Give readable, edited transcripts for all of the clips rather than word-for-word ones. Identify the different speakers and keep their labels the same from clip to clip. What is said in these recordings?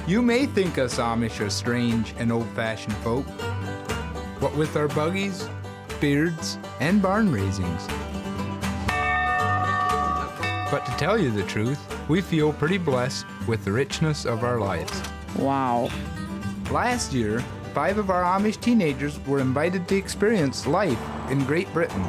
Speaker 1: You may think us Amish are strange and old-fashioned folk, what with our buggies, beards, and barn raisings. But to tell you the truth, we feel pretty blessed with the richness of our lives.
Speaker 2: Wow.
Speaker 1: Last year, 5 of our Amish teenagers were invited to experience life in Great Britain.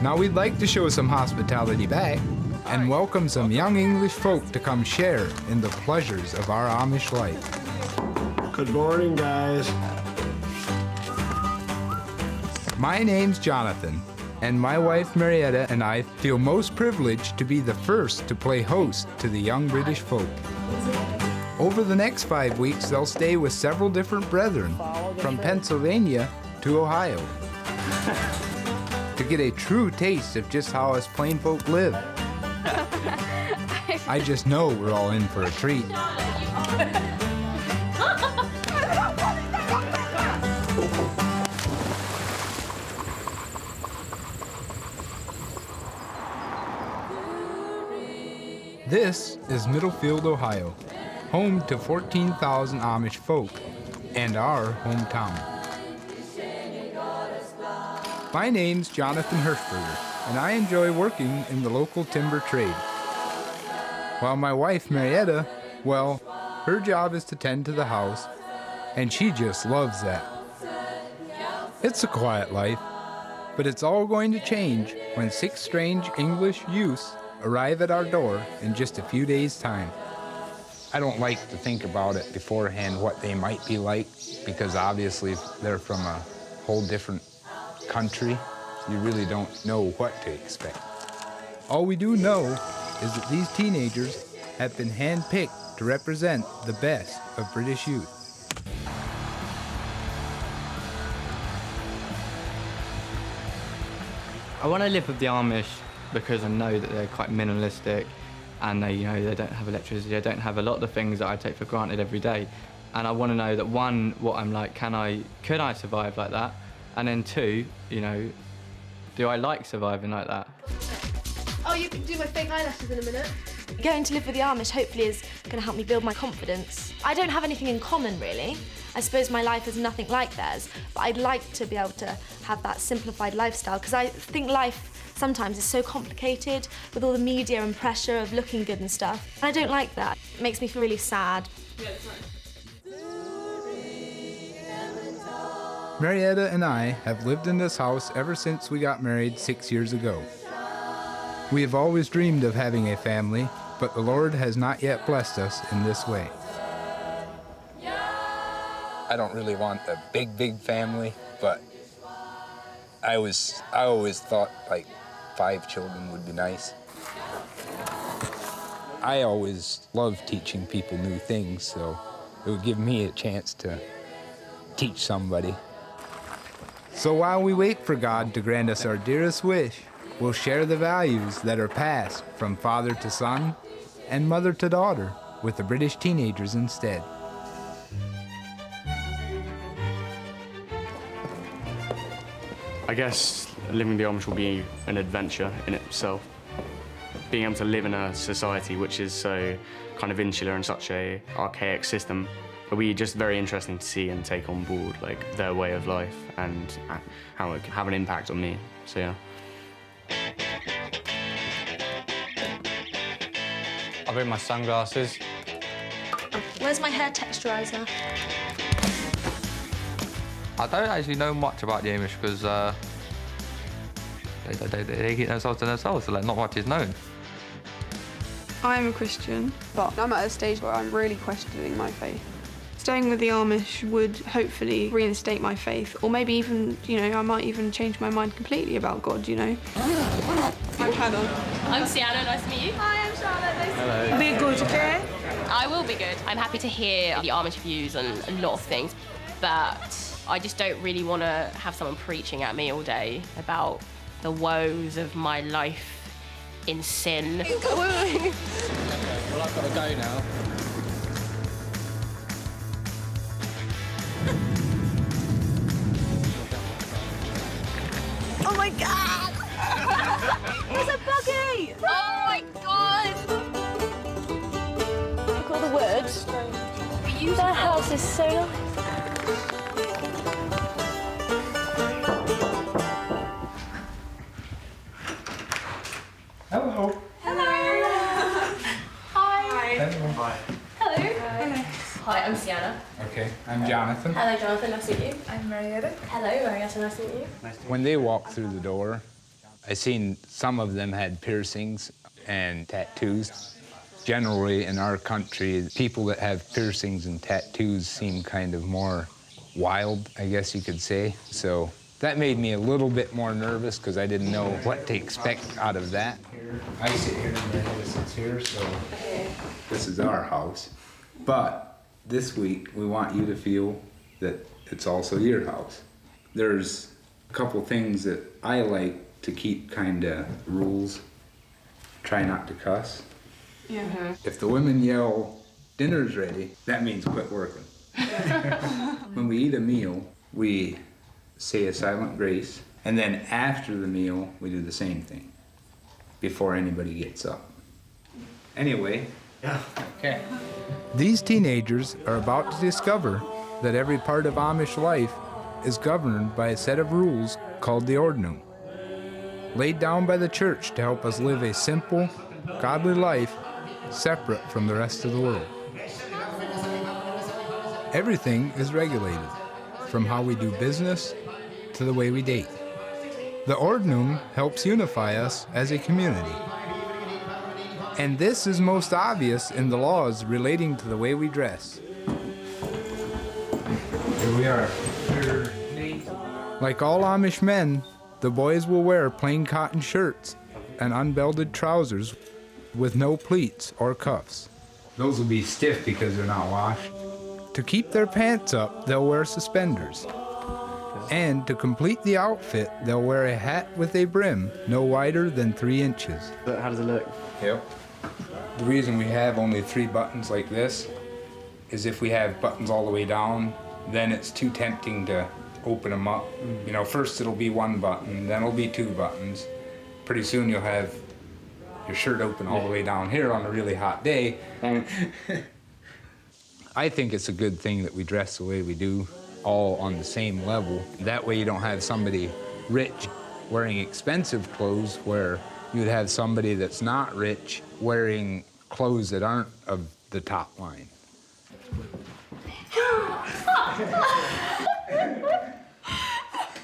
Speaker 1: Now we'd like to show some hospitality back and welcome some young English folk to come share in the pleasures of our Amish life.
Speaker 3: Good morning, guys.
Speaker 1: My name's Jonathan, and my wife Marietta and I feel most privileged to be the first to play host to the young British folk. Over the next 5 weeks, they'll stay with several different brethren from Pennsylvania to Ohio to get a true taste of just how us plain folk live. I just know we're all in for a treat. This is Middlefield, Ohio, home to 14,000 Amish folk and our hometown. My name's Jonathan Hirschberger, and I enjoy working in the local timber trade. While my wife Marietta, well, her job is to tend to the house, and she just loves that. It's a quiet life, but it's all going to change when 6 strange English youths arrive at our door in just a few days' time. I don't like to think about it beforehand what they might be like, because obviously they're from a whole different country. You really don't know what to expect. All we do know is that these teenagers have been handpicked to represent the best of British youth.
Speaker 4: I want to live with the Amish because I know that they're quite minimalistic, and they don't have electricity, they don't have a lot of the things that I take for granted every day. And I want to know that, one, what I'm like, could I survive like that? And then 2, do I like surviving like that?
Speaker 5: Oh, you can do my fake eyelashes in a minute.
Speaker 6: Going to live with the Amish hopefully is going to help me build my confidence. I don't have anything in common, really. I suppose my life is nothing like theirs, but I'd like to be able to have that simplified lifestyle, because I think life sometimes is so complicated with all the media and pressure of looking good and stuff. And I don't like that. It makes me feel really sad.
Speaker 1: Marietta and I have lived in this house ever since we got married 6 years ago. We have always dreamed of having a family, but the Lord has not yet blessed us in this way. I don't really want a big family, but I always thought like 5 children would be nice. I always loved teaching people new things, so it would give me a chance to teach somebody. So while we wait for God to grant us our dearest wish, we'll share the values that are passed from father to son and mother to daughter with the British teenagers instead.
Speaker 7: I guess living the Amish will be an adventure in itself. Being able to live in a society which is so kind of insular and such a archaic system, it'll be just very interesting to see and take on board, like, their way of life and how it can have an impact on me. So yeah.
Speaker 4: I'll bring my sunglasses.
Speaker 6: Where's my hair texturizer?
Speaker 8: I don't actually know much about the Amish because they keep themselves to themselves, so like, not much is known.
Speaker 9: I'm a Christian, but I'm at a stage where I'm really questioning my faith. Staying with the Amish would hopefully reinstate my faith, or maybe even, I might even change my mind completely about God, I'm Hannah.
Speaker 5: I'm Sienna, nice to meet you. Hi, I'm Charlotte, nice
Speaker 4: Hello.
Speaker 9: Be good, okay?
Speaker 5: I will be good. I'm happy to hear the Amish views on a lot of things, but I just don't really want to have someone preaching at me all day about the woes of my life in sin.
Speaker 4: Well, I've got to go now.
Speaker 6: Oh my God! There's a buggy!
Speaker 5: Oh my God!
Speaker 6: Look all the wood. house is so nice.
Speaker 1: Hello.
Speaker 5: Hi, I'm Sienna.
Speaker 1: Okay, I'm Jonathan.
Speaker 5: Hello, Jonathan. Nice to meet you.
Speaker 2: I'm Marietta.
Speaker 5: Hello, Marietta. Nice to meet you.
Speaker 1: When they walked through the door, I seen some of them had piercings and tattoos. Generally, in our country, people that have piercings and tattoos seem kind of more wild, I guess you could say. So that made me a little bit more nervous because I didn't know what to expect out of that. I sit here and Marietta sits here, so this is our house. But this week, we want you to feel that it's also your house. There's a couple things that I like to keep kind of rules. Try not to cuss.
Speaker 9: Yeah.
Speaker 1: If the women yell, dinner's ready, that means quit working. When we eat a meal, we say a silent grace, and then after the meal, we do the same thing before anybody gets up. Anyway. Yeah. Okay. These teenagers are about to discover that every part of Amish life is governed by a set of rules called the Ordnung, laid down by the church to help us live a simple, godly life separate from the rest of the world. Everything is regulated, from how we do business to the way we date. The Ordnung helps unify us as a community. And this is most obvious in the laws relating to the way we dress. Here we are. Like all Amish men, the boys will wear plain cotton shirts and unbelted trousers with no pleats or cuffs. Those will be stiff because they're not washed. To keep their pants up, they'll wear suspenders. And to complete the outfit, they'll wear a hat with a brim no wider than 3 inches.
Speaker 7: How does it look?
Speaker 1: Yep. The reason we have only 3 buttons like this is if we have buttons all the way down, then it's too tempting to open them up. You know, first it'll be 1 button, then it'll be 2 buttons. Pretty soon you'll have your shirt open all the way down here on a really hot day. I think it's a good thing that we dress the way we do, all on the same level. That way you don't have somebody rich wearing expensive clothes where you'd have somebody that's not rich wearing clothes that aren't of the top line.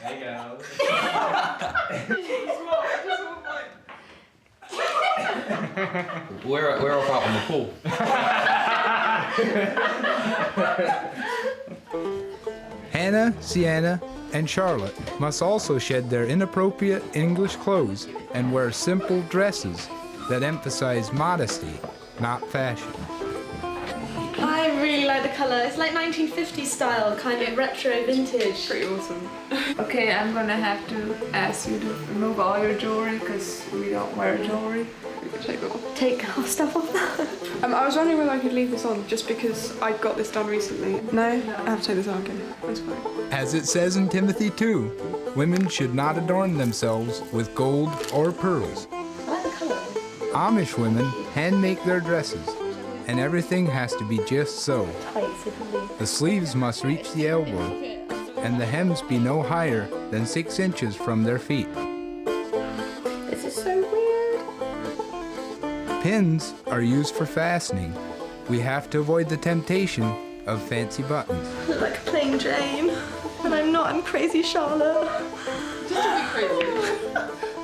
Speaker 7: There you go.
Speaker 8: We're off out on the pool.
Speaker 1: Hannah, Sienna, and Charlotte must also shed their inappropriate English clothes and wear simple dresses that emphasize modesty, not fashion.
Speaker 6: I really like the colour. It's like 1950s style, kind of retro vintage.
Speaker 9: Pretty awesome.
Speaker 2: Okay, I'm gonna have to ask you to remove all your jewelry because we don't wear jewelry.
Speaker 9: We could take that off.
Speaker 6: Take our stuff off that.
Speaker 9: I was wondering whether I could leave this on just because I got this done recently. No, I have to take this on again. That's fine.
Speaker 1: As it says in Timothy 2, women should not adorn themselves with gold or pearls.
Speaker 6: I like the colour.
Speaker 1: Amish women hand make their dresses, and everything has to be just so.
Speaker 6: Tight, so probably.
Speaker 1: The sleeves must reach the elbow, and the hems be no higher than 6 inches from their feet.
Speaker 6: This is so weird.
Speaker 1: Pins are used for fastening. We have to avoid the temptation of fancy buttons.
Speaker 6: I look like a plain Jane. And I'm not, I'm crazy Charlotte.
Speaker 9: Just a bit crazy.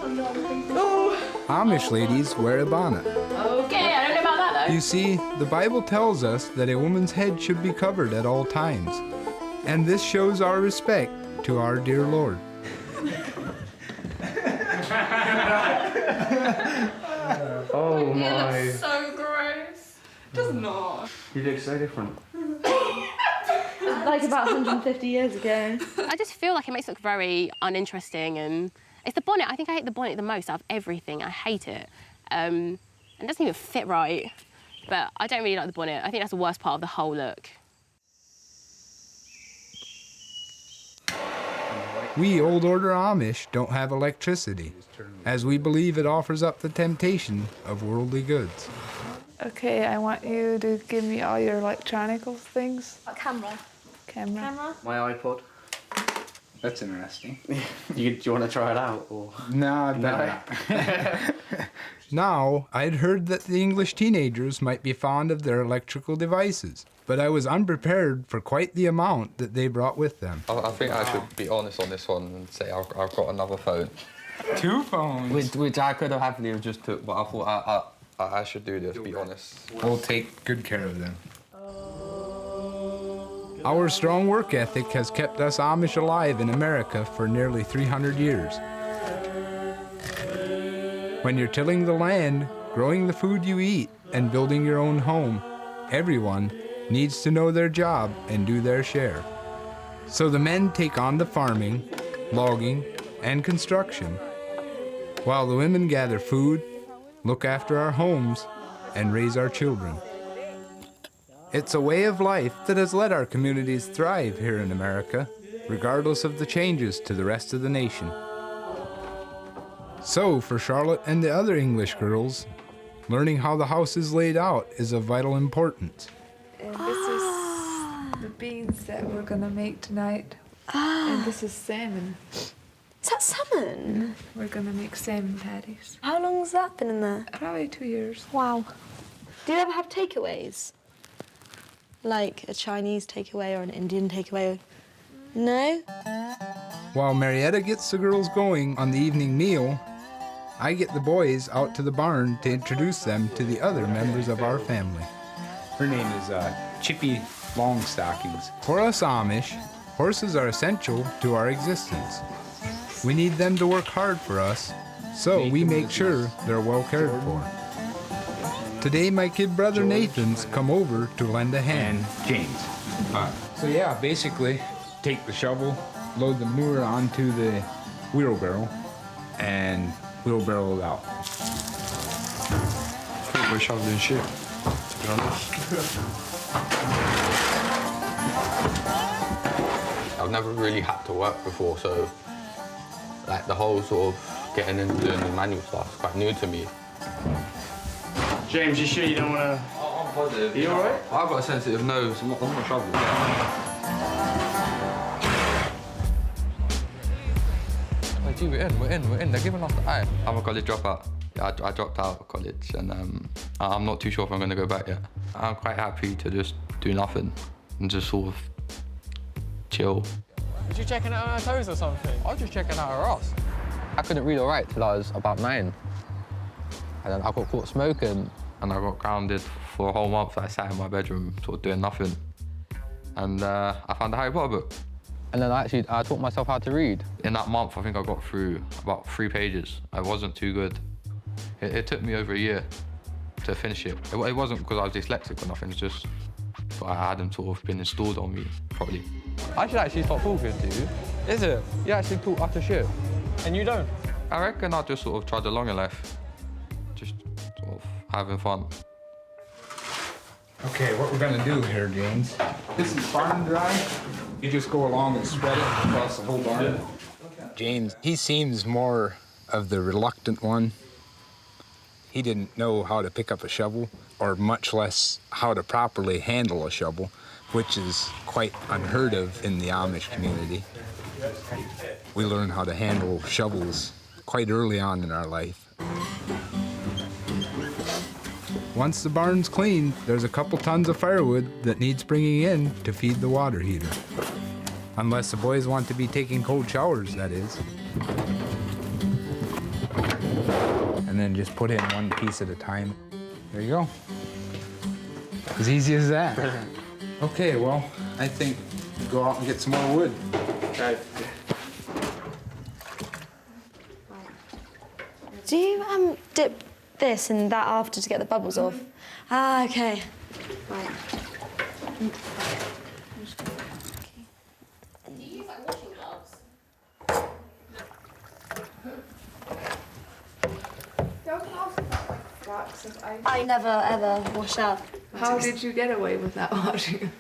Speaker 6: I'm not, I'm crazy.
Speaker 9: Oh!
Speaker 1: Amish ladies wear a bonnet.
Speaker 5: Okay, I don't know about that though.
Speaker 1: You see, the Bible tells us that a woman's head should be covered at all times. And this shows our respect to our dear Lord.
Speaker 7: Oh my.
Speaker 9: So gross. It does not.
Speaker 7: You look so different.
Speaker 6: Like about 150 years ago.
Speaker 5: I just feel like it makes it look very uninteresting, and it's the bonnet. I think I hate the bonnet the most out of everything. I hate it. It doesn't even fit right, but I don't really like the bonnet. I think that's the worst part of the whole look.
Speaker 1: We Old Order Amish don't have electricity, as we believe it offers up the temptation of worldly goods.
Speaker 2: Okay, I want you to give me all your electronic things.
Speaker 6: Camera.
Speaker 2: Camera.
Speaker 7: My iPod.
Speaker 1: That's interesting.
Speaker 7: Do you want to try it out? Or?
Speaker 1: No, I better not. Now, I'd heard that the English teenagers might be fond of their electrical devices, but I was unprepared for quite the amount that they brought with them.
Speaker 8: I think I should be honest on this one and say I've got another phone.
Speaker 1: 2 phones?
Speaker 8: Which I could have happily just took, but I thought I should do this, be honest.
Speaker 1: We'll take good care of them. Our strong work ethic has kept us Amish alive in America for nearly 300 years. When you're tilling the land, growing the food you eat, and building your own home, everyone needs to know their job and do their share. So the men take on the farming, logging, and construction, while the women gather food, look after our homes, and raise our children. It's a way of life that has let our communities thrive here in America, regardless of the changes to the rest of the nation. So, for Charlotte and the other English girls, learning how the house is laid out is of vital importance.
Speaker 2: And this is the beans that we're gonna make tonight. And this is salmon.
Speaker 6: Is that salmon?
Speaker 2: We're gonna make salmon patties.
Speaker 6: How long's that been in there?
Speaker 2: Probably 2 years.
Speaker 6: Wow. Do you ever have takeaways? Like a Chinese takeaway or an Indian takeaway? No?
Speaker 1: While Marietta gets the girls going on the evening meal, I get the boys out to the barn to introduce them to the other members of our family. Her name is Chippy Longstockings. For us Amish, horses are essential to our existence. We need them to work hard for us, so we make sure they're well cared for. Today my kid brother Nathan's come over to lend a hand.
Speaker 10: And James.
Speaker 1: So yeah, basically, take the shovel, load the manure onto the wheelbarrow, and wheelbarrow it out.
Speaker 8: I think we're shoveling shit, to be honest. I've never really had to work before, so like the whole sort of getting into doing the manual stuff is quite new to me.
Speaker 7: James, you sure you don't want to?
Speaker 8: I'm positive.
Speaker 7: Are you alright?
Speaker 8: I've got a sensitive nose. I'm not shoveling. Wait, gee, we're in. They're giving us the eye. I'm a college dropout. I dropped out of college, and I'm not too sure if I'm going to go back yet. I'm quite happy to just do nothing and just sort of chill.
Speaker 11: Was you checking out our toes or something?
Speaker 8: I was just checking out her ass. I couldn't read or write till I was about 9. And then I got caught smoking, and I got grounded for a whole month. I sat in my bedroom, sort of doing nothing. And I found a Harry Potter book. And then I taught myself how to read. In that month, I think I got through about 3 pages. I wasn't too good. It took me over a year to finish it. It wasn't because I was dyslexic or nothing, it's just I hadn't sort of been installed on me properly. I should actually stop talking to you.
Speaker 11: Is it?
Speaker 8: You actually talk utter shit.
Speaker 11: And you don't?
Speaker 8: I reckon I'll just sort of trudge along in life. Just sort of having fun.
Speaker 1: Okay, what we're gonna do here, James, this is barn dry. You just go along and spread it across the whole barn. James, he seems more of the reluctant one. He didn't know how to pick up a shovel, or much less how to properly handle a shovel, which is quite unheard of in the Amish community. We learn how to handle shovels quite early on in our life. Once the barn's clean, there's a couple tons of firewood that needs bringing in to feed the water heater. Unless the boys want to be taking cold showers, that is. And then just put in one piece at a time. There you go. As easy as that. Okay, well, I think we'll go out and get some more wood.
Speaker 7: Okay.
Speaker 6: Do you dip this and that after to get the bubbles off? Ah, okay. Right.
Speaker 5: Do you use like washing gloves?
Speaker 6: I never ever wash up.
Speaker 2: How did you get away with not washing?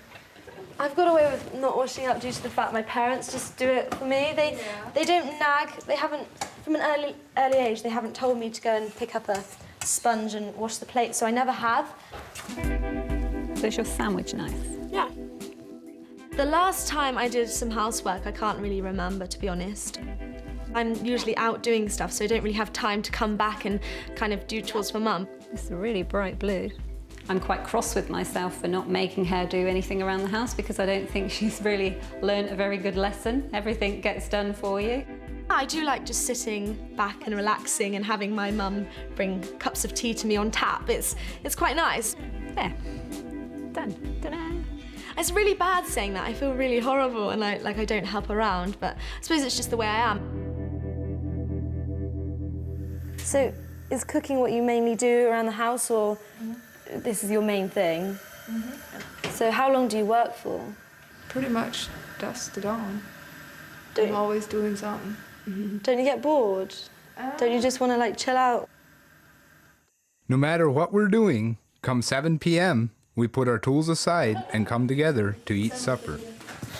Speaker 6: I've got away with not washing up due to the fact my parents just do it for me. They don't nag. They haven't, from an early age, they haven't told me to go and pick up a sponge and wash the plate, so I never have.
Speaker 10: So is your sandwich nice?
Speaker 6: Yeah. The last time I did some housework, I can't really remember, to be honest. I'm usually out doing stuff, so I don't really have time to come back and kind of do chores for Mum.
Speaker 10: It's a really bright blue. I'm quite cross with myself for not making her do anything around the house because I don't think she's really learned a very good lesson. Everything gets done for you.
Speaker 6: I do like just sitting back and relaxing and having my mum bring cups of tea to me on tap. It's quite nice.
Speaker 10: There. Done. Ta-da.
Speaker 6: It's really bad saying that. I feel really horrible and I don't help around, but I suppose it's just the way I am. So, is cooking what you mainly do around the house, or this is your main thing? So how long do you work for?
Speaker 2: Pretty much dusk to dawn.
Speaker 6: Don't-
Speaker 2: I'm always doing something.
Speaker 6: Don't you get bored? Don't you just want to, like, chill out?
Speaker 1: No matter what we're doing, come 7 p.m., we put our tools aside and come together to eat supper.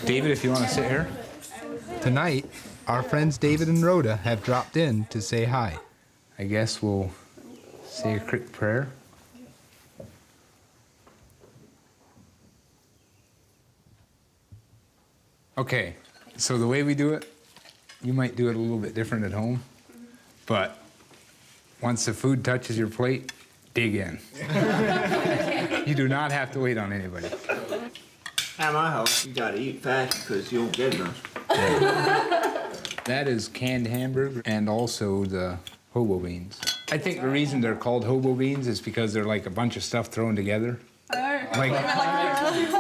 Speaker 1: David, if you want to sit here. Tonight, our friends David and Rhoda have dropped in to say hi. I guess we'll say a quick prayer. Okay, so the way we do it, you might do it a little bit different at home, but once the food touches your plate, dig in. You do not have to wait on anybody.
Speaker 12: At my house, you gotta eat fast because you won't get enough.
Speaker 1: That is canned hamburger and also the hobo beans. I think the reason they're called hobo beans is because they're like a bunch of stuff thrown together. Doesn't matter if you-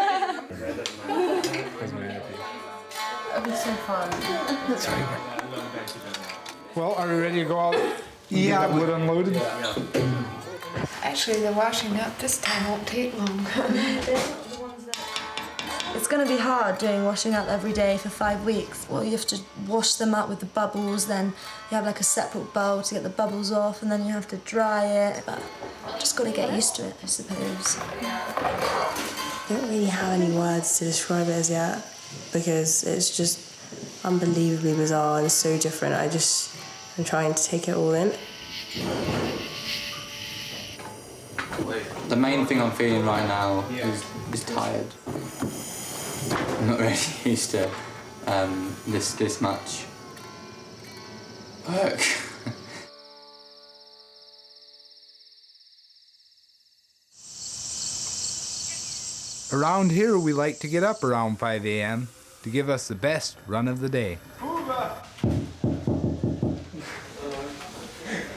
Speaker 5: It'll be so fun.
Speaker 1: Well, are we ready to go out? Yeah. Get that wood unloaded?
Speaker 2: Actually, the washing up this time won't take long.
Speaker 6: It's going to be hard doing washing up every day for 5 weeks. Well, you have to wash them up with the bubbles, then you have like a separate bowl to get the bubbles off, and then you have to dry it. But just got to get used to it, I suppose.
Speaker 13: I don't really have any words to describe it as yet because it's just unbelievably bizarre and so different. I'm trying to take it all in.
Speaker 4: The main thing I'm feeling right now is tired. I'm not really used to this much work.
Speaker 1: Around here, we like to get up around 5 a.m. to give us the best run of the day.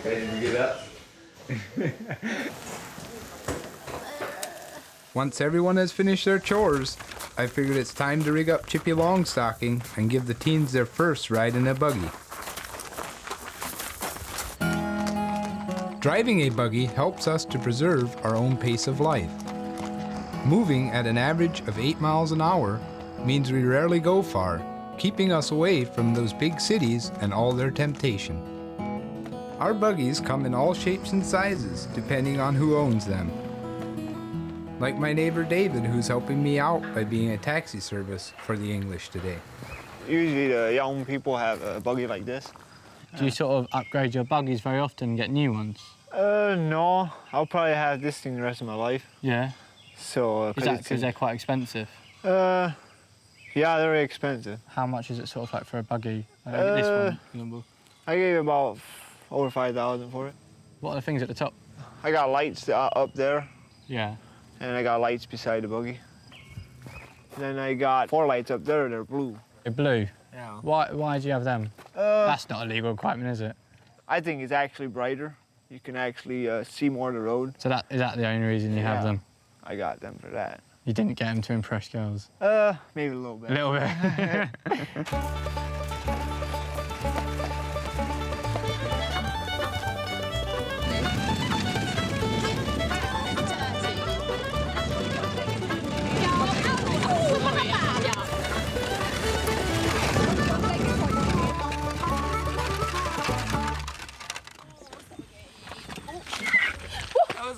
Speaker 12: Ready to get up?
Speaker 1: Once everyone has finished their chores, I figured it's time to rig up Chippy Longstocking and give the teens their first ride in a buggy. Driving a buggy helps us to preserve our own pace of life. Moving at an average of 8 miles an hour means we rarely go far, keeping us away from those big cities and all their temptation. Our buggies come in all shapes and sizes, depending on who owns them. Like my neighbor David, who's helping me out by being a taxi service for the English today.
Speaker 11: Usually the young people have a buggy like this.
Speaker 14: Do you sort of upgrade your buggies very often and get new ones?
Speaker 11: No. I'll probably have this thing the rest of my life.
Speaker 14: Yeah.
Speaker 11: So.
Speaker 14: Is that because they're quite expensive?
Speaker 11: Yeah, they're very expensive.
Speaker 14: How much is it sort of like for a buggy? Like this one, for example.
Speaker 11: I gave about over 5,000 for it.
Speaker 14: What are the things at the top?
Speaker 11: I got lights up there.
Speaker 14: Yeah.
Speaker 11: And I got lights beside the buggy. And then I got 4 lights up there, they're blue.
Speaker 14: They're blue?
Speaker 11: Yeah.
Speaker 14: Why do you have them? That's not a legal requirement, is it?
Speaker 11: I think it's actually brighter. You can actually see more of the road.
Speaker 14: So is that the only reason you have them?
Speaker 11: I got them for that.
Speaker 14: You didn't get them to impress girls?
Speaker 11: Maybe a little bit.
Speaker 14: A little bit.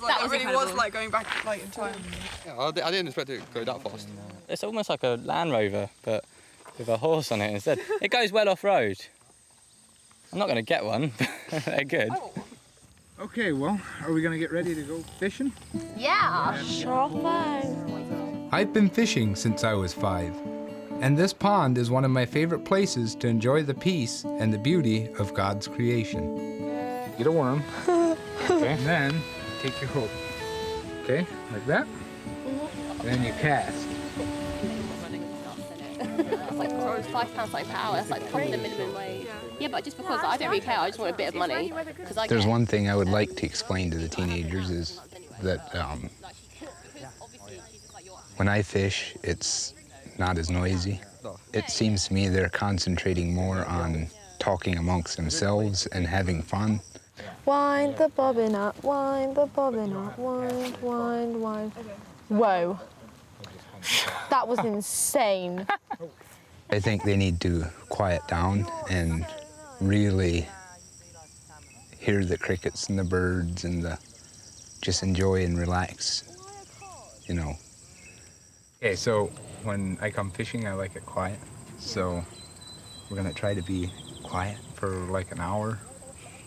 Speaker 9: That really was like going back in time.
Speaker 8: Yeah, I didn't expect it to go that fast.
Speaker 4: It's almost like a Land Rover, but with a horse on it instead. It goes well off-road. I'm not going to get one, but they're good.
Speaker 1: Okay, well, are we gonna get ready to go fishing?
Speaker 5: Yeah.
Speaker 6: Sure thing.
Speaker 1: I've been fishing since I was 5, and this pond is one of my favorite places to enjoy the peace and the beauty of God's creation. Get a worm, okay, and then take your hook, okay, like that, and then you cast.
Speaker 5: It's like £5 something per hour. That's like probably the minimum wage. Yeah, but just because I don't really care, I just want a bit of money.
Speaker 15: There's one thing I would like to explain to the teenagers is that when I fish, it's not as noisy. It seems to me they're concentrating more on talking amongst themselves and having fun.
Speaker 6: Wind the bobbin up, wind the bobbin up, wind, wind, wind. Whoa. That was insane.
Speaker 15: I think they need to quiet down and really hear the crickets and the birds and just enjoy and relax, you know.
Speaker 1: Okay, so when I come fishing, I like it quiet. So we're gonna try to be quiet for like an hour.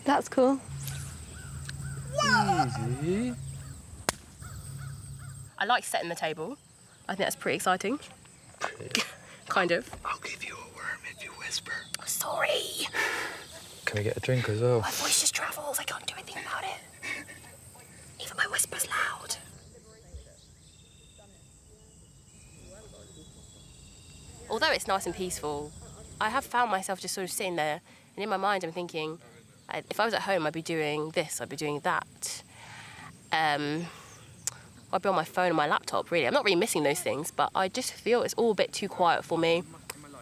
Speaker 6: That's cool.
Speaker 1: Easy.
Speaker 5: I like setting the table. I think that's pretty exciting. Kind of.
Speaker 15: I'll give you a worm if you whisper.
Speaker 5: Oh, sorry.
Speaker 8: Can we get a drink as well?
Speaker 5: My voice just travels. I can't do anything about it. Even my whisper's loud. Although it's nice and peaceful, I have found myself just sort of sitting there, and in my mind I'm thinking, if I was at home, I'd be doing this, I'd be doing that. I'd be on my phone and my laptop, really. I'm not really missing those things, but I just feel it's all a bit too quiet for me.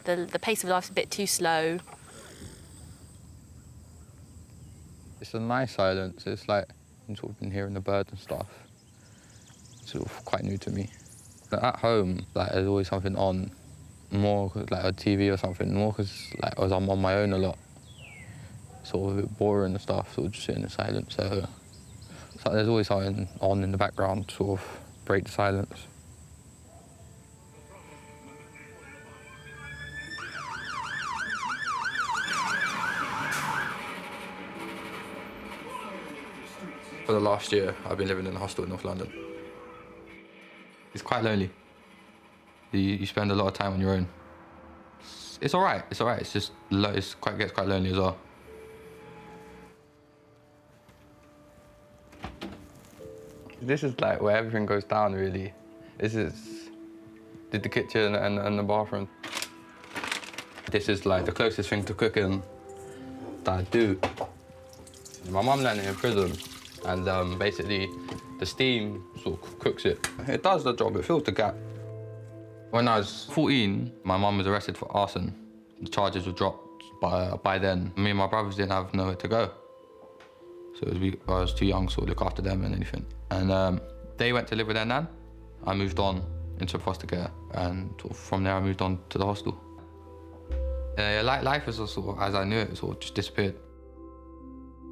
Speaker 5: The pace of life's a bit too slow.
Speaker 8: It's a nice silence. It's like I've sort of been hearing the birds and stuff. It's sort of quite new to me. But at home, like there's always something on, more 'cause, like a TV or something, more because like I'm on my own a lot. Sort of a bit boring and stuff, sort of just sitting in silence. So there's always something on in the background to sort of break the silence. For the last year, I've been living in a hostel in North London. It's quite lonely. You spend a lot of time on your own. It's all right. It's all right. It's just gets quite lonely as well. This is like where everything goes down, really. This is the kitchen and the bathroom. This is like the closest thing to cooking that I do. My mum learned it in prison, and basically the steam sort of cooks it. It does the job, it fills the gap. When I was 14, my mum was arrested for arson. The charges were dropped by then. Me and my brothers didn't have nowhere to go. So I was too young to sort of look after them and anything. And they went to live with their nan. I moved on into foster care, and from there I moved on to the hostel. Life was sort of, as I knew it, sort of just disappeared.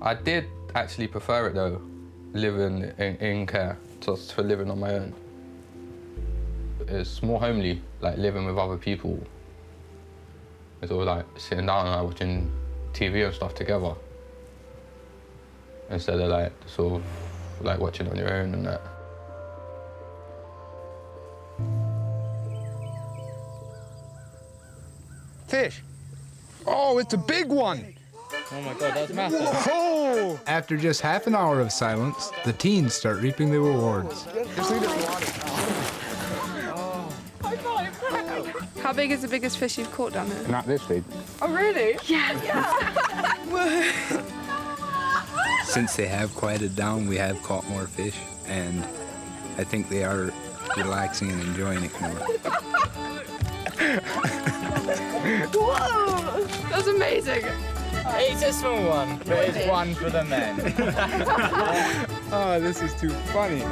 Speaker 8: I did actually prefer it though, living in care, just for living on my own. It's more homely, like living with other people. It's all like sitting down and like, watching TV and stuff together, instead of like sort of like watching on your own and that.
Speaker 1: Fish. Oh, it's a big one.
Speaker 14: Oh my God, that's massive.
Speaker 1: Oh! After just half an hour of silence, the teens start reaping the rewards.
Speaker 9: How big is the biggest fish you've caught down there?
Speaker 1: Not this big.
Speaker 9: Oh, really? Yeah.
Speaker 15: Since they have quieted down, we have caught more fish, and I think they are relaxing and enjoying it more.
Speaker 9: Whoa! That's amazing.
Speaker 14: It's a small one, but it's one for the men.
Speaker 1: Oh, this is too funny.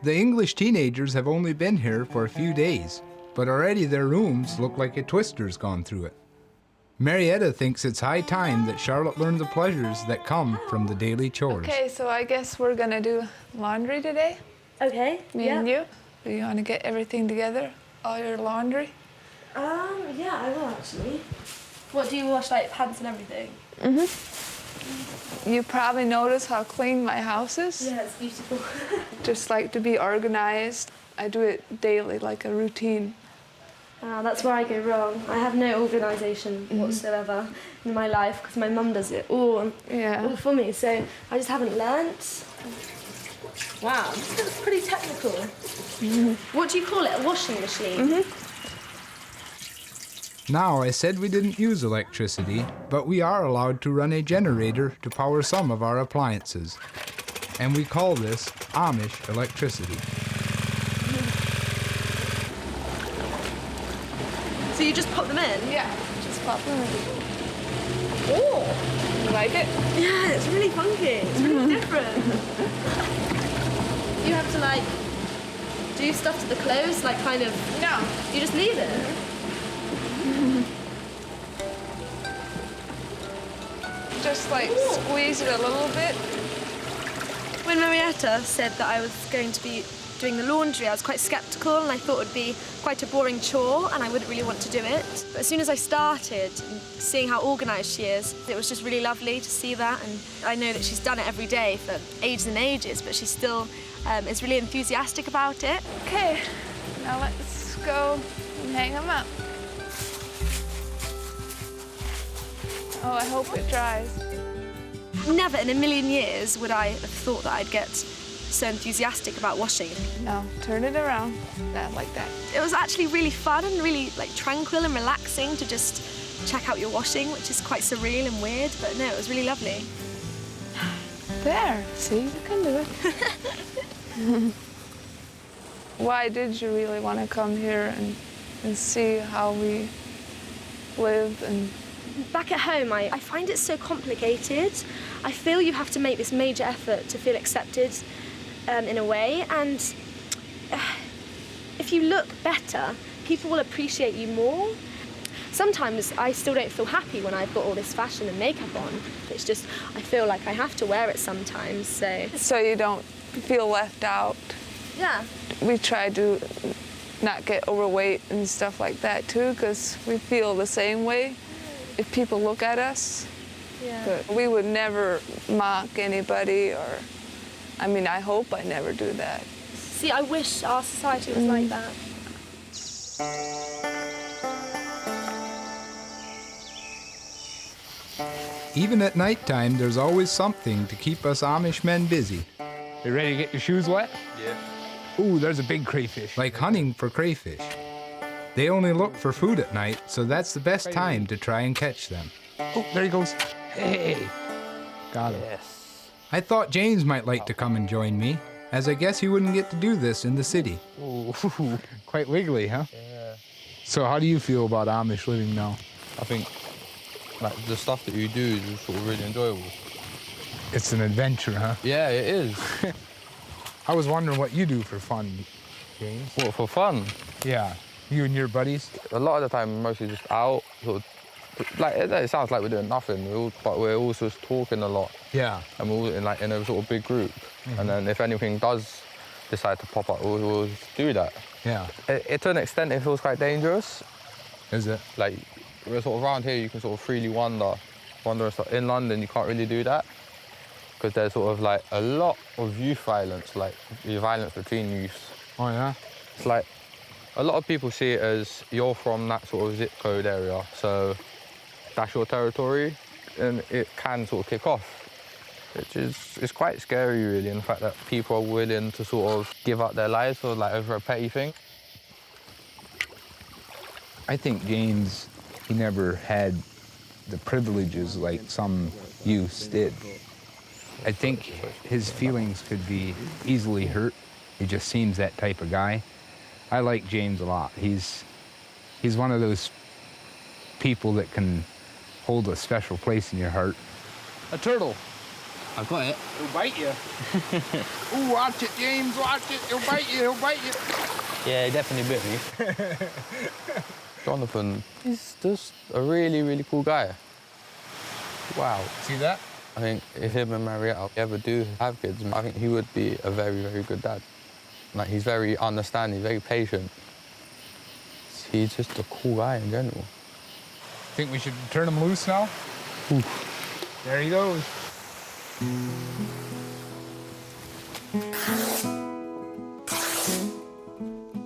Speaker 1: The English teenagers have only been here for a few days, but already their rooms look like a twister's gone through it. Marietta thinks it's high time that Charlotte learn the pleasures that come from the daily chores.
Speaker 2: Okay, so I guess we're gonna do laundry today.
Speaker 6: Okay.
Speaker 2: Me and you. Do you want to get everything together? All your laundry?
Speaker 6: Yeah, I will actually. What, do you wash like pants and everything?
Speaker 2: You probably notice how clean my house is.
Speaker 6: Yeah, it's beautiful.
Speaker 2: Just like to be organized. I do it daily, like a routine.
Speaker 6: That's where I go wrong. I have no organisation whatsoever in my life because my mum does it all for me, so I just haven't learnt. Wow, this looks pretty technical. What do you call it, a washing machine?
Speaker 1: Now, I said we didn't use electricity, but we are allowed to run a generator to power some of our appliances. And we call this Amish electricity.
Speaker 6: So you just pop them in?
Speaker 2: Yeah, just pop them in.
Speaker 6: Oh!
Speaker 2: You like it?
Speaker 6: Yeah, it's really funky. It's really different. You have to like do stuff to the clothes, like kind of...
Speaker 2: No.
Speaker 6: You just leave it?
Speaker 2: Just like squeeze it a little bit.
Speaker 6: When Marietta said that I was going to be doing the laundry, I was quite sceptical and I thought it would be quite a boring chore and I wouldn't really want to do it. But as soon as I started, and seeing how organised she is, it was just really lovely to see that. And I know that she's done it every day for ages and ages, but she still is really enthusiastic about it.
Speaker 2: Okay, now let's go and hang them up. Oh, I hope it dries.
Speaker 6: Never in a million years would I have thought that I'd get so enthusiastic about washing.
Speaker 2: No, turn it around. Not like that.
Speaker 6: It was actually really fun and really like tranquil and relaxing to just check out your washing, which is quite surreal and weird, but no, it was really lovely.
Speaker 2: There, see, you can do it. Why did you really want to come here and see how we live? And
Speaker 6: back at home, I find it so complicated. I feel you have to make this major effort to feel accepted in a way, and if you look better, people will appreciate you more. Sometimes I still don't feel happy when I've got all this fashion and makeup on. It's just, I feel like I have to wear it sometimes, so...
Speaker 2: So you don't feel left out.
Speaker 6: Yeah.
Speaker 2: We try to not get overweight and stuff like that too, because we feel the same way if people look at us.
Speaker 6: Yeah.
Speaker 2: But we would never mock anybody, or, I mean, I hope I never do that.
Speaker 6: See, I wish our society was like that.
Speaker 1: Even at nighttime, there's always something to keep us Amish men busy.
Speaker 16: You ready to get your shoes wet?
Speaker 1: Yeah.
Speaker 16: Ooh, there's a big crayfish.
Speaker 1: Like hunting for crayfish. They only look for food at night, so that's the best time to try and catch them.
Speaker 16: Oh, there he goes. Hey, got him.
Speaker 1: Yes. I thought James might like to come and join me, as I guess he wouldn't get to do this in the city.
Speaker 16: Ooh, quite wiggly, huh? Yeah. So how do you feel about Amish living now?
Speaker 8: I think like the stuff that you do is sort of really enjoyable.
Speaker 16: It's an adventure, huh?
Speaker 8: Yeah, it is.
Speaker 16: I was wondering what you do for fun, James.
Speaker 8: What, for fun?
Speaker 16: Yeah, you and your buddies?
Speaker 8: A lot of the time, mostly just out, sort of, like, it sounds like we're doing nothing, but we're also just talking a lot.
Speaker 16: Yeah.
Speaker 8: And we're all in a sort of big group. And then if anything does decide to pop up, we'll just do that.
Speaker 16: Yeah.
Speaker 8: To an extent, it feels quite dangerous.
Speaker 16: Is it?
Speaker 8: Like, we're sort of around here, you can sort of freely wander and stuff. In London, you can't really do that, because there's sort of like a lot of youth violence, like the violence between youths.
Speaker 16: Oh, yeah?
Speaker 8: It's like, a lot of people see it as you're from that sort of zip code area, so that's your territory, and it can sort of kick off, which is quite scary, really, in the fact that people are willing to sort of give up their lives for, like, over a petty thing.
Speaker 15: I think James, he never had the privileges like some youths did. I think his feelings could be easily hurt. He just seems that type of guy. I like James a lot. He's one of those people that can hold a special place in your heart.
Speaker 16: A turtle.
Speaker 8: I got it.
Speaker 16: He'll bite you. Ooh, watch it, James, watch it. He'll bite you, he'll bite you.
Speaker 8: Yeah, he definitely bit me. Jonathan, he's just a really, really cool guy.
Speaker 16: Wow. See that?
Speaker 8: I think if him and Marietta ever do have kids, I think he would be a very, very good dad. Like, he's very understanding, very patient. He's just a cool guy in general.
Speaker 1: Think we should turn him loose now?
Speaker 8: Oof.
Speaker 1: There he goes.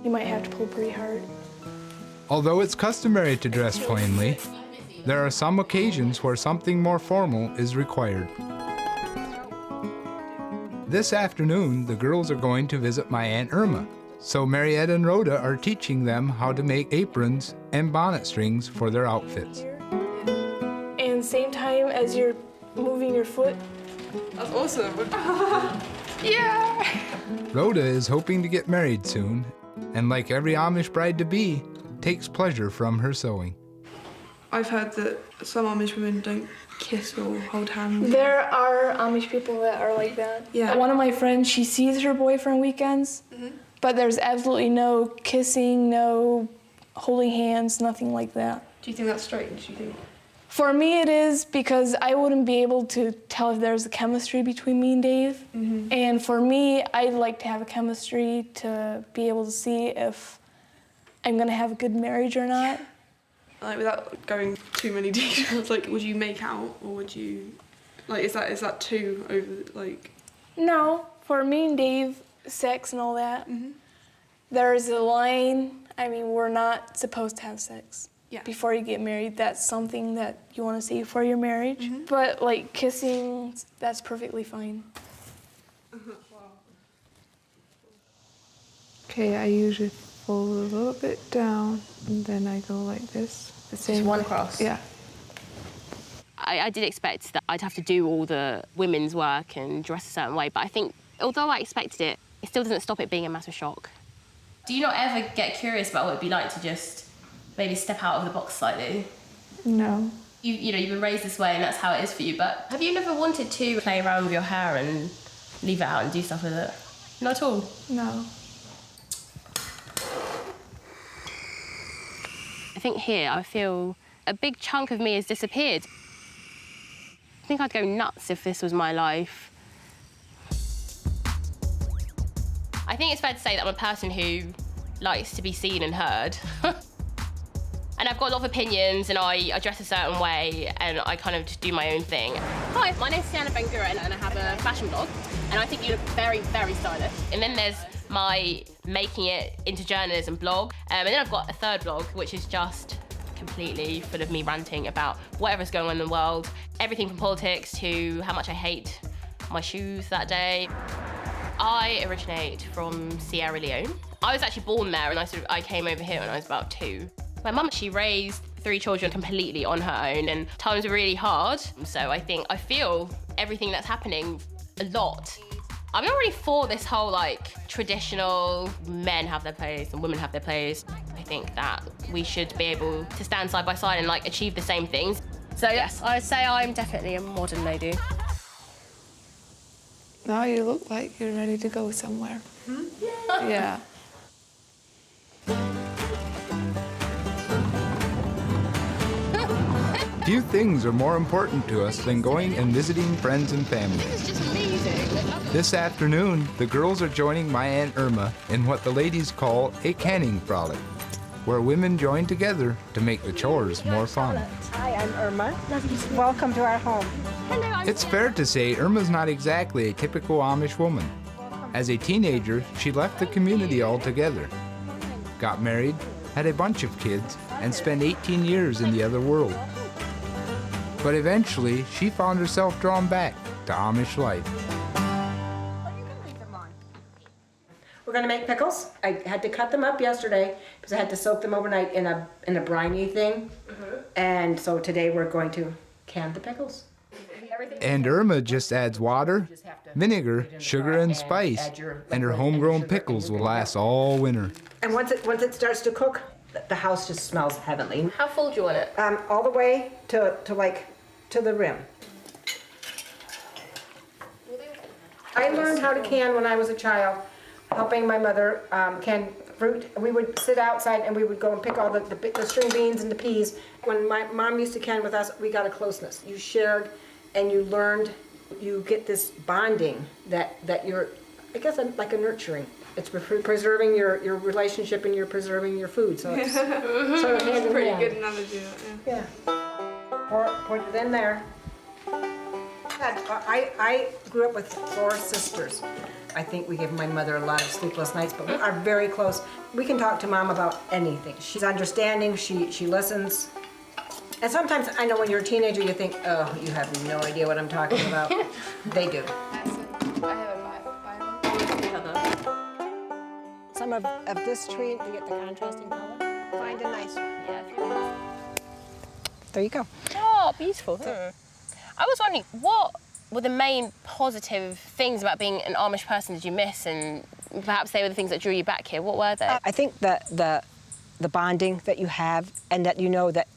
Speaker 17: You might have to pull pretty hard.
Speaker 1: Although it's customary to dress plainly, there are some occasions where something more formal is required. This afternoon, the girls are going to visit my Aunt Irma, so Marietta and Rhoda are teaching them how to make aprons and bonnet strings for their outfits.
Speaker 17: And same time as you're moving your foot.
Speaker 2: That's awesome. Yeah.
Speaker 1: Rhoda is hoping to get married soon, and like every Amish bride-to-be, takes pleasure from her sewing.
Speaker 9: I've heard that some Amish women don't kiss or hold hands.
Speaker 17: There are Amish people that are like that.
Speaker 9: Yeah.
Speaker 17: One of my friends, she sees her boyfriend weekends, but there's absolutely no kissing, no holding hands, nothing like that.
Speaker 9: Do you think that's strange? Do you think?
Speaker 17: For me, it is, because I wouldn't be able to tell if there's a chemistry between me and Dave. And for me, I'd like to have a chemistry to be able to see if I'm gonna have a good marriage or not.
Speaker 9: Like, without going too many details, like, would you make out, or would you, like, is that too over, like?
Speaker 17: No, for me and Dave, sex and all that, there's a line. I mean, we're not supposed to have sex before you get married. That's something that you want to save for your marriage. But like kissing, that's perfectly fine.
Speaker 2: Okay, I usually fold a little bit down, and then I go like this. The same
Speaker 5: Just one
Speaker 2: way.
Speaker 5: across?
Speaker 2: Yeah.
Speaker 5: I did expect that I'd have to do all the women's work and dress a certain way, but I think, although I expected it, it still doesn't stop it being a massive shock. Do you not ever get curious about what it'd be like to just maybe step out of the box slightly?
Speaker 2: No.
Speaker 5: You know, you've been raised this way and that's how it is for you, but have you never wanted to play around with your hair and leave it out and do stuff with it? Not at all?
Speaker 2: No.
Speaker 5: I think here I feel a big chunk of me has disappeared. I think I'd go nuts if this was my life. I think it's fair to say that I'm a person who likes to be seen and heard. And I've got a lot of opinions, and I dress a certain way, and I kind of just do my own thing. Hi, my name's Sienna Ben-Gurion, and I have a fashion blog, and I think you look very, very stylish. And then there's my making it into journalism blog, and then I've got a third blog, which is just completely full of me ranting about whatever's going on in the world, everything from politics to how much I hate my shoes that day. I originate from Sierra Leone. I was actually born there, and I came over here when I was about 2. My mum, she raised 3 children completely on her own, and times were really hard. So I feel everything that's happening a lot. I'm not really for this whole like traditional men have their place and women have their place. I think that we should be able to stand side by side and like achieve the same things. So yes, I'd say I'm definitely a modern lady.
Speaker 2: Now you look like you're ready to go somewhere. Yeah.
Speaker 1: Few things are more important to us than going and visiting friends and family.
Speaker 5: It's just amazing.
Speaker 1: This afternoon, the girls are joining my Aunt Irma in what the ladies call a canning frolic, where women join together to make the chores more fun.
Speaker 18: Hi, I'm Irma. Welcome to our home.
Speaker 1: It's fair to say Irma's not exactly a typical Amish woman. As a teenager, she left the community altogether, got married, had a bunch of kids, and spent 18 years in the other world. But eventually, she found herself drawn back to Amish life.
Speaker 18: We're gonna make pickles. I had to cut them up yesterday because I had to soak them overnight in a briny thing. And so today we're going to can the pickles.
Speaker 1: And Irma just adds water, vinegar, sugar, and spice, and her homegrown pickles will last all winter.
Speaker 18: And once it starts to cook, the house just smells heavenly.
Speaker 5: How full do you want it?
Speaker 18: All the way to the rim. I learned how to can when I was a child, helping my mother can fruit. We would sit outside and we would go and pick all the string beans and the peas. When my mom used to can with us, we got a closeness. You shared and you learned. You get this bonding that you're, I guess, like a nurturing. It's preserving your relationship and you're preserving your food. So it's sort of hand in
Speaker 9: Pretty
Speaker 18: hand.
Speaker 9: good analogy.
Speaker 18: Yeah. Put it in there. I grew up with 4 sisters. I think we gave my mother a lot of sleepless nights, but we are very close. We can talk to Mom about anything. She's understanding, she listens. And sometimes, I know when you're a teenager, you think, oh, you have no idea what I'm talking about. They do. Some of this tree to get the contrasting color. Find a nice one. Yeah. There you go.
Speaker 5: Oh, beautiful. I was wondering, what were the main positive things about being an Amish person did you miss, and perhaps they were the things that drew you back here? What were they?
Speaker 18: I think that the bonding that you have, and that you know that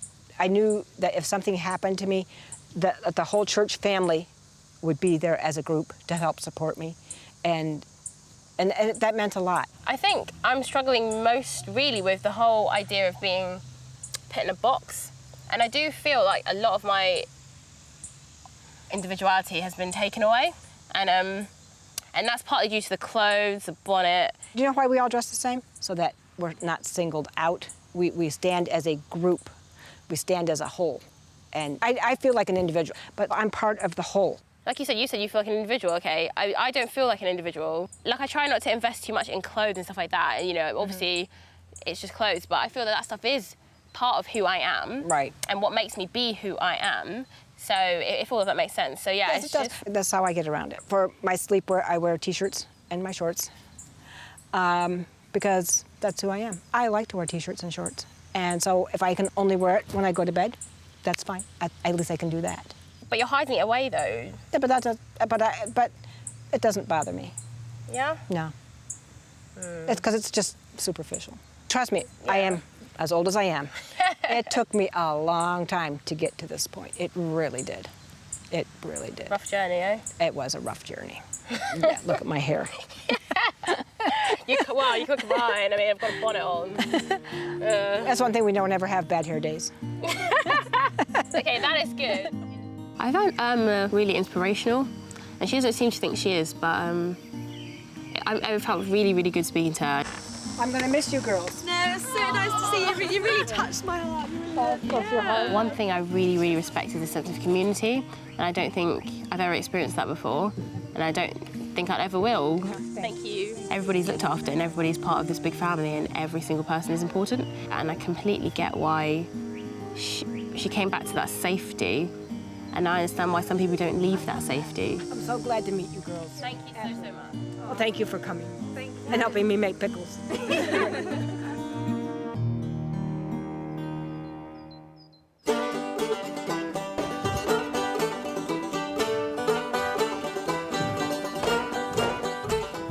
Speaker 18: I knew that if something happened to me, that the whole church family would be there as a group to help support me, and that meant a lot.
Speaker 5: I think I'm struggling most really with the whole idea of being put in a box, and I do feel like a lot of my individuality has been taken away, and that's partly due to the clothes, the bonnet.
Speaker 18: Do you know why we all dress the same? So that we're not singled out. We stand as a group. We stand as a whole. And I feel like an individual, but I'm part of the whole.
Speaker 5: Like you said you feel like an individual, okay? I don't feel like an individual. Like, I try not to invest too much in clothes and stuff like that, and, you know, obviously it's just clothes, but I feel that stuff is part of who I am.
Speaker 18: Right.
Speaker 5: And what makes me be who I am. So if all of that makes sense. So yeah,
Speaker 18: Yes, it does. That's how I get around it. For my sleepwear, I wear T-shirts and my shorts because that's who I am. I like to wear T-shirts and shorts. And so if I can only wear it when I go to bed, that's fine. At least I can do that.
Speaker 5: But you're hiding it away, though.
Speaker 18: Yeah, but it doesn't bother me.
Speaker 5: Yeah?
Speaker 18: No. It's because it's just superficial. Trust me, I am as old as I am. It took me a long time to get to this point. It really did. It really did.
Speaker 5: Rough journey, eh?
Speaker 18: It was a rough journey. Yeah, look at my hair.
Speaker 5: You could combine. I mean, I've got a bonnet on.
Speaker 18: That's one thing we don't ever have bad hair days.
Speaker 5: Okay, that is good. I found Irma really inspirational, and she doesn't seem to think she is, but I felt really, really good speaking to her.
Speaker 18: I'm gonna miss you girls.
Speaker 6: No, it's so nice to see you. You really touched my heart.
Speaker 5: One thing I really, really respect is a sense of community, and I don't think I've ever experienced that before, and I don't think I ever will.
Speaker 6: Thank you.
Speaker 5: Everybody's looked after, and everybody's part of this big family, and every single person is important. And I completely get why she came back to that safety, and I understand why some people don't leave that safety.
Speaker 18: I'm so glad to meet you girls.
Speaker 5: Thank you so much.
Speaker 18: Well, thank you for coming and helping me make pickles.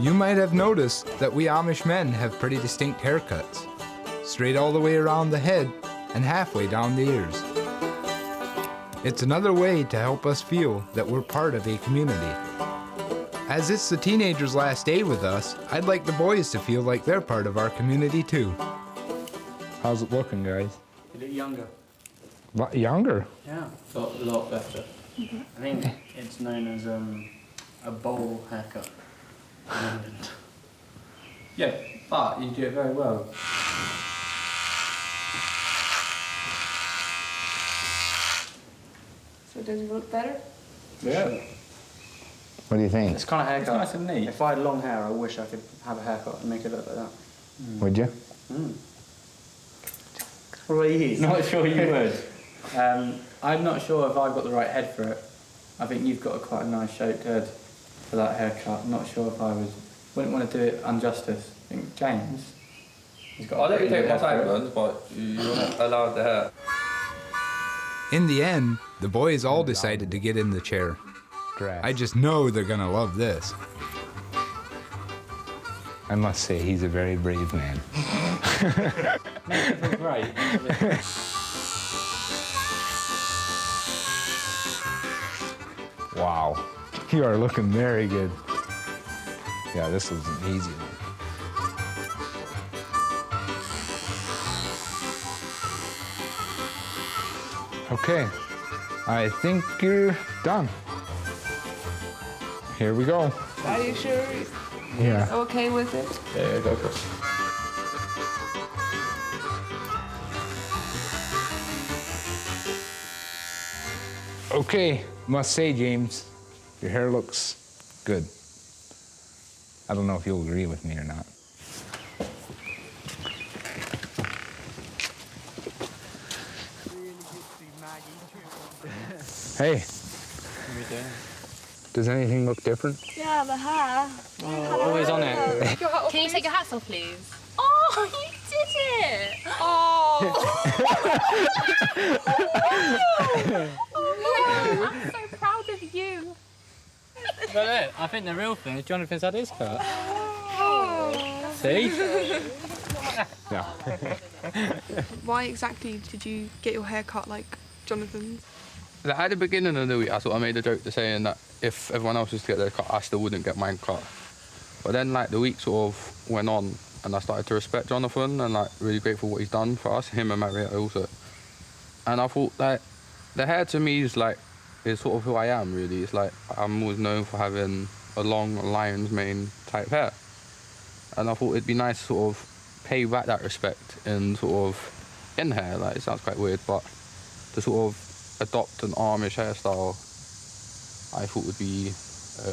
Speaker 1: You might have noticed that we Amish men have pretty distinct haircuts, straight all the way around the head and halfway down the ears. It's another way to help us feel that we're part of a community. As it's the teenagers' last day with us, I'd like the boys to feel like they're part of our community too.
Speaker 16: How's it looking, guys?
Speaker 7: You look younger.
Speaker 16: What, younger?
Speaker 7: Yeah. A lot better. I think it's known as a bowl haircut in England.
Speaker 4: Yeah, but you do it very well.
Speaker 9: So does it look better?
Speaker 7: Yeah.
Speaker 15: What do you think?
Speaker 7: It's kind of haircut.
Speaker 4: It's nice and neat.
Speaker 7: If I had long hair, I wish I could have a haircut and make it look like that.
Speaker 15: Would you?
Speaker 7: Please.
Speaker 4: Not sure you would. I'm not sure if I've got the right head for it. I think you've got quite a nice shaped head for that haircut. I'm not sure if wouldn't want to do it injustice. I think James, he's got.
Speaker 8: I'll let you take my sideburns, but you're not allowed the hair.
Speaker 1: In the end, the boys all decided to get in the chair. I just know they're gonna love this.
Speaker 15: I must say, he's a very brave man.
Speaker 4: Great.
Speaker 16: Wow. You are looking very good. Yeah, this was an easy one. Okay, I think you're done. Here we go.
Speaker 17: Are you sure?
Speaker 16: Yeah.
Speaker 2: Okay with it?
Speaker 8: Yeah, go for it.
Speaker 16: Okay, must say, James, your hair looks good. I don't know if you'll agree with me or not. Hey, does anything look different?
Speaker 6: Yeah, the hair.
Speaker 4: Always on it.
Speaker 5: Can you take your hats off, please? Oh, you did it! Oh! Oh, I'm so proud of you.
Speaker 14: But look, I think the real thing is Jonathan's had his cut.
Speaker 5: Oh.
Speaker 14: See?
Speaker 16: Yeah.
Speaker 9: Why exactly did you get your hair cut like Jonathan's?
Speaker 8: Like, at the beginning of the week, I sort of made a joke to saying that if everyone else was to get their cut, I still wouldn't get mine cut. But then, like, the week sort of went on, and I started to respect Jonathan, and like really grateful for what he's done for us, him and Marietta also. And I thought that the hair to me is sort of who I am, really. It's like I'm always known for having a long lion's mane type hair, and I thought it'd be nice to sort of pay back that respect in sort of in hair. Like, it sounds quite weird, but to sort of adopt an Amish hairstyle, I thought would be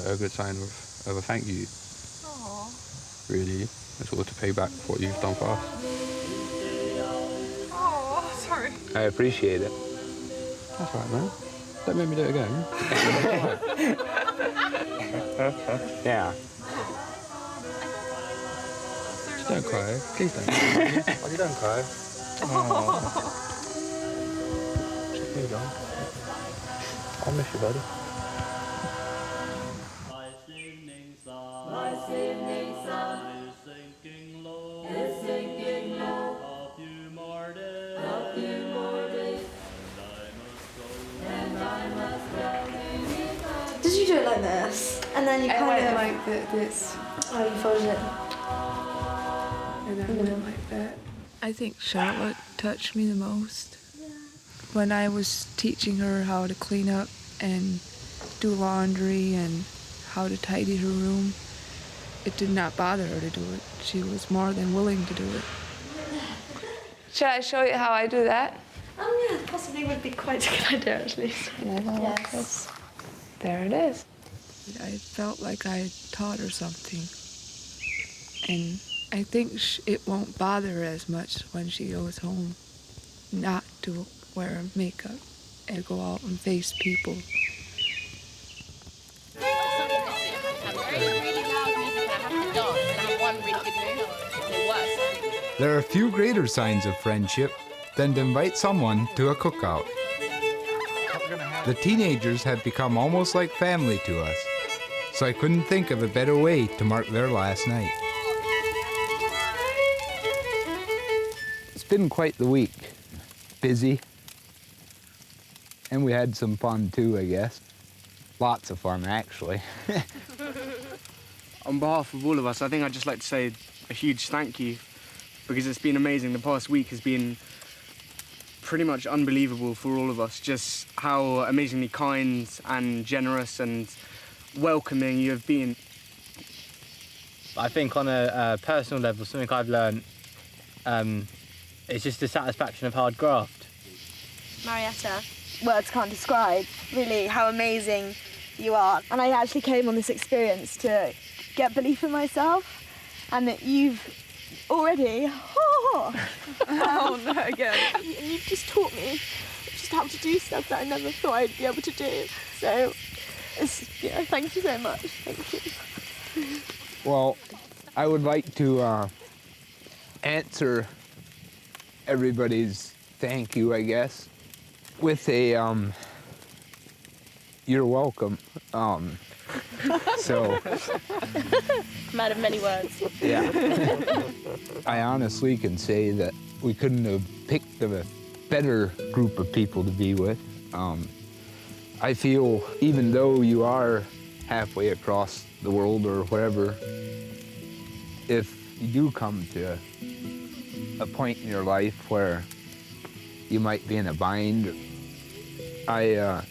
Speaker 8: a good sign of a thank you.
Speaker 5: Aww.
Speaker 8: Really, and sort of to pay back for what you've done for us.
Speaker 5: Oh, sorry.
Speaker 15: I appreciate it.
Speaker 8: That's right, man. Don't make me do it again.
Speaker 15: Yeah.
Speaker 8: Just don't cry. Please don't. Oh, you don't cry. Oh. Here you go. I'll miss you, buddy.
Speaker 6: Did you do it like this? And then you
Speaker 2: I
Speaker 6: kind
Speaker 2: went
Speaker 6: of...
Speaker 2: like this.
Speaker 6: Oh, you folded it.
Speaker 2: And I went like that. I think Charlotte touched me the most. When I was teaching her how to clean up and do laundry and how to tidy her room, it did not bother her to do it. She was more than willing to do it. Should I show you how I do that?
Speaker 6: Oh yeah, possibly would be quite a good idea actually.
Speaker 2: Yes. There it is. I felt like I taught her something. And I think it won't bother her as much when she goes home not to wear makeup and go out and face people.
Speaker 1: There are few greater signs of friendship than to invite someone to a cookout. The teenagers have become almost like family to us, so I couldn't think of a better way to mark their last night.
Speaker 15: It's been quite the week. Busy. And we had some fun too, I guess. Lots of fun, actually.
Speaker 7: On behalf of all of us, I think I'd just like to say a huge thank you, because it's been amazing. The past week has been pretty much unbelievable for all of us, just how amazingly kind and generous and welcoming you have been.
Speaker 14: I think on a personal level, something I've learned is just the satisfaction of hard graft.
Speaker 6: Marietta, words can't describe really how amazing you are. And I actually came on this experience to get belief in myself, and that you've already...
Speaker 9: Oh, no, again. And you've just taught me just how to do stuff that I never thought I'd be able to do. So, thank you so much. Thank you.
Speaker 15: Well, I would like to answer everybody's thank you, I guess, with a you're welcome. So
Speaker 5: Man of many words.
Speaker 15: yeah, I honestly can say that we couldn't have picked a better group of people to be with. I feel even though you are halfway across the world or wherever, if you do come to a point in your life where you might be in a bind, I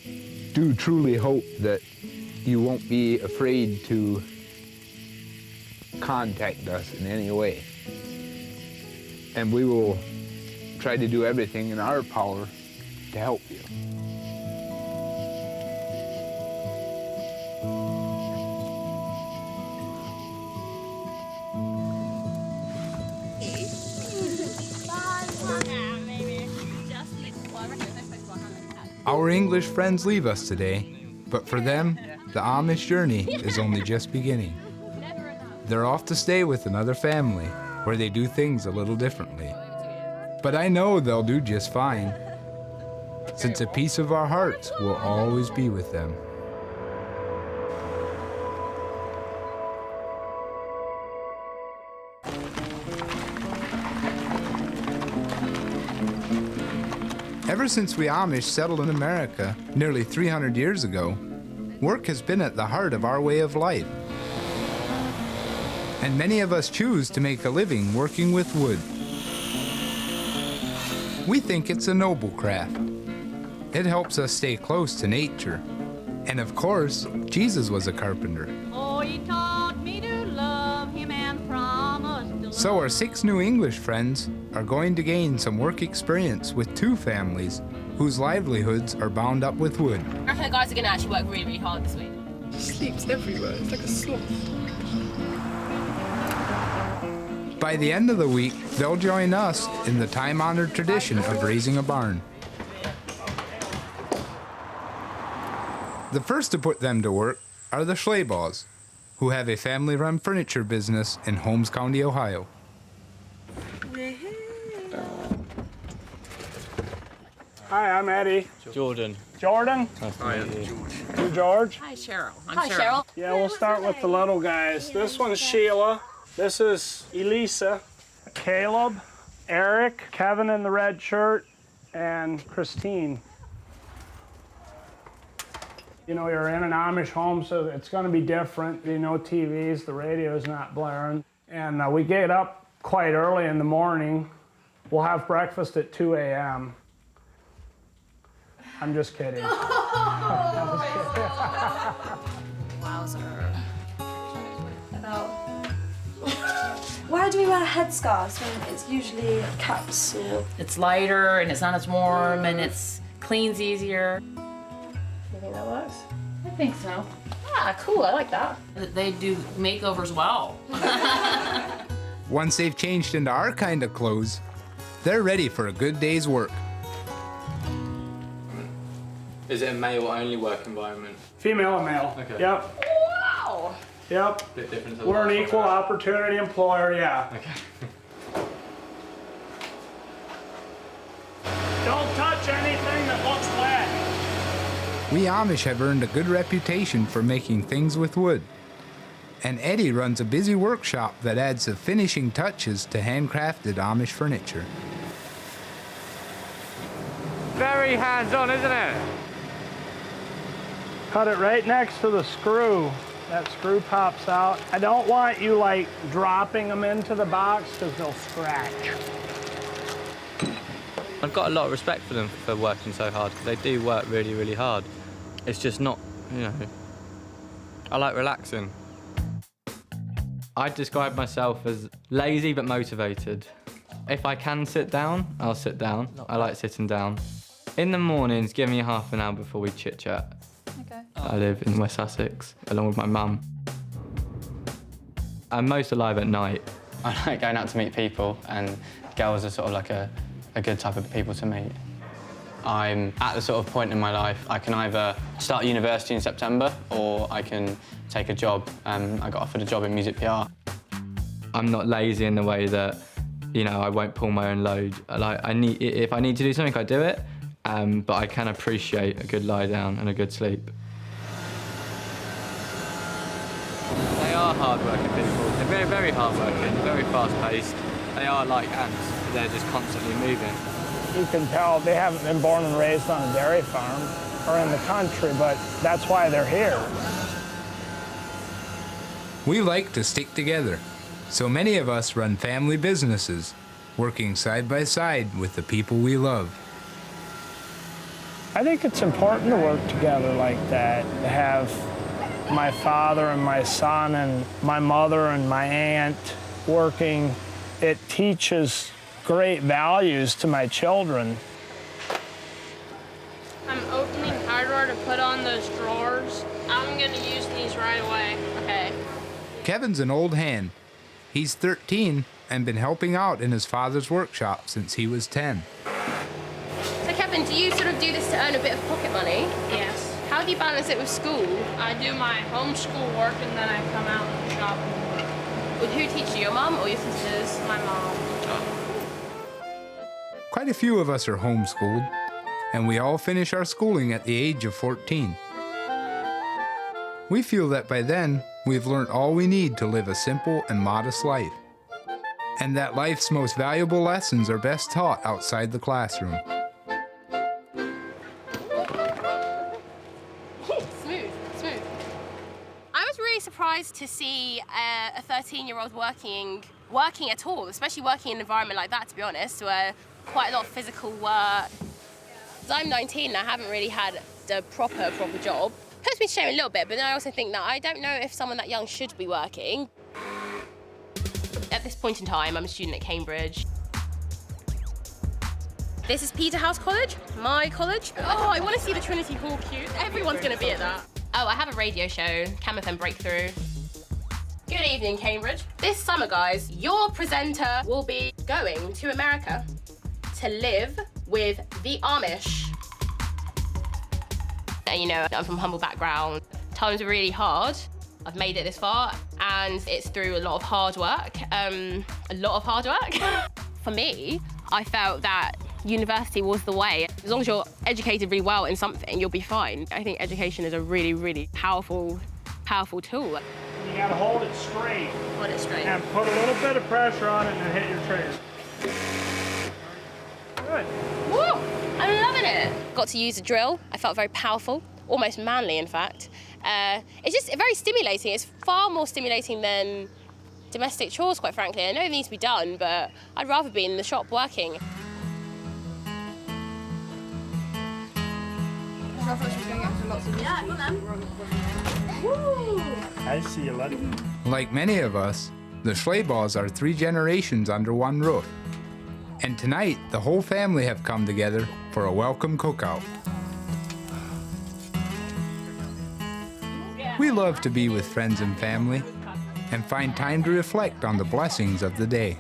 Speaker 15: do truly hope that you won't be afraid to contact us in any way. And we will try to do everything in our power to help you.
Speaker 1: Our English friends leave us today, but for them, the Amish journey is only just beginning. They're off to stay with another family where they do things a little differently. But I know they'll do just fine, since a piece of our hearts will always be with them. Ever since we Amish settled in America nearly 300 years ago, work has been at the heart of our way of life. And many of us choose to make a living working with wood. We think it's a noble craft. It helps us stay close to nature. And of course, Jesus was a carpenter.
Speaker 19: Oh, he taught me to love him and promised to
Speaker 1: So our 6 new English friends are going to gain some work experience with 2 families whose livelihoods are bound up with wood.
Speaker 5: I reckon the guys are going to actually work really, really hard this week.
Speaker 2: He sleeps everywhere. It's like a sloth.
Speaker 1: By the end of the week, they'll join us in the time-honored tradition of raising a barn. The first to put them to work are the Schlebaugh, who have a family-run furniture business in Holmes County, Ohio.
Speaker 3: Hi, I'm Eddie.
Speaker 4: Jordan.
Speaker 3: Jordan?
Speaker 4: Hi, George.
Speaker 3: You George?
Speaker 19: Hi, Cheryl.
Speaker 5: Hi, Cheryl.
Speaker 3: Yeah, we'll start with the little guys. This one's Sheila. This is Elisa. Caleb. Eric. Kevin in the red shirt. And Christine. You know, you're in an Amish home, so it's going to be different. You know, TVs, the radio's not blaring. And we get up quite early in the morning. We'll have breakfast at 2 a.m. I'm just kidding.
Speaker 6: Wowzer. About... Why do we wear headscarves when it's usually caps or...
Speaker 19: It's lighter and it's not as warm and it's cleans easier.
Speaker 6: You think that works?
Speaker 19: I think so. Ah, cool. I like that. They do makeovers well.
Speaker 1: Once they've changed into our kind of clothes, they're ready for a good day's work.
Speaker 4: Is it a male-only work environment?
Speaker 3: Female and male.
Speaker 4: Okay.
Speaker 3: Yep.
Speaker 19: Wow.
Speaker 3: Yep.
Speaker 4: Bit different to
Speaker 3: We're an
Speaker 4: last
Speaker 3: equal
Speaker 4: one.
Speaker 3: opportunity employer, yeah.
Speaker 4: Okay.
Speaker 3: Don't touch anything that looks wet.
Speaker 1: We Amish have earned a good reputation for making things with wood. And Eddie runs a busy workshop that adds the finishing touches to handcrafted Amish furniture.
Speaker 4: Very hands-on, isn't it?
Speaker 3: Cut it right next to the screw. That screw pops out. I don't want you like dropping them into the box because they'll scratch.
Speaker 4: I've got a lot of respect for them for working so hard, because they do work really, really hard. It's just not, you know, I like relaxing. I'd describe myself as lazy but motivated. If I can sit down, I'll sit down. I like sitting down. In the mornings, give me half an hour before we chit-chat.
Speaker 19: Okay.
Speaker 4: I live in West Sussex, along with my mum. I'm most alive at night.
Speaker 7: I like going out to meet people, and girls are sort of like a good type of people to meet. I'm at the sort of point in my life, I can either start university in September or I can take a job. I got offered a job in music PR.
Speaker 4: I'm not lazy in the way that, you know, I won't pull my own load. Like, if I need to do something, I do it. But I can appreciate a good lie down and a good sleep. They are hard-working people. They're very, very hard-working, very fast-paced. They are like ants. They're just constantly moving.
Speaker 3: You can tell they haven't been born and raised on a dairy farm or in the country, but that's why they're here.
Speaker 1: We like to stick together, so many of us run family businesses, working side by side with the people we love.
Speaker 3: I think it's important to work together like that, to have my father and my son and my mother and my aunt working, it teaches great values to my children.
Speaker 20: I'm opening hardware to put on those drawers. I'm gonna use these right away. Okay.
Speaker 1: Kevin's an old hand. He's 13 and been helping out in his father's workshop since he was 10.
Speaker 5: So Kevin, do you sort of do this to earn a bit of pocket money?
Speaker 20: Yes.
Speaker 5: How do you balance it with school?
Speaker 20: I do my homeschool work and then I come out and shop and work.
Speaker 5: Well, who teaches you, your mum or your sisters?
Speaker 20: My mom.
Speaker 1: Quite a few of us are homeschooled, and we all finish our schooling at the age of 14. We feel that by then, we've learned all we need to live a simple and modest life, and that life's most valuable lessons are best taught outside the classroom.
Speaker 5: Smooth. I was really surprised to see a 13-year-old working at all, especially working in an environment like that, to be honest, where quite a lot of physical work. I'm 19 and I haven't really had a proper job. Puts me to shame a little bit, but then I also think that I don't know if someone that young should be working. At this point in time, I'm a student at Cambridge. This is Peterhouse College, my college. Oh, I want to see the Trinity Hall queue. Everyone's going to be at that. Oh, I have a radio show, Cam FM Breakthrough. Good evening, Cambridge. This summer, guys, your presenter will be going to America to live with the Amish. And you know, I'm from a humble background. Times are really hard. I've made it this far, and it's through a lot of hard work. For me, I felt that university was the way. As long as you're educated really well in something, you'll be fine. I think education is a really, really powerful tool.
Speaker 3: You gotta hold it straight.
Speaker 5: Hold it straight.
Speaker 3: And put a little bit of pressure on it and hit your trigger. Good.
Speaker 5: Woo! I'm loving it. Got to use a drill. I felt very powerful, almost manly, in fact. It's just very stimulating. It's far more stimulating than domestic chores, quite frankly. I know it needs to be done, but I'd rather be in the shop working.
Speaker 3: I see you, Lucky.
Speaker 1: Like many of us, the Schleballs are 3 generations under one roof. And tonight, the whole family have come together for a welcome cookout. We love to be with friends and family and find time to reflect on the blessings of the day.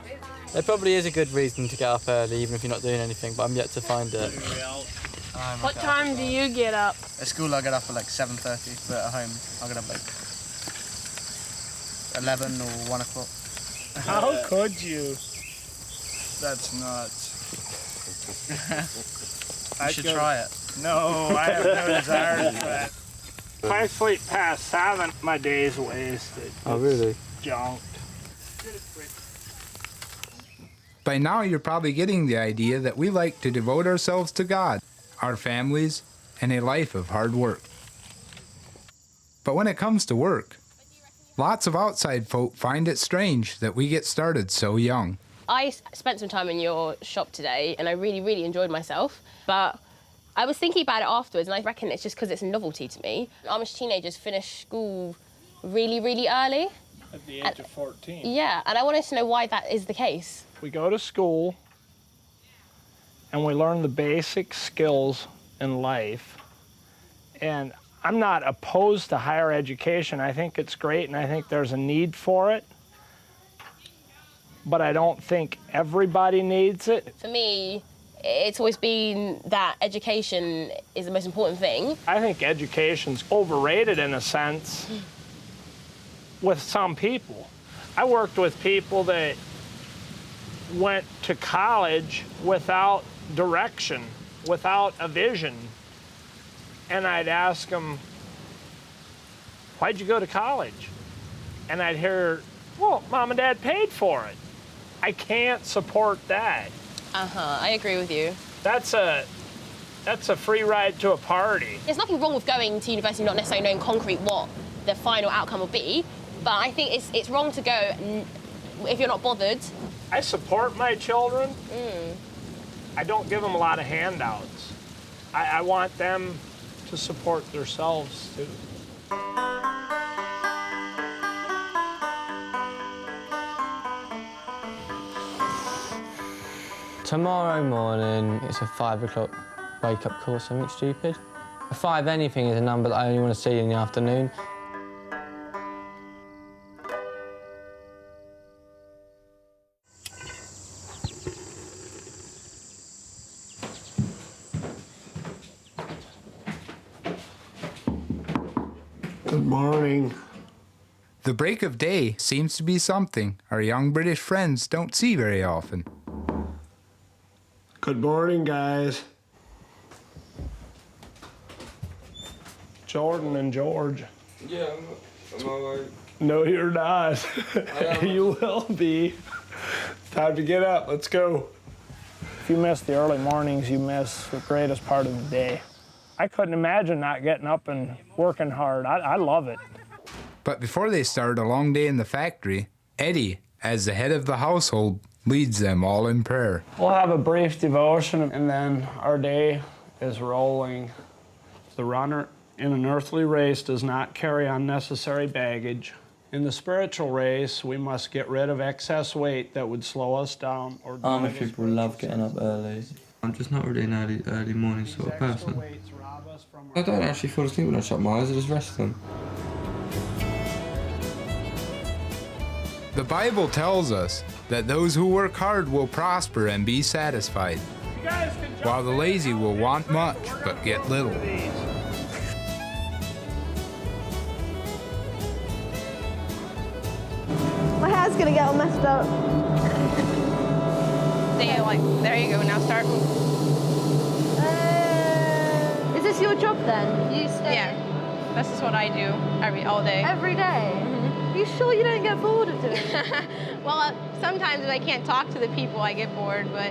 Speaker 4: There probably is a good reason to get up early, even if you're not doing anything, but I'm yet to find it.
Speaker 20: What time do you get up?
Speaker 7: At school I get up at like 7:30, but at home I get up like 11 or 1 o'clock.
Speaker 3: How could you? That's nuts.
Speaker 7: You should try it.
Speaker 3: No, I have no desire to try it. If I sleep past 7, my day's wasted.
Speaker 4: Oh, really?
Speaker 3: Junked.
Speaker 1: By now, you're probably getting the idea that we like to devote ourselves to God, our families, and a life of hard work. But when it comes to work, lots of outside folk find it strange that we get started so young.
Speaker 5: I spent some time in your shop today and I really, really enjoyed myself, but I was thinking about it afterwards and I reckon it's just because it's a novelty to me. Amish teenagers finish school really, really early.
Speaker 3: At the age of 14.
Speaker 5: Yeah, and I wanted to know why that is the case.
Speaker 3: We go to school and we learn the basic skills in life. And I'm not opposed to higher education. I think it's great and I think there's a need for it. But I don't think everybody needs it.
Speaker 5: For me, it's always been that education is the most important thing.
Speaker 3: I think education's overrated in a sense with some people. I worked with people that went to college without direction, without a vision. And I'd ask them, why'd you go to college? And I'd hear, well, Mom and Dad paid for it. I can't support that.
Speaker 5: I agree with you.
Speaker 3: That's a free ride to a party.
Speaker 5: There's nothing wrong with going to university not necessarily knowing concrete what the final outcome will be, but I think it's wrong to go if you're not bothered.
Speaker 3: I support my children. I don't give them a lot of handouts. I want them to support themselves too.
Speaker 21: Tomorrow morning, it's a 5 o'clock wake-up call, something stupid. A 5 anything is a number that I only want to see in the afternoon.
Speaker 3: Good morning.
Speaker 1: The break of day seems to be something our young British friends don't see very often.
Speaker 3: Good morning, guys. Jordan and George.
Speaker 8: Yeah, I'm all right.
Speaker 3: No, you're not. You will be. Time to get up. Let's go. If you miss the early mornings, you miss the greatest part of the day. I couldn't imagine not getting up and working hard. I love it.
Speaker 1: But before they start a long day in the factory, Eddie, as the head of the household, leads them all in prayer.
Speaker 3: We'll have a brief devotion, and then our day is rolling. The runner in an earthly race does not carry unnecessary baggage. In the spiritual race, we must get rid of excess weight that would slow us down.
Speaker 4: Amish people love getting up early. I'm just not really an early morning sort of person. I don't actually fall asleep when I shut my eyes, I just rest them.
Speaker 1: The Bible tells us that those who work hard will prosper and be satisfied, while the lazy will want much but get little.
Speaker 6: My hair's gonna get all messed up.
Speaker 20: There you go, now start.
Speaker 6: Is this your job then? You stay?
Speaker 20: Yeah, this is what I do all day.
Speaker 6: Every day? Are you sure you don't get bored of doing it?
Speaker 20: Well, sometimes if I can't talk to the people, I get bored, but...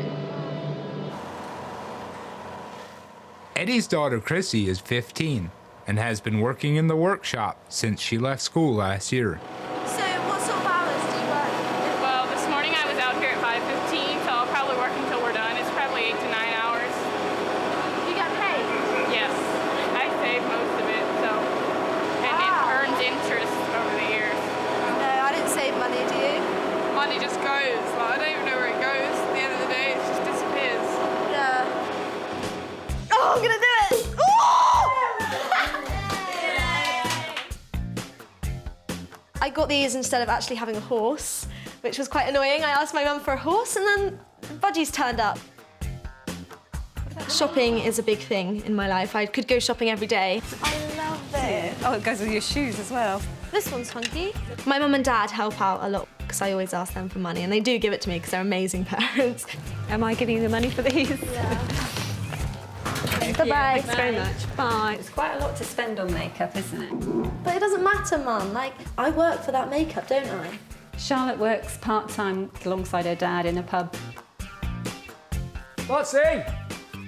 Speaker 1: Eddie's daughter Chrissy is 15 and has been working in the workshop since she left school last year.
Speaker 6: So what sort of hours do you work?
Speaker 20: Well, this morning I was out here at 5:15, so I'll probably work until we're done. It's probably 8 to 9 hours.
Speaker 6: You get paid?
Speaker 20: Yes, I save most of it, so... And it earns interest over the years.
Speaker 6: No, I didn't save money, do you?
Speaker 20: Money just goes. Like, I don't even know where it goes. At the end of the day, it just disappears.
Speaker 6: Yeah. Oh, I'm gonna do it! Ooh! I got these instead of actually having a horse, which was quite annoying. I asked my mum for a horse and then budgies turned up. Shopping is a big thing in my life. I could go shopping every day. I love it.
Speaker 10: Oh, it goes with your shoes as well.
Speaker 6: This one's funky. My mum and dad help out a lot because I always ask them for money, and they do give it to me because they're amazing parents.
Speaker 10: Am I giving you the money for these?
Speaker 6: Yeah.
Speaker 10: Bye-bye. Thanks very much. Bye. It's quite a lot to spend on makeup, isn't it?
Speaker 6: But it doesn't matter, Mum. Like, I work for that makeup, don't I?
Speaker 10: Charlotte works part-time alongside her dad in a pub.
Speaker 3: Lotsie!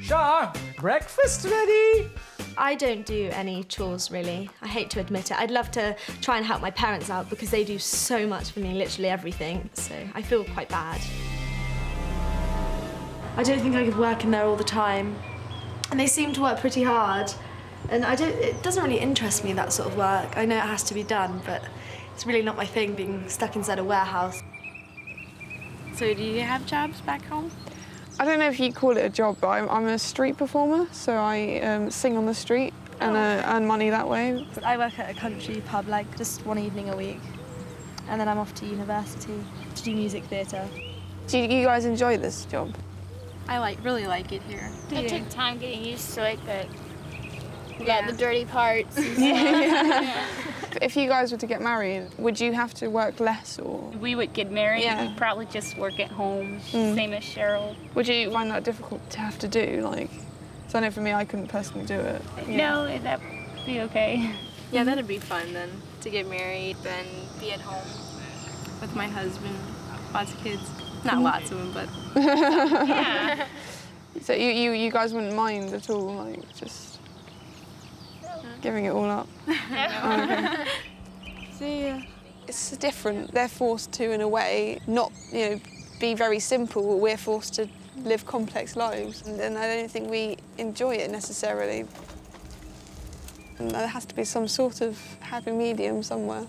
Speaker 3: Shah, breakfast ready?
Speaker 6: I don't do any chores, really. I hate to admit it. I'd love to try and help my parents out because they do so much for me, literally everything, so I feel quite bad. I don't think I could work in there all the time. And they seem to work pretty hard. And it doesn't really interest me, that sort of work. I know it has to be done, but it's really not my thing, being stuck inside a warehouse.
Speaker 17: So do you have jobs back home?
Speaker 9: I don't know if you call it a job, but I'm a street performer, so I sing on the street and earn money that way.
Speaker 6: I work at a country pub, like just one evening a week. And then I'm off to university to do music theatre.
Speaker 9: Do you guys enjoy this job?
Speaker 17: I really like it here.
Speaker 20: It took time getting used to it, but yeah, the dirty parts.
Speaker 9: Yeah. If you guys were to get married, would you have to work less or?
Speaker 20: We would get married,
Speaker 9: Yeah.
Speaker 20: we'd probably just work at home, same as Cheryl.
Speaker 9: Would you find that difficult to have to do? Like, so I know for me, I couldn't personally do it.
Speaker 20: No, that'd be okay.
Speaker 17: Yeah, that'd be fun then, to get married, then be at home with my husband, lots of kids. Not lots of them, but
Speaker 20: Yeah.
Speaker 9: So you guys wouldn't mind at all, like just giving it all up? Oh, okay.
Speaker 17: See ya.
Speaker 9: It's different. They're forced to, in a way, not be very simple. We're forced to live complex lives, and I don't think we enjoy it necessarily. And there has to be some sort of happy medium somewhere.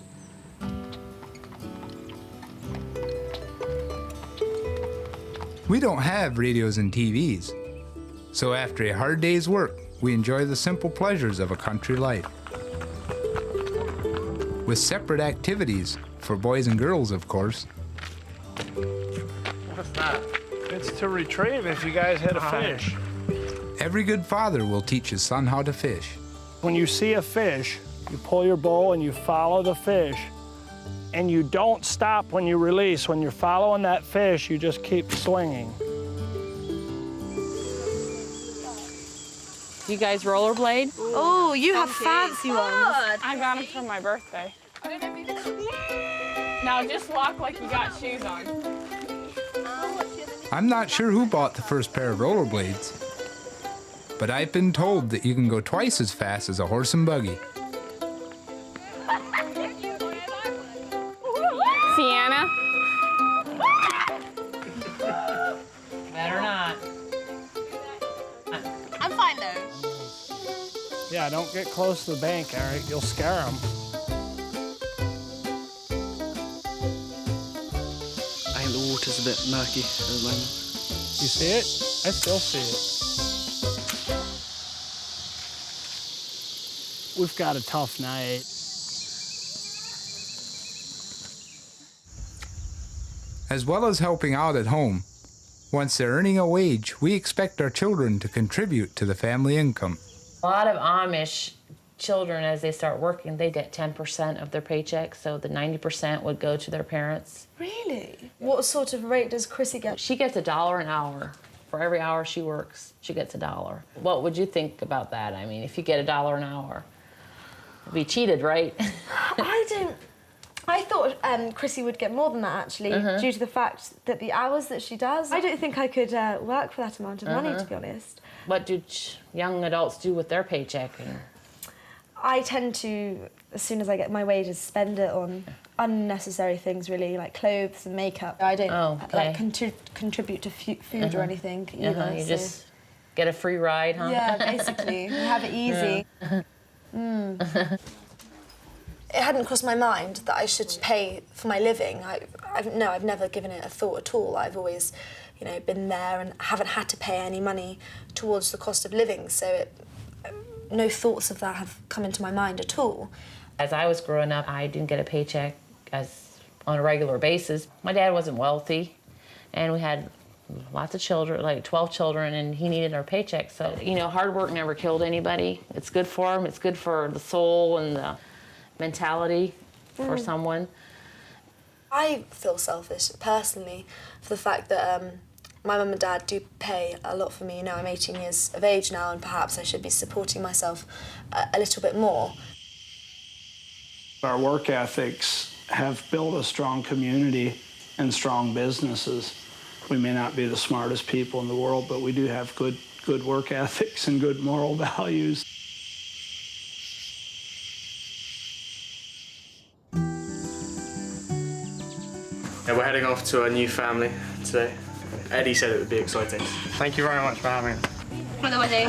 Speaker 1: We don't have radios and TVs, so after a hard day's work, we enjoy the simple pleasures of a country life. With separate activities, for boys and girls, of course.
Speaker 3: What's that? It's to retrieve if you guys hit a fish.
Speaker 1: Every good father will teach his son how to fish.
Speaker 3: When you see a fish, you pull your bow and you follow the fish. And you don't stop when you release. When you're following that fish, you just keep swinging.
Speaker 19: You guys rollerblade?
Speaker 6: Oh, you have fancy ones.
Speaker 20: I got them for my birthday. Now just walk like you got shoes on.
Speaker 1: I'm not sure who bought the first pair of rollerblades, but I've been told that you can go twice as fast as a horse and buggy.
Speaker 20: Sienna?
Speaker 19: Better not.
Speaker 5: I'm fine though.
Speaker 3: Yeah, don't get close to the bank, Eric. You'll scare them.
Speaker 7: I think the water's a bit murky at the moment.
Speaker 3: You see it? I still see it. We've got a tough night.
Speaker 1: As well as helping out at home, once they're earning a wage, we expect our children to contribute to the family income.
Speaker 19: A lot of Amish children, as they start working, they get 10% of their paycheck, so the 90% would go to their parents.
Speaker 6: Really? What sort of rate does Chrissy get?
Speaker 19: She gets $1 an hour. For every hour she works, she gets $1. What would you think about that? I mean, if you get $1 an hour, it'd be cheated, right?
Speaker 6: I thought Chrissy would get more than that, actually, due to the fact that the hours that she does. I don't think I could work for that amount of money, to be honest.
Speaker 19: What do young adults do with their paycheck?
Speaker 6: I tend to, as soon as I get my wages, spend it on unnecessary things, really, like clothes and makeup. I don't contribute to food or anything either.
Speaker 19: You just get a free ride, huh?
Speaker 6: Yeah, basically. We have it easy. It hadn't crossed my mind that I should pay for my living. I've never given it a thought at all. I've always, been there and haven't had to pay any money towards the cost of living. So no thoughts of that have come into my mind at all.
Speaker 19: As I was growing up, I didn't get a paycheck on a regular basis. My dad wasn't wealthy, and we had lots of children, like 12 children, and he needed our paycheck. So, hard work never killed anybody. It's good for him. It's good for the soul and the mentality for someone.
Speaker 6: I feel selfish, personally, for the fact that my mum and dad do pay a lot for me. I'm 18 years of age now, and perhaps I should be supporting myself a little bit more.
Speaker 3: Our work ethics have built a strong community and strong businesses. We may not be the smartest people in the world, but we do have good work ethics and good moral values.
Speaker 7: Yeah, we're heading off to a new family today. Eddie said it would be exciting. Thank you very much for having us.
Speaker 5: Hello, Eddie.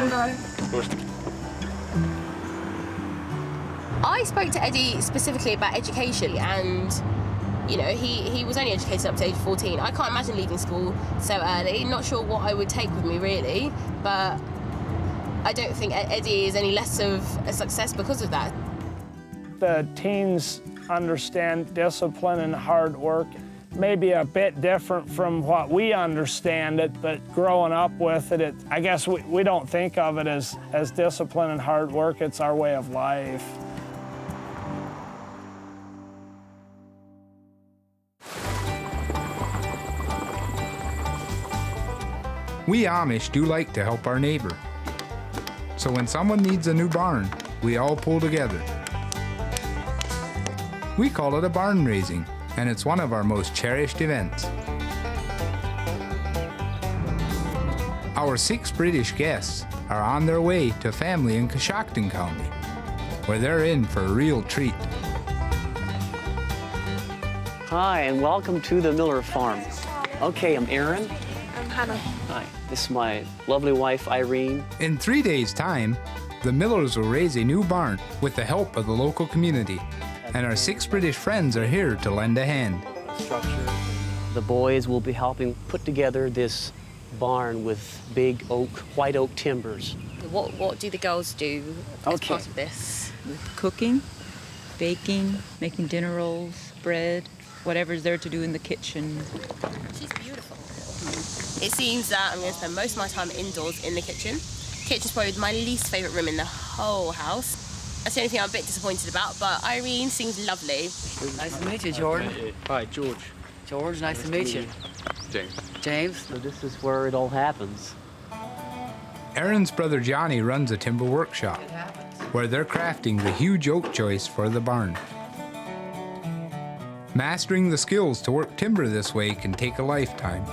Speaker 5: I spoke to Eddie specifically about education, and he was only educated up to age 14. I can't imagine leaving school so early. Not sure what I would take with me, really, but I don't think Eddie is any less of a success because of that.
Speaker 3: The teens understand discipline and hard work. Maybe a bit different from what we understand it, but growing up with it, I guess we don't think of it as discipline and hard work. It's our way of life.
Speaker 1: We Amish do like to help our neighbor. So when someone needs a new barn, we all pull together. We call it a barn raising, and it's one of our most cherished events. Our 6 British guests are on their way to family in Coshocton County, where they're in for a real treat.
Speaker 13: Hi, and welcome to the Miller Farm. Okay, I'm Aaron.
Speaker 6: I'm Hannah.
Speaker 13: Hi, this is my lovely wife, Irene.
Speaker 1: In 3 days' time, the Millers will raise a new barn with the help of the local community, and our 6 British friends are here to lend a hand.
Speaker 13: Structure, The boys will be helping put together this barn with big oak, white oak timbers.
Speaker 5: What do the girls do as part of this?
Speaker 12: Cooking, baking, making dinner rolls, bread, whatever's there to do in the kitchen.
Speaker 5: She's beautiful. It seems that I'm going to spend most of my time indoors in the kitchen. Kitchen's probably my least favourite room in the whole house. That's the only thing I'm a bit disappointed about, but Irene seems lovely.
Speaker 22: Nice to meet you, Jordan.
Speaker 7: Hi, George.
Speaker 22: George, nice to meet you.
Speaker 7: James.
Speaker 22: James.
Speaker 13: So this is where it all happens.
Speaker 1: Aaron's brother Johnny runs a timber workshop where they're crafting the huge oak joist for the barn. Mastering the skills to work timber this way can take a lifetime.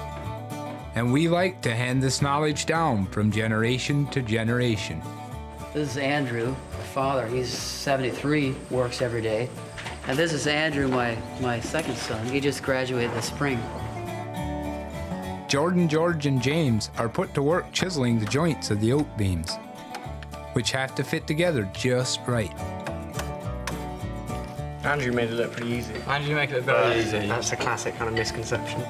Speaker 1: And we like to hand this knowledge down from generation to generation.
Speaker 22: This is Andrew, my father. He's 73, works every day. And this is Andrew, my second son. He just graduated this spring.
Speaker 1: Jordan, George, and James are put to work chiseling the joints of the oak beams, which have to fit together just right.
Speaker 7: Andrew made it look pretty easy.
Speaker 14: Andrew make it look very easy.
Speaker 7: That's a classic kind of misconception.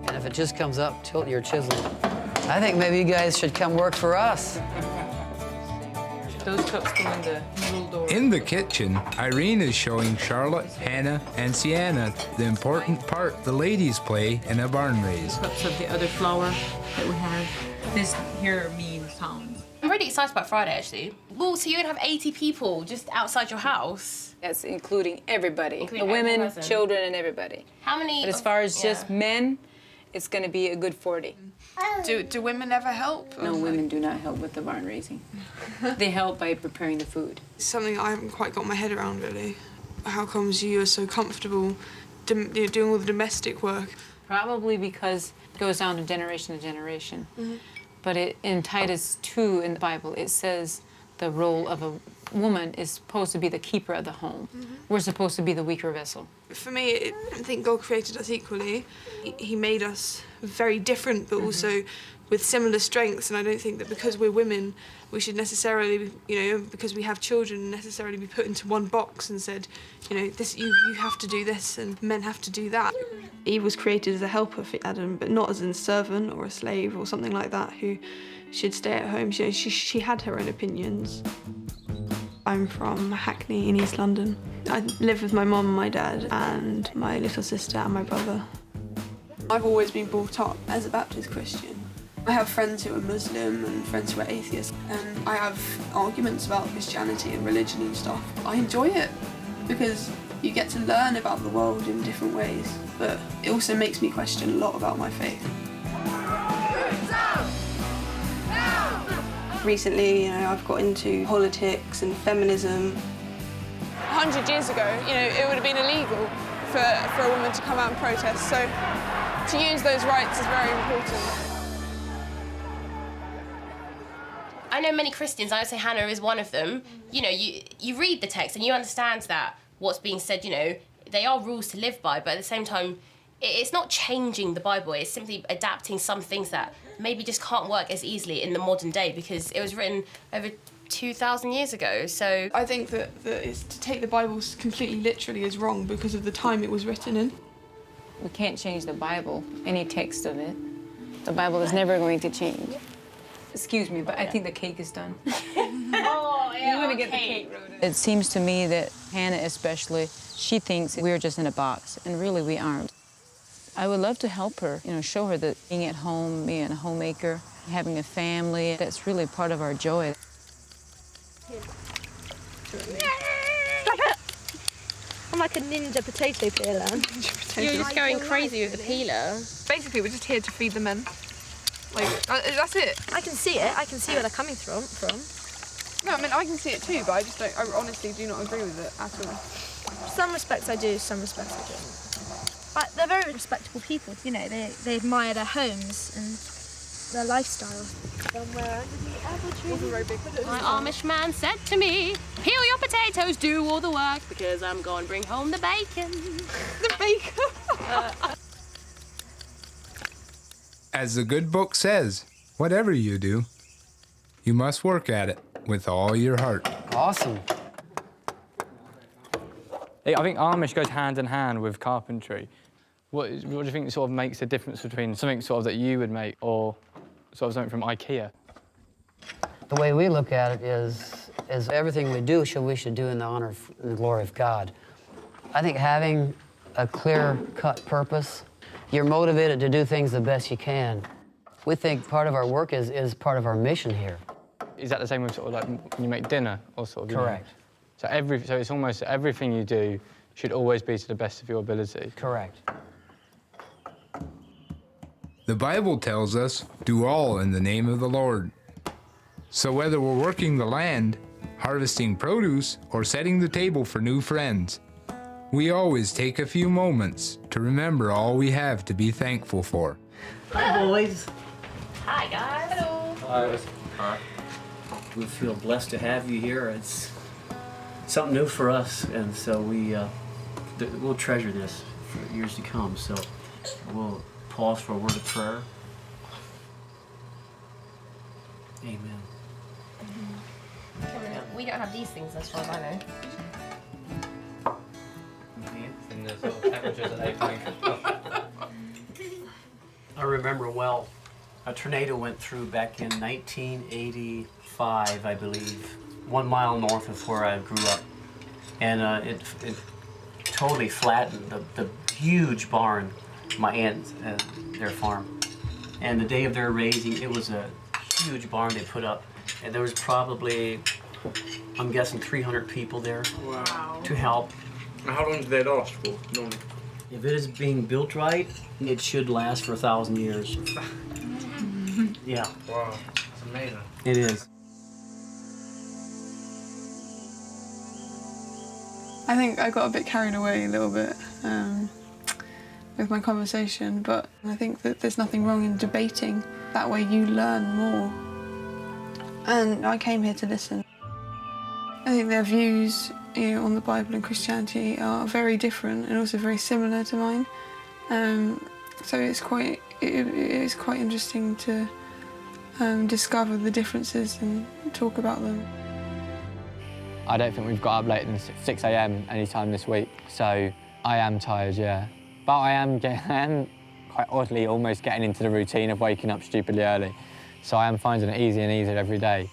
Speaker 22: And if it just comes up, tilt your chisel. I think maybe you guys should come work for us.
Speaker 12: Those cups go in the little door.
Speaker 1: In the kitchen, Irene is showing Charlotte, Hannah, and Sienna the important part the ladies play in a barn raise.
Speaker 12: Cups of the other flour that we have. This here means pounds.
Speaker 5: I'm really excited about Friday, actually. Well, so you're going to have 80 people just outside your house?
Speaker 23: That's including everybody.
Speaker 5: Including
Speaker 23: the women,
Speaker 5: every person.
Speaker 23: children, and everybody.
Speaker 5: How many?
Speaker 23: But as far as just men, it's going to be a good 40.
Speaker 9: Do women ever help?
Speaker 23: No, women do not help with the barn raising. They help by preparing the food.
Speaker 9: It's something I haven't quite got my head around, really. How comes you are so comfortable doing all the domestic work?
Speaker 23: Probably because it goes down to generation. But in Titus 2 in the Bible, it says the role of a woman is supposed to be the keeper of the home. We're supposed to be the weaker vessel.
Speaker 9: For me, I don't think God created us equally. He made us very different, but also with similar strengths. And I don't think that because we're women, we should necessarily, because we have children, necessarily be put into one box and said, this you have to do this and men have to do that. Eve was created as a helper for Adam, but not as a servant or a slave or something like that who should stay at home. She had her own opinions. I'm from Hackney in East London. I live with my mum and my dad and my little sister and my brother. I've always been brought up as a Baptist Christian. I have friends who are Muslim and friends who are atheists, and I have arguments about Christianity and religion and stuff. I enjoy it because you get to learn about the world in different ways, but it also makes me question a lot about my faith. Recently, I've got into politics and feminism. 100 years ago, it would have been illegal for a woman to come out and protest, so to use those rights is very important.
Speaker 5: I know many Christians, I would say Hannah is one of them. You read the text and you understand that what's being said, they are rules to live by, but at the same time, it's not changing the Bible, it's simply adapting some things that maybe just can't work as easily in the modern day because it was written over 2,000 years ago, so...
Speaker 9: I think that it's to take the Bible completely literally is wrong because of the time it was written in.
Speaker 23: We can't change the Bible, any text of it. The Bible is never going to change. Excuse me, but I think the cake is done.
Speaker 5: Oh, yeah,
Speaker 23: You want to get the cake, Rhoda? It seems to me that Hannah especially, she thinks we're just in a box, and really we aren't. I would love to help her, show her that being at home, being a homemaker, having a family, that's really part of our joy.
Speaker 6: I'm like a ninja potato peeler.
Speaker 5: You're just going crazy with the peeler.
Speaker 9: Basically, we're just here to feed the men. That's it.
Speaker 6: I can see it. I can see where they're coming from.
Speaker 9: No, I can see it too, but I honestly do not agree with it at all.
Speaker 6: Some respects I do, some respects I don't. But they're very respectable people, they admire their homes and their lifestyle. Somewhere under the apple tree.
Speaker 5: My Amish man said to me, peel your potatoes, do all the work, because I'm going to bring home the bacon.
Speaker 9: The bacon?
Speaker 1: As the good book says, whatever you do, you must work at it with all your heart.
Speaker 22: Awesome.
Speaker 21: I think Amish goes hand in hand with carpentry. What do you think sort of makes a difference between something sort of that you would make or sort of something from IKEA?
Speaker 22: The way we look at it is everything we do, we should do in the honor and the glory of God. I think having a clear-cut purpose, you're motivated to do things the best you can. We think part of our work is part of our mission here.
Speaker 21: Is that the same with sort of like when you make dinner or sort of?
Speaker 22: Correct.
Speaker 21: So it's almost everything you do should always be to the best of your ability.
Speaker 22: Correct.
Speaker 1: The Bible tells us, do all in the name of the Lord. So whether we're working the land, harvesting produce, or setting the table for new friends, we always take a few moments to remember all we have to be thankful for.
Speaker 13: Hi, boys.
Speaker 5: Hi, guys. Hello.
Speaker 13: Hi. We feel blessed to have you here. It's something new for us, and so we'll treasure this for years to come. So we'll pause for a word of prayer. Amen.
Speaker 5: We don't have these things as far as I know.
Speaker 21: And the sort of temperatures that they find.
Speaker 13: I remember well, a tornado went through back in 1985, I believe, 1 mile north of where I grew up. And it totally flattened the huge barn, my aunt and their farm. And the day of their raising, it was a huge barn they put up. And there was probably, I'm guessing, 300 people there to help.
Speaker 7: How long do they last for, normally?
Speaker 13: If it is being built right, it should last for 1,000 years. Yeah.
Speaker 7: Wow, it's amazing.
Speaker 13: It is.
Speaker 9: I think I got a bit carried away a little bit with my conversation, but I think that there's nothing wrong in debating. That way you learn more. And I came here to listen. I think their views, on the Bible and Christianity are very different and also very similar to mine. So it's quite interesting to discover the differences and talk about them.
Speaker 21: I don't think we've got up later than 6 a.m. any time this week, so I am tired, yeah. But I am quite oddly almost getting into the routine of waking up stupidly early. So I am finding it easier and easier every day.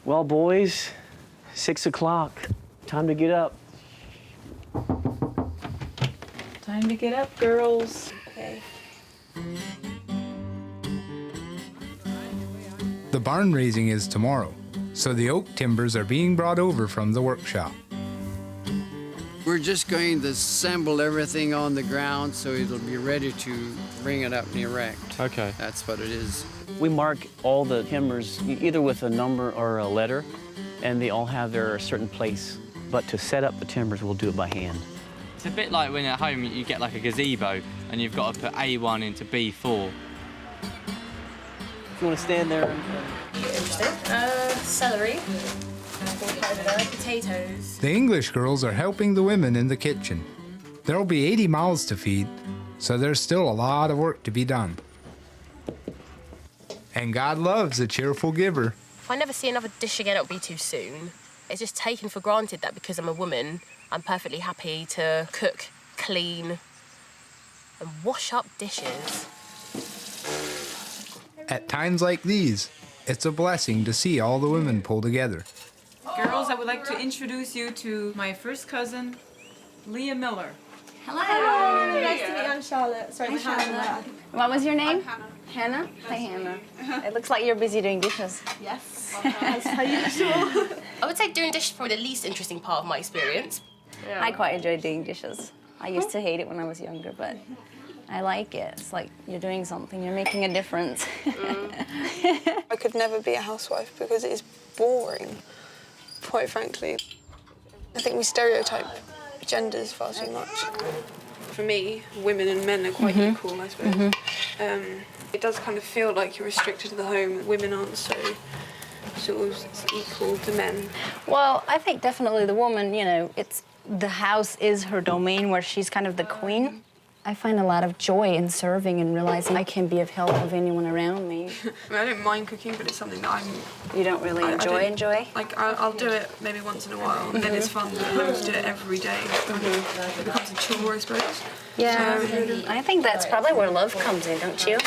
Speaker 13: Well, boys, 6 o'clock. Time to get up.
Speaker 10: Time to get up, girls.
Speaker 9: Okay.
Speaker 1: The barn raising is tomorrow, so the oak timbers are being brought over from the workshop.
Speaker 11: We're just going to assemble everything on the ground so it'll be ready to bring it up and erect.
Speaker 13: Okay.
Speaker 11: That's what it is.
Speaker 13: We mark all the timbers either with a number or a letter, and they all have their certain place. But to set up the timbers, we'll do it by hand.
Speaker 4: It's a bit like when at home you get like a gazebo and you've got to put A1 into B4.
Speaker 13: If you want to stand there.
Speaker 5: Celery. Potatoes.
Speaker 1: The English girls are helping the women in the kitchen. There'll be 80 mouths to feed, so there's still a lot of work to be done. And God loves a cheerful giver.
Speaker 5: If I never see another dish again, it'll be too soon. It's just taken for granted that because I'm a woman, I'm perfectly happy to cook, clean, and wash up dishes.
Speaker 1: At times like these, it's a blessing to see all the women pull together.
Speaker 16: Girls, I would like to introduce you to my first cousin, Leah Miller.
Speaker 18: Hello. Hi. Nice to meet you. I'm Charlotte. Sorry, I'm Charlotte. What was your name? Hannah. Hi, Hannah. It looks like you're busy doing dishes.
Speaker 5: Yes.
Speaker 18: As per usual.
Speaker 5: I would say doing dishes is probably the least interesting part of my experience.
Speaker 18: Yeah. I quite enjoy doing dishes. I used to hate it when I was younger, but I like it. It's like you're doing something, you're making a difference.
Speaker 9: I could never be a housewife because it is boring, quite frankly. I think we stereotype genders far too much. For me, women and men are quite equal, I suppose. It does kind of feel like you're restricted to the home. Women aren't so sort of equal to men.
Speaker 18: Well, I think definitely the woman, it's the house is her domain where she's kind of the queen. I find a lot of joy in serving and realizing I can be of help of anyone around me.
Speaker 9: I mean, I don't mind cooking, but it's something that
Speaker 18: You don't really enjoy?
Speaker 9: Like, I'll do it maybe once in a while, and then it's fun. But having to do it every day, it becomes a chore, I suppose.
Speaker 18: Yeah, I think that's probably where love comes in, don't you?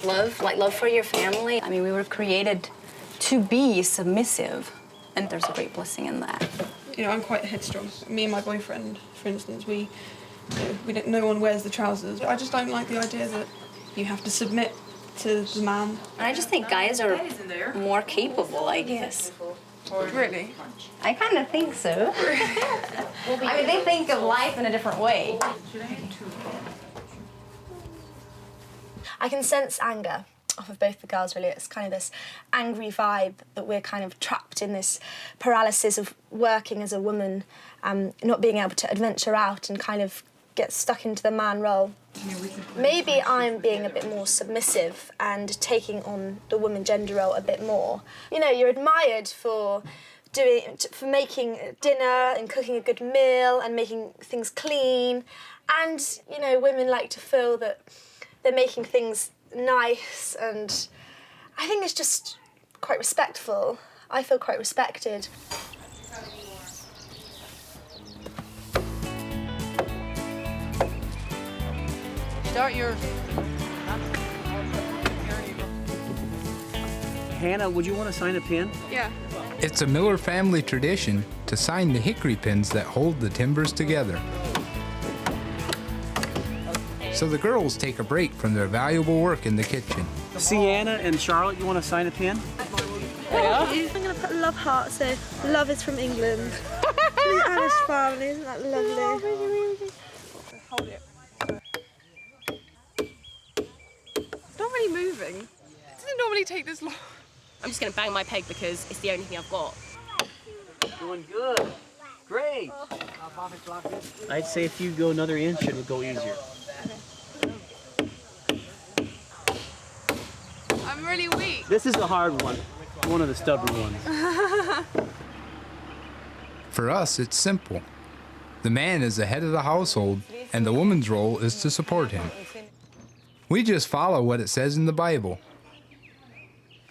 Speaker 18: Love, like love for your family. I mean, we were created to be submissive, and there's a great blessing in that.
Speaker 9: You know, I'm quite headstrong. Me and my boyfriend, for instance, no one wears the trousers. I just don't like the idea that you have to submit to the man.
Speaker 18: And I just think guys are more capable, I guess.
Speaker 9: Really?
Speaker 18: I kind of think so. I mean, they think of life in a different way. I can sense anger off of both the girls, really. It's kind of this angry vibe that we're kind of trapped in this paralysis of working as a woman, not being able to adventure out and kind of get stuck into the man role. Maybe I'm being a bit more submissive and taking on the woman gender role a bit more. You know, you're admired for making dinner and cooking a good meal and making things clean. And, you know, women like to feel that they're making things nice, and I think it's just quite respectful. I feel quite respected.
Speaker 2: Start yours.
Speaker 8: Hannah, would you want to sign a pin?
Speaker 9: Yeah.
Speaker 1: It's a Miller family tradition to sign the hickory pins that hold the timbers together. So the girls take a break from their valuable work in the kitchen.
Speaker 8: Sienna and Charlotte, you want to sign a pin?
Speaker 17: Yeah. I'm going to put love heart, so love is from England. The Amish family, isn't that lovely?
Speaker 9: Hold it. It's not really moving. It doesn't normally take this long.
Speaker 5: I'm just going to bang my peg because it's the only thing I've got.
Speaker 8: Doing good. Great. I'd say if you go another inch, it would go easier.
Speaker 9: I'm really weak.
Speaker 8: This is a hard one. One of the stubborn ones.
Speaker 1: For us, it's simple. The man is the head of the household, and the woman's role is to support him. We just follow what it says in the Bible.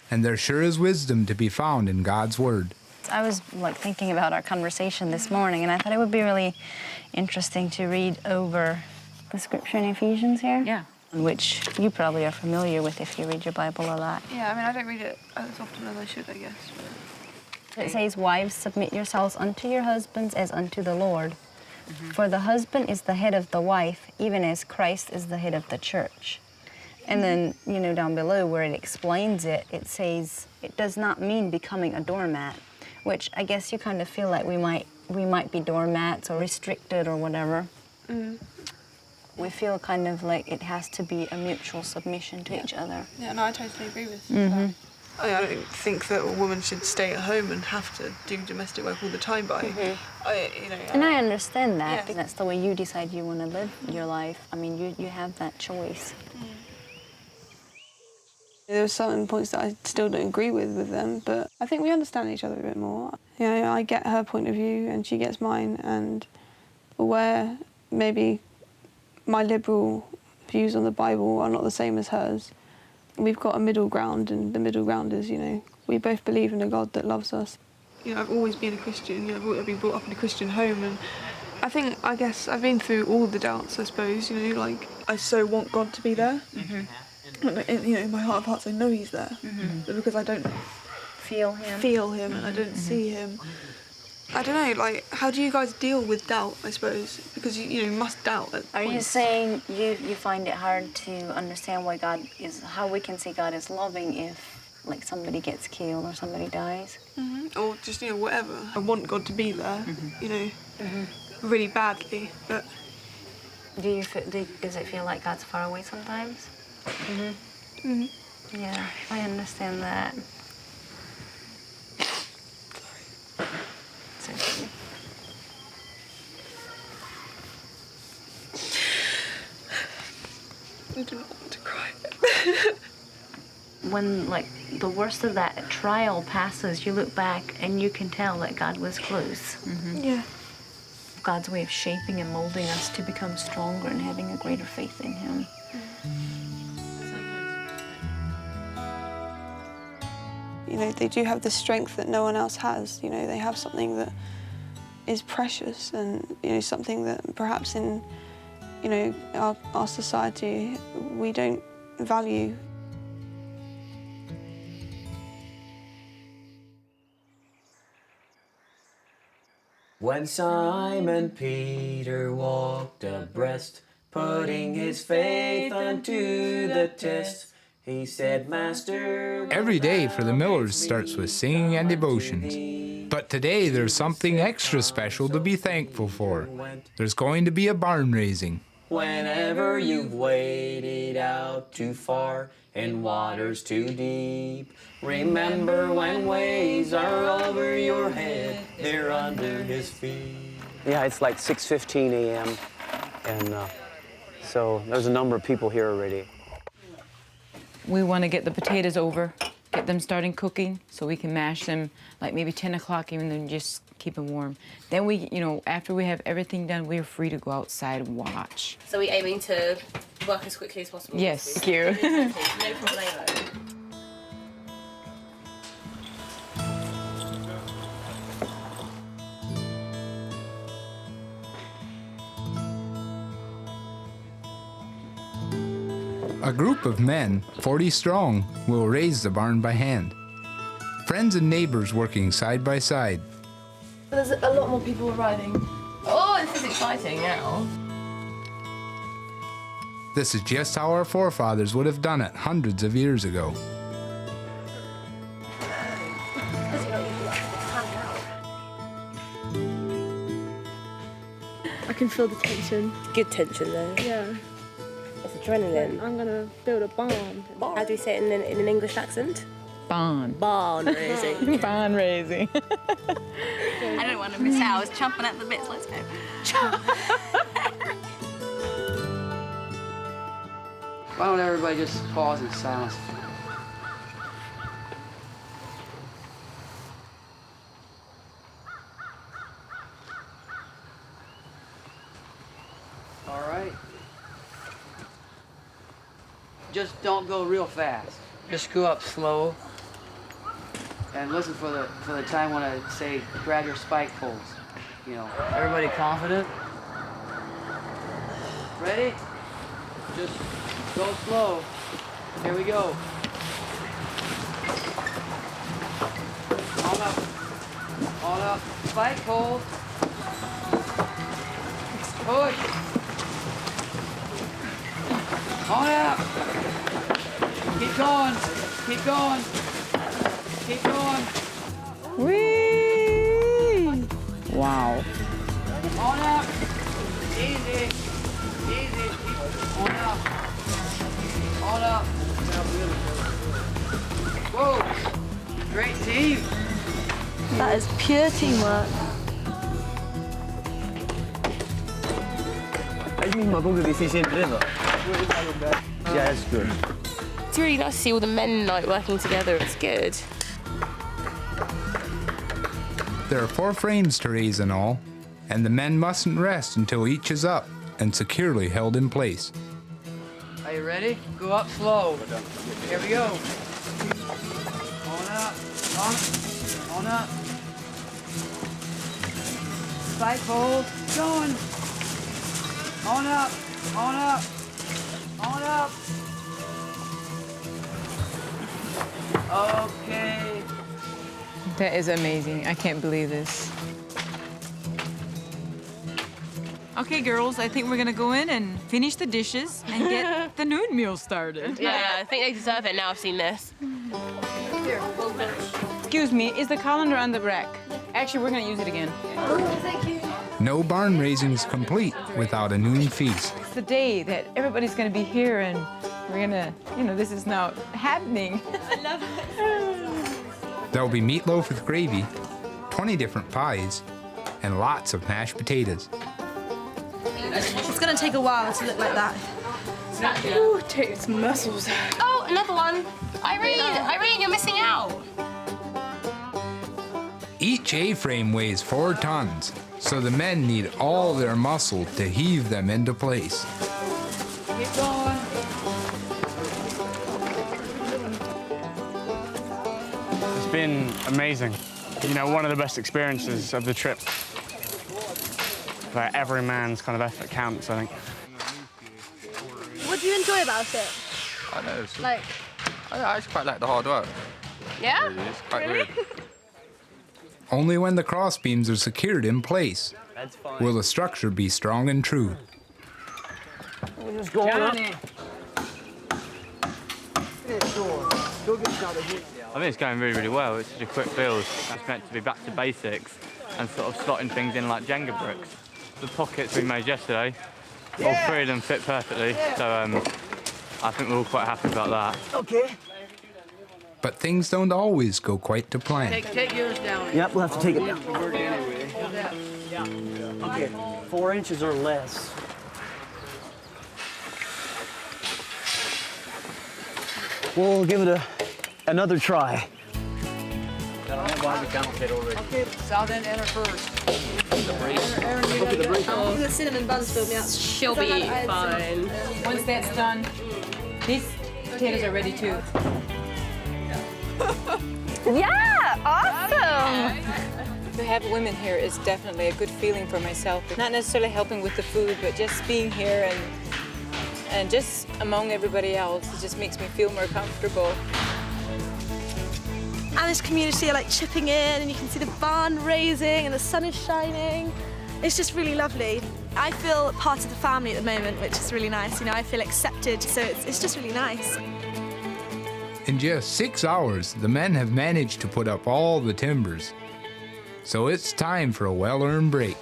Speaker 1: And there sure is wisdom to be found in God's Word.
Speaker 18: I was thinking about our conversation this morning, and I thought it would be really interesting to read over the scripture in Ephesians here.
Speaker 9: Yeah.
Speaker 18: Which you probably are familiar with if you read your Bible a lot.
Speaker 9: Yeah, I mean, I don't read it as often as I should, I guess.
Speaker 18: It says, "Wives, submit yourselves unto your husbands as unto the Lord. For the husband is the head of the wife, even as Christ is the head of the church." And then, you know, down below where it explains it, it says, it does not mean becoming a doormat, which I guess you kind of feel like we might be doormats or restricted or whatever.
Speaker 9: Mm.
Speaker 18: We feel kind of like it has to be a mutual submission to each other.
Speaker 9: Yeah, no, I totally agree with you.
Speaker 18: Mm-hmm.
Speaker 9: I don't think that a woman should stay at home and have to do domestic work all the time, but
Speaker 18: And I understand that, because that's the way you decide you want to live your life. I mean, you have that choice.
Speaker 9: There are certain points that I still don't agree with them, but I think we understand each other a bit more. You know, I get her point of view and she gets mine, and where maybe my liberal views on the Bible are not the same as hers, we've got a middle ground, and the middle ground is, you know, we both believe in a God that loves us. You know, I've always been a Christian, you know, I've been brought up in a Christian home, and I guess I've been through all the doubts, I suppose, you know, like, I so want God to be there.
Speaker 18: Mm-hmm.
Speaker 9: You know, in my heart of hearts I know he's there, but because I don't
Speaker 18: feel him
Speaker 9: and I don't see him. I don't know, like, how do you guys deal with doubt, I suppose? Because you must doubt at
Speaker 18: Are you
Speaker 9: points.
Speaker 18: saying you find it hard to understand why how we can say God is loving if, like, somebody gets killed or somebody dies?
Speaker 9: Or just, you know, whatever. I want God to be there, you know, really badly, but...
Speaker 18: Does it feel like God's far away sometimes? Yeah, I understand that. Sorry.
Speaker 9: I do not want to cry.
Speaker 18: When, like, the worst of that trial passes, you look back and you can tell that God was close.
Speaker 9: Yeah.
Speaker 15: God's way of shaping and molding us to become stronger and having a greater faith in Him.
Speaker 9: You know, they do have the strength that no one else has. You know, they have something that is precious and, you know, something that perhaps in, you know, our society we don't value.
Speaker 8: When Simon Peter walked abreast, putting his faith unto the test, he said, Master...
Speaker 1: Every day for the Millers starts with singing and devotions. But today there's something extra special to be thankful for. There's going to be a barn raising.
Speaker 8: Whenever you've waded out too far in waters too deep, remember when waves are over your head, they're under his feet.
Speaker 19: Yeah, it's like 6:15 a.m. and so there's a number of people here already.
Speaker 23: We want to get the potatoes over, get them starting cooking so we can mash them like maybe 10 o'clock, even then just keep them warm. Then we, you know, after we have everything done, we're free to go outside and watch.
Speaker 5: So we're aiming to work as quickly as possible?
Speaker 23: Yes, thank you.
Speaker 5: No problemo.
Speaker 1: A group of men, 40 strong, will raise the barn by hand. Friends and neighbors working side by side.
Speaker 17: There's a lot more people arriving.
Speaker 5: Oh, this is exciting now.
Speaker 1: This is just how our forefathers would have done it hundreds of years ago.
Speaker 17: I can feel the tension.
Speaker 5: Good tension there.
Speaker 17: Yeah.
Speaker 5: It's adrenaline.
Speaker 17: I'm gonna build a barn.
Speaker 5: How do we say it in an English accent?
Speaker 23: Barn.
Speaker 5: Barn raising.
Speaker 23: Barn raising.
Speaker 20: I don't want to miss out. I was chomping at the bits. Let's go.
Speaker 22: Why don't everybody just pause in silence? All right. Just don't go real fast. Just go up slow. And listen for the time when I say grab your spike poles. You know, everybody confident? Ready? Just go slow. Here we go. On up. On up. Spike pole. Push. On up. Keep going. Keep going. Keep going.
Speaker 23: Whee! Wow.
Speaker 22: On up. Easy. Easy. On up. On up. Whoa. Great team.
Speaker 17: That is pure teamwork.
Speaker 8: Yeah, it's good.
Speaker 5: It's really nice to see all the men like working together. It's good.
Speaker 1: There are 4 frames to raise in all, and the men mustn't rest until each is up and securely held in place.
Speaker 22: Are you ready? Go up slow. Here we go. On up. On up. Spike pole. Going. On up. On up. On up. Okay.
Speaker 23: That is amazing. I can't believe this. Okay, girls, I think we're gonna go in and finish the dishes and get the noon meal started.
Speaker 5: Yeah, I think they deserve it now I've seen this.
Speaker 23: Here, we'll finish. Excuse me, is the colander on the rack? Actually, we're gonna use it again.
Speaker 17: Thank you.
Speaker 1: No barn raising is complete without a noon feast.
Speaker 23: It's the day that everybody's gonna be here and we're gonna, you know, this is now happening. I love it.
Speaker 1: There'll be meatloaf with gravy, 20 different pies, and lots of mashed potatoes.
Speaker 17: It's gonna take a while to look like that. Ooh, it takes muscles.
Speaker 5: Oh, another one. Irene, you're missing out.
Speaker 1: Each A-frame weighs 4 tons, So the men need all their muscle to heave them into place.
Speaker 16: Keep going.
Speaker 7: It's been amazing. You know, one of the best experiences of the trip. Where every man's kind of effort counts, I think.
Speaker 18: What do you enjoy about it?
Speaker 3: I know. It's,
Speaker 18: Like,
Speaker 3: I just quite like the hard work.
Speaker 5: Yeah?
Speaker 3: Really, it's quite weird.
Speaker 1: Only when the crossbeams are secured in place
Speaker 19: That's fine.
Speaker 1: will the structure be strong and true.
Speaker 19: We're just going up.
Speaker 4: I think it's going really, really well. It's such a quick build. It's meant to be back to basics and sort of slotting things in like Jenga bricks. The pockets we made yesterday, all three of them fit perfectly, so I think we're all quite happy about that.
Speaker 19: Okay.
Speaker 1: But things don't always go quite to plan.
Speaker 16: Take yours down.
Speaker 19: Yep, we'll have to take it down. Okay, 4 inches or less. We'll give it another try.
Speaker 16: Okay, south end enter first.
Speaker 18: the cinnamon buns filled me up.
Speaker 5: She'll be fine.
Speaker 16: Once that's done, these potatoes are ready too.
Speaker 18: Yeah, awesome.
Speaker 23: To have women here is definitely a good feeling for myself. Not necessarily helping with the food, but just being here and just among everybody else, it just makes me feel more comfortable.
Speaker 18: And this community are like chipping in, and you can see the barn raising and the sun is shining. It's just really lovely. I feel part of the family at the moment, which is really nice. You know, I feel accepted, so it's just really nice.
Speaker 1: In just 6 hours, the men have managed to put up all the timbers. So it's time for a well-earned break.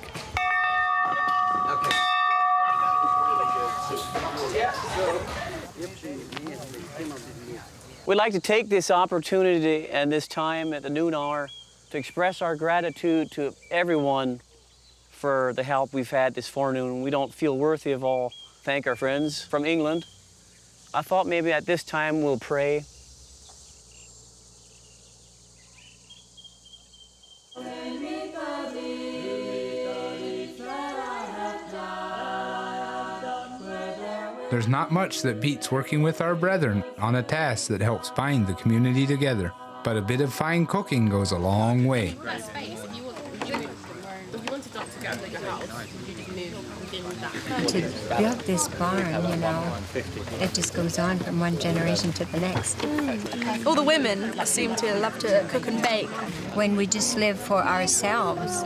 Speaker 19: We'd like to take this opportunity and this time at the noon hour to express our gratitude to everyone for the help we've had this forenoon. We don't feel worthy of all. Thank our friends from England. I thought maybe at this time we'll pray.
Speaker 1: There's not much that beats working with our brethren on a task that helps bind the community together. But a bit of fine cooking goes a long way.
Speaker 12: To build this barn, you know, it just goes on from one generation to the next.
Speaker 18: All the women seem to love to cook and bake.
Speaker 12: When we just live for ourselves,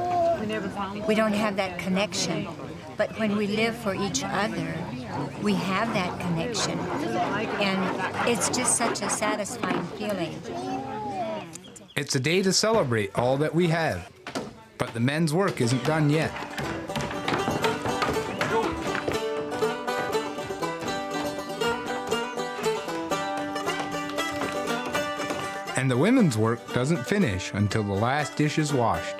Speaker 12: we don't have that connection. But when we live for each other, we have that connection. And it's just such a satisfying feeling.
Speaker 1: It's a day to celebrate all that we have. But the men's work isn't done yet. And the women's work doesn't finish until the last dish is washed.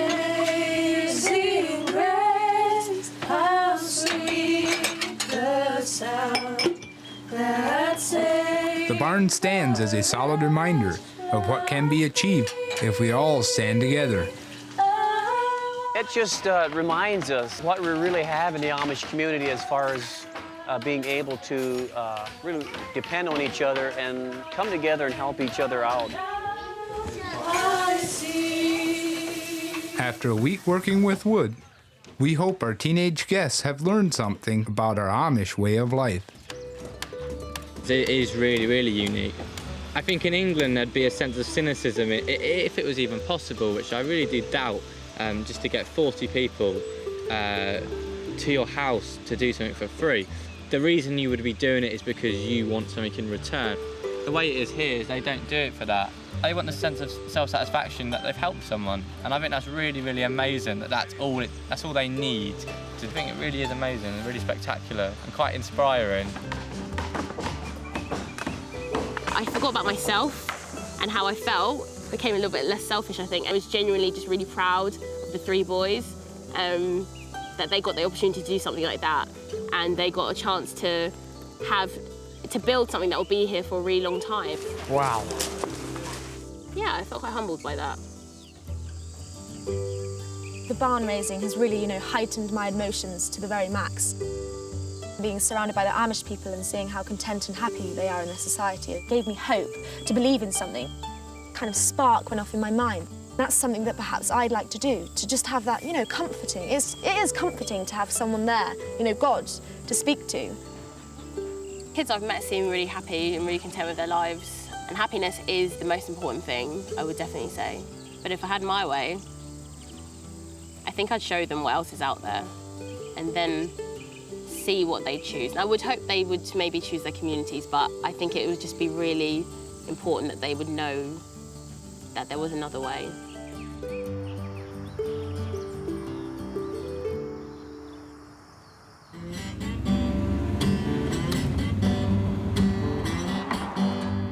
Speaker 18: Amazing grace, how sweet the sound that saved.
Speaker 1: The barn stands as a solid reminder of what can be achieved if we all stand together.
Speaker 19: It just reminds us what we really have in the Amish community as far as being able to really depend on each other and come together and help each other out.
Speaker 1: After a week working with wood, we hope our teenage guests have learned something about our Amish way of life.
Speaker 4: It is really, really unique. I think in England there'd be a sense of cynicism if it was even possible, which I really do doubt, just to get 40 people to your house to do something for free. The reason you would be doing it is because you want something in return. The way it is here is they don't do it for that. They want the sense of self-satisfaction that they've helped someone, and I think that's really, really amazing. That's all they need. I think it really is amazing and really spectacular and quite inspiring.
Speaker 5: I forgot about myself and how I felt. Became a little bit less selfish, I think. I was genuinely just really proud of the 3 boys, that they got the opportunity to do something like that, and they got a chance to build something that will be here for a really long time.
Speaker 19: Wow.
Speaker 5: yeah, I felt quite humbled by that.
Speaker 18: The barn raising has really, heightened my emotions to the very max. Being surrounded by the Amish people and seeing how content and happy they are in their society, it gave me hope to believe in something. Kind of spark went off in my mind. That's something that perhaps I'd like to do, to just have that, comforting. It is comforting to have someone there, God, to speak to.
Speaker 5: Kids I've met seem really happy and really content with their lives, and happiness is the most important thing, I would definitely say. But if I had my way, I think I'd show them what else is out there, and then see what they choose. And I would hope they would maybe choose their communities, but I think it would just be really important that they would know that there was another way.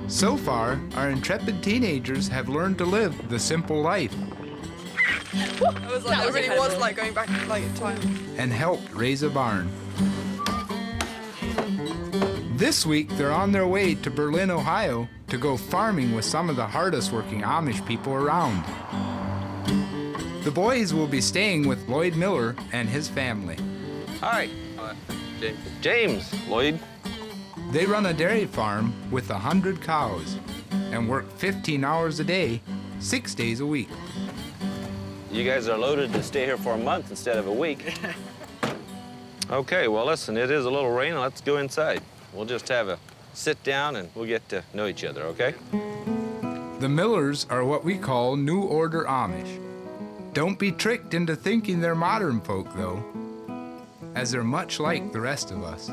Speaker 1: So far, our intrepid teenagers have learned to live the simple life
Speaker 9: That really was like going back in time.
Speaker 1: and helped raise a barn. This week, they're on their way to Berlin, Ohio to go farming with some of the hardest working Amish people around. The boys will be staying with Lloyd Miller and his family.
Speaker 6: Hi. James. James, Lloyd.
Speaker 1: They run a dairy farm with 100 cows and work 15 hours a day, 6 days a week.
Speaker 6: You guys are loaded to stay here for a month instead of a week. Okay, well, listen, it is a little rain. Let's go inside. We'll just have a sit down and we'll get to know each other, okay?
Speaker 1: The Millers are what we call New Order Amish. Don't be tricked into thinking they're modern folk, though, as they're much like the rest of us.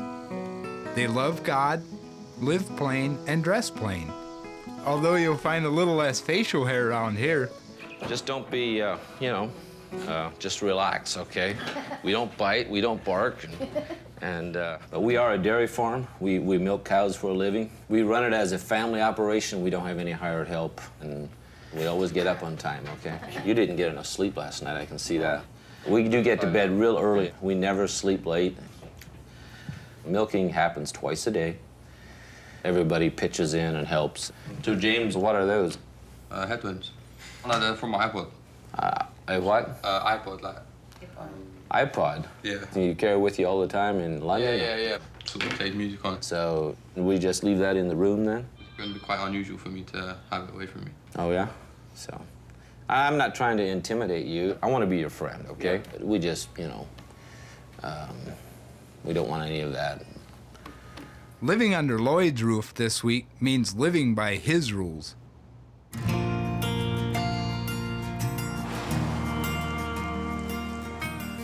Speaker 1: They love God, live plain, and dress plain. Although you'll find a little less facial hair around here.
Speaker 6: Just don't be, just relax, okay? We don't bite, we don't bark, but we are a dairy farm. We milk cows for a living. We run it as a family operation. We don't have any hired help, and we always get up on time, okay? You didn't get enough sleep last night, I can see that. We do get to bed real early. We never sleep late. Milking happens twice a day. Everybody pitches in and helps. So, James, what are those?
Speaker 3: Headphones. No, they're from my iPod.
Speaker 6: A what?
Speaker 3: iPod, like.
Speaker 6: iPod?
Speaker 3: Yeah.
Speaker 6: You carry with you all the time in London?
Speaker 3: Yeah. Sort of plays music on it.
Speaker 6: So, we just leave that in the room then?
Speaker 3: It's going to be quite unusual for me to have it away from me.
Speaker 6: Oh, yeah? So, I'm not trying to intimidate you. I want to be your friend, okay? Yeah. We just, we don't want any of that.
Speaker 1: Living under Lloyd's roof this week means living by his rules.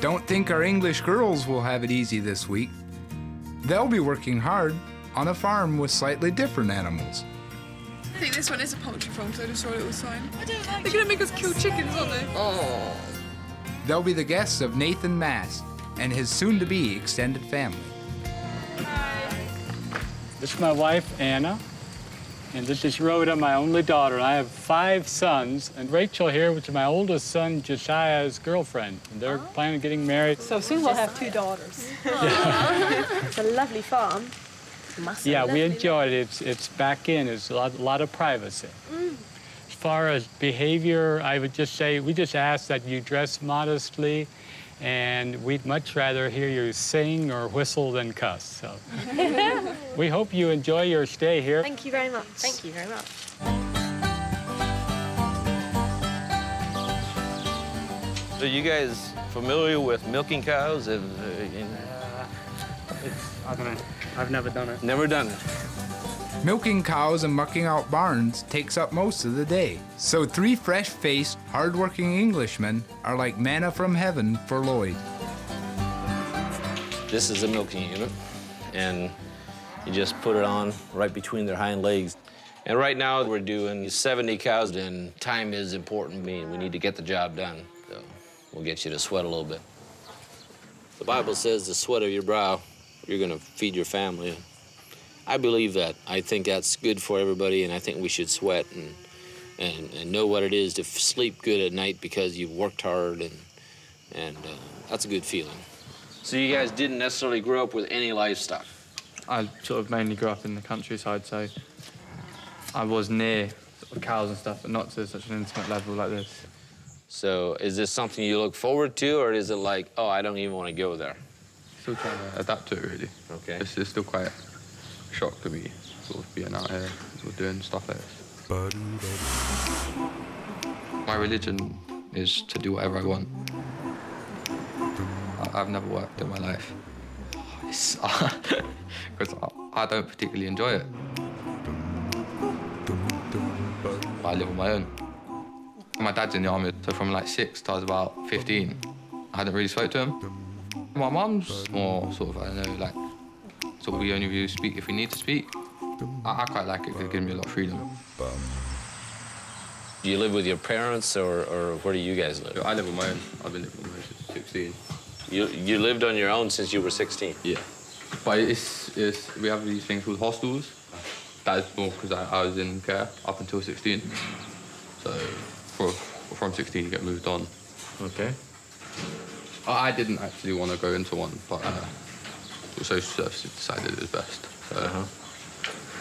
Speaker 1: Don't think our English girls will have it easy this week. They'll be working hard on a farm with slightly different animals.
Speaker 9: I think this one is a poultry farm, so I just saw a little sign. I don't like They're gonna make us kill chickens, aren't they?
Speaker 1: Oh. They'll be the guests of Nathan Mast and his soon-to-be extended family.
Speaker 14: This is my wife, Anna, and this is Rhoda, my only daughter. I have 5 sons, and Rachel here, which is my oldest son, Josiah's girlfriend. And they're planning on getting married.
Speaker 15: So soon we'll have 2 daughters.
Speaker 18: It's a lovely farm.
Speaker 14: Yeah, we enjoyed it. It's back in. It's a lot of privacy. As far as behavior, I would just say we just ask that you dress modestly, and we'd much rather hear you sing or whistle than cuss. So we hope you enjoy your stay here.
Speaker 18: Thank you very much.
Speaker 5: Thank you very much.
Speaker 6: So you guys familiar with milking cows?
Speaker 21: I don't know. I've never done it.
Speaker 6: Never done it.
Speaker 1: Milking cows and mucking out barns takes up most of the day. So 3 fresh-faced, hard-working Englishmen are like manna from heaven for Lloyd.
Speaker 6: This is a milking unit, and you just put it on right between their hind legs. And right now we're doing 70 cows, and time is important to me. We need to get the job done. So we'll get you to sweat a little bit. The Bible says the sweat of your brow, you're gonna feed your family. I believe that. I think that's good for everybody, and I think we should sweat and know what it is to sleep good at night because you've worked hard, and that's a good feeling. So you guys didn't necessarily grow up with any livestock?
Speaker 4: I sort of mainly grew up in the countryside, so I was near with cows and stuff, but not to such an intimate level like this.
Speaker 6: So is this something you look forward to, or is it like, oh, I don't even want to go there?
Speaker 3: Still trying to adapt to it, really.
Speaker 6: Okay.
Speaker 3: It's still quite a shock to me, sort of being out here, sort of doing stuff like this. My religion is to do whatever I want. I've never worked in my life. Because I don't particularly enjoy it. I live on my own. My dad's in the army, so from like 6 till I was about 15, I hadn't really spoke to him. My mum's more sort of, I don't know, like, sort of we only really speak if we need to speak. I quite like it because it gives me a lot of freedom.
Speaker 6: Do you live with your parents, or where do you guys live?
Speaker 3: I live on my own. I've been living on my own since 16.
Speaker 6: You lived on your own since you were 16?
Speaker 3: Yeah. But we have these things called hostels. That is more because I was in care up until 16. So from 16 you get moved on.
Speaker 6: Okay.
Speaker 3: I didn't actually want to go into one, but social services decided it was best. So I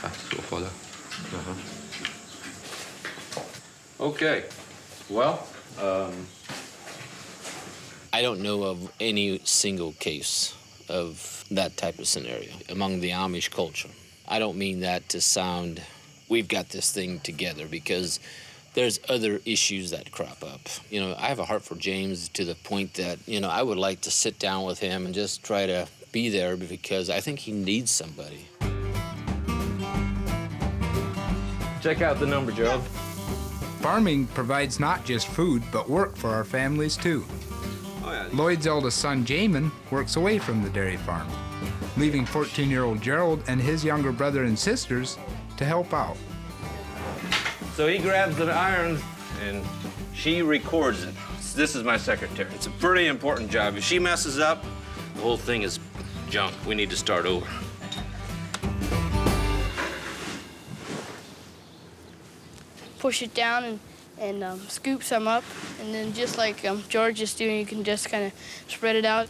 Speaker 3: had to sort of follow.
Speaker 6: Okay. Well, I don't know of any single case of that type of scenario among the Amish culture. I don't mean that to sound, we've got this thing together, because there's other issues that crop up. You know, I have a heart for James to the point that, you know, I would like to sit down with him and just try to be there, because I think he needs somebody. Check out the number, Gerald.
Speaker 1: Farming provides not just food, but work for our families too. Lloyd's eldest son, Jamin, works away from the dairy farm, leaving 14-year-old Gerald and his younger brother and sisters to help out.
Speaker 6: So he grabs the irons and she records it. This is my secretary. It's a pretty important job. If she messes up, the whole thing is junk. We need to start over.
Speaker 10: Push it down and scoop some up, and then just like George is doing, you can just kind of spread it out.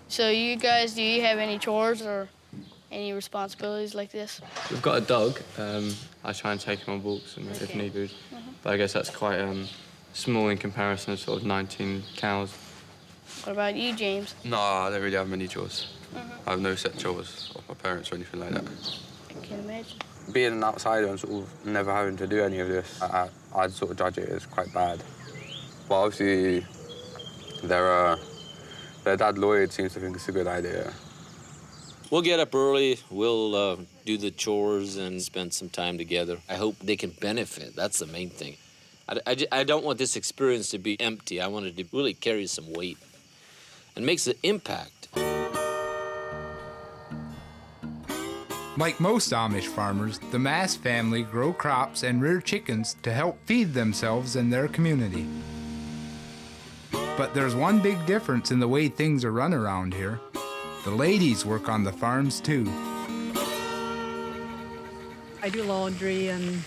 Speaker 10: So you guys, do you have any chores or any responsibilities like this?
Speaker 4: We've got a dog. I try and take him on walks if needed, but I guess that's quite small in comparison to sort of 19 cows.
Speaker 10: What about you, James?
Speaker 3: No, I don't really have many chores. I have no set chores of my parents or anything like that.
Speaker 10: I can imagine.
Speaker 3: Being an outsider and sort of never having to do any of this, I'd sort of judge it as quite bad. But obviously, their dad Lloyd seems to think it's a good idea.
Speaker 6: We'll get up early, we'll do the chores and spend some time together. I hope they can benefit. That's the main thing. I don't want this experience to be empty. I want it to really carry some weight and makes an impact.
Speaker 1: Like most Amish farmers, the Mass family grow crops and rear chickens to help feed themselves and their community. But there's one big difference in the way things are run around here. The ladies work on the farms too.
Speaker 11: I do laundry and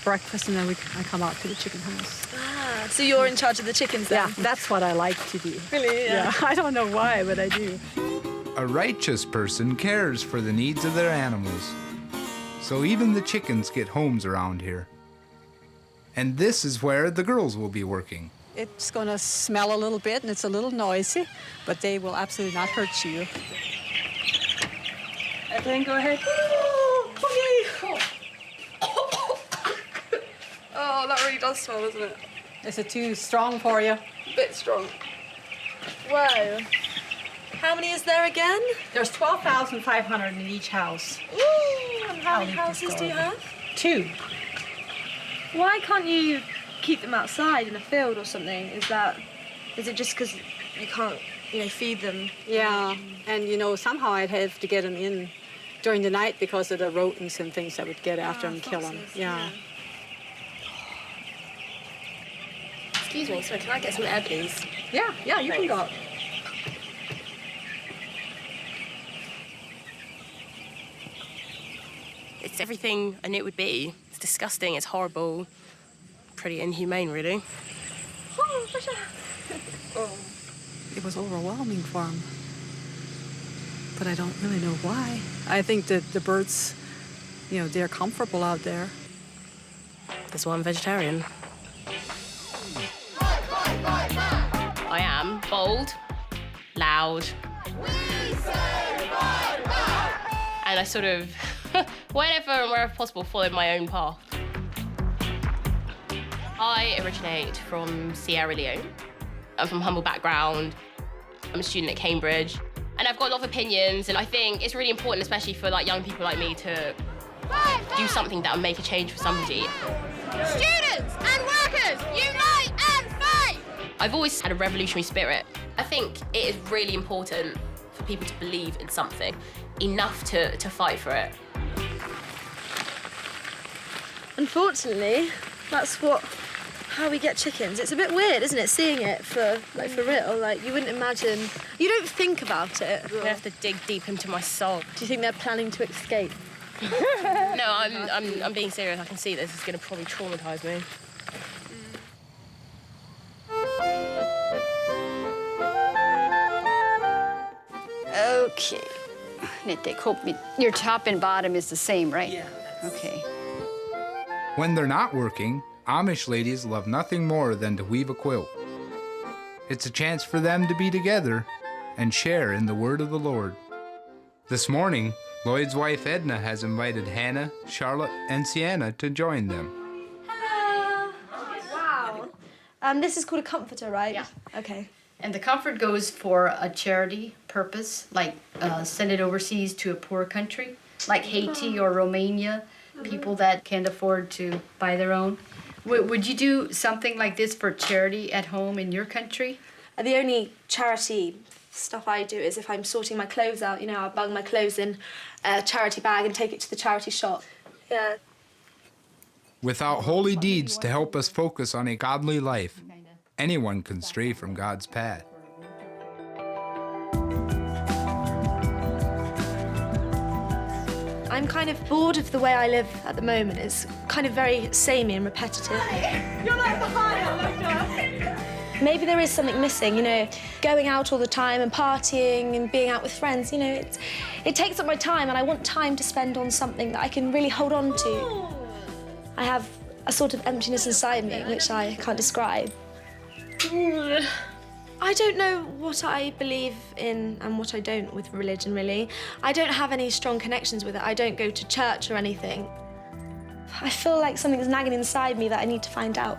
Speaker 11: breakfast, and then I come out to the chicken house.
Speaker 18: Ah, so you're in charge of the chickens then?
Speaker 11: Yeah, that's what I like to do.
Speaker 18: Really? Yeah.
Speaker 11: I don't know why, but I do.
Speaker 1: A righteous person cares for the needs of their animals. So even the chickens get homes around here. And this is where the girls will be working.
Speaker 11: It's going to smell a little bit, and it's a little noisy, but they will absolutely not hurt you.
Speaker 16: Then go ahead.
Speaker 9: Oh, that really does smell, doesn't it?
Speaker 11: Is it too strong for you?
Speaker 9: A bit strong.
Speaker 18: Whoa. How many is there again?
Speaker 11: There's 12,500 in each house.
Speaker 18: Ooh, and how many houses do you have?
Speaker 11: 2.
Speaker 18: Why can't you keep them outside in a field or something? Is it just because you can't, feed them?
Speaker 11: Yeah, and somehow I'd have to get them in during the night because of the rodents and things that would get after them and kill them. Yeah.
Speaker 5: Excuse me, sorry, can I get some air, please?
Speaker 11: Yeah, you can go.
Speaker 5: It's everything I knew it would be. It's disgusting, it's horrible, pretty inhumane, really.
Speaker 11: It was overwhelming for them, but I don't really know why. I think that the birds you know, they're comfortable out there.
Speaker 5: That's why I'm vegetarian. I am bold, loud, and I sort of, whenever and wherever possible, follow my own path. I originate from Sierra Leone. I'm from a humble background. I'm a student at Cambridge, and I've got a lot of opinions, and I think it's really important, especially for like young people like me, to do something that will make a change for somebody.
Speaker 2: Students and workers, unite and fight!
Speaker 5: I've always had a revolutionary spirit. I think it is really important for people to believe in something enough to fight for it.
Speaker 18: Unfortunately, that's how we get chickens. It's a bit weird, isn't it, seeing it for real? Like, you wouldn't imagine, you don't think about it.
Speaker 5: I have to dig deep into my soul.
Speaker 18: Do you think they're planning to escape?
Speaker 5: No, I'm being serious. I can see this is going to probably traumatise me.
Speaker 13: Okay. Your top and bottom is the same, right?
Speaker 5: Yeah.
Speaker 13: Okay.
Speaker 1: When they're not working, Amish ladies love nothing more than to weave a quilt. It's a chance for them to be together and share in the word of the Lord. This morning, Lloyd's wife Edna has invited Hannah, Charlotte, and Sienna to join them.
Speaker 18: Hello. Wow. This is called a comforter, right?
Speaker 23: Yeah.
Speaker 18: Okay.
Speaker 23: And the comfort goes for a charity purpose, like send it overseas to a poor country, like Haiti or Romania, people that can't afford to buy their own. Would you do something like this for charity at home in your country?
Speaker 18: The only charity stuff I do is if I'm sorting my clothes out, you know, I'll bung my clothes in a charity bag and take it to the charity shop. Yeah.
Speaker 1: Without holy deeds to help us focus on a godly life, anyone can stray from God's path.
Speaker 18: I'm kind of bored of the way I live at the moment. It's kind of very samey and repetitive.
Speaker 2: You're like the higher,
Speaker 18: Maybe there is something missing, you know, going out all the time and partying and being out with friends, you know, it takes up my time, and I want time to spend on something that I can really hold on to. I have a sort of emptiness inside me, which I can't describe. I don't know what I believe in and what I don't with religion, really. I don't have any strong connections with it. I don't go to church or anything. I feel like something's nagging inside me that I need to find out,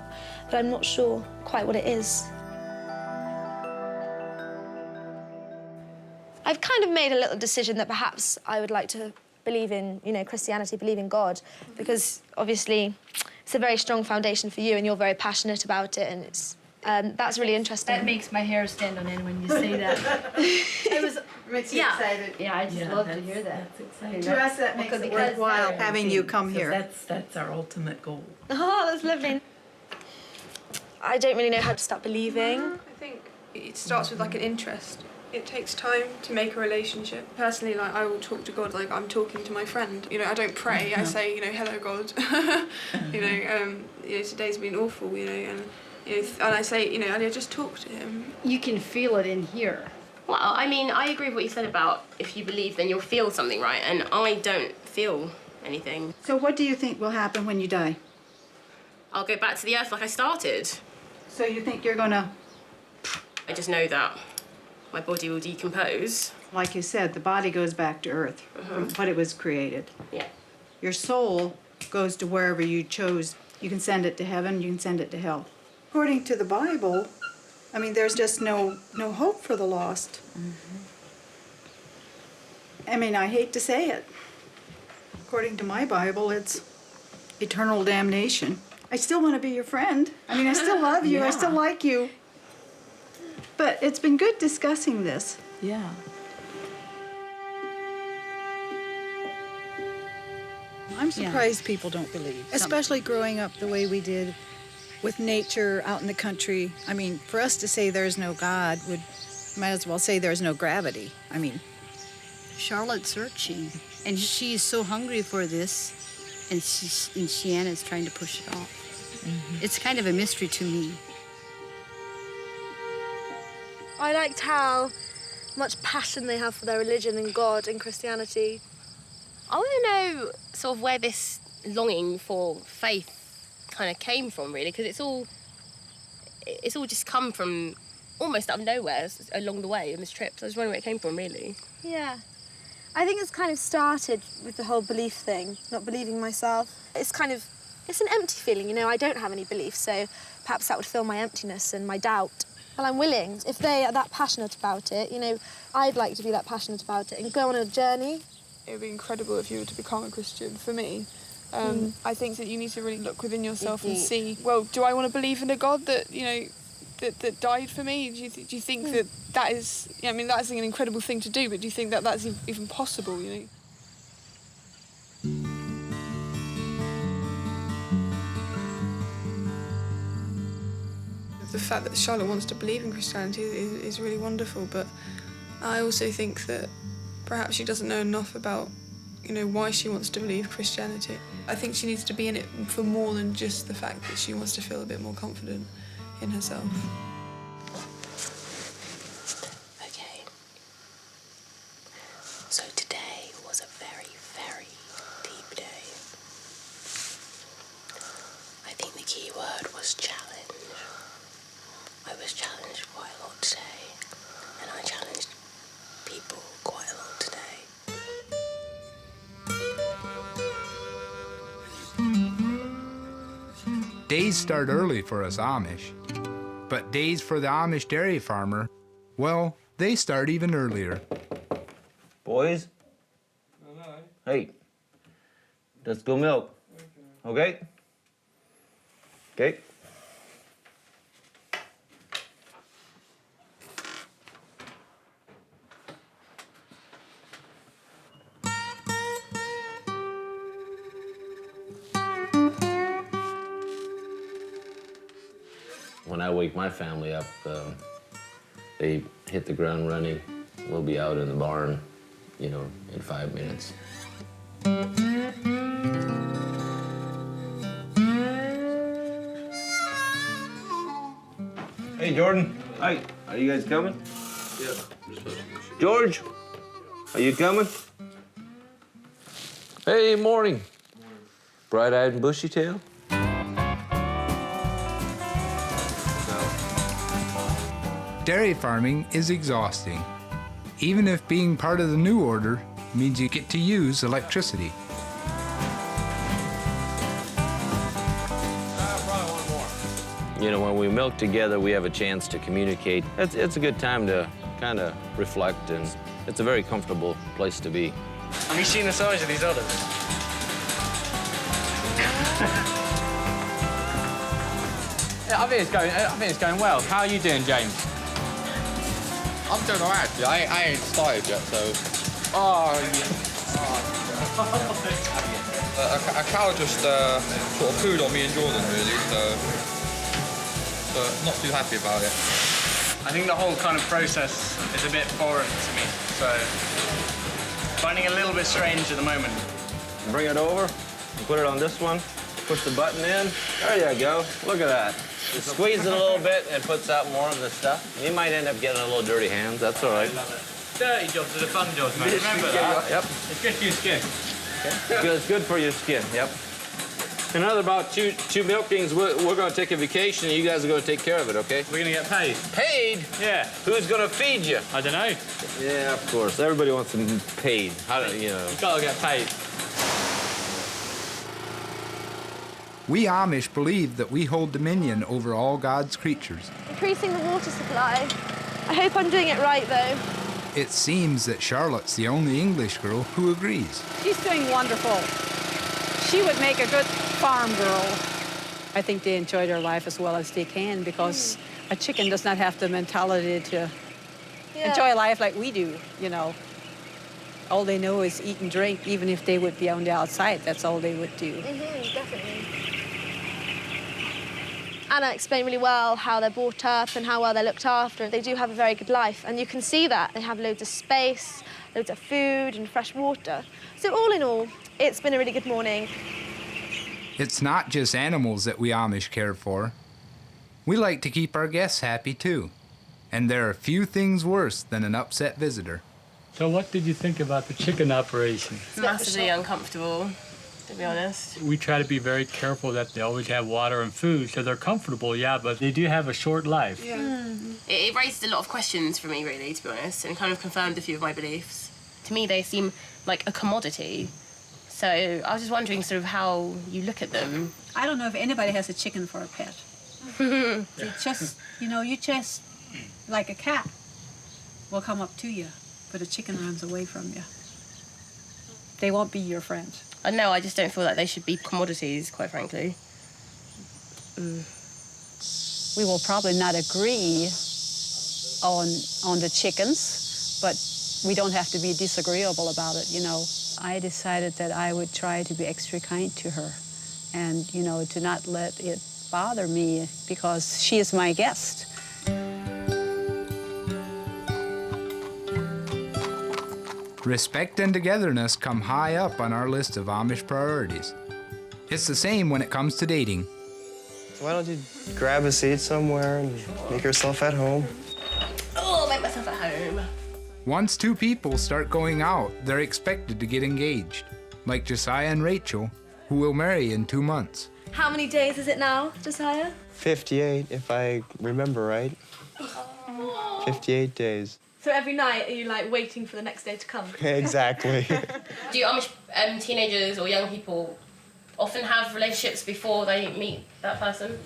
Speaker 18: but I'm not sure quite what it is. I've kind of made a little decision that perhaps I would like to believe in, you know, Christianity, believe in God, because obviously it's a very strong foundation for you and you're very passionate about it, and it's that's really interesting.
Speaker 23: That makes my hair stand on end when you say that.
Speaker 11: Makes you excited.
Speaker 23: Yeah, I just love to hear that.
Speaker 20: That's exciting.
Speaker 11: To us, that makes it worthwhile having you come here.
Speaker 20: That's our ultimate goal.
Speaker 18: Oh, that's lovely. I don't really know how to start believing.
Speaker 9: I think it starts with like an interest. It takes time to make a relationship. Personally, like I will talk to God like I'm talking to my friend. You know, I don't pray. I say, you know, hello God. You know, today's been awful. You know, and I say, you know, I just talk to him.
Speaker 23: You can feel it in here.
Speaker 5: Well, I mean, I agree with what you said about if you believe, then you'll feel something, right? And I don't feel anything.
Speaker 24: So what do you think will happen when you die?
Speaker 5: I'll go back to the earth like I started.
Speaker 24: So you think you're gonna...
Speaker 5: I just know that my body will decompose.
Speaker 24: Like you said, the body goes back to earth from what it was created.
Speaker 5: Yeah.
Speaker 24: Your soul goes to wherever you chose. You can send it to heaven, you can send it to hell. According to the Bible, I mean, there's just no hope for the lost. I mean, I hate to say it. According to my Bible, it's eternal damnation. I still want to be your friend. I mean, I still love you. I still like you. But it's been good discussing this.
Speaker 20: Yeah.
Speaker 24: I'm surprised people don't believe. Especially growing up the way we did with nature out in the country. I mean, for us to say there's no God might as well say there's no gravity. I mean,
Speaker 13: Charlotte's searching, and she's so hungry for this, and Sienna's trying to push it off. It's kind of a mystery to me.
Speaker 18: I liked how much passion they have for their religion and God and Christianity.
Speaker 5: I want to know sort of where this longing for faith kind of came from, really, because it's all just come from almost out of nowhere along the way in this trip. So I was wondering where it came from, really.
Speaker 18: Yeah. I think it's kind of started with the whole belief thing, not believing myself. It's an empty feeling, you know, I don't have any beliefs, so perhaps that would fill my emptiness and my doubt. Well, I'm willing. If they are that passionate about it, you know, I'd like to be that passionate about it and go on a journey.
Speaker 9: It would be incredible if you were to become a Christian, for me. I think that you need to really look within yourself and see, well, do I want to believe in a God that, you know, that died for me? Do you think that is, I mean, that's an incredible thing to do, but do you think that that's even possible, you know? The fact that Charlotte wants to believe in Christianity is really wonderful, but I also think that perhaps she doesn't know enough about, you know, why she wants to believe Christianity. I think she needs to be in it for more than just the fact that she wants to feel a bit more confident in herself.
Speaker 8: Okay. So today was a very, very deep day. I think the key word was challenge. I was challenged quite a lot today, and I challenged people quite a lot today.
Speaker 1: Days start early for us Amish, but days for the Amish dairy farmer, well, they start even earlier.
Speaker 6: Boys? Hey, let's go milk. Okay? Okay. When I wake my family up, they hit the ground running. We'll be out in the barn, you know, in 5 minutes. Hey, Jordan. Hi. Are you guys coming? Yeah. George, are you coming? Hey, morning. Bright-eyed and bushy-tailed?
Speaker 1: Dairy farming is exhausting, even if being part of the new order means you get to use electricity.
Speaker 6: You know, when we milk together, we have a chance to communicate. It's a good time to kind of reflect, and it's a very comfortable place to be.
Speaker 21: Have you seen the size of these udders?
Speaker 17: I think it's going well. How are you doing, James?
Speaker 3: I'm doing all right, actually. I ain't started yet, so...
Speaker 17: Oh, yeah.
Speaker 3: A cow just sort of pooed on me and Jordan, really, so not too happy about it.
Speaker 21: I think the whole kind of process is a bit foreign to me, so finding it a little bit strange at the moment.
Speaker 6: Bring it over and put it on this one. Push the button in. There you go. Look at that. You squeeze it a little bit and puts out more of the stuff. You might end up getting a little dirty hands. That's all right.
Speaker 17: Dirty jobs are the fun jobs, mate. Remember that?
Speaker 6: Yep.
Speaker 17: It's good for your skin.
Speaker 6: Okay. It's good for your skin. Yep. In another about two milkings, we're going to take a vacation, and you guys are going to take care of it, okay?
Speaker 17: We're going to get paid.
Speaker 6: Paid?
Speaker 17: Yeah.
Speaker 6: Who's going to feed you?
Speaker 17: I don't know.
Speaker 6: Yeah, of course. Everybody wants to be paid. How do you know?
Speaker 17: You got to get paid.
Speaker 1: We Amish believe that we hold dominion over all God's creatures.
Speaker 18: Increasing the water supply. I hope I'm doing it right, though.
Speaker 1: It seems that Charlotte's the only English girl who agrees.
Speaker 11: She's doing wonderful. She would make a good farm girl. I think they enjoy their life as well as they can, because a chicken does not have the mentality to enjoy life like we do, you know. All they know is eat and drink. Even if they would be on the outside, that's all they would do.
Speaker 18: Definitely. Anna explained really well how they're brought up and how well they're looked after. They do have a very good life, and you can see that. They have loads of space, loads of food and fresh water. So all in all, it's been a really good morning.
Speaker 1: It's not just animals that we Amish care for. We like to keep our guests happy too. And there are few things worse than an upset visitor.
Speaker 14: So what did you think about the chicken operation?
Speaker 5: Massively uncomfortable, to be honest.
Speaker 14: We try to be very careful that they always have water and food, so they're comfortable, yeah, but they do have a short life.
Speaker 5: Yeah. It raised a lot of questions for me, really, to be honest, and kind of confirmed a few of my beliefs. To me, they seem like a commodity. So I was just wondering sort of how you look at them.
Speaker 11: I don't know if anybody has a chicken for a pet. It's just, you just, like a cat will come up to you, but a chicken runs away from you. They won't be your friend.
Speaker 5: No, I just don't feel like they should be commodities, quite frankly.
Speaker 11: We will probably not agree on the chickens, but we don't have to be disagreeable about it, I decided that I would try to be extra kind to her and, to not let it bother me because she is my guest.
Speaker 1: Respect and togetherness come high up on our list of Amish priorities. It's the same when it comes to dating.
Speaker 7: So why don't you grab a seat somewhere and make yourself at home?
Speaker 5: Oh, make myself at home.
Speaker 1: Once two people start going out, they're expected to get engaged, like Josiah and Rachel, who will marry in 2 months.
Speaker 18: How many days is it now, Josiah?
Speaker 7: 58, if I remember right. 58 days.
Speaker 18: So every night, are you like waiting for the next day to come?
Speaker 7: Exactly.
Speaker 5: Do Amish teenagers or young people often have relationships before they meet that person?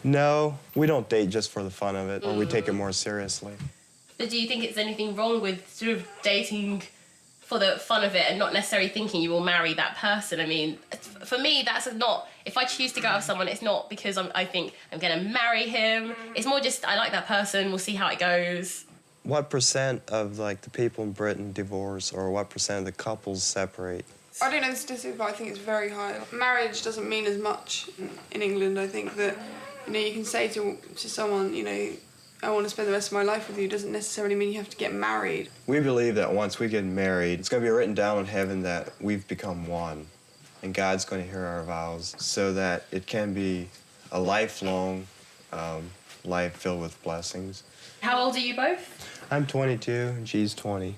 Speaker 7: No, we don't date just for the fun of it, or we take it more seriously.
Speaker 5: But do you think it's anything wrong with sort of dating for the fun of it and not necessarily thinking you will marry that person? I mean, for me, that's not... If I choose to go out with someone, it's not because I think I'm going to marry him. It's more just, I like that person, we'll see how it goes.
Speaker 7: What percent of the people in Britain divorce, or what percent of the couples separate?
Speaker 9: I don't know the statistics, but I think it's very high. Marriage doesn't mean as much in England. I think that, you can say to someone, I want to spend the rest of my life with you, doesn't necessarily mean you have to get married.
Speaker 7: We believe that once we get married, it's going to be written down in heaven that we've become one. And God's going to hear our vows so that it can be a lifelong life filled with blessings.
Speaker 5: How old are you both?
Speaker 7: I'm 22 and she's 20.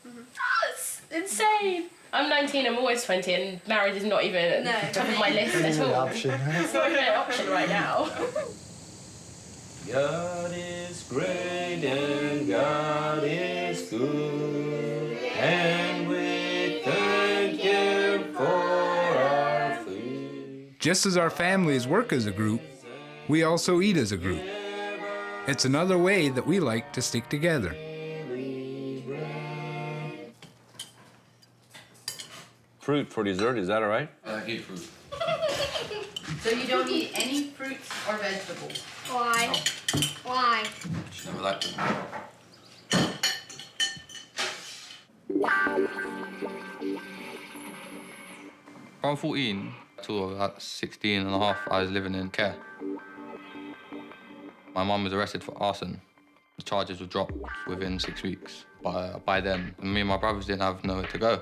Speaker 5: That's insane. I'm 19, I'm always 20, and marriage is not even at the top of my list at all. It's not even an option right now.
Speaker 6: God is great and God is good, and we thank Him for our food.
Speaker 1: Just as our families work as a group, we also eat as a group. It's another way that we like to stick together.
Speaker 6: Fruit for dessert, is that all right?
Speaker 3: I eat fruit.
Speaker 16: So you don't eat any fruits or vegetables?
Speaker 2: Why? Why?
Speaker 3: Just never liked them. From 14 to about 16 and a half, I was living in care. My mum was arrested for arson. The charges were dropped within 6 weeks. But by then, me and my brothers didn't have nowhere to go.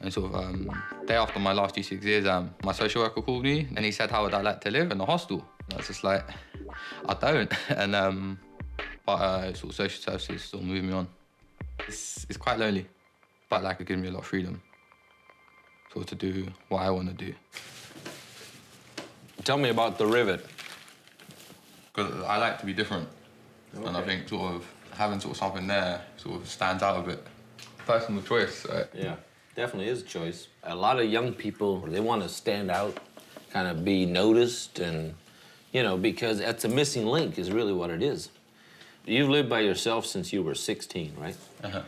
Speaker 3: And sort of, day after my last GC exam, my social worker called me and he said, how would I like to live in a hostel? And I was just like, I don't. And, but sort of social services sort of moved me on. It's quite lonely, but it gives me a lot of freedom. Sort of to do what I want to do.
Speaker 6: Tell me about the rivet.
Speaker 3: Because I like to be different.
Speaker 6: Okay.
Speaker 3: And I think sort of having sort of something there sort of stands out a bit. Personal choice, right?
Speaker 6: Yeah, definitely is a choice. A lot of young people, they want to stand out, kind of be noticed, and, because that's a missing link is really what it is. You've lived by yourself since you were 16, right?
Speaker 3: Uh-huh.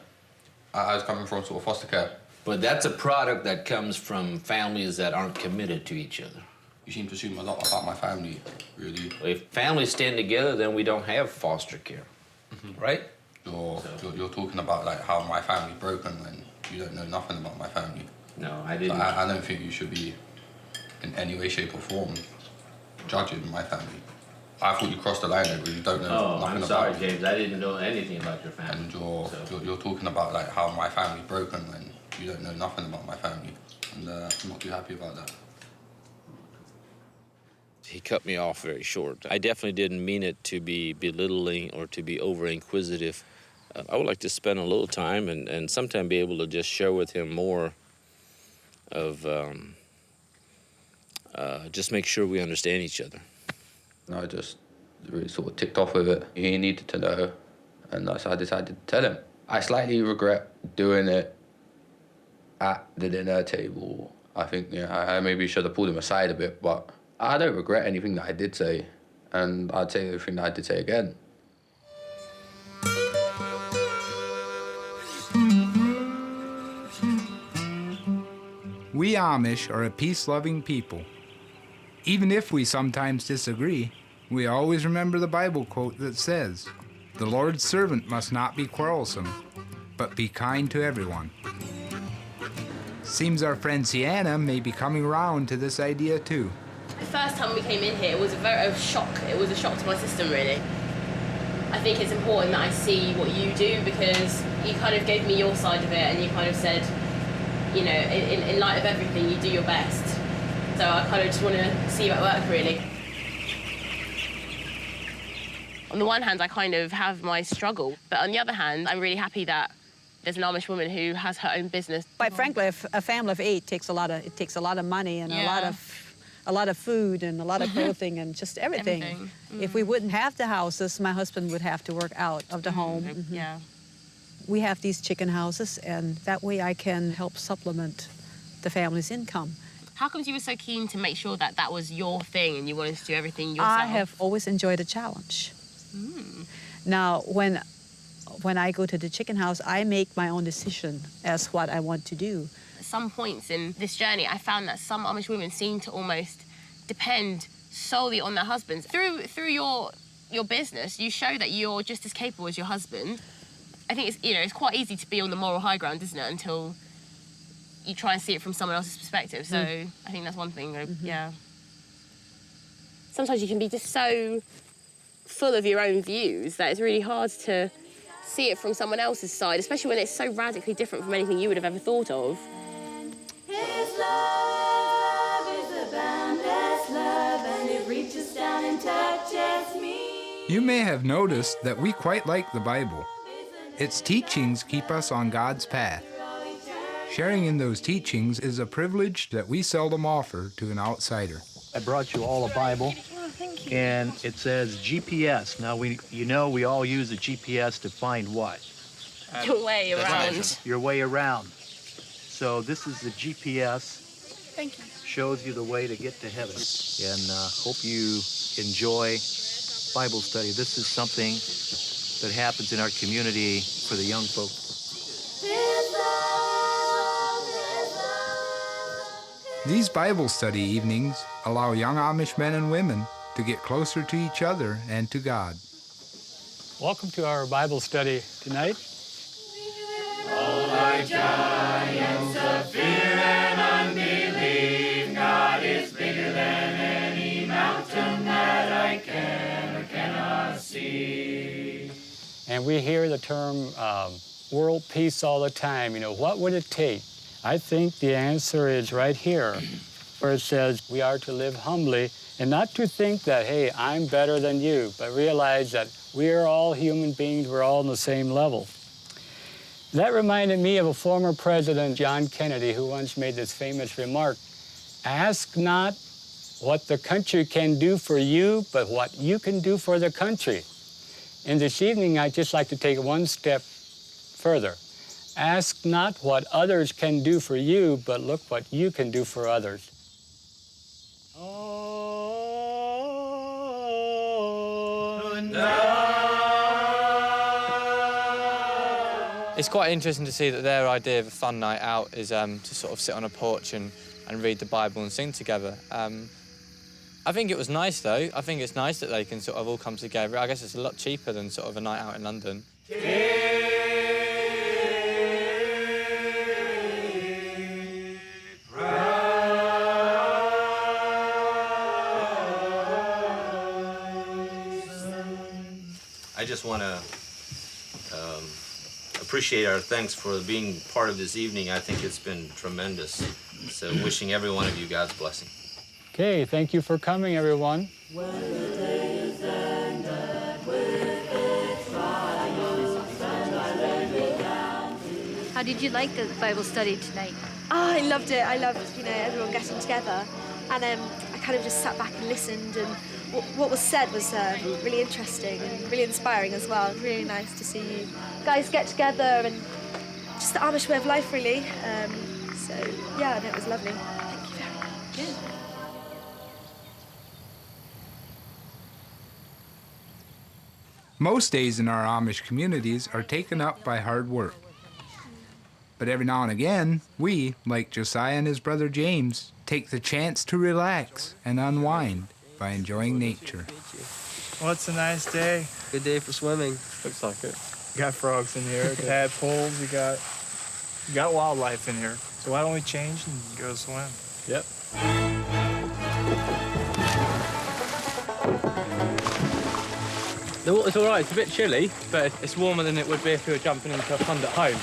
Speaker 3: I was coming from sort of foster care.
Speaker 6: But that's a product that comes from families that aren't committed to each other.
Speaker 3: You seem to assume a lot about my family, really.
Speaker 6: If families stand together, then we don't have foster care, right?
Speaker 3: You're talking about how my family's broken when you don't know nothing about my family.
Speaker 6: No, I didn't.
Speaker 3: So I don't think you should be, in any way, shape, or form, judging my family. I thought you crossed the line there, because you don't know nothing
Speaker 6: I'm sorry,
Speaker 3: about
Speaker 6: James. I didn't know anything about your family.
Speaker 3: And you're talking about how my family's broken when you don't know nothing about my family, and I'm not too happy about that.
Speaker 6: He cut me off very short. I definitely didn't mean it to be belittling or to be over-inquisitive. I would like to spend a little time and sometime be able to just share with him more of just make sure we understand each other.
Speaker 3: I just really sort of ticked off with it. He needed to know, and so I decided to tell him. I slightly regret doing it at the dinner table. I think I maybe should have pulled him aside a bit, but I don't regret anything that I did say, and I'd say everything that I did say again.
Speaker 1: We Amish are a peace-loving people. Even if we sometimes disagree, we always remember the Bible quote that says, "The Lord's servant must not be quarrelsome, but be kind to everyone." Seems our friend Sienna may be coming around to this idea too.
Speaker 5: The first time we came in here, it was a shock. It was a shock to my system, really. I think it's important that I see what you do, because you kind of gave me your side of it, and you kind of said, you know, in light of everything, you do your best. So I kind of just want to see you at work, really. On the one hand, I kind of have my struggle, but on the other hand, I'm really happy that there's an Amish woman who has her own business.
Speaker 11: Quite frankly, a family of 8 takes a lot of money and a lot of food and a lot of clothing and just everything. If we wouldn't have the houses, my husband would have to work out of the home.
Speaker 5: Yeah.
Speaker 11: We have these chicken houses, and that way I can help supplement the family's income.
Speaker 5: How come you were so keen to make sure that that was your thing and you wanted to do everything yourself?
Speaker 11: I have always enjoyed a challenge. Now, when I go to the chicken house, I make my own decision as what I want to do.
Speaker 5: At some points in this journey, I found that some Amish women seem to almost depend solely on their husbands. Through your business, you show that you're just as capable as your husband. I think it's quite easy to be on the moral high ground, isn't it, until you try and see it from someone else's perspective. So I think that's one thing, yeah. Sometimes you can be just so full of your own views that it's really hard to see it from someone else's side, especially when it's so radically different from anything you would have ever thought of.
Speaker 12: His love is a boundless love, and it reaches down and touches me.
Speaker 1: You may have noticed that we quite like the Bible. Its teachings keep us on God's path. Sharing in those teachings is a privilege that we seldom offer to an outsider.
Speaker 19: I brought you all a Bible, and it says GPS. Now, we all use a GPS to find what?
Speaker 5: Your way around.
Speaker 19: Your way around. So this is the GPS.
Speaker 5: Thank you.
Speaker 19: Shows you the way to get to heaven. And hope you enjoy Bible study. This is something that happens in our community for the young folk.
Speaker 1: These Bible study evenings allow young Amish men and women to get closer to each other and to God.
Speaker 14: Welcome to our Bible study tonight.
Speaker 12: All thy giants of fear and unbelief, God is bigger than any mountain that I can or cannot see.
Speaker 14: And we hear the term world peace all the time. You know, what would it take? I think the answer is right here, where it says we are to live humbly and not to think that, hey, I'm better than you, but realize that we are all human beings, we're all on the same level. That reminded me of a former president, John Kennedy, who once made this famous remark, ask not what the country can do for you, but what you can do for the country. And this evening, I'd just like to take it one step further. Ask not what others can do for you, but look what you can do for others.
Speaker 17: It's quite interesting to see that their idea of a fun night out is to sort of sit on a porch and read the Bible and sing together. I think it was nice, though. I think it's nice that they can sort of all come together. I guess it's a lot cheaper than sort of a night out in London.
Speaker 6: I just want to appreciate our thanks for being part of this evening. I think it's been tremendous. So wishing every one of you God's blessing.
Speaker 14: Okay, thank you for coming, everyone.
Speaker 12: When the day is ended with its trials, and I
Speaker 13: How did you like the Bible study tonight?
Speaker 18: Oh, I loved it. I loved, everyone getting together. And I kind of just sat back and listened, and what was said was really interesting and really inspiring as well. Really nice to see you guys get together, and just the Amish way of life, really. So, yeah, no, it was lovely. Thank you very much.
Speaker 1: Most days in our Amish communities are taken up by hard work. But every now and again, we, like Josiah and his brother James, take the chance to relax and unwind by enjoying nature.
Speaker 4: Well, it's a nice day. Good day for swimming.
Speaker 14: Looks like it.
Speaker 4: You got frogs in here, tadpoles, you got wildlife in here. So why don't we change and go swim?
Speaker 14: Yep. The water's all right. It's a bit chilly, but it's warmer than it would be if we were jumping into a pond at home.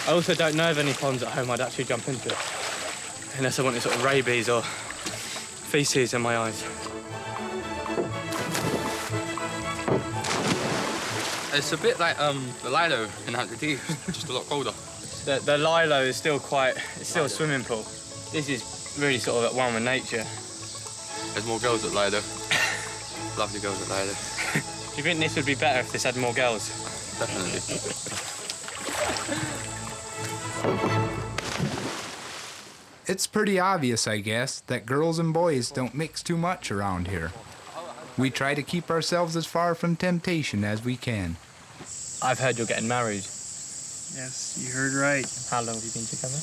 Speaker 14: I also don't know of any ponds at home I'd actually jump into, unless I wanted sort of rabies or feces in my eyes.
Speaker 3: It's a bit like the Lido in Hampton Deep, just a lot colder.
Speaker 14: The Lilo is still it's still a swimming pool. This is really sort of at one with nature.
Speaker 3: There's more girls at Lido. Lovely girls at Lido.
Speaker 14: Do you think this would be better if this had more girls?
Speaker 3: Definitely.
Speaker 1: It's pretty obvious, I guess, that girls and boys don't mix too much around here. We try to keep ourselves as far from temptation as we can.
Speaker 14: I've heard you're getting married.
Speaker 4: Yes, you heard right.
Speaker 14: How long have you been together?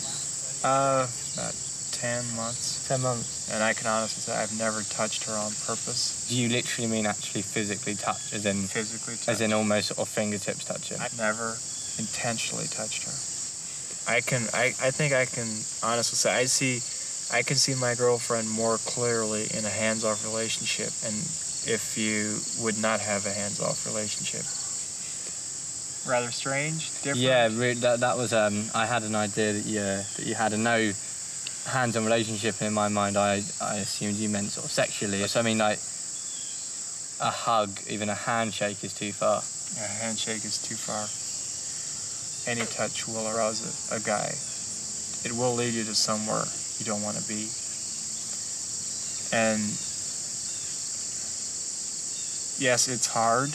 Speaker 4: About 10 months.
Speaker 14: 10 months.
Speaker 4: And I can honestly say I've never touched her on purpose.
Speaker 14: Do you literally mean actually physically touch, as in
Speaker 4: Physically touch.
Speaker 14: as in almost sort of fingertips touching?
Speaker 4: I never intentionally touched her. I think I can honestly say I can see my girlfriend more clearly in a hands-off relationship, and if you would not have a hands-off relationship. Rather strange, different.
Speaker 14: Yeah, that was. I had an idea that you had a no hands-on relationship, and in my mind, I assumed you meant sort of sexually. So I mean, like a hug, even a handshake is too far.
Speaker 4: A handshake is too far. Any touch will arouse a guy. It will lead you to somewhere you don't want to be. And yes, it's hard,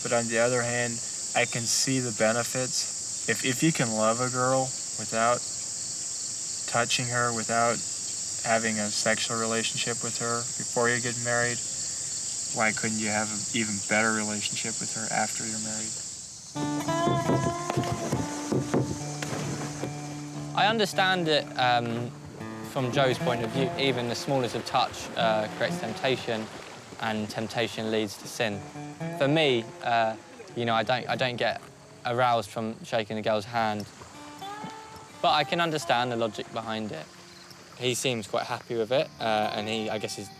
Speaker 4: but on the other hand, I can see the benefits. If you can love a girl without touching her, without having a sexual relationship with her before you get married, why couldn't you have an even better relationship with her after you're married?
Speaker 17: I understand it from Joe's point of view. Even the smallest of touch creates temptation, and temptation leads to sin. For me, I don't get aroused from shaking a girl's hand, but I can understand the logic behind it. He seems quite happy with it, and I guess he's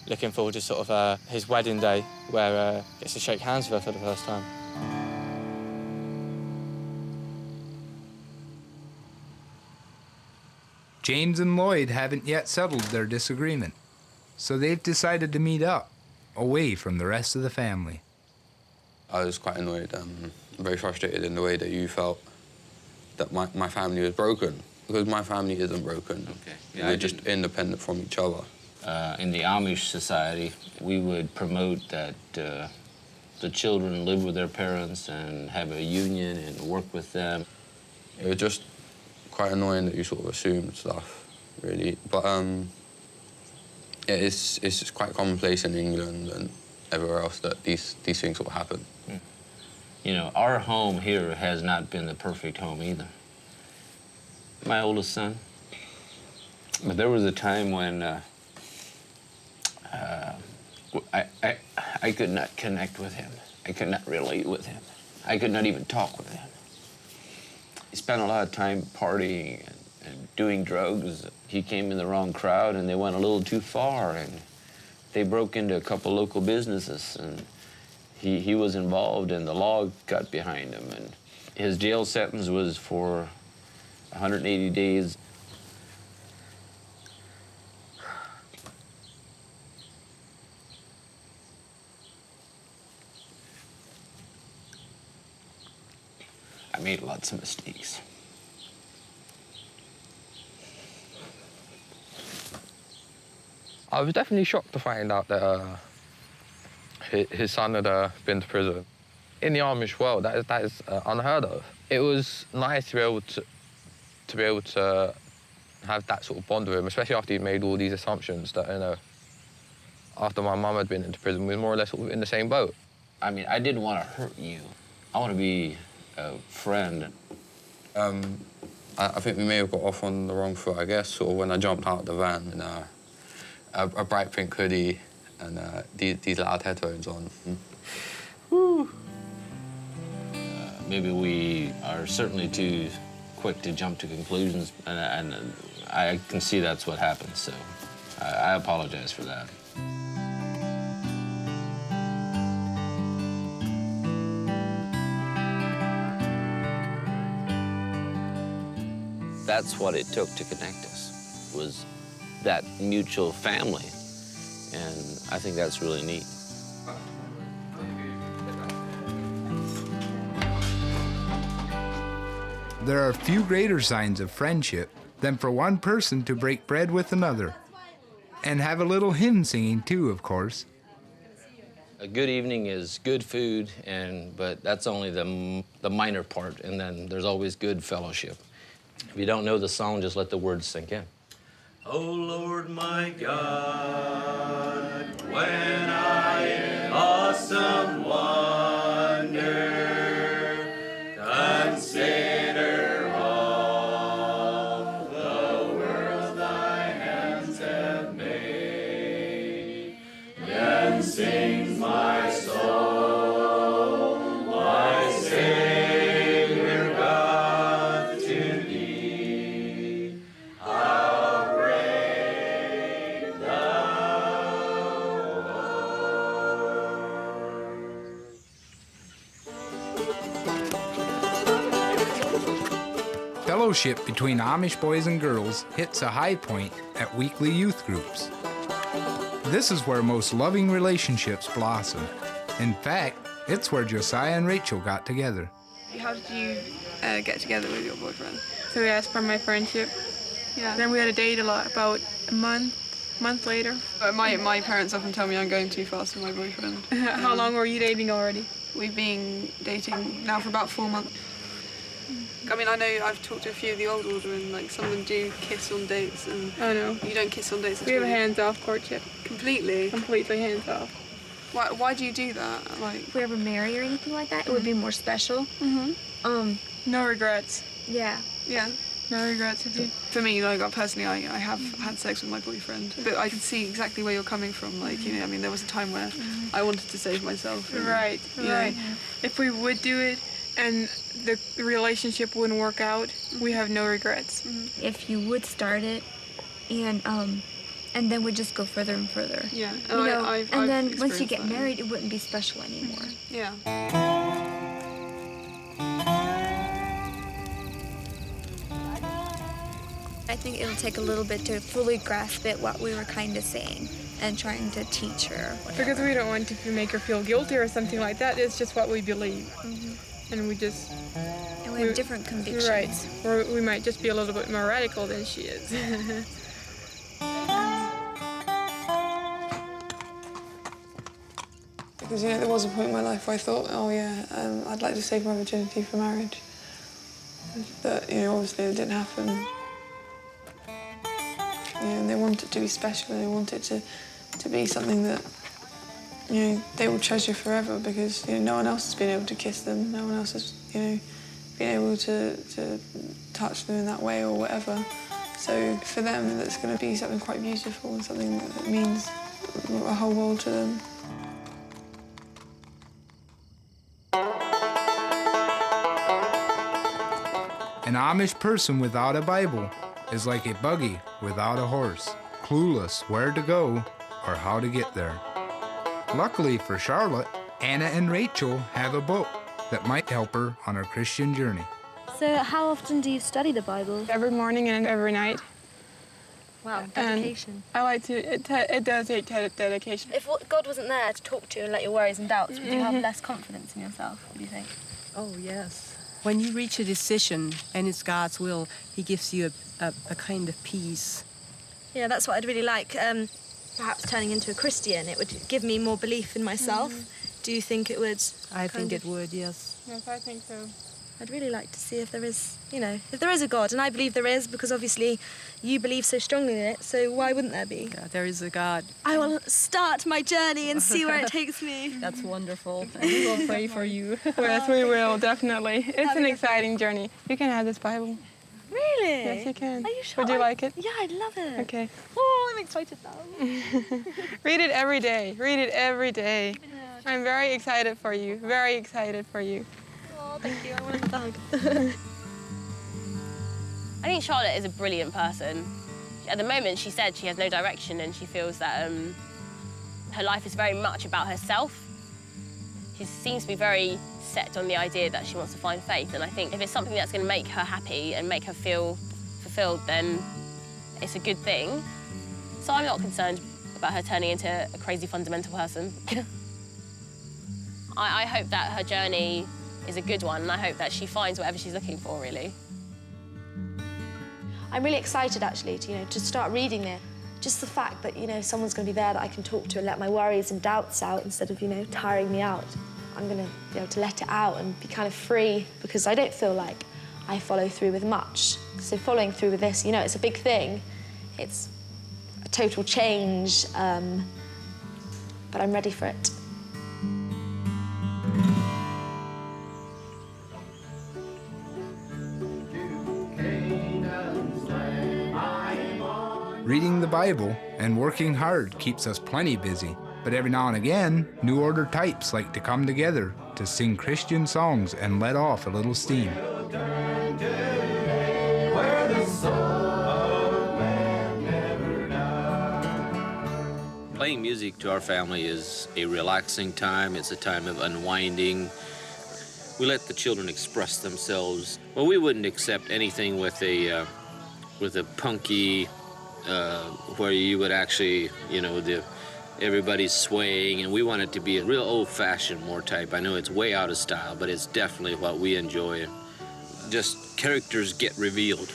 Speaker 17: looking forward to sort of his wedding day, where he gets to shake hands with her for the first time.
Speaker 1: James and Lloyd haven't yet settled their disagreement, so they've decided to meet up, away from the rest of the family.
Speaker 3: I was quite annoyed, very frustrated in the way that you felt that my family was broken, because my family isn't broken.
Speaker 6: Okay. Yeah,
Speaker 3: we're just independent from each other.
Speaker 6: In the Amish society, we would promote that the children live with their parents and have a union and work with them.
Speaker 3: It was just quite annoying that you sort of assumed stuff, really. But it's just quite commonplace in England and everywhere else that these things sort of happen.
Speaker 6: You know, our home here has not been the perfect home either. My oldest son. But there was a time when I could not connect with him. I could not relate with him. I could not even talk with him. He spent a lot of time partying and doing drugs. He came in the wrong crowd and they went a little too far, and they broke into a couple local businesses, and he was involved, and the law got behind him, and his jail sentence was for 180 days. made lots of mistakes.
Speaker 3: I was definitely shocked to find out that his son had been to prison. In the Amish world, that is unheard of. It was nice to be able to have that sort of bond with him, especially after he'd made all these assumptions that, you know, after my mum had been into prison, we were more or less sort of in the same boat.
Speaker 6: I mean, I didn't want to hurt you. I want to be a friend.
Speaker 3: I think we may have got off on the wrong foot, I guess, sort of when I jumped out of the van in a bright pink hoodie and these loud headphones on.
Speaker 6: Woo. Maybe we are certainly too quick to jump to conclusions, and I can see that's what happened, so I apologize for that. That's what it took to connect us, was that mutual family, and I think that's really neat.
Speaker 1: There are few greater signs of friendship than for one person to break bread with another. And have a little hymn singing too, of course.
Speaker 6: A good evening is good food, but that's only the minor part, and then there's always good fellowship. If you don't know the song, just let the words sink in.
Speaker 12: Oh Lord my God, when I in awesome wonder consider all the world thy hands have made, then sings my soul, my Savior God, to thee. How great thou
Speaker 1: Fellowship between Amish boys and girls hits a high point at weekly youth groups. This is where most loving relationships blossom. In fact, it's where Josiah and Rachel got together.
Speaker 9: How did you get together with your boyfriend? So we asked for my friendship. Yeah. Then we had a date about a month later. My parents often tell me I'm going too fast with my boyfriend. How long were you dating already? We've been dating now for about 4 months. I mean, I know I've talked to a few of the old order, and like some of them do kiss on dates, and I know you don't kiss on dates. We have a hands-off courtship. Completely hands-off. Why do you do that? Like,
Speaker 18: If we ever marry or anything like that, it would be more special.
Speaker 9: No regrets.
Speaker 18: Yeah.
Speaker 9: Yeah. No regrets. For me, like personally, I have had sex with my boyfriend, but I can see exactly where you're coming from. Like, you know, I mean, there was a time where I wanted to save myself. And, right. Right. If we would do it, and the relationship wouldn't work out, we have no regrets.
Speaker 18: If you would start it, and then would just go further and further.
Speaker 9: Yeah.
Speaker 18: You know,
Speaker 9: I've
Speaker 18: then once you
Speaker 9: experienced
Speaker 18: get
Speaker 9: that.
Speaker 18: married, it wouldn't be special anymore.
Speaker 9: Yeah.
Speaker 18: I think it'll take a little bit to fully grasp it, what we were kind of saying and trying to teach her.
Speaker 9: Because we don't want to make her feel guilty or something like that. It's just what we believe. And we just...
Speaker 18: And we have different convictions.
Speaker 9: Right. Or we might just be a little bit more radical than she is. Because, you know, there was a point in my life where I thought, oh yeah, I'd like to save my virginity for marriage. But, you know, obviously it didn't happen. You know, and they want it to be special, and they want it to be something that, you know, they will treasure forever, because, you know, no one else has been able to kiss them, no one else has, you know, been able to touch them in that way or whatever. So for them, that's going to be something quite beautiful and something that means a whole world to them.
Speaker 1: An Amish person without a Bible is like a buggy without a horse, clueless where to go or how to get there. Luckily for Charlotte, Anna and Rachel have a book that might help her on her Christian journey.
Speaker 18: So how often do you study the Bible?
Speaker 9: Every morning and every night.
Speaker 18: Wow, dedication.
Speaker 9: And I like to, it does take dedication.
Speaker 18: If God wasn't there to talk to you and let your worries and doubts, would you have less confidence in yourself, what do you think?
Speaker 10: Oh, yes. When you reach a decision and it's God's will, He gives you a kind of peace.
Speaker 18: Yeah, that's what I'd really like. Perhaps turning into a Christian, it would give me more belief in myself. Do you think it would?
Speaker 10: I think it would, yes.
Speaker 2: Yes, I think so.
Speaker 18: I'd really like to see if there is, if there is a God, and I believe there is, because obviously you believe so strongly in it, so why wouldn't there be?
Speaker 10: Yeah, there is a God.
Speaker 18: I will start my journey and see where it takes me.
Speaker 10: That's wonderful. And we will pray for you.
Speaker 2: Yes, we will, definitely. It's an exciting journey. You can have this Bible.
Speaker 18: Really?
Speaker 2: Yes, you can.
Speaker 18: Are you sure?
Speaker 2: Would you like it?
Speaker 18: Yeah, I'd love it.
Speaker 2: Okay.
Speaker 18: Oh, I'm excited now.
Speaker 2: Read it every day. Read it every day. I'm very excited for you. Very excited for you.
Speaker 18: Oh, thank you. I want a hug.
Speaker 5: I think Charlotte is a brilliant person. At the moment, she said she has no direction and she feels that her life is very much about herself. She seems to be very set on the idea that she wants to find faith, and I think if it's something that's going to make her happy and make her feel fulfilled, then it's a good thing. So I'm not concerned about her turning into a crazy fundamental person. I hope that her journey is a good one, and I hope that she finds whatever she's looking for, really.
Speaker 18: I'm really excited, actually, to start reading it. Just the fact that, someone's going to be there that I can talk to and let my worries and doubts out instead of, tiring me out. I'm going to be able to let it out and be kind of free, because I don't feel like I follow through with much. So following through with this, it's a big thing. It's a total change, but I'm ready for it.
Speaker 1: Reading the Bible and working hard keeps us plenty busy. But every now and again, New Order types like to come together to sing Christian songs and let off a little steam.
Speaker 6: Playing music to our family is a relaxing time. It's a time of unwinding. We let the children express themselves. Well, we wouldn't accept anything with a punky, where you would actually, everybody's swaying, and we want it to be a real old-fashioned more type. I know it's way out of style, but it's definitely what we enjoy. Just characters get revealed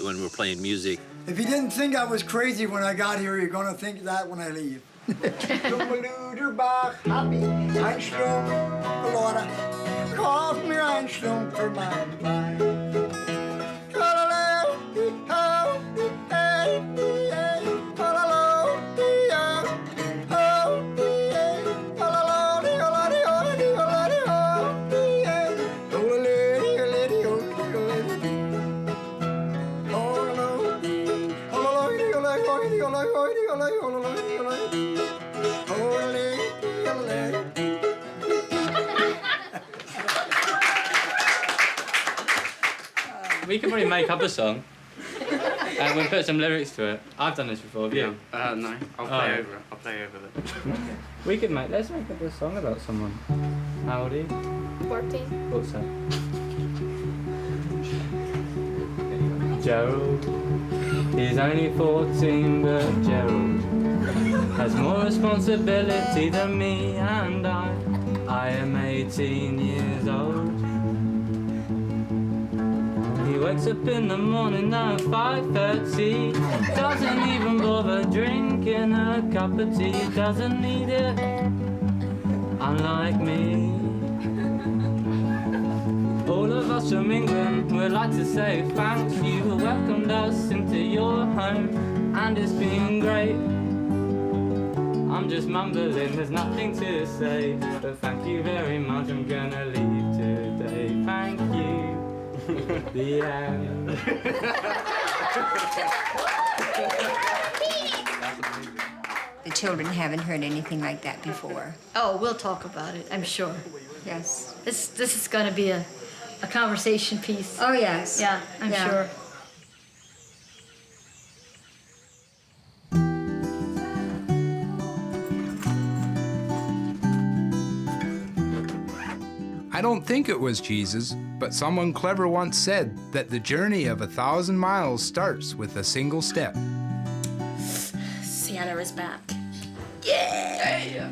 Speaker 6: when we're playing music.
Speaker 15: If you didn't think I was crazy when I got here, you're gonna think that when I leave. Kauf mir ein Schlumpf für mein Bein.
Speaker 17: We could probably make up a song and we'll put some lyrics to it. I've done this before, have you?
Speaker 21: No. I'll play over it. I'll play over it.
Speaker 17: We could let's make up a song about someone. How old are you?
Speaker 2: 14.
Speaker 17: What's that? Gerald, he's only 14, but Gerald has more responsibility than me, and I am 18 years old. He wakes up in the morning at 5:30, doesn't even bother drinking a cup of tea, doesn't need it, unlike me. All of us from England would like to say thank you, welcomed us into your home, and it's been great. I'm just mumbling, there's nothing to say, but thank you very much, I'm gonna leave today, thank you. The end.
Speaker 20: The children haven't heard anything like that before.
Speaker 22: Oh, we'll talk about it, I'm sure.
Speaker 20: Yes.
Speaker 22: This is going to be a conversation piece.
Speaker 20: Oh, yes.
Speaker 22: Yeah, I'm sure.
Speaker 1: I don't think it was Jesus, but someone clever once said that the journey of 1,000 miles starts with a single step.
Speaker 22: Sienna is back. Yeah!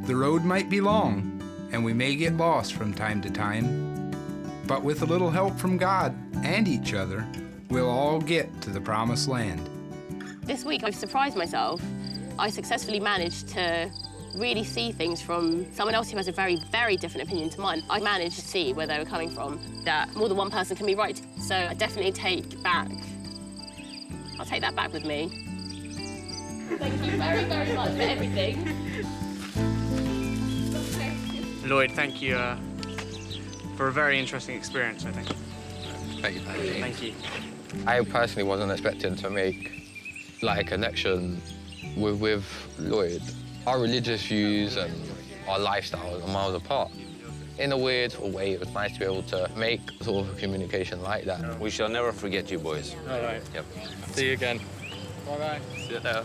Speaker 1: The road might be long, and we may get lost from time to time, But with a little help from God and each other, we'll all get to the promised land.
Speaker 5: This week I've surprised myself. I successfully managed to really see things from someone else who has a very, very different opinion to mine. I managed to see where they were coming from, that more than one person can be right. So I definitely I'll take that back with me. Thank you very, very much for everything.
Speaker 21: Lloyd, thank you for a very interesting experience, I think.
Speaker 3: Thank you.
Speaker 21: Thank you.
Speaker 3: I personally wasn't expecting to make like a connection with Lloyd. Our religious views and our lifestyle are miles apart. In a weird way, it was nice to be able to make sort of a communication like that.
Speaker 6: We shall never forget you, boys.
Speaker 21: All right.
Speaker 6: Yep.
Speaker 17: See you again.
Speaker 21: Bye-bye.
Speaker 3: See you later.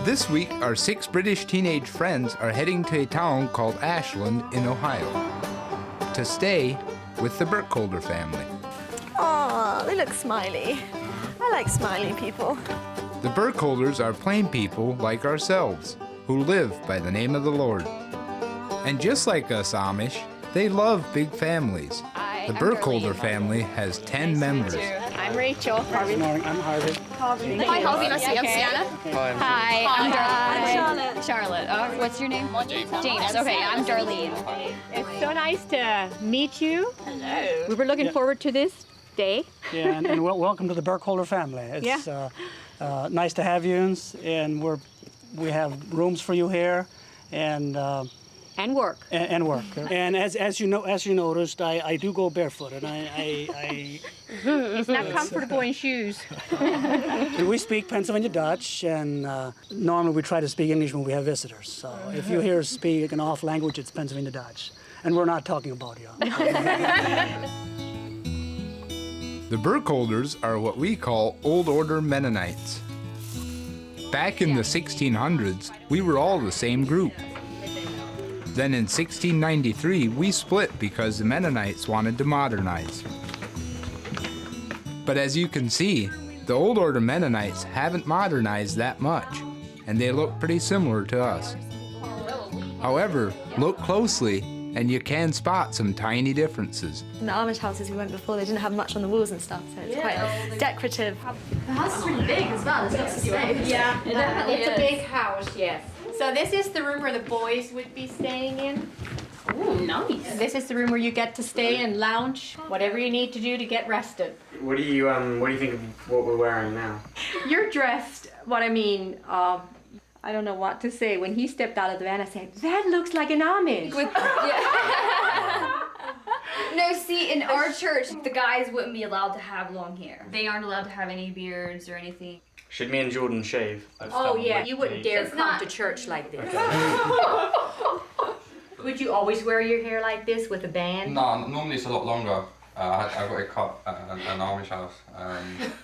Speaker 1: This week, our 6 British teenage friends are heading to a town called Ashland in Ohio to stay with the Burkholder family.
Speaker 18: Aw, they look smiley. I like smiling people.
Speaker 1: The Burkholders are plain people like ourselves who live by the name of the Lord. And just like us Amish, they love big families. The Burkholder family has 10 members.
Speaker 5: I'm Rachel.
Speaker 7: Good morning, I'm Harvey.
Speaker 5: Hi, Harvey. Nice to meet you. I'm Sienna.
Speaker 7: Hi,
Speaker 5: I'm
Speaker 7: Darlene.
Speaker 5: I'm Charlotte.
Speaker 7: What's your name?
Speaker 5: James.
Speaker 7: Okay, I'm Darlene.
Speaker 8: It's so nice to meet you.
Speaker 5: Hello.
Speaker 8: We were looking forward to this day.
Speaker 7: Yeah, and welcome to the Burkholder family. It's nice to have you, and we have rooms for you here, and
Speaker 8: work.
Speaker 7: And work. And as you noticed, I do go barefoot, and I
Speaker 8: It's not comfortable in shoes.
Speaker 7: and we speak Pennsylvania Dutch, and normally we try to speak English when we have visitors. So if you hear us speak an off language, it's Pennsylvania Dutch, and we're not talking about you.
Speaker 1: The Burkholders are what we call Old Order Mennonites. Back in the 1600s, we were all the same group. Then in 1693, we split because the Mennonites wanted to modernize. But as you can see, the Old Order Mennonites haven't modernized that much, and they look pretty similar to us. However, look closely, and you can spot some tiny differences.
Speaker 18: In the Amish houses we went before, they didn't have much on the walls and stuff, so it's quite decorative.
Speaker 22: The house is pretty big as well. There's lots of space.
Speaker 8: Yeah,
Speaker 22: it definitely
Speaker 8: it's
Speaker 22: is.
Speaker 8: a big house, yes. So this is the room where the boys would be staying in.
Speaker 5: Ooh, nice.
Speaker 8: This is the room where you get to stay and lounge, whatever you need to do to get rested.
Speaker 21: What do you think of what we're wearing now?
Speaker 8: You're dressed, I don't know what to say. When he stepped out of the van, I said, that looks like an Amish.
Speaker 22: No, see, in our church, the guys wouldn't be allowed to have long hair. They aren't allowed to have any beards or anything.
Speaker 21: Should me and Jordan shave?
Speaker 8: Oh yeah, you wouldn't dare
Speaker 22: It's
Speaker 8: come
Speaker 22: not-
Speaker 8: to church like this. Would you always wear your hair like this with a band?
Speaker 3: No, normally it's a lot longer. I got it cut at an Amish house.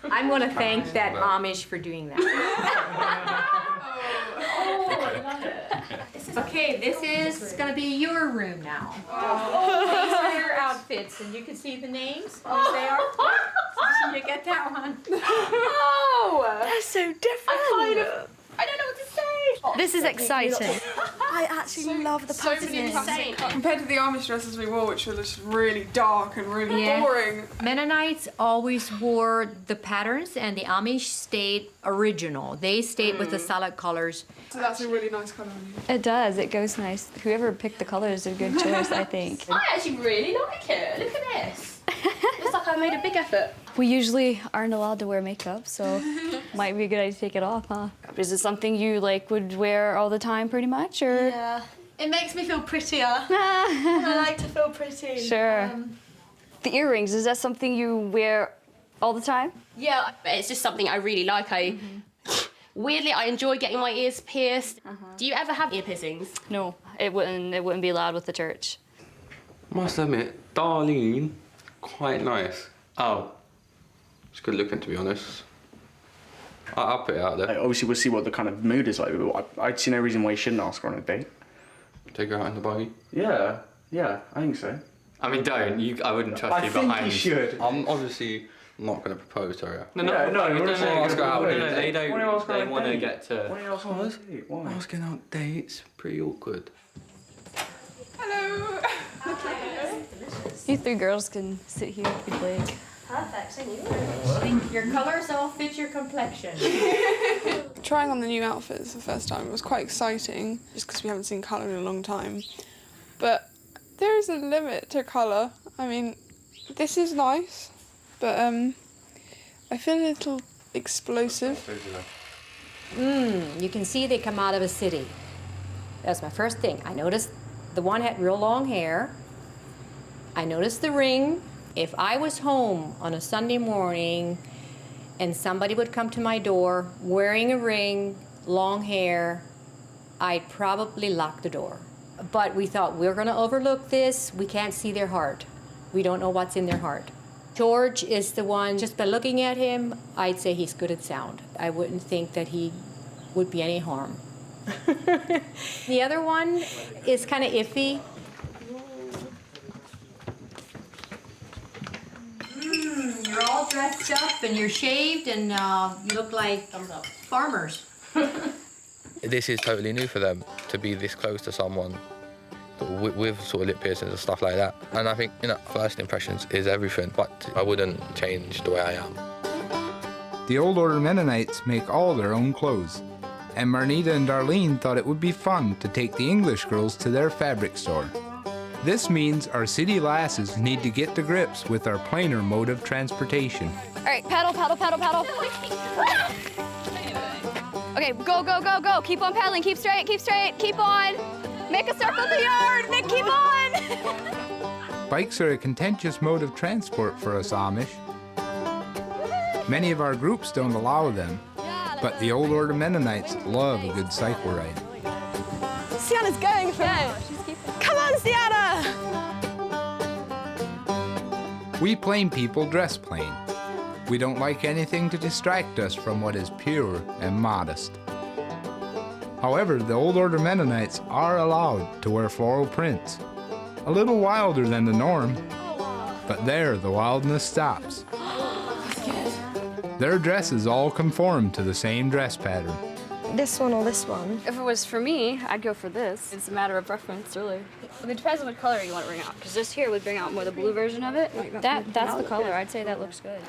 Speaker 8: I'm going to thank that Amish for doing that. Okay, this is going to be your room now. These are your outfits, and you can see the names. Who they are. You get that one.
Speaker 18: Oh, that's so different.
Speaker 8: I don't know what to say.
Speaker 18: This is exciting. I actually love the
Speaker 2: So
Speaker 18: patterns.
Speaker 2: many classic compared to the Amish dresses we wore, which were just really dark and really boring.
Speaker 8: Mennonites always wore the patterns, and the Amish stayed original. They stayed with the solid colors.
Speaker 2: So that's a really nice colour on you.
Speaker 18: It does, it goes nice. Whoever picked the colours is a good choice, I think.
Speaker 5: I actually really like it. Look at this. Looks like I made a big effort.
Speaker 23: We usually aren't allowed to wear makeup, so might be a good idea to take it off, huh? Is it something you would wear all the time pretty much, or?
Speaker 18: Yeah, it makes me feel prettier. I like to feel pretty.
Speaker 23: Sure. The earrings, is that something you wear all the time?
Speaker 5: Yeah, it's just something I really like. Weirdly, I enjoy getting my ears pierced. Do you ever have ear piercings?
Speaker 23: No, it wouldn't be allowed with the church.
Speaker 3: Must admit, Darlene, quite nice. Oh, it's good looking, to be honest. I'll put it out there.
Speaker 21: Obviously, we'll see what the kind of mood is like. I'd see no reason why you shouldn't ask her on a date.
Speaker 3: Take her out in the buggy.
Speaker 21: Yeah, I think so.
Speaker 3: I mean, don't. I wouldn't trust you
Speaker 4: think
Speaker 3: behind.
Speaker 4: you should.
Speaker 3: I'm obviously not going to propose to her.
Speaker 4: No, we're
Speaker 3: don't
Speaker 4: saying
Speaker 3: ask her out.
Speaker 4: Why
Speaker 3: They
Speaker 4: do you ask her on a
Speaker 3: want to
Speaker 4: date?
Speaker 3: get to.
Speaker 4: Why do you ask her on a date? Why?
Speaker 3: Asking out dates, pretty awkward.
Speaker 2: Hello.
Speaker 23: You three girls can sit here if you'd like.
Speaker 18: Perfect, thank you.
Speaker 8: I think your colors all fit your complexion.
Speaker 9: Trying on the new outfits the first time was quite exciting, just because we haven't seen colour in a long time. But there is a limit to colour. I mean, this is nice, but I feel a little explosive.
Speaker 11: You can see they come out of a city. That's my first thing. I noticed the one had real long hair. I noticed the ring. If I was home on a Sunday morning and somebody would come to my door wearing a ring, long hair, I'd probably lock the door. But we thought, we're going to overlook this. We can't see their heart. We don't know what's in their heart. George is the one, just by looking at him, I'd say he's good at sound. I wouldn't think that he would be any harm. The other one is kind of iffy.
Speaker 8: You're all dressed up and you're shaved and you look like farmers.
Speaker 3: This is totally new for them, to be this close to someone with sort of lip piercings and stuff like that. And I think, first impressions is everything, but I wouldn't change the way I am.
Speaker 1: The Old Order Mennonites make all their own clothes, and Marnita and Darlene thought it would be fun to take the English girls to their fabric store. This means our city lasses need to get to grips with our plainer mode of transportation.
Speaker 23: All right, paddle, paddle, paddle, paddle. Okay, go, go, go, go. Keep on paddling, keep straight, keep on. Make a circle of the yard, Nick, keep on.
Speaker 1: Bikes are a contentious mode of transport for us Amish. Many of our groups don't allow them, but the Old Order Mennonites love a good cycle ride.
Speaker 23: Sienna's going for it. Come on, Sienna!
Speaker 1: We plain people dress plain. We don't like anything to distract us from what is pure and modest. However, the Old Order Mennonites are allowed to wear floral prints. A little wilder than the norm, but there the wildness stops. Their dresses all conform to the same dress pattern.
Speaker 18: This one or this one?
Speaker 23: If it was for me, I'd go for this. It's a matter of preference, really. It depends on what color you want to bring out, because this here would bring out more the blue version of it. That's the color. I'd say that looks good.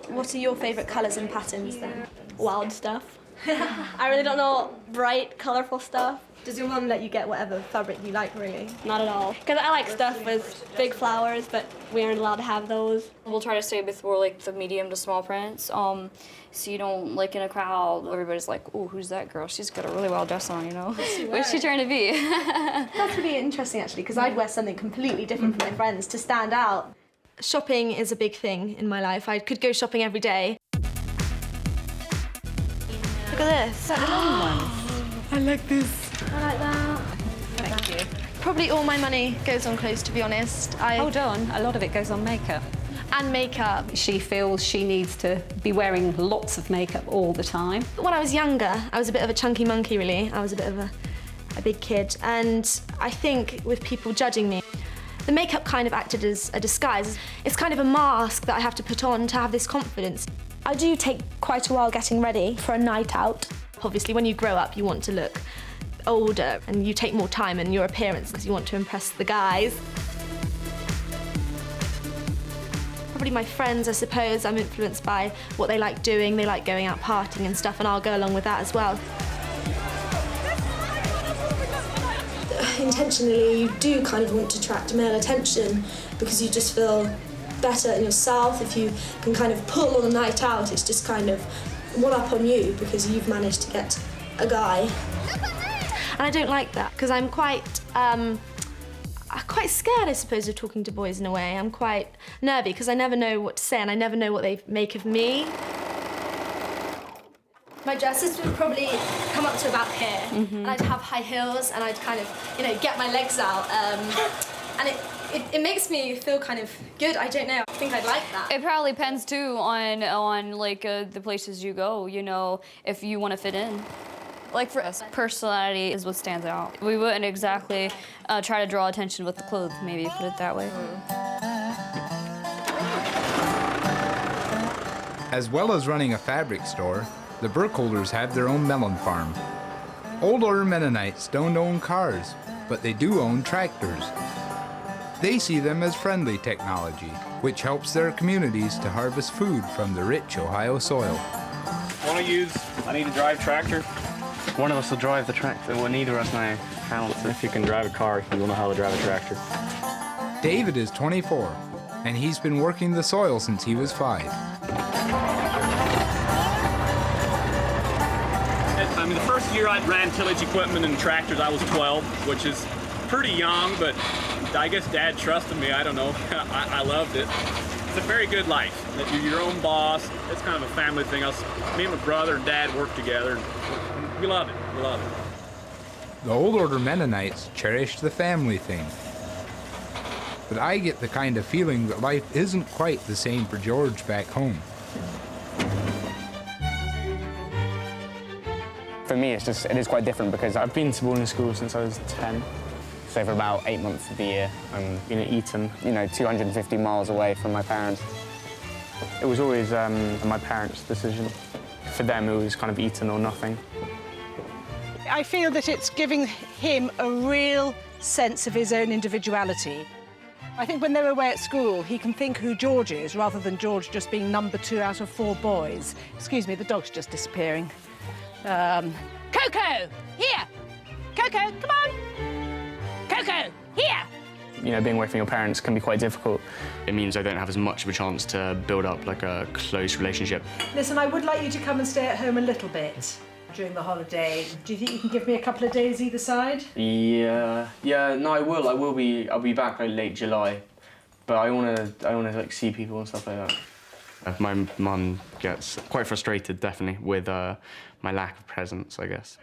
Speaker 18: What are your favourite colours and patterns then?
Speaker 16: Wild stuff. I really don't know bright, colourful stuff.
Speaker 18: Does your mum let you get whatever fabric you like, really?
Speaker 16: Not at all. Because I like stuff with big flowers, but we aren't allowed to have those.
Speaker 23: We'll try to stay with more like the medium to small prints. So you don't, like in a crowd, everybody's like, oh, who's that girl? She's got a really wild dress on, What's she trying to be?
Speaker 18: That's really interesting, actually, because I'd wear something completely different from my friends to stand out. Shopping is a big thing in my life. I could go shopping every day. Look at this.
Speaker 2: I like this.
Speaker 18: I like that.
Speaker 23: Thank you.
Speaker 18: Probably all my money goes on clothes, to be honest.
Speaker 19: Hold on, a lot of it goes on makeup.
Speaker 18: And makeup.
Speaker 19: She feels she needs to be wearing lots of makeup all the time.
Speaker 18: When I was younger, I was a bit of a chunky monkey, really. I was a bit of a big kid. And I think with people judging me, the makeup kind of acted as a disguise. It's kind of a mask that I have to put on to have this confidence. I do take quite a while getting ready for a night out. Obviously, when you grow up, you want to look older and you take more time in your appearance because you want to impress the guys. Probably my friends, I suppose. I'm influenced by what they like doing. They like going out partying and stuff, and I'll go along with that as well. Intentionally, you do kind of want to attract male attention because you just feel better in yourself. If you can kind of pull on a night out, it's just kind of one up on you because you've managed to get a guy. And I don't like that because I'm quite scared, I suppose, of talking to boys in a way. I'm quite nervy because I never know what to say and I never know what they make of me. My dresses would probably come up to about here, and I'd have high heels, and I'd kind of, get my legs out, and it makes me feel kind of good. I don't know. I think I'd like that.
Speaker 23: It probably depends too on like the places you go. If you want to fit in. Like for us, personality is what stands out. We wouldn't exactly try to draw attention with the clothes, maybe put it that way.
Speaker 1: As well as running a fabric store, the Burkholders have their own melon farm. Old Order Mennonites don't own cars, but they do own tractors. They see them as friendly technology, which helps their communities to harvest food from the rich Ohio soil.
Speaker 21: I need to drive tractor. One of us will drive the tractor. Well, neither of us know how. If you can drive a car, you will know how to drive a tractor.
Speaker 1: David is 24, and he's been working the soil since he was 5.
Speaker 12: I mean, the first year I ran tillage equipment and tractors, I was 12, which is pretty young, but I guess Dad trusted me. I don't know. I loved it. It's a very good life. That you're your own boss. It's kind of a family thing. Me and my brother and Dad work together. We love it. We love it.
Speaker 1: The Old Order Mennonites cherish the family thing. But I get the kind of feeling that life isn't quite the same for George back home.
Speaker 13: For me, it is quite different because I've been to boarding school since I was 10. So for about 8 months of the year, I'm in Eton, 250 miles away from my parents. It was always my parents' decision. For them, it was kind of Eton or nothing.
Speaker 14: I feel that it's giving him a real sense of his own individuality. I think when they're away at school, he can think who George is rather than George just being number 2 out of 4 boys. Excuse me, the dog's just disappearing. Coco, here! Coco, come on! Coco, here!
Speaker 13: Being away from your parents can be quite difficult. It means I don't have as much of a chance to build up like a close relationship.
Speaker 14: Listen, I would like you to come and stay at home a little bit during the holiday. Do you think you can give me a couple of days either side?
Speaker 13: Yeah, no, I will. I'll be back like late July, but I wanna like see people and stuff like that. My mum gets quite frustrated, definitely, with my lack of presence, I guess.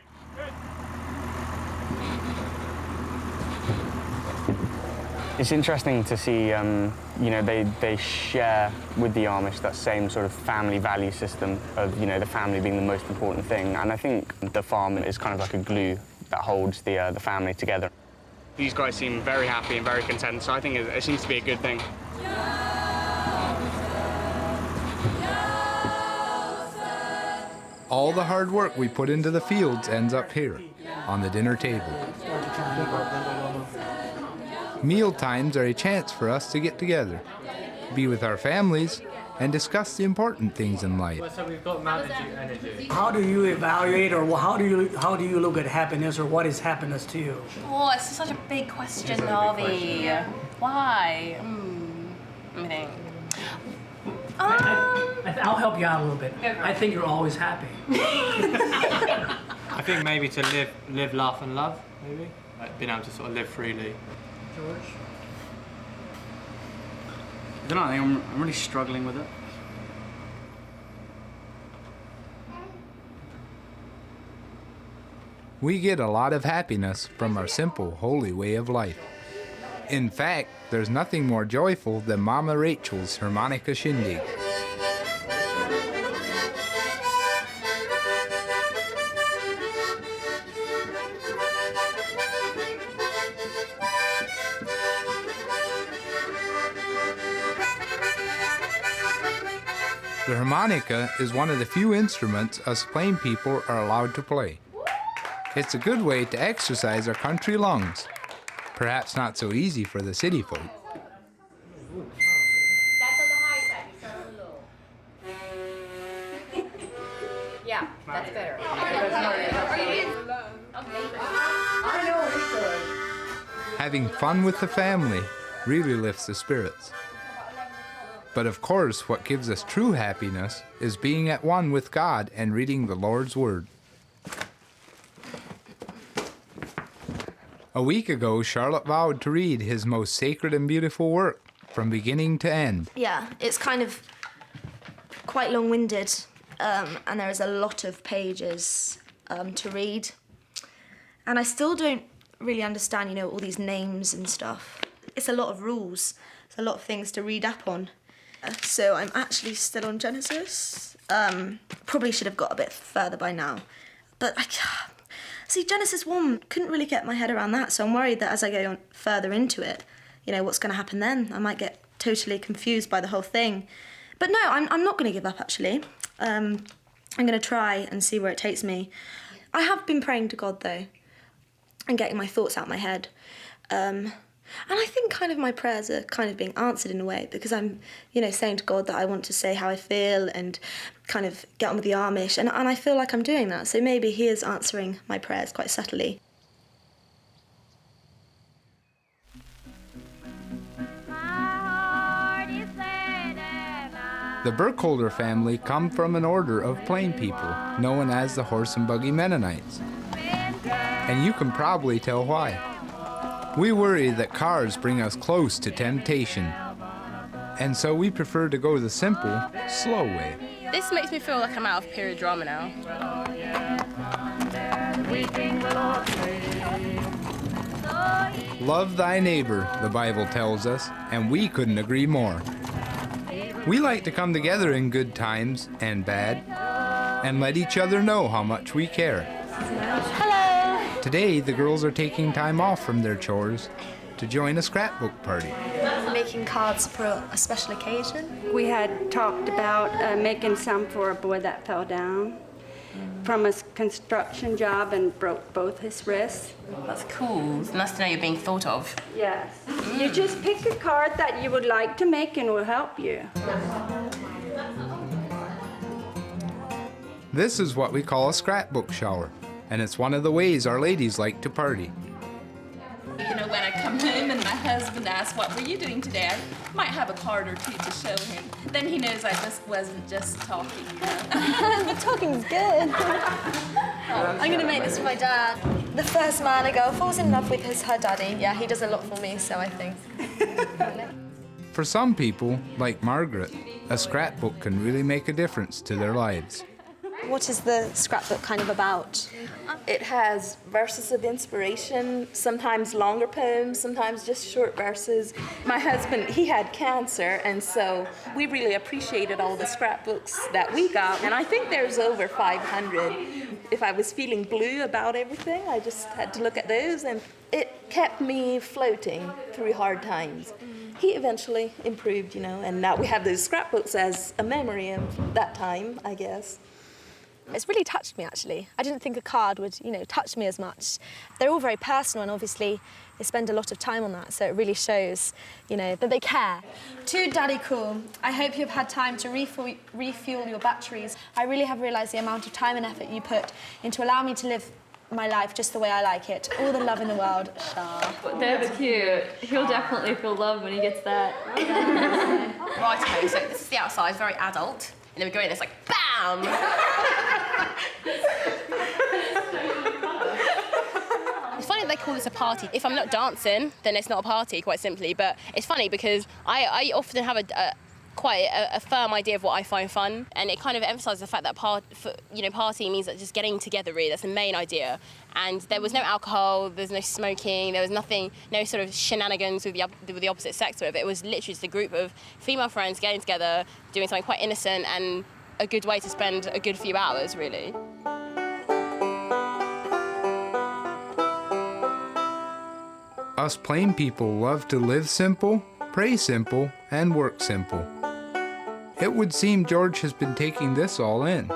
Speaker 13: It's interesting to see, they share with the Amish that same sort of family value system of, the family being the most important thing. And I think the farm is kind of like a glue that holds the family together. These guys seem very happy and very content, so I think it seems to be a good thing.
Speaker 1: All the hard work we put into the fields ends up here, on the dinner table. Meal times are a chance for us to get together, be with our families, and discuss the important things in life.
Speaker 21: So we've got Mountain Dew energy.
Speaker 7: How do you evaluate, or how do you look at happiness, or what is happiness to you?
Speaker 5: Oh, it's such a big question, Harvey. Why? Let me think.
Speaker 7: I'll help you out a little bit. I think you're always happy.
Speaker 21: I think maybe to live, laugh, and love, maybe. Like being able to sort of live freely.
Speaker 14: George?
Speaker 21: I don't know, I think I'm really struggling with it.
Speaker 1: We get a lot of happiness from our simple, holy way of life. In fact, there's nothing more joyful than Mama Rachel's harmonica shindig. The harmonica is one of the few instruments us plain people are allowed to play. It's a good way to exercise our country lungs. Perhaps not so easy for the city folk.
Speaker 5: That's on the high side, you start on the low. Yeah, that's better.
Speaker 1: Having fun with the family really lifts the spirits. But of course, what gives us true happiness is being at one with God and reading the Lord's Word. A week ago, Charlotte vowed to read his most sacred and beautiful work from beginning to end.
Speaker 18: Yeah, it's kind of quite long-winded, and there is a lot of pages to read. And I still don't really understand, all these names and stuff. It's a lot of rules. It's a lot of things to read up on. So I'm actually still on Genesis. Probably should have got a bit further by now. But See, Genesis 1, couldn't really get my head around that, so I'm worried that as I go on further into it, you know, what's going to happen then? I might get totally confused by the whole thing. But no, I'm not going to give up, actually. I'm going to try and see where it takes me. I have been praying to God, though, and getting my thoughts out of my head. And I think kind of my prayers are kind of being answered in a way, because I'm, you know, saying to God that I want to say how I feel and kind of get on with the Amish, and I feel like I'm doing that, so maybe he is answering my prayers quite subtly.
Speaker 1: The Burkholder family come from an order of plain people, known as the Horse and Buggy Mennonites. And you can probably tell why. We worry that cars bring us close to temptation, and so we prefer to go the simple, slow way.
Speaker 5: This makes me feel like I'm out of period drama now.
Speaker 1: Love thy neighbor, the Bible tells us, and we couldn't agree more. We like to come together in good times and bad, and let each other know how much we care.
Speaker 18: Hello!
Speaker 1: Today, the girls are taking time off from their chores to join a scrapbook party.
Speaker 18: Making cards for a special occasion?
Speaker 10: We had talked about making some for a boy that fell down from a construction job and broke both his wrists.
Speaker 5: That's cool. It's nice to know you're being thought of.
Speaker 10: Yes. You just pick a card that you would like to make and we'll help you.
Speaker 1: This is what we call a scrapbook shower, and it's one of the ways our ladies like to party.
Speaker 15: You know, when I come home and my husband asks, what were you doing today? I might have a card or two to show him. Then he knows I just wasn't just talking.
Speaker 18: The talking's good. I'm going to make this for my dad. The first man a girl falls in love with is her daddy. Yeah, he does a lot for me, so I think.
Speaker 1: For some people, like Margaret, a scrapbook can really make a difference to their lives.
Speaker 18: What is the scrapbook kind of about?
Speaker 20: It has verses of inspiration, sometimes longer poems, sometimes just short verses. My husband, he had cancer, and so we really appreciated all the scrapbooks that we got, and I think there's over 500. If I was feeling blue about everything, I just had to look at those, and it kept me floating through hard times. He eventually improved, you know, and now we have those scrapbooks as a memory of that time, I guess.
Speaker 18: It's really touched me, actually. I didn't think a card would, you know, touch me as much. They're all very personal, and obviously they spend a lot of time on that, so it really shows, you know, that they care. To Daddy Cool, I hope you've had time to refuel your batteries. I really have realised the amount of time and effort you put into allowing me to live my life just the way I like it. All the love in the world, Shah.
Speaker 23: They're cute. He'll definitely feel love when he gets that.
Speaker 5: Right, okay, so this is the outside, very adult. And then we go in, it's like, BAM! It's funny that they call this a party. If I'm not dancing, then it's not a party, quite simply. But it's funny because I often have quite a firm idea of what I find fun, and it kind of emphasises the fact that party means that just getting together, really. That's the main idea. And there was no alcohol, there's no smoking, there was nothing, no sort of shenanigans with the opposite sex. It was literally just a group of female friends getting together, doing something quite innocent, and a good way to spend a good few hours, really.
Speaker 1: Us plain people love to live simple, pray simple, and work simple. It would seem George has been taking this all in,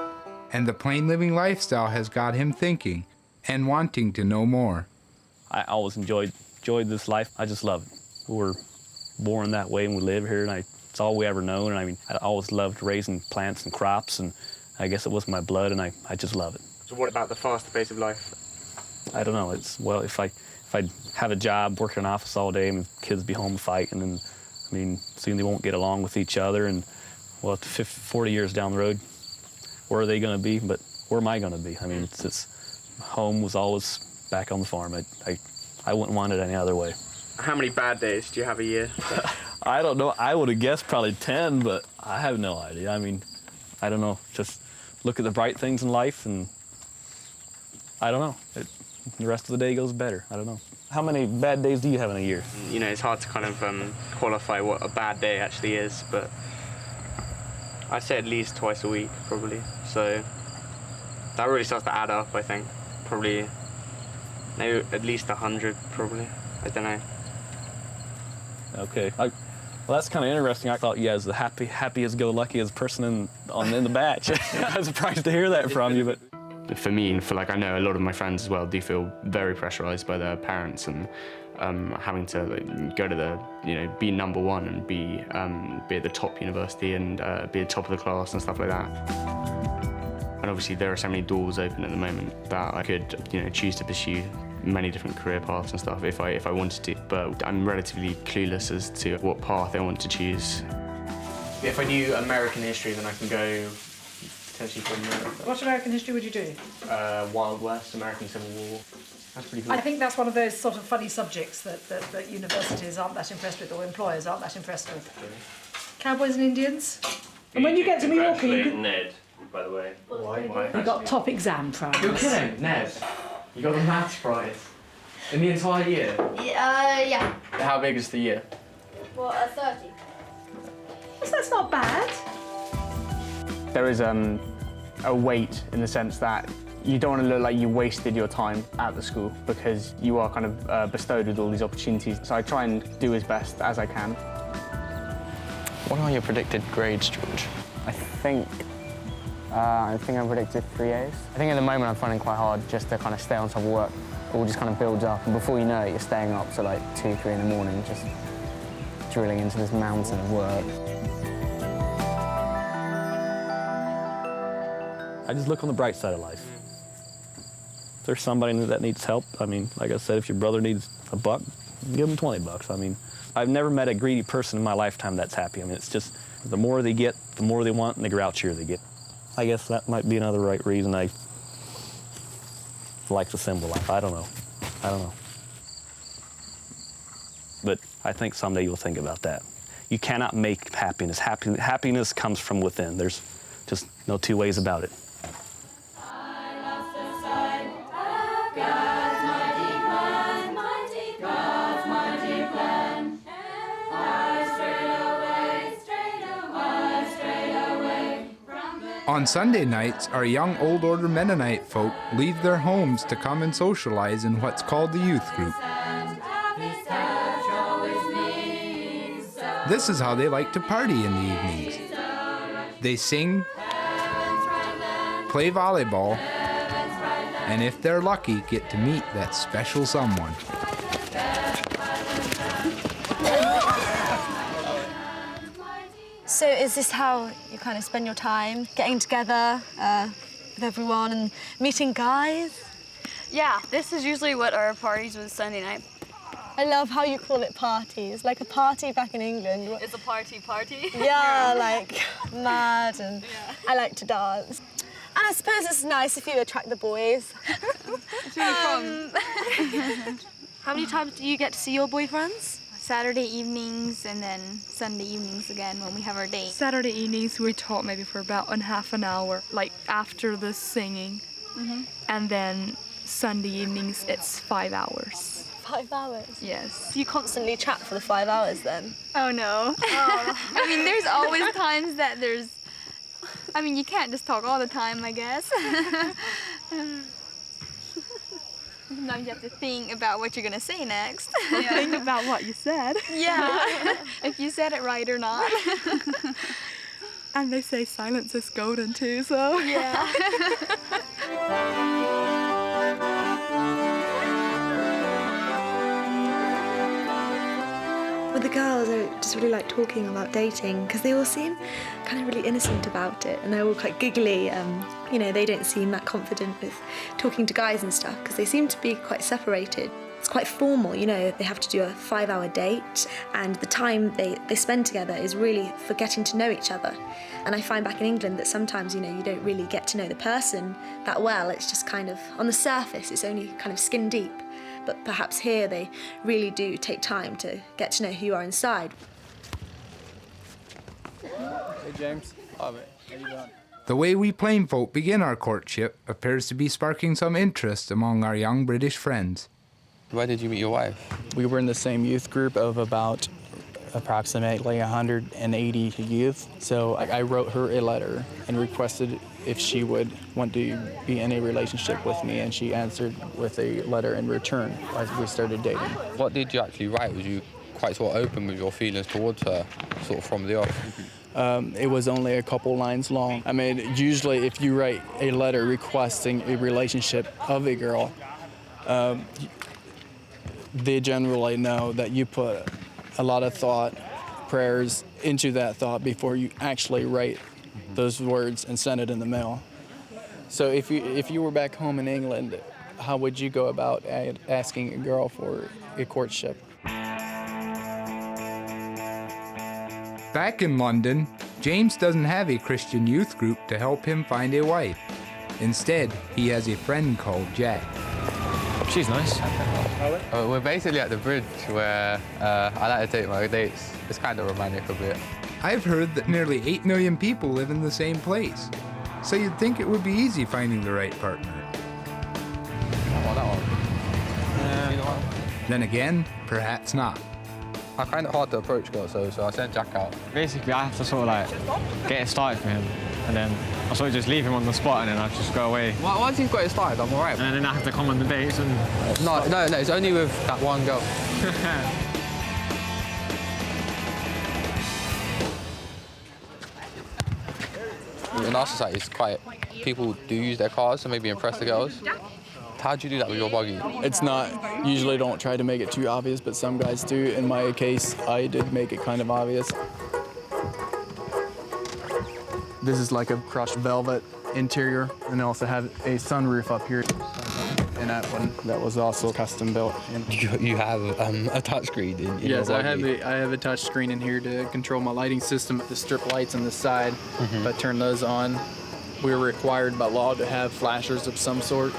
Speaker 1: and the plain living lifestyle has got him thinking and wanting to know more.
Speaker 21: I always enjoyed this life. I just love it. We were born that way and we live here, and it's all we ever known. And I mean, I always loved raising plants and crops, and I guess it was my blood, and I just love it. So what about the faster pace of life? I don't know. Well, if I'd have a job, work in an office all day, and kids be home fighting, and I mean, soon they won't get along with each other, and well, 40 years down the road, where are they going to be? But where am I going to be? I mean, home was always back on the farm. I wouldn't want it any other way. How many bad days do you have a year? I don't know. I would have guessed probably 10, but I have no idea. I mean, I don't know. Just look at the bright things in life, and I don't know. The rest of the day goes better. I don't know. How many bad days do you have in a year?
Speaker 24: You know, it's hard to kind of qualify what a bad day actually is, but I'd say at least twice a week, probably. So that really starts to add up, I think. Probably Maybe at least 100, probably. I don't know.
Speaker 21: Okay. Well, that's kind of interesting. I thought you as the happiest-go-luckiest person in the batch. I was surprised to hear that from you, but.
Speaker 13: For me, and for I know a lot of my friends as well do feel very pressurized by their parents and having to go to be number one and be at the top university and be at the top of the class and stuff like that. And obviously there are so many doors open at the moment that I could choose to pursue many different career paths and stuff if I wanted to, but I'm relatively clueless as to what path I want to choose.
Speaker 24: If I do American history, then I can go potentially for America.
Speaker 14: What American history would you do?
Speaker 24: Wild West, American Civil War. That's pretty cool.
Speaker 14: I think that's one of those sort of funny subjects that universities aren't that impressed with, or employers aren't that impressed with. Cowboys and Indians. And when you get to Mallorca, you can...
Speaker 4: Ned, by the way.
Speaker 24: Why?
Speaker 14: You got top exam prize.
Speaker 24: You're kidding, Ned. You got the maths prize. In the entire year?
Speaker 16: Yeah.
Speaker 24: How big is the year?
Speaker 16: Well, 30.
Speaker 14: So that's not bad.
Speaker 13: There is a weight in the sense that you don't want to look like you wasted your time at the school because you are kind of bestowed with all these opportunities. So I try and do as best as I can.
Speaker 24: What are your predicted grades, George?
Speaker 13: I think I predicted 3 A's. I think at the moment I'm finding it quite hard just to kind of stay on top of work. It all just kind of builds up, and before you know it, you're staying up to 2, 3 in the morning, just drilling into this mountain of work.
Speaker 21: I just look on the bright side of life. If there's somebody that needs help, like I said, if your brother needs $1, give him $20. I've never met a greedy person in my lifetime that's happy. It's just the more they get, the more they want, and the grouchier they get. I guess that might be another right reason I like the simple life. I don't know. But I think someday you'll think about that. You cannot make happiness. Happiness comes from within. There's just no two ways about it.
Speaker 1: On Sunday nights, our young Old Order Mennonite folk leave their homes to come and socialize in what's called the youth group. This is how they like to party in the evenings. They sing, play volleyball, and if they're lucky, get to meet that special someone.
Speaker 18: So is this how you kind of spend your time, getting together with everyone and meeting guys?
Speaker 23: Yeah, this is usually what our parties was Sunday night.
Speaker 18: I love how you call it parties, like a party back in England.
Speaker 23: It's a party.
Speaker 18: Yeah, like mad, and I like to dance. And I suppose it's nice if you attract the boys.
Speaker 23: It's really fun.
Speaker 18: How many times do you get to see your boyfriends?
Speaker 6: Saturday evenings and then Sunday evenings again when we have our date.
Speaker 17: Saturday evenings we talk maybe for about half an hour, like after the singing. And then Sunday evenings it's 5 hours.
Speaker 18: 5 hours?
Speaker 17: Yes.
Speaker 18: You constantly chat for the 5 hours then?
Speaker 6: Oh no. There's always times that you can't just talk all the time, I guess. Sometimes you have to think about what you're gonna say next.
Speaker 17: Yeah. Think about what you said.
Speaker 6: Yeah, if you said it right or not.
Speaker 17: And they say silence is golden too, so.
Speaker 6: Yeah.
Speaker 18: With the girls, I just really like talking about dating because they all seem kind of really innocent about it and they're all quite giggly. They don't seem that confident with talking to guys and stuff because they seem to be quite separated. It's quite formal, they have to do a 5-hour date and the time they spend together is really for getting to know each other. And I find back in England that sometimes, you don't really get to know the person that well. It's just kind of, on the surface, it's only kind of skin deep. But perhaps here they really do take time to get to know who you are inside.
Speaker 22: Hey James, love it. How you doing?
Speaker 1: The way we plain folk begin our courtship appears to be sparking some interest among our young British friends.
Speaker 3: Where did you meet your wife?
Speaker 22: We were in the same youth group of about approximately 180 youth. So I wrote her a letter and requested if she would want to be in a relationship with me, and she answered with a letter in return as we started dating.
Speaker 3: What did you actually write? Was you quite sort of open with your feelings towards her, sort of from the off?
Speaker 22: It was only a couple lines long. I mean, usually if you write a letter requesting a relationship of a girl, they generally know that you put a lot of thought, prayers into that thought before you actually write those words and send it in the mail. So if you were back home in England, how would you go about asking a girl for a courtship?
Speaker 1: Back in London, James doesn't have a Christian youth group to help him find a wife. Instead, he has a friend called Jack.
Speaker 4: She's nice.
Speaker 3: We're basically at the bridge where I like to take my dates. It's kind of romantic a bit.
Speaker 1: I've heard that nearly 8 million people live in the same place, so you'd think it would be easy finding the right partner.
Speaker 3: That one.
Speaker 1: Then again, perhaps not.
Speaker 3: I find it hard to approach girls, so I sent Jack out.
Speaker 4: Basically, I have to sort of like get it started for him, and then I sort of just leave him on the spot, and then I just go away.
Speaker 3: Once he's got it started, I'm alright.
Speaker 4: And then I have to come on the dates and...
Speaker 3: No, it's only with that one girl. In our society, it's quite... People do use their cars to maybe impress the girls. How do you do that with your buggy?
Speaker 22: It's not, usually don't try to make it too obvious, but some guys do. In my case, I did make it kind of obvious. This is like a crushed velvet interior, and I also have a sunroof up here. And that one, that was also custom built.
Speaker 3: You have a touchscreen in your
Speaker 22: Yes,
Speaker 3: buggy?
Speaker 22: I have a touch screen in here to control my lighting system. The strip lights on the side, if I turn those on, we're required by law to have flashers of some sort,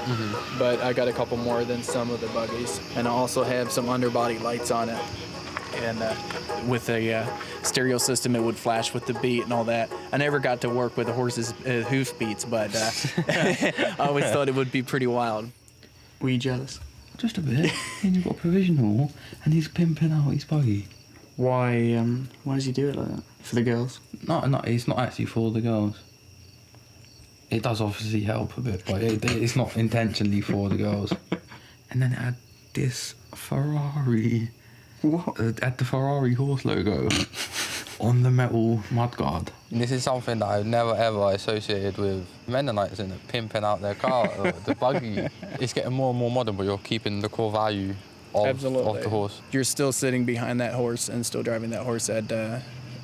Speaker 22: but I got a couple more than some of the buggies. And I also have some underbody lights on it. And with a stereo system, it would flash with the beat and all that. I never got to work with the horse's hoof beats, but I always thought it would be pretty wild. Were you jealous?
Speaker 3: Just a bit. And you've got a provisional, and he's pimping out his buggy.
Speaker 22: Why does he do it like that? For the girls?
Speaker 3: No, it's not actually for the girls. It does obviously help a bit, but it's not intentionally for the girls. And then it had this Ferrari. What? At the Ferrari horse logo on the metal mudguard. This is something that I've never ever associated with Mennonites in it, pimping out their car, the buggy. It's getting more and more modern, but you're keeping the core value of the horse.
Speaker 22: You're still sitting behind that horse and still driving that horse at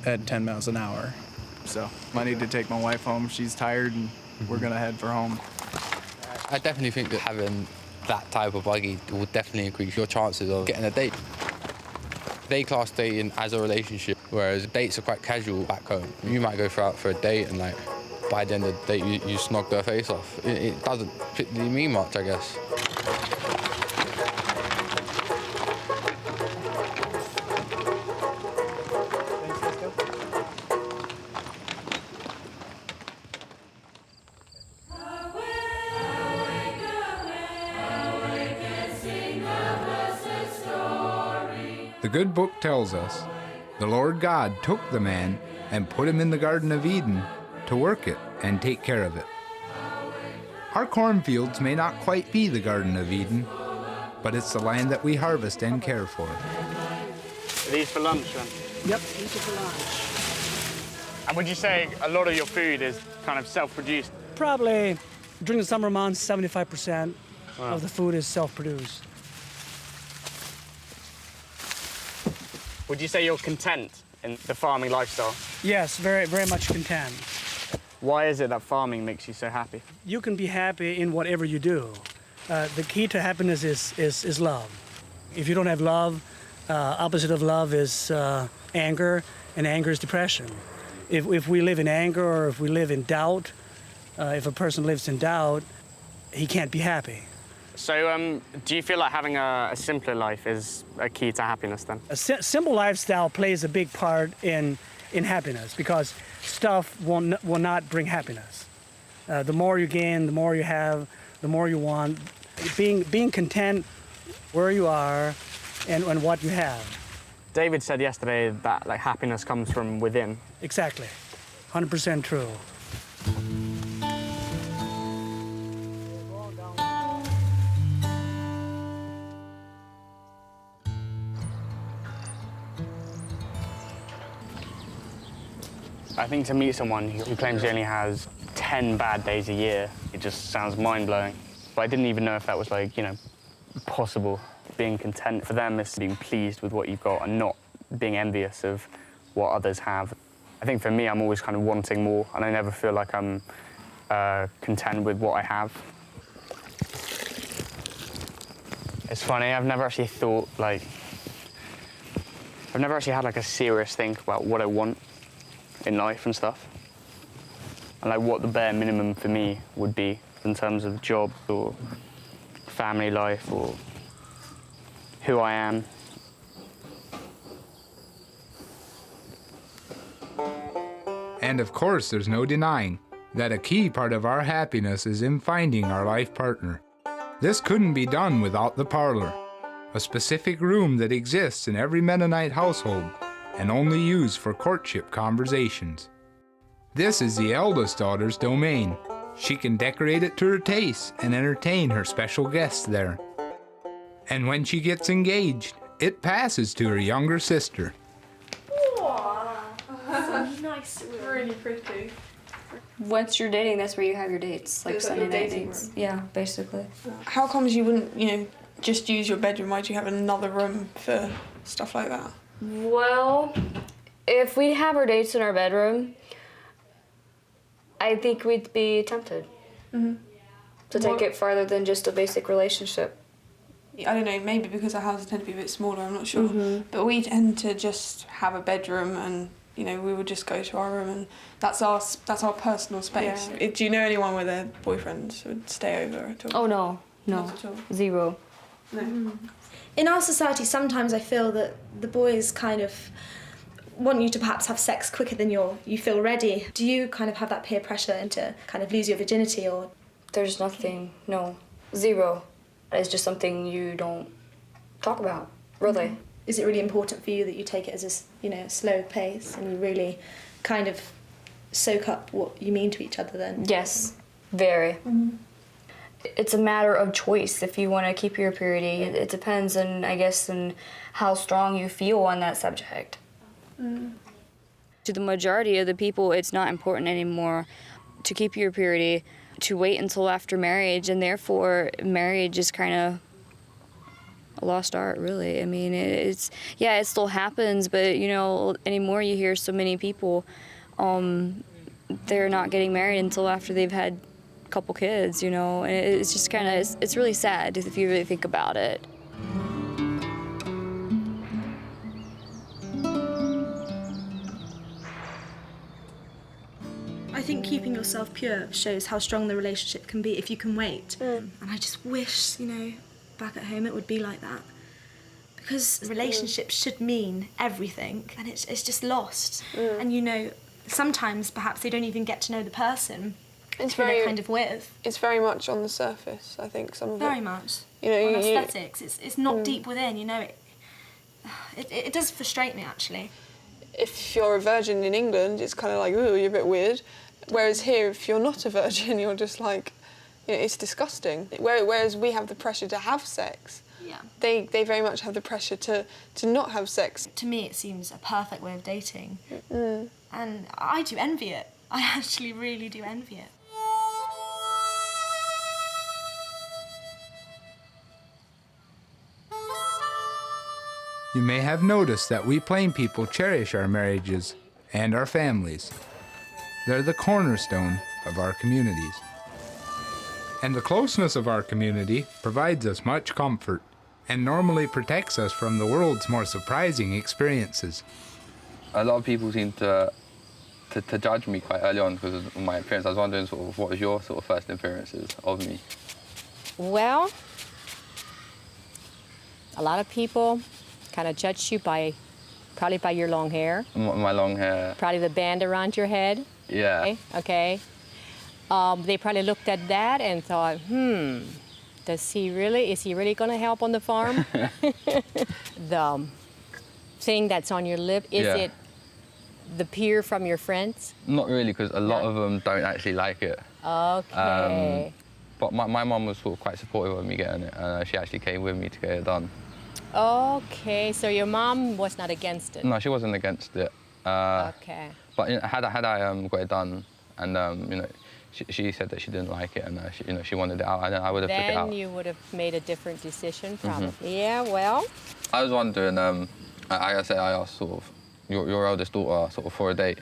Speaker 22: 10 miles an hour. So I need to take my wife home. She's tired, and we're gonna head for home.
Speaker 3: I definitely think that having that type of buggy will definitely increase your chances of getting a date. They class dating as a relationship, whereas dates are quite casual back home. You might go out for a date and by the end of the date you snog their face off. It doesn't particularly mean much, I guess.
Speaker 1: The good book tells us, the Lord God took the man and put him in the Garden of Eden to work it and take care of it. Our cornfields may not quite be the Garden of Eden, but it's the land that we harvest and care for.
Speaker 13: Are these for lunch then?
Speaker 7: Yep, these are for lunch.
Speaker 13: And would you say a lot of your food is kind of self-produced?
Speaker 7: Probably during the summer months, 75% of the food is self-produced.
Speaker 13: Would you say you're content in the farming lifestyle?
Speaker 7: Yes, very, very much content.
Speaker 13: Why is it that farming makes you so happy?
Speaker 7: You can be happy in whatever you do. The key to happiness is love. If you don't have love, opposite of love is anger, and anger is depression. If we live in anger or if we live in doubt, if a person lives in doubt, he can't be happy.
Speaker 13: So do you feel like having a simpler life is a key to happiness then?
Speaker 7: A simple lifestyle plays a big part in happiness because stuff will not bring happiness. The more you gain, the more you have, the more you want. Being content where you are and what you have.
Speaker 13: David said yesterday that happiness comes from within.
Speaker 7: Exactly, 100% true.
Speaker 13: I think to meet someone who claims he only has 10 bad days a year, it just sounds mind-blowing. But I didn't even know if that was, like, you know, possible. Being content for them is being pleased with what you've got and not being envious of what others have. I think for me, I'm always kind of wanting more, and I never feel like I'm content with what I have. It's funny, I've never actually thought, like, I've never actually had, like, a serious think about what I want in life and stuff. And, like, what the bare minimum for me would be in terms of job or family life or who I am.
Speaker 1: And of course, there's no denying that a key part of our happiness is in finding our life partner. This couldn't be done without the parlor, a specific room that exists in every Mennonite household and only used for courtship conversations. This is the eldest daughter's domain. She can decorate it to her taste and entertain her special guests there. And when she gets engaged, it passes to her younger sister.
Speaker 23: Nice.
Speaker 17: Really pretty.
Speaker 23: Once you're dating, that's where you have your dates, like
Speaker 17: It's like
Speaker 23: Sunday
Speaker 17: your
Speaker 23: night
Speaker 17: dating
Speaker 23: dates.
Speaker 17: room.
Speaker 23: Yeah, basically.
Speaker 17: How comes you wouldn't, just use your bedroom? Why do you have another room for stuff like that?
Speaker 23: Well, if we have our dates in our bedroom, I think we'd be tempted to take it farther than just a basic relationship.
Speaker 17: I don't know, maybe because our houses tend to be a bit smaller, I'm not sure. But we tend to just have a bedroom and, we would just go to our room and that's our personal space.
Speaker 23: Yeah.
Speaker 17: Do you know anyone where their boyfriends would stay over at all?
Speaker 23: Oh, no.
Speaker 17: Not at all.
Speaker 23: Zero.
Speaker 17: No.
Speaker 18: In our society, sometimes I feel that the boys kind of want you to perhaps have sex quicker than you feel ready. Do you kind of have that peer pressure and to kind of lose your virginity or?
Speaker 23: There's nothing, no. Zero. It's just something you don't talk about, really.
Speaker 18: Is it really important for you that you take it as a slow pace and you really kind of soak up what you mean to each other then?
Speaker 23: Yes, very. It's a matter of choice if you want to keep your purity. It depends on, I guess, on how strong you feel on that subject. To the majority of the people, it's not important anymore to keep your purity, to wait until after marriage, and therefore marriage is kind of a lost art, really. I mean, it still happens, but anymore you hear so many people, they're not getting married until after they've had a couple kids, and it's just kind of, it's really sad if you really think about it.
Speaker 18: I think keeping yourself pure shows how strong the relationship can be if you can wait. And I just wish, back at home it would be like that. Because relationships should mean everything, and it's just lost. And sometimes perhaps they don't even get to know the person who they're kind of with.
Speaker 17: It's very much on the surface, I think, some of it.
Speaker 18: Very much. On aesthetics, it's not deep within, it does frustrate me, actually.
Speaker 17: If you're a virgin in England, it's kind of like, ooh, you're a bit weird. Whereas here, if you're not a virgin, you're just like, it's disgusting. Whereas we have the pressure to have sex.
Speaker 18: Yeah.
Speaker 17: They very much have the pressure to not have sex.
Speaker 18: To me, it seems a perfect way of dating. And I do envy it. I actually really do envy it.
Speaker 1: You may have noticed that we plain people cherish our marriages and our families. They're the cornerstone of our communities. And the closeness of our community provides us much comfort and normally protects us from the world's more surprising experiences.
Speaker 3: A lot of people seem to judge me quite early on because of my appearance. I was wondering what was your first appearances of me?
Speaker 2: Well, a lot of people kind of judge you probably by your long hair.
Speaker 3: My long hair.
Speaker 2: Probably the band around your head.
Speaker 3: Yeah.
Speaker 2: Okay. They probably looked at that and thought, is he really going to help on the farm? The thing that's on your lip, is it the peer from your friends?
Speaker 3: Not really, because a lot of them don't actually like it.
Speaker 2: Okay.
Speaker 3: But my mum was quite supportive of me getting it. She actually came with me to get it done.
Speaker 2: Okay, so your mom was not against it?
Speaker 3: No, she wasn't against it.
Speaker 2: Okay.
Speaker 3: But had I got it done, and she said that she didn't like it, and she wanted it out, I would have took it out.
Speaker 2: Then you would have made a different decision, probably. Yeah, well.
Speaker 3: I was wondering. I asked sort of your eldest daughter sort of for a date,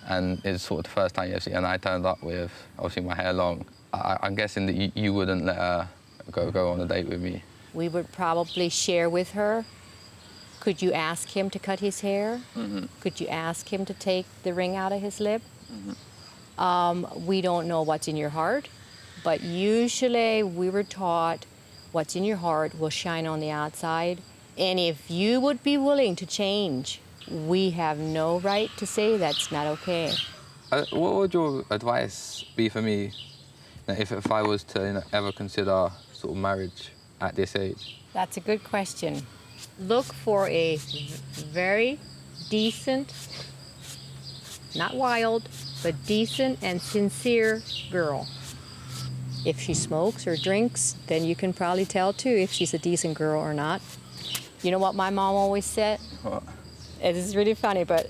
Speaker 3: and it's sort of the first time you see, and I turned up with obviously my hair long. I'm guessing that you wouldn't let her go on a date with me.
Speaker 2: We would probably share with her. Could you ask him to cut his hair? Could you ask him to take the ring out of his lip? We don't know what's in your heart, but usually we were taught what's in your heart will shine on the outside. And if you would be willing to change, we have no right to say that's not okay.
Speaker 3: What would your advice be for me if I was to ever consider sort of marriage at this age?
Speaker 2: That's a good question. Look for a very decent, not wild, but decent and sincere girl. If she smokes or drinks, then you can probably tell too if she's a decent girl or not. You know what my mom always said?
Speaker 3: What?
Speaker 2: It is really funny, but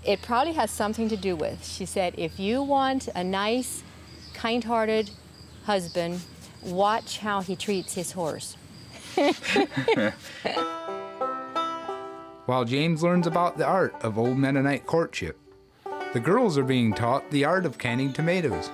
Speaker 2: it probably has something to do with, she said, if you want a nice, kind-hearted husband, watch how he treats his horse.
Speaker 1: While James learns about the art of old Mennonite courtship, the girls are being taught the art of canning tomatoes,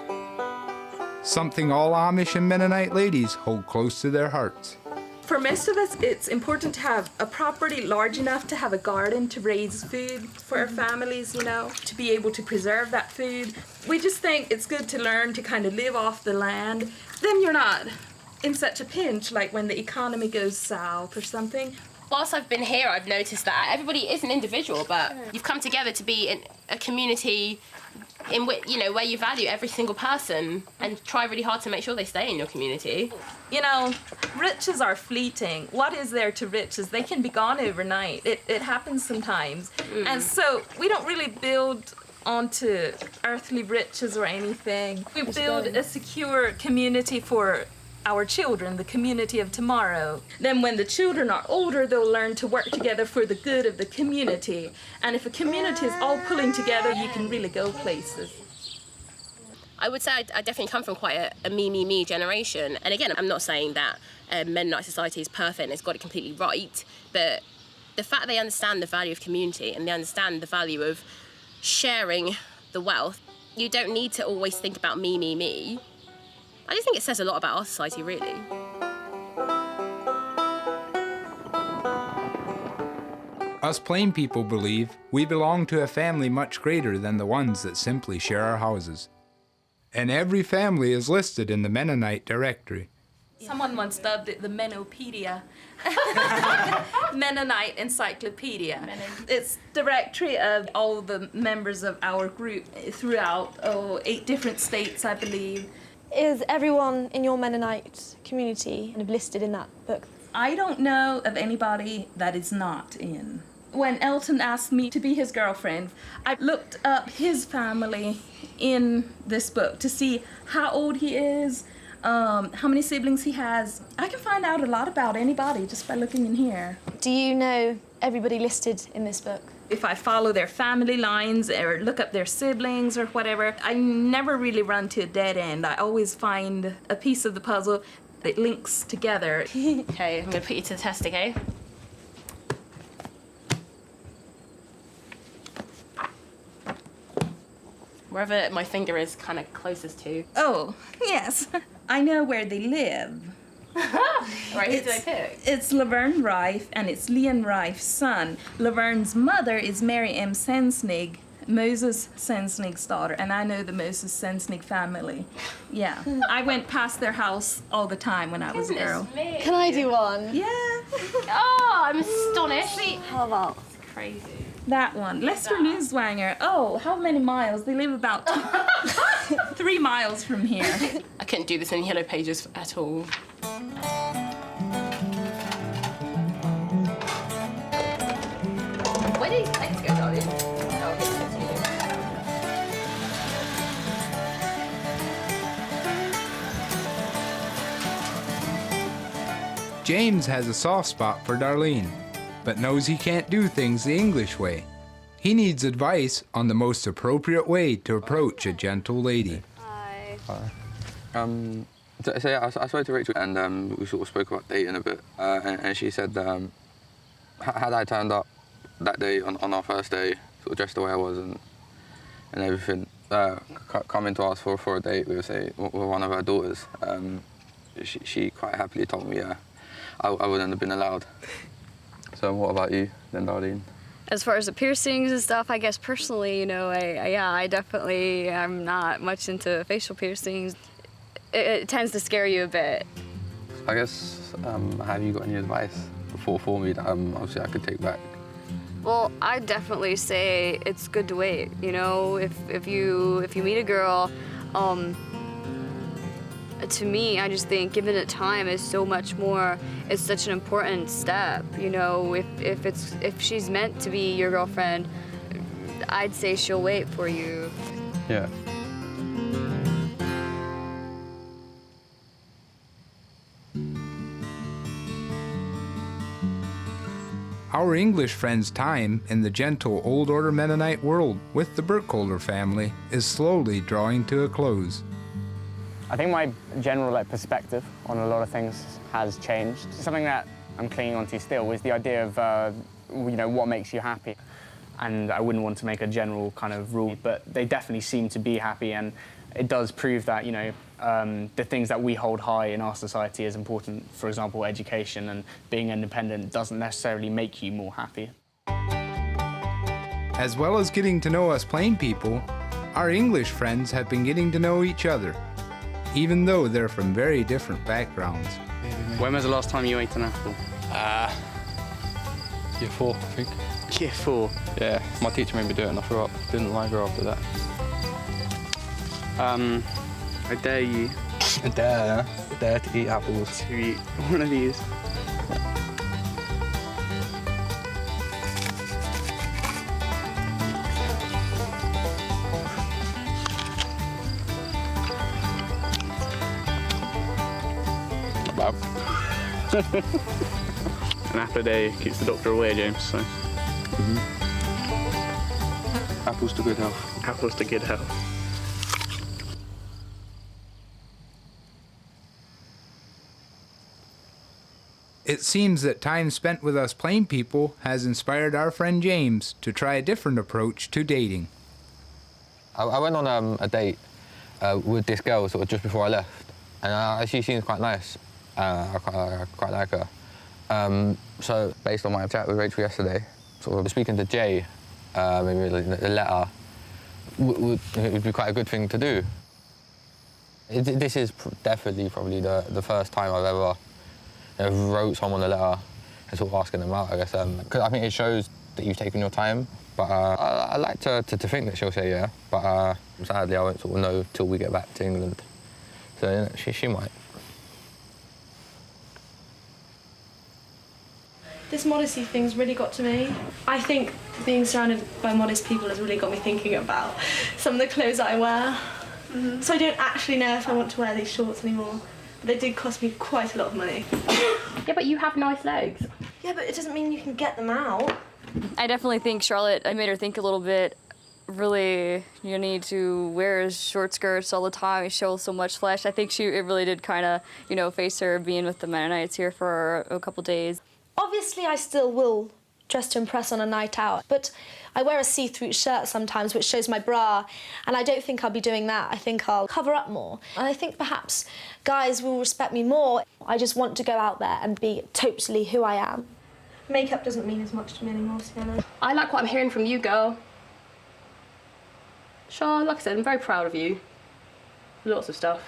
Speaker 1: something all Amish and Mennonite ladies hold close to their hearts.
Speaker 8: For most of us, it's important to have a property large enough to have a garden to raise food for our families, to be able to preserve that food. We just think it's good to learn to kind of live off the land. Then you're not in such a pinch, like when the economy goes south or something.
Speaker 5: Whilst I've been here, I've noticed that everybody is an individual, but you've come together to be in a community in which, where you value every single person and try really hard to make sure they stay in your community.
Speaker 8: Riches are fleeting. What is there to riches? They can be gone overnight. It happens sometimes. And so we don't really build onto earthly riches or anything. We build a secure community for our children, the community of tomorrow. Then when the children are older, they'll learn to work together for the good of the community. And if a community is all pulling together, you can really go places.
Speaker 5: I would say I definitely come from quite a me generation. And again, I'm not saying that Mennonite society is perfect and it's got it completely right, but the fact they understand the value of community and they understand the value of sharing the wealth, you don't need to always think about me. I just think it says a lot about our society, really.
Speaker 1: Us plain people believe we belong to a family much greater than the ones that simply share our houses. And every family is listed in the Mennonite directory.
Speaker 8: Someone once dubbed it the Mennopedia. Mennonite Encyclopedia. It's directory of all the members of our group throughout 8 different states, I believe.
Speaker 18: Is everyone in your Mennonite community kind of listed in that book?
Speaker 8: I don't know of anybody that is not in. When Elton asked me to be his girlfriend, I looked up his family in this book to see how old he is, how many siblings he has. I can find out a lot about anybody just by looking in here.
Speaker 18: Do you know everybody listed in this book?
Speaker 8: If I follow their family lines or look up their siblings or whatever, I never really run to a dead end. I always find a piece of the puzzle that links together.
Speaker 5: Okay, I'm gonna put you to the test, okay? Wherever my finger is kind of closest to.
Speaker 8: Oh, yes. I know where they live.
Speaker 5: Right, who did I pick?
Speaker 8: It's Laverne Rife, and it's Leon Rife's son. Laverne's mother is Mary M. Sensnig, Moses Sensnig's daughter, and I know the Moses Sensnig family. Yeah. I went past their house all the time when I was a girl.
Speaker 5: Me.
Speaker 18: Can I do one?
Speaker 8: Yeah.
Speaker 5: Oh, I'm astonished.
Speaker 18: How about?
Speaker 5: It's crazy.
Speaker 8: That one. Lester Newswanger. Oh, how many miles? They live about 3 miles from here.
Speaker 5: I couldn't do this in Yellow Pages at all. Where did these plates go, darling? Oh, okay,
Speaker 1: James has a soft spot for Darlene, but knows he can't do things the English way. He needs advice on the most appropriate way to approach a gentle lady.
Speaker 3: Hi. So yeah, I spoke to Rachel and we sort of spoke about dating a bit, and she said had I turned up that day on our first day, sort of dressed the way I was and everything, coming to ask for a date with, say, with one of her daughters, she quite happily told me, I wouldn't have been allowed. So what about you then, Darlene?
Speaker 23: As far as the piercings and stuff, I guess personally, you know, I definitely am not much into facial piercings. It tends to scare you a bit.
Speaker 3: I guess, have you got any advice for me that obviously I could take back?
Speaker 23: Well, I definitely say it's good to wait. You know, if you meet a girl, to me, I just think giving it time is so much more. It's such an important step. You know, if she's meant to be your girlfriend, I'd say she'll wait for you.
Speaker 3: Yeah.
Speaker 1: Our English friend's time in the gentle Old Order Mennonite world with the Burkholder family is slowly drawing to a close.
Speaker 13: I think my general perspective on a lot of things has changed. Something that I'm clinging onto still is the idea of you know, what makes you happy. And I wouldn't want to make a general kind of rule, but they definitely seem to be happy, and it does prove that, you know, the things that we hold high in our society as important, for example, education and being independent, doesn't necessarily make you more happy.
Speaker 1: As well as getting to know us plain people, our English friends have been getting to know each other, even though they're from very different backgrounds.
Speaker 24: When was the last time you ate an apple?
Speaker 3: Year 4, I think.
Speaker 24: Year 4?
Speaker 3: Yeah, my teacher made me do it and I threw up. Didn't like her after that.
Speaker 24: I dare you.
Speaker 3: Dare to eat apples.
Speaker 24: To eat one of these.
Speaker 3: Not bad.
Speaker 24: An apple a day keeps the doctor away, James, so.
Speaker 3: Apples to good health.
Speaker 24: Apples to good health.
Speaker 1: It seems that time spent with us plain people has inspired our friend James to try a different approach to dating.
Speaker 3: I went on a date with this girl sort of just before I left, and she seems quite nice. I quite like her. So based on my chat with Rachel yesterday, sort of speaking to Jay, maybe the letter would be quite a good thing to do. This is definitely probably the first time I've ever wrote someone a letter and sort of asking them out, I guess. Because I think it shows that you've taken your time. But I like to think that she'll say yeah, but sadly I won't sort of know till we get back to England. So yeah, she might.
Speaker 18: This modesty thing's really got to me. I think being surrounded by modest people has really got me thinking about some of the clothes that I wear. So I don't actually know if I want to wear these shorts anymore. But they did cost me quite a lot of money.
Speaker 5: Yeah, but you have nice legs.
Speaker 18: Yeah, but it doesn't mean you can get them out.
Speaker 23: I definitely think I made her think a little bit. Really, you need to wear short skirts all the time, show so much flesh. I think it really did kind of, you know, face her being with the Mennonites here for a couple days.
Speaker 18: Obviously, I still will dress to impress on a night out, but I wear a see-through shirt sometimes which shows my bra, and I don't think I'll be doing that. I think I'll cover up more. And I think perhaps guys will respect me more. I just want to go out there and be totally who I am. Makeup doesn't mean as much to me anymore, Sienna.
Speaker 5: I like what I'm hearing from you, girl. Sean, like I said, I'm very proud of you. Lots of stuff.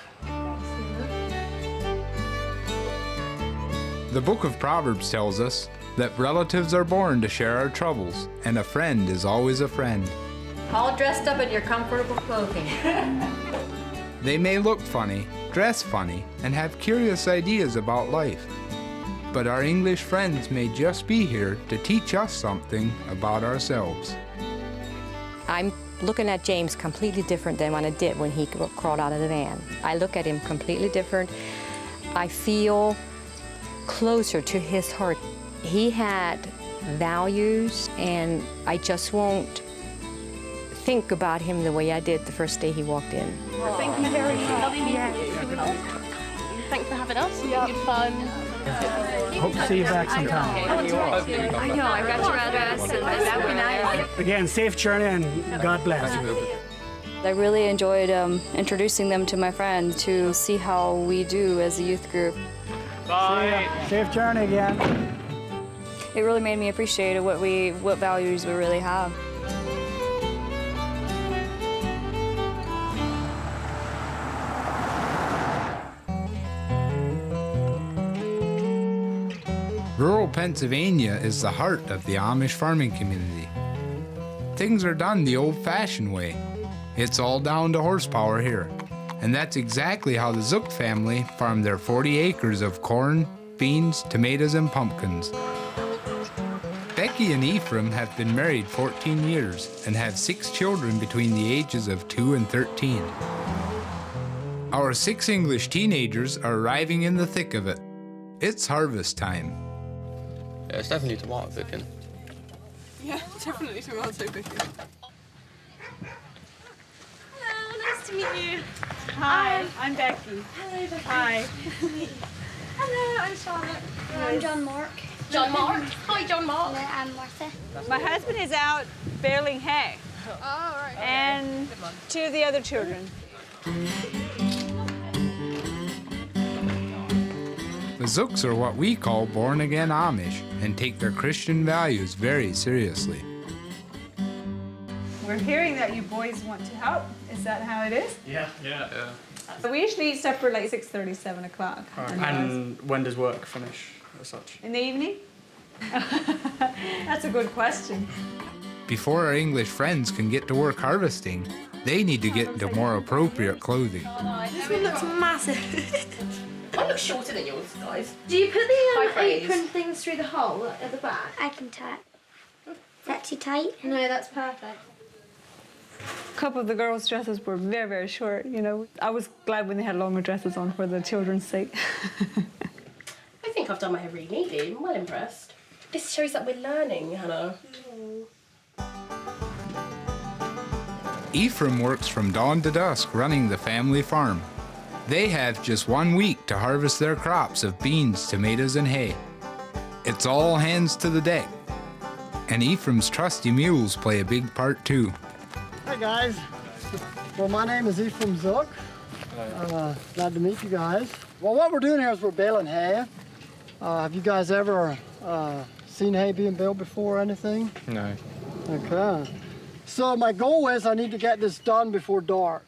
Speaker 1: The book of Proverbs tells us that relatives are born to share our troubles, and a friend is always a friend.
Speaker 2: All dressed up in your comfortable clothing.
Speaker 1: They may look funny, dress funny, and have curious ideas about life. But our English friends may just be here to teach us something about ourselves.
Speaker 2: I'm looking at James completely different than what I did when he crawled out of the van. I look at him completely different. I feel closer to his heart. He had values, and I just won't think about him the way I did the first day he walked in.
Speaker 5: Thank you very much. Lovely meeting you. Thanks for having us. Good fun.
Speaker 7: Hope to see you back sometime.
Speaker 6: I know, I've got your address, and that would be nice.
Speaker 7: Again, safe journey, and God bless.
Speaker 23: I really enjoyed introducing them to my friends to see how we do as a youth group.
Speaker 7: Bye. Safe journey again.
Speaker 23: It really made me appreciate what values we really have.
Speaker 1: Rural Pennsylvania is the heart of the Amish farming community. Things are done the old-fashioned way. It's all down to horsepower here. And that's exactly how the Zook family farmed their 40 acres of corn, beans, tomatoes, and pumpkins. Becky and Ephraim have been married 14 years and have 6 children between the ages of 2 and 13. Our 6 English teenagers are arriving in the thick of it. It's harvest time.
Speaker 3: Yeah, it's definitely tomato picking.
Speaker 17: Yeah, definitely tomato picking.
Speaker 6: Hello, nice to meet you.
Speaker 9: Hi, I'm Becky.
Speaker 6: Hello, Becky.
Speaker 9: Hi.
Speaker 6: Hello, I'm Charlotte.
Speaker 9: I'm John Mark.
Speaker 5: John Mark. Hi, John Mark.
Speaker 9: Hello, I'm Martha. My husband is out baling hay.
Speaker 17: Oh, right.
Speaker 9: And 2 of the other children.
Speaker 1: The Zooks are what we call born-again Amish and take their Christian values very seriously.
Speaker 9: We're hearing that you boys want to help. Is that how it is?
Speaker 24: Yeah.
Speaker 9: We usually eat supper like 6:30, 7 o'clock.
Speaker 24: And when does work finish as such?
Speaker 9: In the evening? That's a good question.
Speaker 1: Before our English friends can get to work harvesting, they need to get into more appropriate clothing.
Speaker 18: This one looks massive.
Speaker 5: I look shorter than yours, guys.
Speaker 18: Do you put
Speaker 5: Hi,
Speaker 18: the
Speaker 5: Fraze.
Speaker 18: apron things through the hole at the back?
Speaker 9: I can tie. That's too tight?
Speaker 18: No, that's perfect.
Speaker 9: A couple of the girls' dresses were very, very short, you know. I was glad when they had longer dresses on for the children's sake.
Speaker 5: I think I've done my hair really neatly. I'm well impressed. This shows that we're learning, Hannah.
Speaker 1: Ephraim works from dawn to dusk running the family farm. They have just 1 week to harvest their crops of beans, tomatoes, and hay. It's all hands to the deck. And Ephraim's trusty mules play a big part too.
Speaker 11: Hi guys. Well, my name is Ephraim Zook. Glad to meet you guys. Well, what we're doing here is we're baling hay. Have you guys ever seen hay being baled before or anything?
Speaker 24: No.
Speaker 11: Okay. So my goal is I need to get this done before dark.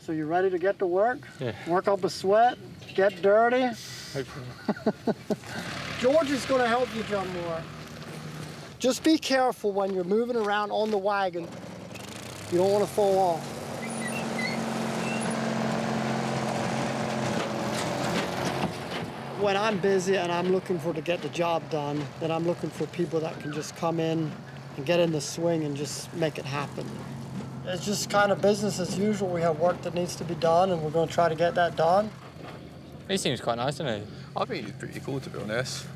Speaker 11: So you ready to get to work?
Speaker 24: Yeah.
Speaker 11: Work up a sweat, get dirty.
Speaker 24: Hopefully.
Speaker 11: George is going to help you, John Moore. Just be careful when you're moving around on the wagon. You don't want to fall off. When I'm busy and I'm looking to get the job done, then I'm looking for people that can just come in and get in the swing and just make it happen. It's just kind of business as usual. We have work that needs to be done, and we're going to try to get that done.
Speaker 24: He seems quite nice, doesn't he?
Speaker 3: I think he's pretty cool, to be honest.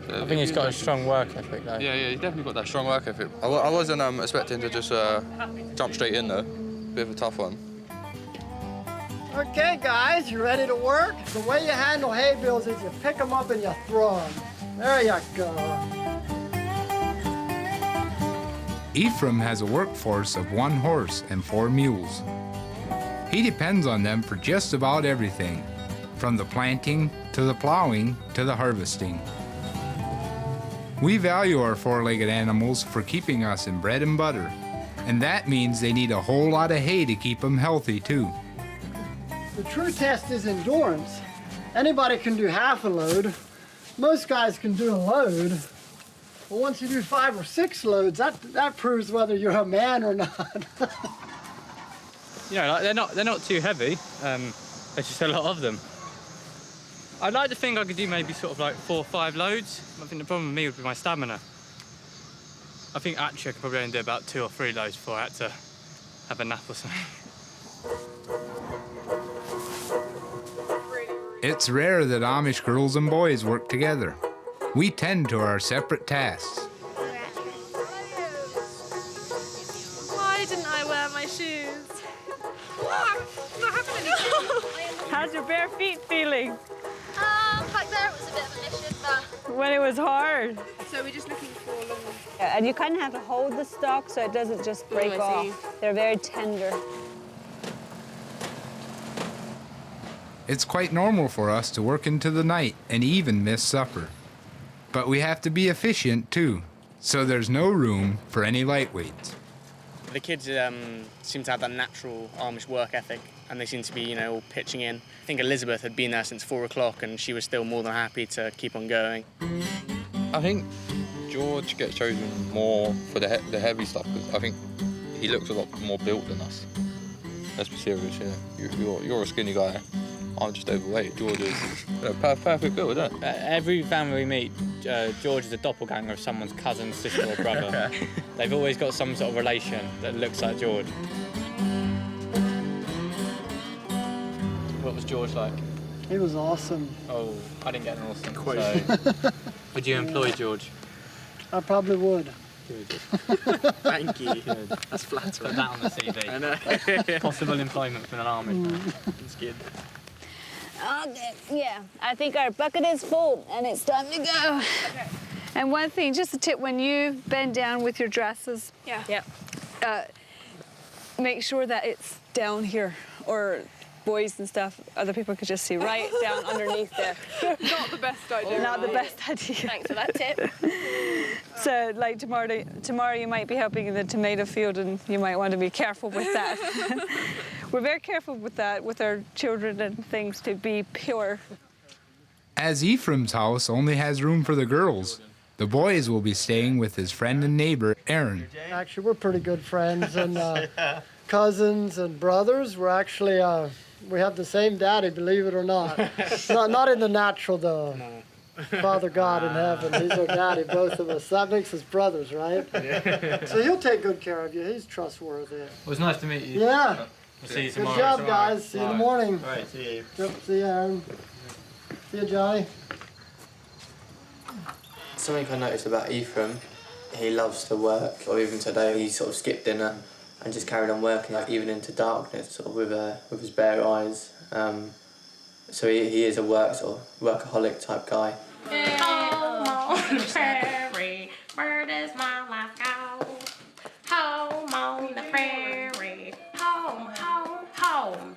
Speaker 24: I think he's got a strong work ethic, though.
Speaker 3: Yeah, he's definitely got that strong work ethic. I wasn't expecting to just jump straight in, though. Bit of a tough one.
Speaker 11: Okay, guys, you ready to work? The way you handle hay bales is you pick them up and you throw them. There you go.
Speaker 1: Ephraim has a workforce of 1 horse and 4 mules. He depends on them for just about everything, from the planting to the plowing to the harvesting. We value our 4-legged animals for keeping us in bread and butter, and that means they need a whole lot of hay to keep them healthy too.
Speaker 11: The true test is endurance. Anybody can do half a load. Most guys can do a load. But once you do 5 or 6 loads, that proves whether you're a man or not.
Speaker 4: You know, like they're not too heavy. There's just a lot of them. I'd like to think I could do maybe sort of like 4 or 5 loads. I think the problem with me would be my stamina. I think actually I could probably only do about 2 or 3 loads before I had to have a nap or something.
Speaker 1: It's rare that Amish girls and boys work together. We tend to our separate tasks.
Speaker 9: bare feet feeling?
Speaker 18: Back there it was a bit of a mission, but...
Speaker 9: When it was hard.
Speaker 18: So we're just looking for long...
Speaker 9: Yeah, and you kind of have to hold the stalk so it doesn't just break
Speaker 18: I see.
Speaker 9: off. They're very tender.
Speaker 1: It's quite normal for us to work into the night and even miss supper. But we have to be efficient too, so there's no room for any lightweights.
Speaker 24: The kids seem to have that natural Amish work ethic, and they seem to be, you know, all pitching in. I think Elizabeth had been there since 4 o'clock, and she was still more than happy to keep on going.
Speaker 3: I think George gets chosen more for the heavy stuff because I think he looks a lot more built than us. Let's be serious, you know. You're a skinny guy. I'm just overweight. George is perfect build, isn't it?
Speaker 4: Every family we meet, George is a doppelganger of someone's cousin, sister or brother. They've always got some sort of relation that looks like George. What was George like?
Speaker 11: He was awesome.
Speaker 4: Oh, I didn't get an awesome quote. Would you employ George?
Speaker 11: I probably would.
Speaker 4: Good. Thank you. Good. That's flattering. Put that on the CV. I know. Possible employment for an Amish. That's good.
Speaker 9: Okay, yeah, I think our bucket is full and it's time to go.
Speaker 6: Okay.
Speaker 9: And one thing, just a tip, when you bend down with your dresses, make sure that it's down here, or boys and stuff, other people could just see right down underneath there.
Speaker 6: Not the best idea.
Speaker 9: Not the best idea.
Speaker 5: Thanks for that tip.
Speaker 9: So, like tomorrow you might be helping in the tomato field and you might want to be careful with that. We're very careful with that, with our children and things, to be pure.
Speaker 1: As Ephraim's house only has room for the girls, the boys will be staying with his friend and neighbor, Aaron.
Speaker 11: Actually, we're pretty good friends and cousins and brothers. We're actually, we have the same daddy, believe it or not. Not in the natural, though. No. Father God in heaven, he's our daddy, both of us. That makes us brothers, right?
Speaker 4: Yeah.
Speaker 11: So he'll take good care of you. He's trustworthy.
Speaker 4: It was nice to meet you.
Speaker 11: Yeah.
Speaker 4: We'll see you tomorrow.
Speaker 11: Good job, guys. See you in the morning.
Speaker 4: All right, see you.
Speaker 11: Yep, see you, Aaron. See you, Johnny.
Speaker 10: Something I noticed about Ephraim, he loves to work. Or even today, he sort of skipped dinner and just carried on working, like, even into darkness, sort of with his bare eyes. So he is a workaholic type guy.
Speaker 5: Home on the prairie, where does my life go? Home on the prairie, home, home, home.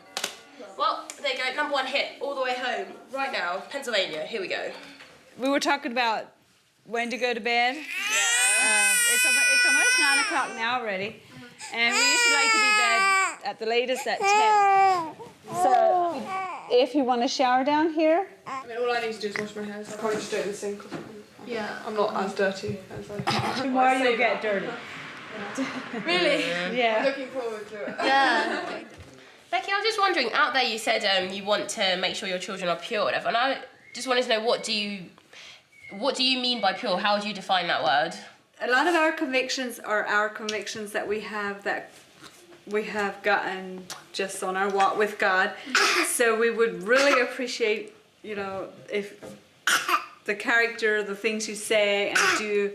Speaker 5: Well, there you go, number 1 hit, all the way home, right now, Pennsylvania, here we go.
Speaker 9: We were talking about when to go to bed. Yeah. It's almost 9 o'clock now already. And we usually like to be bed at the latest at 10. So if you want to shower down here.
Speaker 17: I mean, all I need to do is wash my hands. I'll probably just do it in the sink. Yeah. I'm not as dirty as I...
Speaker 9: Tomorrow you'll get dirty.
Speaker 17: Really?
Speaker 9: Yeah.
Speaker 17: I'm looking forward to it.
Speaker 5: Yeah. Becky, I was just wondering, out there you said you want to make sure your children are pure, whatever, and I just wanted to know, what do you mean by pure? How would you define that word?
Speaker 9: A lot of our convictions are our convictions that we have gotten just on our walk with God. So we would really appreciate, you know, if the character, the things you say and do,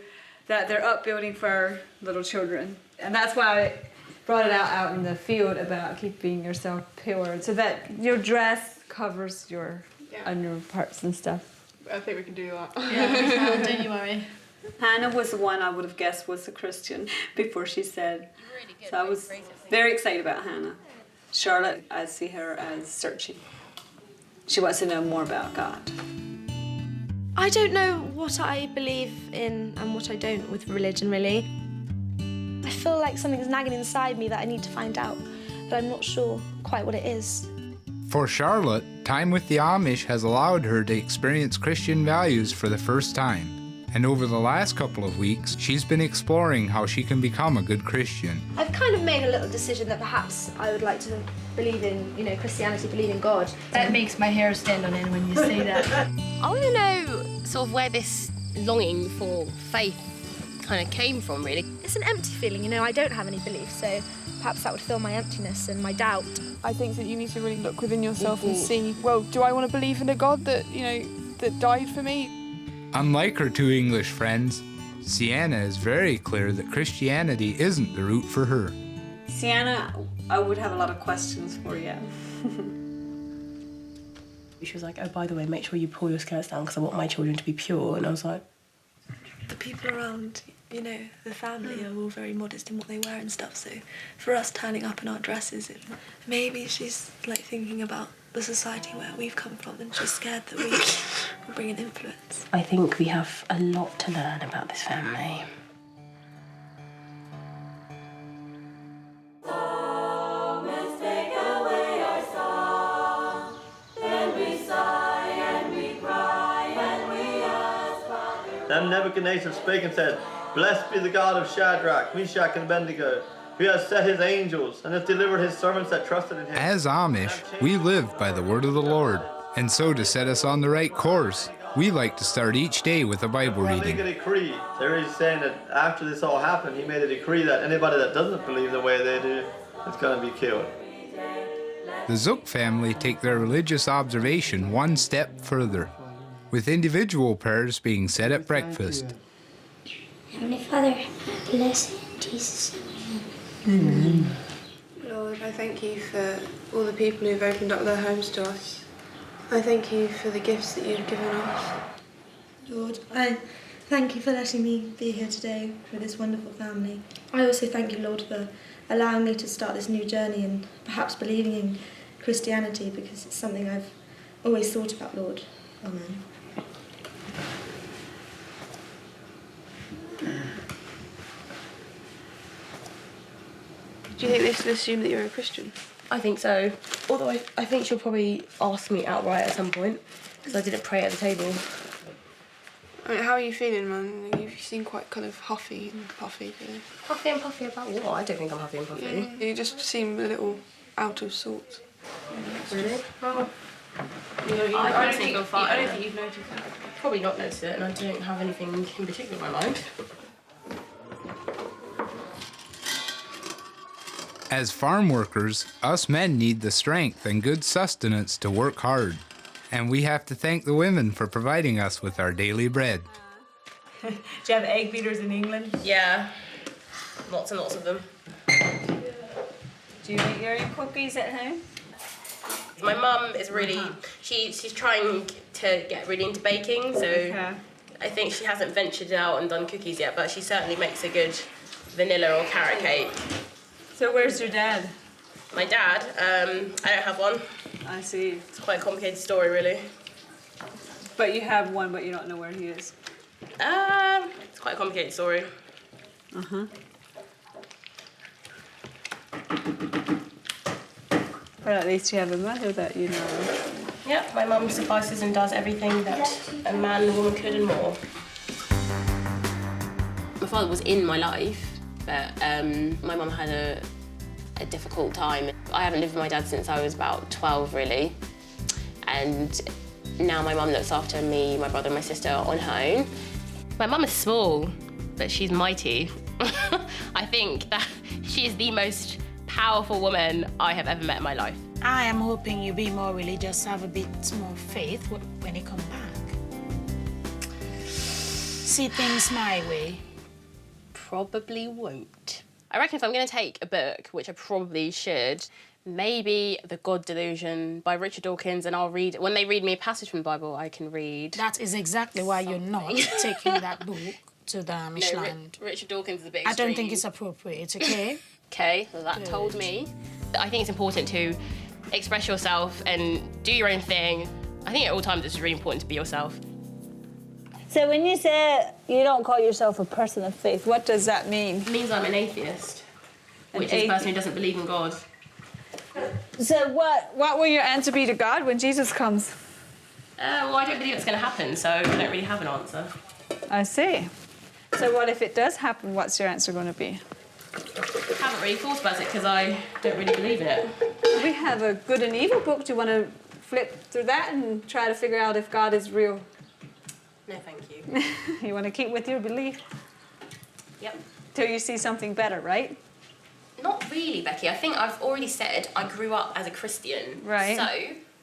Speaker 9: that they're upbuilding for our little children. And that's why I brought it out in the field about keeping yourself pure, so that your dress covers your under parts and stuff.
Speaker 17: I think we can do that.
Speaker 9: Yeah, don't you worry. Hannah was the one I would have guessed was a Christian before she said. Really good, so I was very excited about Hannah. Charlotte, I see her as searching. She wants to know more about God.
Speaker 18: I don't know what I believe in and what I don't with religion, really. I feel like something's nagging inside me that I need to find out, but I'm not sure quite what it is.
Speaker 1: For Charlotte, time with the Amish has allowed her to experience Christian values for the first time. And over the last couple of weeks, she's been exploring how she can become a good Christian.
Speaker 18: I've kind of made a little decision that perhaps I would like to believe in, Christianity, believe in God.
Speaker 2: That makes my hair stand on end when you say that.
Speaker 5: I want to know sort of where this longing for faith kind of came from, really.
Speaker 18: It's an empty feeling, I don't have any belief, so perhaps that would fill my emptiness and my doubt.
Speaker 6: I think that you need to really look within yourself and see, well, do I want to believe in a God that, that died for me?
Speaker 1: Unlike her two English friends, Sienna is very clear that Christianity isn't the route for her.
Speaker 9: Sienna, I would have a lot of questions for you.
Speaker 12: She was like, oh, by the way, make sure you pull your skirts down because I want my children to be pure. And I was like...
Speaker 15: The people around, you know, the family are all very modest in what they wear and stuff, so for us turning up in our dresses, maybe she's like thinking about the society where we've come from and she's scared that we will bring an influence.
Speaker 12: I think we have a lot to learn about this family.
Speaker 19: Then Nebuchadnezzar spake and said, Blessed be the God of Shadrach, Meshach, and Abednego, who has set his angels and has delivered his servants that trusted in him.
Speaker 1: As Amish, we live by the word of the Lord. And so to set us on the right course, we like to start each day with a Bible
Speaker 19: Make
Speaker 1: reading.
Speaker 19: a decree. There he's saying that after this all happened, he made a decree that anybody that doesn't believe the way they do is going to be killed.
Speaker 1: The Zook family take their religious observation one step further, with individual prayers being said at breakfast.
Speaker 20: Heavenly Father, bless in Jesus' name.
Speaker 25: Amen. Lord, I thank you for all the people who've opened up their homes to us. I thank you for the gifts that you've given us.
Speaker 26: Lord, I thank you for letting me be here today with this wonderful family. I also thank you, Lord, for allowing me to start this new journey and perhaps believing in Christianity, because it's something I've always thought about, Lord. Amen.
Speaker 25: Do you think this will assume that you're a Christian?
Speaker 12: I think so. Although I think she'll probably ask me outright at some point, because I didn't pray at the table.
Speaker 25: I mean, how are you feeling, man? You seem quite kind of huffy and puffy today.
Speaker 12: Huffy and puffy about what? I don't think I'm huffy and puffy.
Speaker 25: You just seem a little out of sorts.
Speaker 12: Really? Well, I don't think I'm fine. I don't think you've noticed that. I've probably not noticed it, and I don't have anything in particular in my mind.
Speaker 1: As farm workers, us men need the strength and good sustenance to work hard. And we have to thank the women for providing us with our daily bread.
Speaker 9: Do you have egg beaters in England?
Speaker 12: Yeah. Lots and lots of them.
Speaker 9: Do you make your own cookies at home?
Speaker 12: My mum is really, she's trying to get really into baking, so I think she hasn't ventured out and done cookies yet, but she certainly makes a good vanilla or carrot cake.
Speaker 9: So where's your dad?
Speaker 12: My dad, I don't have one.
Speaker 9: I see.
Speaker 12: It's quite a complicated story, really.
Speaker 9: But you have one, but you don't know where he is.
Speaker 12: It's quite a complicated story.
Speaker 9: Well, at least you have a mother that you know.
Speaker 12: Yeah, my mum suffices and does everything that a man and a woman could and more. My father was in my life, but my mum had a difficult time. I haven't lived with my dad since I was about 12, really. And now my mum looks after me, my brother and my sister on her own. My mum is small, but she's mighty. I think that she is the most powerful woman I have ever met in my life.
Speaker 27: I am hoping you be more religious, have a bit more faith when you come back. See things my way.
Speaker 5: Probably won't. I reckon if I'm going to take a book, which I probably should, maybe The God Delusion by Richard Dawkins, and I'll read, when they read me a passage from the Bible, I can read.
Speaker 27: That is exactly why you're not taking that book to the Amish land.
Speaker 5: Richard Dawkins is a bit
Speaker 27: I
Speaker 5: extreme.
Speaker 27: don't think it's appropriate, okay?
Speaker 5: Okay, well, that told me. I think it's important to express yourself and do your own thing. I think at all times it's really important to be yourself.
Speaker 28: So when you say you don't call yourself a person of faith, what does that mean?
Speaker 5: It means I'm an atheist, which is a person who doesn't believe in God.
Speaker 28: So what
Speaker 9: will your answer be to God when Jesus comes?
Speaker 5: Well, I don't believe it's going to happen, so I don't really have an answer.
Speaker 9: I see. So what if it does happen? What's your answer going to be?
Speaker 5: I haven't really thought about it because I don't really believe in it.
Speaker 9: We have a good and evil book. Do you want to flip through that and try to figure out if God is real?
Speaker 5: No, thank you.
Speaker 9: You want to keep with your belief?
Speaker 5: Yep.
Speaker 9: Till you see something better, right?
Speaker 5: Not really, Becky. I think I've already said I grew up as a Christian.
Speaker 9: Right.
Speaker 5: So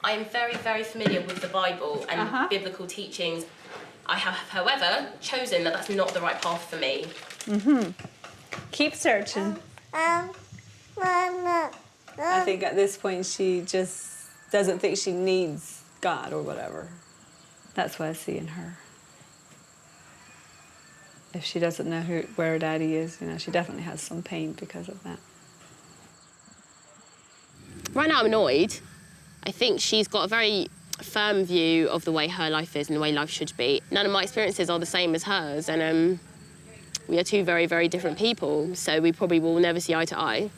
Speaker 5: I am very, very familiar with the Bible and biblical teachings. I have, however, chosen that that's not the right path for me.
Speaker 9: Keep searching. I think at this point she just doesn't think she needs
Speaker 7: God or whatever. That's what I see in her. If she doesn't know where her daddy is, you know, she definitely has some pain because of that.
Speaker 5: Right now I'm annoyed. I think she's got a very firm view of the way her life is and the way life should be. None of my experiences are the same as hers, and we are two very, very different people, so we probably will never see eye to eye.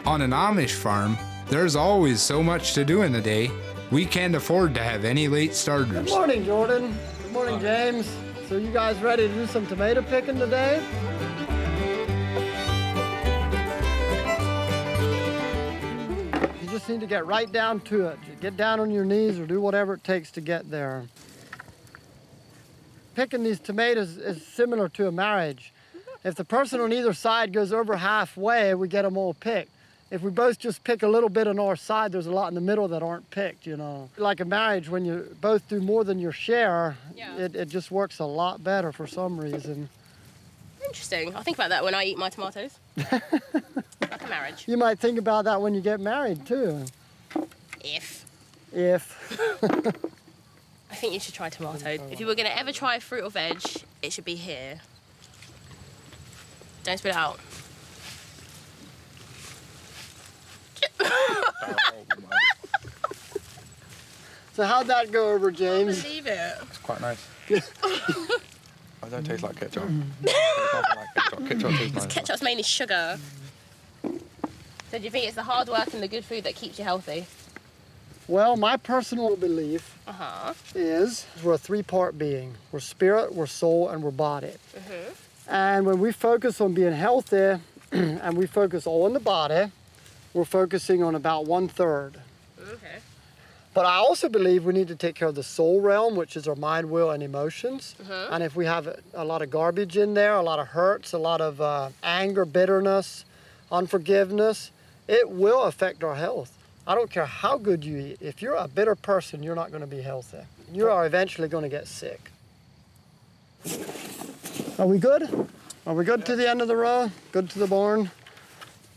Speaker 1: On an Amish farm, there's always so much to do in the day, we can't afford to have any late starters.
Speaker 11: Good morning, Jordan. Good morning, James. So you guys ready to do some tomato picking today? You just need to get right down to it. Get down on your knees or do whatever it takes to get there. Picking these tomatoes is similar to a marriage. If the person on either side goes over halfway, we get them all picked. If we both just pick a little bit on our side, there's a lot in the middle that aren't picked, you know. Like a marriage, when you both do more than your share, it just works a lot better for some reason.
Speaker 5: Interesting. I'll think about that when I eat my tomatoes. Like a marriage.
Speaker 11: You might think about that when you get married, too.
Speaker 5: If. I think you should try tomato. If you were going to ever try fruit or veg, it should be here. Don't spit it out.
Speaker 11: So how'd that go over, James?
Speaker 5: I believe it.
Speaker 3: It's quite nice. I don't taste like ketchup. It's nothing like ketchup. Ketchup tastes nice.
Speaker 5: Ketchup's mainly sugar. So do you think it's the hard work and the good food that keeps you healthy?
Speaker 11: Well, my personal belief is we're a three-part being. We're spirit, we're soul, and we're body. And when we focus on being healthy and we focus all on the body, we're focusing on about 1/3.
Speaker 5: Okay.
Speaker 11: But I also believe we need to take care of the soul realm, which is our mind, will, and emotions. And if we have a lot of garbage in there, a lot of hurts, a lot of anger, bitterness, unforgiveness, it will affect our health. I don't care how good you eat. If you're a bitter person, you're not going to be healthy. You are eventually going to get sick. Are we good? Are we good to the end of the row? Good to the barn?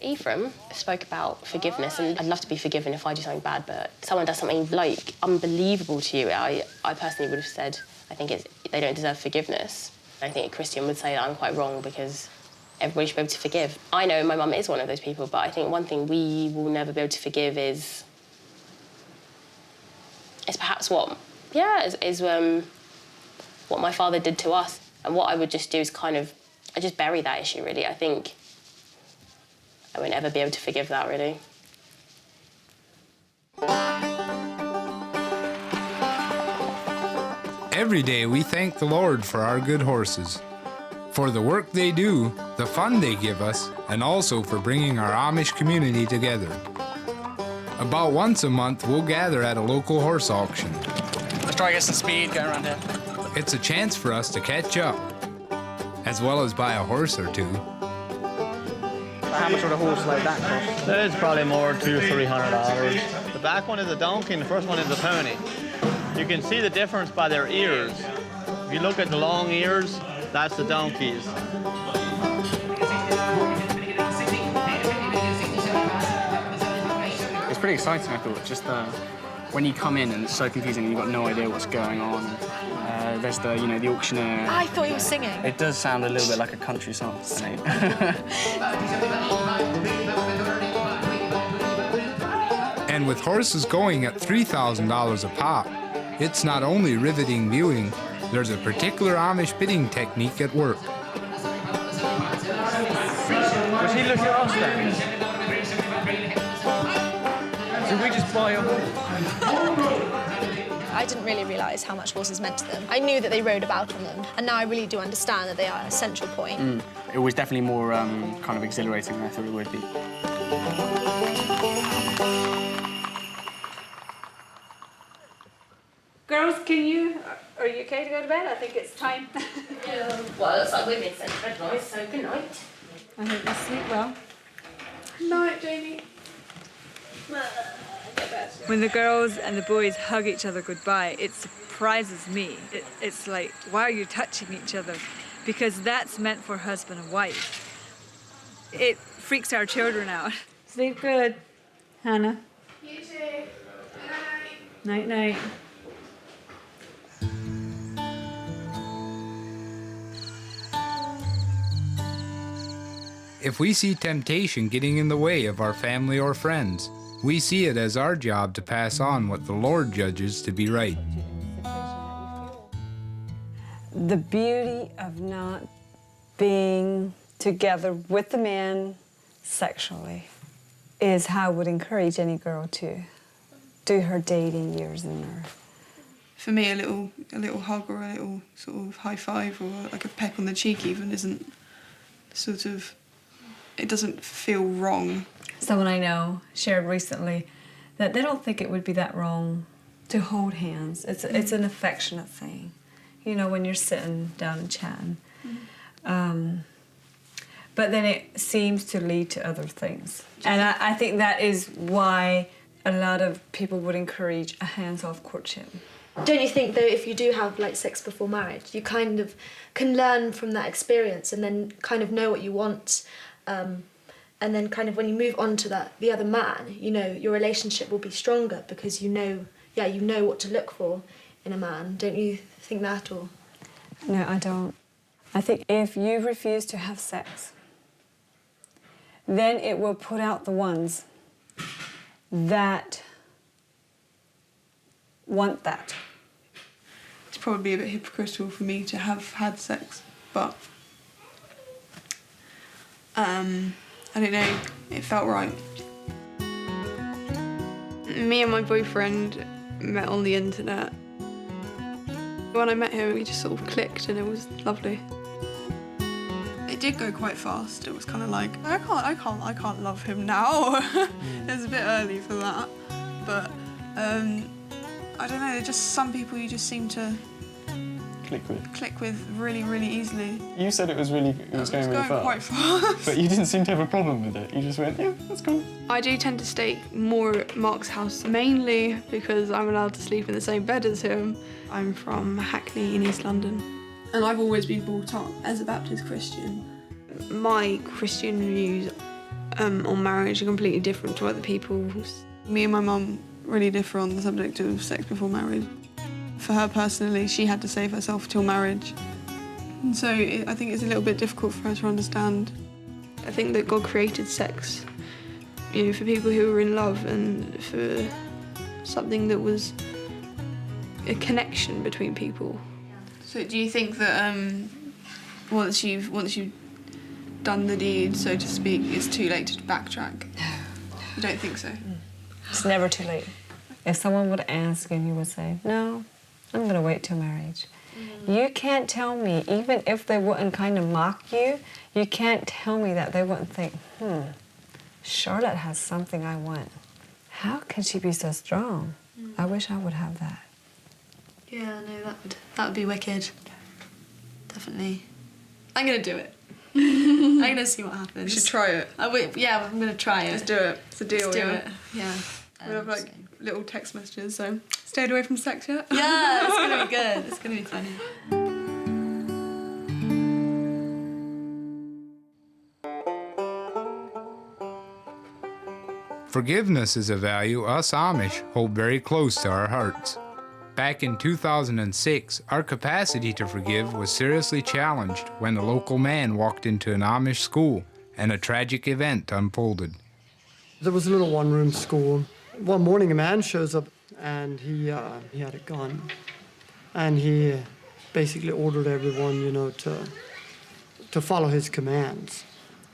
Speaker 5: Ephraim spoke about forgiveness, and I'd love to be forgiven if I do something bad, but someone does something like unbelievable to you, I personally would have said, I think they don't deserve forgiveness. I think a Christian would say that I'm quite wrong because everybody should be able to forgive. I know my mum is one of those people, but I think one thing we will never be able to forgive is perhaps what my father did to us. And what I would just do is I just bury that issue, really. I think I won't ever be able to forgive that, really.
Speaker 1: Every day we thank the Lord for our good horses, for the work they do, the fun they give us, and also for bringing our Amish community together. About once a month, we'll gather at a local horse auction.
Speaker 24: Let's try to get some speed going around here.
Speaker 1: It's a chance for us to catch up, as well as buy a horse or two.
Speaker 24: How much would a horse like that cost?
Speaker 19: It's probably more $200 to $300. The back one is a donkey and the first one is a pony. You can see the difference by their ears. If you look at the long ears, that's the donkeys.
Speaker 24: It's pretty exciting, I thought. Just when you come in and it's so confusing and you've got no idea what's going on. There's the auctioneer.
Speaker 18: I thought he was singing.
Speaker 24: It does sound a little bit like a country song.
Speaker 1: And with horses going at $3,000 a pop, it's not only riveting viewing, there's a particular Amish bidding technique at work.
Speaker 24: Was he looking at us then? Did we just buy a horse?
Speaker 18: I didn't really realise how much horses meant to them. I knew that they rode about on them, and now I really do understand that they are a central point.
Speaker 24: It was definitely more kind of exhilarating than I thought it would be.
Speaker 9: Girls, are you okay to go to bed? I think it's time.
Speaker 5: Well, it looks like we've been sent to bed nice, so good night.
Speaker 26: I hope you sleep well.
Speaker 15: Night, Jamie.
Speaker 26: When the girls and the boys hug each other goodbye, it surprises me. It's like, why are you touching each other? Because that's meant for husband and wife. It freaks our children out. Sleep good.
Speaker 7: Hannah.
Speaker 25: You too.
Speaker 7: Night night.
Speaker 1: If we see temptation getting in the way of our family or friends, we see it as our job to pass on what the Lord judges to be right.
Speaker 7: The beauty of not being together with the man sexually is how I would encourage any girl to do her dating years in her.
Speaker 25: For me, a little hug or a little sort of high five or like a peck on the cheek even isn't sort of, it doesn't feel wrong.
Speaker 7: Someone I know shared recently that they don't think it would be that wrong to hold hands. It's an affectionate thing, you know, when you're sitting down and chatting. But then it seems to lead to other things. And I think that is why a lot of people would encourage a hands-off courtship.
Speaker 18: Don't you think, though, if you do have, like, sex before marriage, you kind of can learn from that experience and then kind of know what you want, and then kind of when you move on to the other man, you know, your relationship will be stronger because you know what to look for in a man. Don't you think that, or?
Speaker 7: No, I don't. I think if you refuse to have sex, then it will put out the ones that want that.
Speaker 25: It's probably a bit hypocritical for me to have had sex, but I don't know, it felt right. Me and my boyfriend met on the internet. When I met him, we just sort of clicked and it was lovely. It did go quite fast. It was kind of like, I can't love him now. It was a bit early for that, but I don't know. Just some people you just seem to click with really, really easily.
Speaker 4: You said it was going really fast.
Speaker 25: Quite fast.
Speaker 4: But you didn't seem to have a problem with it. You just went, yeah, that's cool.
Speaker 25: I do tend to stay more at Mark's house, mainly because I'm allowed to sleep in the same bed as him. I'm from Hackney in East London, and I've always been brought up as a Baptist Christian. My Christian views on marriage are completely different to other people's. Me and my mum really differ on the subject of sex before marriage. For her personally, she had to save herself till marriage. And so I think it's a little bit difficult for her to understand. I think that God created sex, you know, for people who were in love and for something that was a connection between people. So do you think that once you've done the deed, so to speak, it's too late to backtrack? No. You don't think so?
Speaker 7: It's never too late. If someone would ask and you would say, no, I'm going to wait till marriage. You can't tell me, even if they wouldn't kind of mock you, you can't tell me that they wouldn't think, Charlotte has something I want. How can she be so strong? I wish I would have that.
Speaker 25: Yeah, no, that would be wicked. Definitely. I'm going to do it. I'm going to see what happens. We should try it. I'm going to try it. Let's do it. It's a deal. Let's do it. Yeah. We have like little text messages, so stayed away from sex yet? Yeah, it's going to be good. It's going to be funny.
Speaker 1: Forgiveness is a value us Amish hold very close to our hearts. Back in 2006, our capacity to forgive was seriously challenged when a local man walked into an Amish school and a tragic event unfolded.
Speaker 11: There was a little one-room school. One morning a man shows up and he had a gun. And he basically ordered everyone, you know, to follow his commands.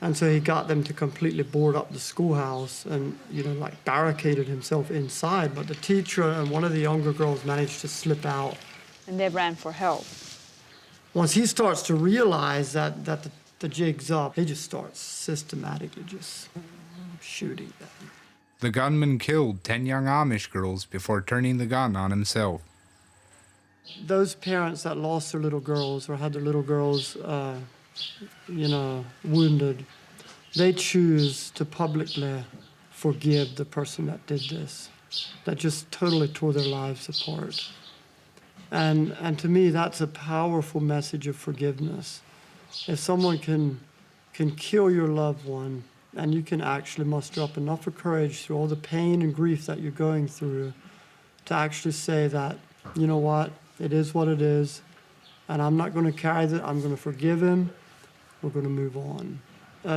Speaker 11: And so he got them to completely board up the schoolhouse and, you know, like barricaded himself inside. But the teacher and one of the younger girls managed to slip out.
Speaker 28: And they ran for help.
Speaker 11: Once he starts to realize that the jig's up, he just starts systematically just shooting them.
Speaker 1: The gunman killed 10 young Amish girls before turning the gun on himself.
Speaker 11: Those parents that lost their little girls or had their little girls wounded, they choose to publicly forgive the person that did this, that just totally tore their lives apart. And to me, that's a powerful message of forgiveness. If someone can kill your loved one And you can actually muster up enough of courage through all the pain and grief that you're going through to actually say that, you know what, it is what it is, and I'm not going to carry that, I'm going to forgive him, we're going to move on.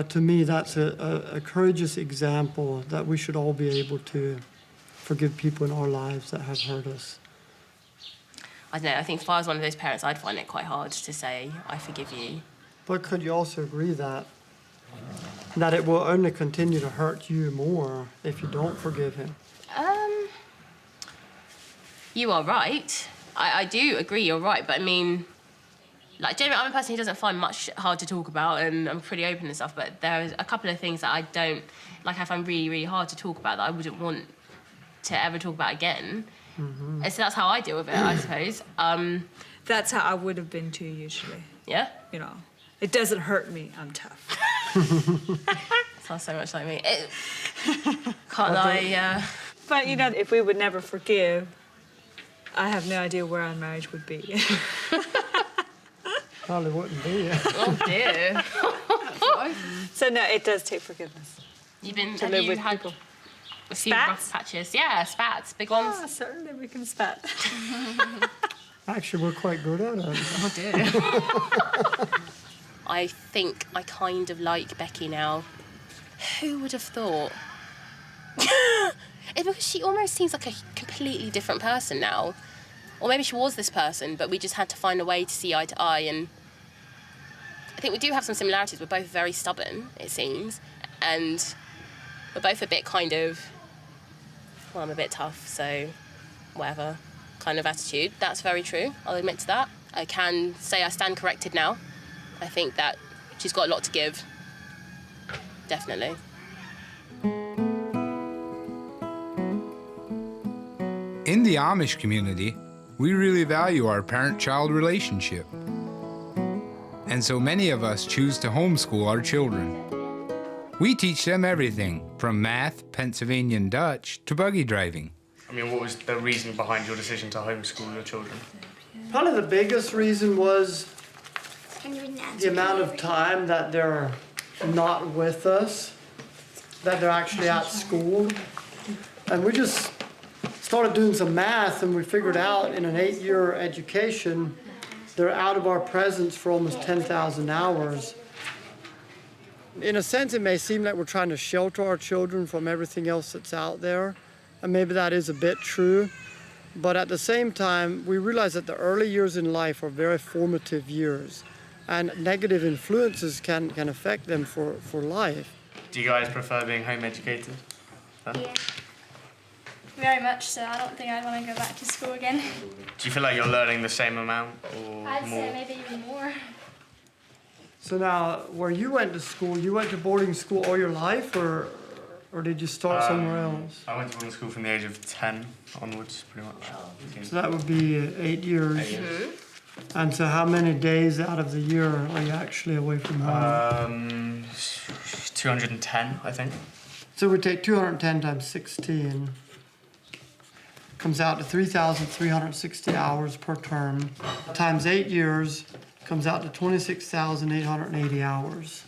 Speaker 11: To me, that's a courageous example that we should all be able to forgive people in our lives that have hurt us.
Speaker 5: I don't know, I think if I was one of those parents, I'd find it quite hard to say, I forgive you.
Speaker 11: But could you also agree that it will only continue to hurt you more if you don't forgive him?
Speaker 5: You are right. I do agree, you're right, but I mean, like, generally, I'm a person who doesn't find much hard to talk about, and I'm pretty open and stuff, but there's a couple of things that I don't, like, I find really, really hard to talk about that I wouldn't want to ever talk about again.
Speaker 8: Mm-hmm.
Speaker 5: And so that's how I deal with it, I suppose.
Speaker 8: That's how I would have been too, usually.
Speaker 5: Yeah?
Speaker 8: You know, it doesn't hurt me, I'm tough.
Speaker 5: Sounds so much like me. Can't lie, yeah.
Speaker 8: But, you know, if we would never forgive, I have no idea where our marriage would be.
Speaker 11: Probably wouldn't be.
Speaker 5: Oh, dear.
Speaker 8: So, no, it does take forgiveness.
Speaker 5: You've been,
Speaker 8: to
Speaker 5: have
Speaker 8: live
Speaker 5: you
Speaker 8: with
Speaker 5: had
Speaker 8: people.
Speaker 5: a few rough patches? Yeah, spats, big ones.
Speaker 8: Oh, certainly we can spat.
Speaker 11: Actually, we're quite good at it.
Speaker 5: Oh, dear. I think I kind of like Becky now. Who would have thought? It's because she almost seems like a completely different person now. Or maybe she was this person, but we just had to find a way to see eye to eye. And I think we do have some similarities. We're both very stubborn, it seems. And we're both a bit kind of, well, I'm a bit tough, so whatever kind of attitude. That's very true. I'll admit to that. I can say I stand corrected now. I think that she's got a lot to give. Definitely.
Speaker 1: In the Amish community, we really value our parent-child relationship. And so many of us choose to homeschool our children. We teach them everything from math, Pennsylvanian Dutch, to buggy driving.
Speaker 4: I mean, what was the reason behind your decision to homeschool your children?
Speaker 11: Probably the biggest reason was the amount of time that they're not with us, that they're actually at school. And we just started doing some math, and we figured out in an 8-year education, they're out of our presence for almost 10,000 hours. In a sense, it may seem like we're trying to shelter our children from everything else that's out there, and maybe that is a bit true. But at the same time, we realize that the early years in life are very formative years, and negative influences can affect them for life.
Speaker 4: Do you guys prefer being home educated? Huh?
Speaker 10: Yeah. Very much so. I don't think I'd want to go back to school again.
Speaker 4: Do you feel like you're learning the same amount or
Speaker 10: I'd
Speaker 4: more?
Speaker 10: say maybe even more.
Speaker 11: So now, where you went to school, you went to boarding school all your life, or did you start somewhere else?
Speaker 4: I went to boarding school from the age of 10 onwards, pretty much.
Speaker 11: So that would be 8 years.
Speaker 4: 8 years.
Speaker 11: And so how many days out of the year are you actually away from home?
Speaker 4: 210, I think.
Speaker 11: So we take 210 times 16. Comes out to 3,360 hours per term. Times 8 years comes out to 26,880 hours.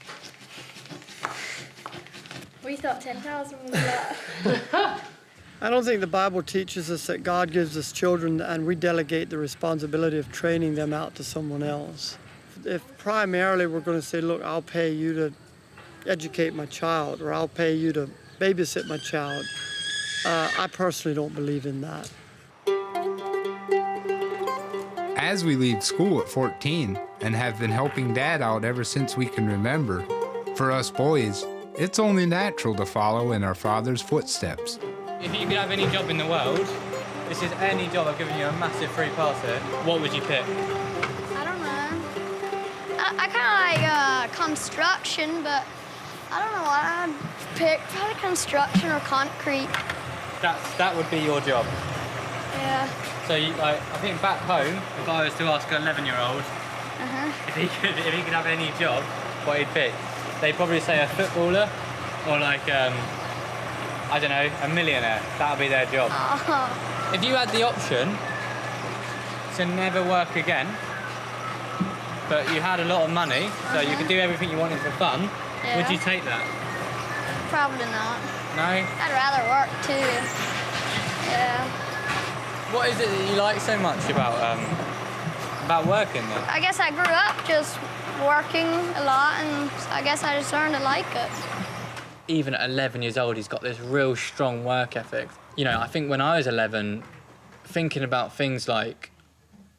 Speaker 10: We thought 10,000 was a lot.
Speaker 11: I don't think the Bible teaches us that God gives us children and we delegate the responsibility of training them out to someone else. If primarily we're going to say, look, I'll pay you to educate my child, or I'll pay you to babysit my child, I personally don't believe in that.
Speaker 1: As we leave school at 14 and have been helping Dad out ever since we can remember, for us boys, it's only natural to follow in our father's footsteps.
Speaker 13: If you could have any job in the world, this is any job, I've given you a massive free pass here, what would you pick?
Speaker 26: I don't know. I kind of like construction, but I don't know what I'd pick. Probably construction or concrete.
Speaker 13: That would be your job.
Speaker 26: Yeah.
Speaker 13: So I think back home, if I was to ask an 11-year-old if he could have any job, what he'd pick, they'd probably say a footballer or like I don't know, a millionaire. That would be their job. If you had the option to never work again, but you had a lot of money, so you could do everything you wanted for fun, would you take that?
Speaker 2: Probably not.
Speaker 13: No?
Speaker 2: I'd rather work too. Yeah.
Speaker 13: What is it that you like so much about working then?
Speaker 2: I guess I grew up just working a lot, and I guess I just learned to like it.
Speaker 13: Even at 11 years old, he's got this real strong work ethic. You know, I think when I was 11, thinking about things like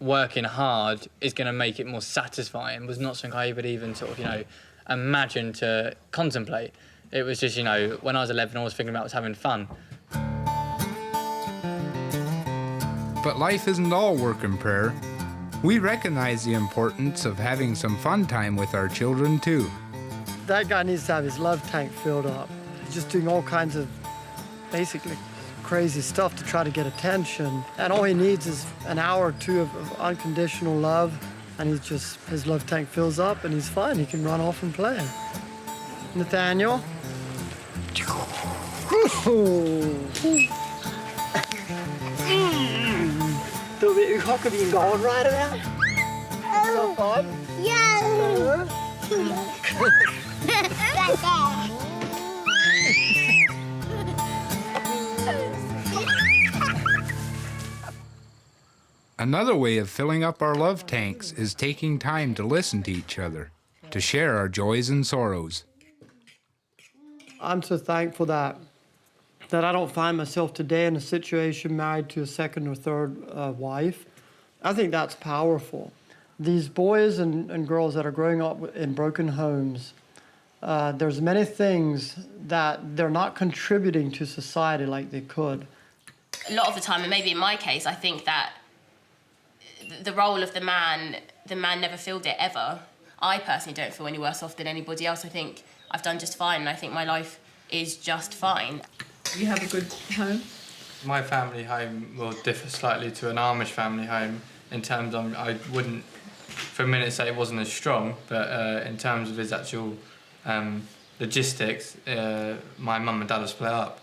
Speaker 13: working hard is going to make it more satisfying was not something I would even sort of, you know, imagine to contemplate. It was just, you know, when I was 11, all I was thinking about was having fun.
Speaker 1: But life isn't all work and prayer. We recognize the importance of having some fun time with our children, too.
Speaker 11: That guy needs to have his love tank filled up. He's just doing all kinds of basically crazy stuff to try to get attention. And all he needs is an hour or two of unconditional love, and his love tank fills up and he's fine. He can run off and play. Nathaniel? Tụi bị khóc cái gì ngon right around. So fun.
Speaker 1: Another way of filling up our love tanks is taking time to listen to each other, to share our joys and sorrows.
Speaker 11: I'm so thankful that I don't find myself today in a situation married to a second or third wife. I think that's powerful. These boys and girls that are growing up in broken homes, there's many things that they're not contributing to society like they could.
Speaker 5: A lot of the time, and maybe in my case, I think that the role of the man never filled it ever. I personally don't feel any worse off than anybody else. I think I've done just fine, and I think my life is just fine.
Speaker 8: You have a good home?
Speaker 13: My family home will differ slightly to an Amish family home in terms of, I wouldn't for a minute say it wasn't as strong, but in terms of his actual logistics, my mum and dad were split up.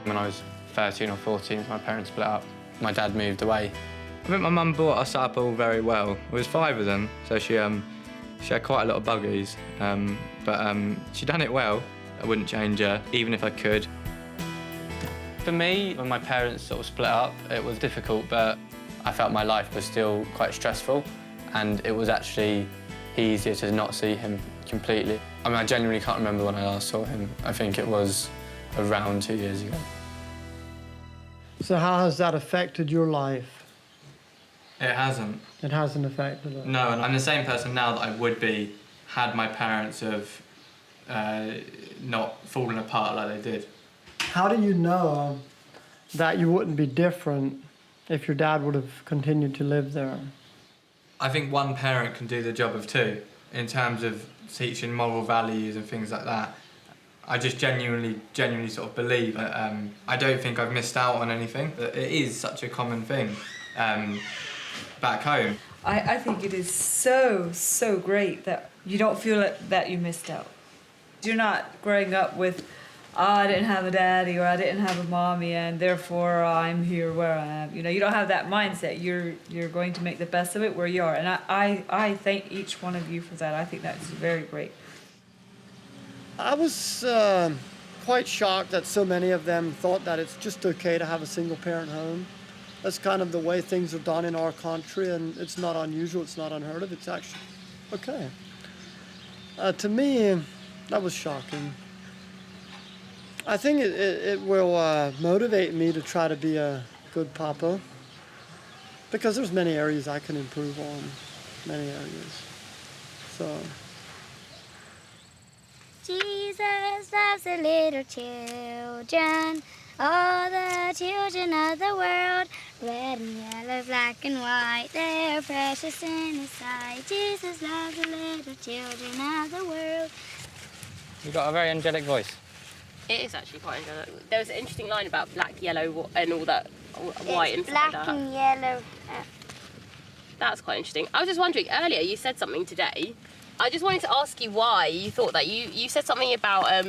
Speaker 13: When I was 13 or 14, my parents split up. My dad moved away. I think my mum brought us up all very well. There was 5 of them, so she had quite a lot of buggies, but she done it well. I wouldn't change her, even if I could. For me, when my parents sort of split up, it was difficult, but I felt my life was still quite stressful, and it was actually easier to not see him completely. I mean, I genuinely can't remember when I last saw him. I think it was around 2 years ago.
Speaker 11: So how has that affected your life?
Speaker 13: It hasn't.
Speaker 11: It hasn't affected it?
Speaker 13: No, and I'm the same person now that I would be had my parents have not fallen apart like they did.
Speaker 11: How do you know that you wouldn't be different if your dad would have continued to live there?
Speaker 13: I think one parent can do the job of 2 in terms of teaching moral values and things like that. I just genuinely sort of believe that I don't think I've missed out on anything. But it is such a common thing back home.
Speaker 8: I think it is so great that you don't feel that you missed out. You're not growing up with, I didn't have a daddy or I didn't have a mommy and therefore I'm here where I am. You know, you don't have that mindset. You're going to make the best of it where you are. And I thank each one of you for that. I think that's very great.
Speaker 11: I was quite shocked that so many of them thought that it's just okay to have a single-parent home. That's kind of the way things are done in our country, and it's not unusual, it's not unheard of, it's actually okay. To me, that was shocking. I think it will motivate me to try to be a good papa, because there's many areas I can improve on, many areas. So.
Speaker 20: Jesus loves the little children, all the children of the world, red and yellow, black and white, they're precious in His sight. Jesus loves the little children of the world.
Speaker 13: You've got a very angelic voice.
Speaker 5: It is actually quite angelic. There was an interesting line about black, yellow, and all that white and stuff like that.
Speaker 20: Black and yellow.
Speaker 5: That's quite interesting. I was just wondering, earlier you said something today. I just wanted to ask you why you thought that. You said something about, I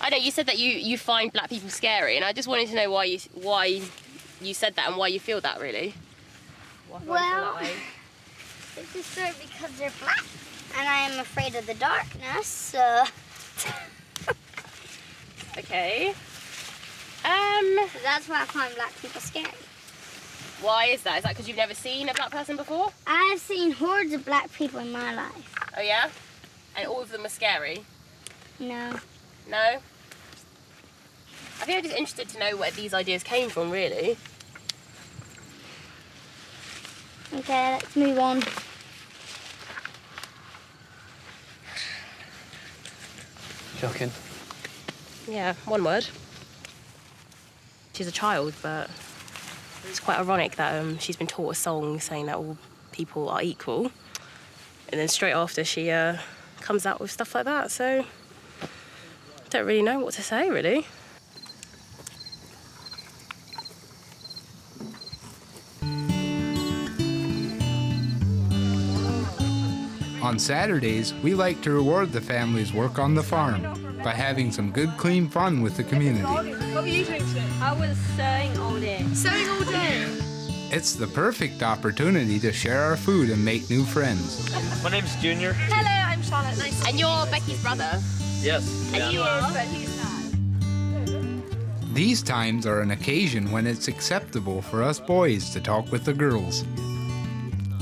Speaker 5: know you said that you find black people scary, and I just wanted to know why you said that and why you feel that, really.
Speaker 20: Well, it's just sort of because they're black, and I am afraid of the darkness,
Speaker 5: Okay.
Speaker 20: That's why I find black people scary.
Speaker 5: Why is that? Is that because you've never seen a black person before?
Speaker 20: I've seen hordes of black people in my life.
Speaker 5: Oh yeah? And all of them are scary?
Speaker 20: No.
Speaker 5: No? I think I'm just interested to know where these ideas came from, really.
Speaker 20: Okay, let's move on.
Speaker 13: Shocking.
Speaker 5: Yeah, one word. She's a child, but it's quite ironic that she's been taught a song saying that all people are equal, and then straight after she comes out with stuff like that, so I don't really know what to say, really.
Speaker 1: On Saturdays, we like to reward the family's work on the farm by having some good, clean fun with the community.
Speaker 28: What were you doing today? I was sewing all day. Sewing all day?
Speaker 1: It's the perfect opportunity to share our food and make new friends.
Speaker 19: My name's Junior.
Speaker 28: Hello, I'm Charlotte. Nice to meet
Speaker 5: And you're Becky's brother?
Speaker 19: Yes.
Speaker 28: And you are? But he's not.
Speaker 1: These times are an occasion when it's acceptable for us boys to talk with the girls,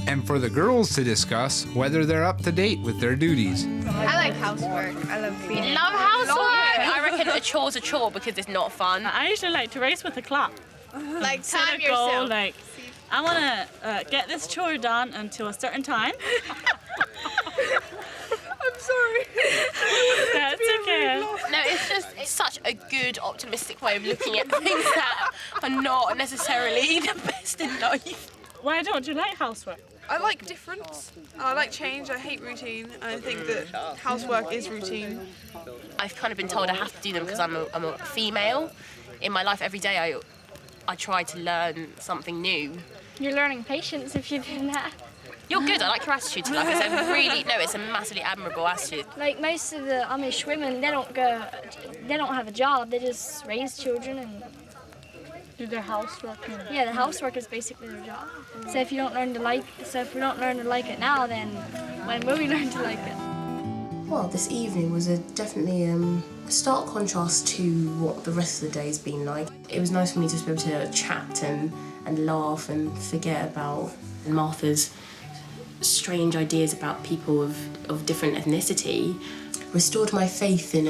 Speaker 1: and for the girls to discuss whether they're up to date with their duties.
Speaker 10: I like housework. I love
Speaker 5: You
Speaker 10: cleaning.
Speaker 5: love housework? I reckon a chore's a chore because it's not fun.
Speaker 6: I usually like to race with the clock.
Speaker 10: Like
Speaker 6: Set
Speaker 10: time
Speaker 6: a goal,
Speaker 10: yourself.
Speaker 6: like, I want to get this chore done until a certain time.
Speaker 10: I'm sorry.
Speaker 6: That's okay.
Speaker 5: No, it's such a good, optimistic way of looking at things that are not necessarily the best in life.
Speaker 6: Why don't you like housework?
Speaker 10: I like difference. I like change. I hate routine. And I think that housework is routine.
Speaker 5: I've kind of been told I have to do them because I'm a female. In my life, every day I try to learn something new.
Speaker 10: You're learning patience if you're doing that.
Speaker 5: You're good. I like your attitude to life. It's a massively admirable attitude.
Speaker 10: Like most of the Amish women, they don't have a job. They just raise children and
Speaker 6: Do their housework.
Speaker 10: yeah, the housework is basically their job. So if we don't learn to like it now, then when will we learn to like it?
Speaker 12: Well, this evening was definitely a stark contrast to what the rest of the day's been like. It was nice for me to be able to chat and laugh and forget about Martha's strange ideas about people of different ethnicity. Restored my faith in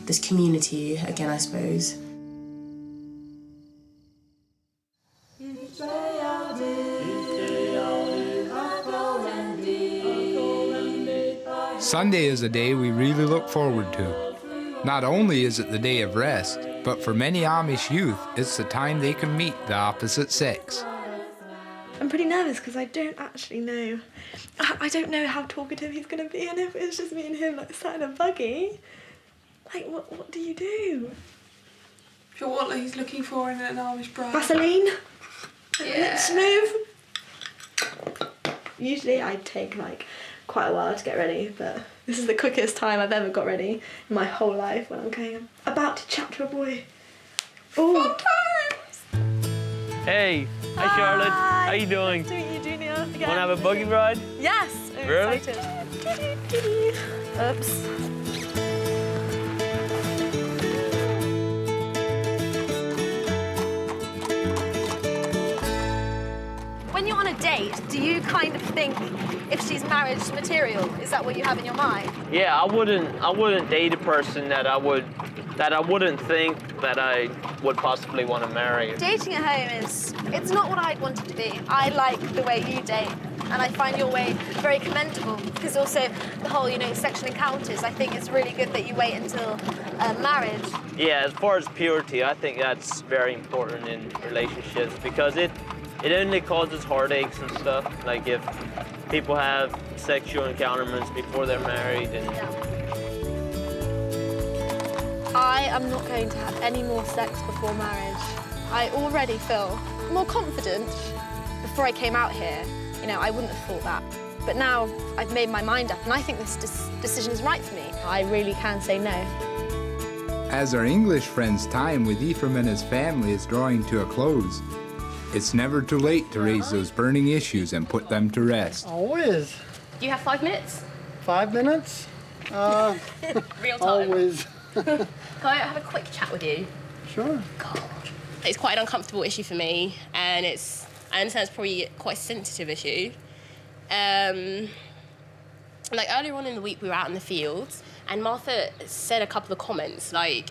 Speaker 12: this community again, I suppose.
Speaker 1: Sunday is a day we really look forward to. Not only is it the day of rest, but for many Amish youth, it's the time they can meet the opposite sex.
Speaker 15: I'm pretty nervous because I don't actually know. I don't know how talkative he's going to be, and if it's just me and him like sat in a buggy, like what do you do?
Speaker 10: So what he's looking for in an Amish bride?
Speaker 15: Vaseline?
Speaker 10: Yeah.
Speaker 15: Smooth? Usually I'd take like quite a while to get ready, but this is the quickest time I've ever got ready in my whole life when I'm about to chat to a boy. Oh.
Speaker 19: Hey, hi Charlotte. How you doing?
Speaker 15: Nice to meet you, Junior. Again.
Speaker 19: Want to have a buggy ride?
Speaker 15: Yes. I'm
Speaker 19: Really?
Speaker 15: excited. Oops.
Speaker 18: When you're on a date, do you kind of think if she's marriage material? Is that what you have in your mind?
Speaker 19: Yeah, I wouldn't date a person that I wouldn't think that I would possibly want to marry.
Speaker 18: Dating at home it's not what I'd want it to be. I like the way you date, and I find your way very commendable, because also the whole, sexual encounters, I think it's really good that you wait until marriage.
Speaker 19: Yeah, as far as purity, I think that's very important in relationships because it only causes heartaches and stuff. Like if people have sexual encounters before they're married and
Speaker 18: I am not going to have any more sex before marriage. I already feel more confident. Before I came out here, I wouldn't have thought that. But now I've made my mind up, and I think this decision is right for me. I really can say no.
Speaker 1: As our English friend's time with Ephraim and his family is drawing to a close, it's never too late to raise those burning issues and put them to rest.
Speaker 11: Always.
Speaker 5: Do you have 5 minutes?
Speaker 11: 5 minutes?
Speaker 5: Real time.
Speaker 11: Always.
Speaker 5: Can I have a quick chat with you?
Speaker 11: Sure.
Speaker 5: God. It's quite an uncomfortable issue for me, and I understand it's probably quite a sensitive issue. Like earlier on in the week, we were out in the fields, and Martha said a couple of comments like,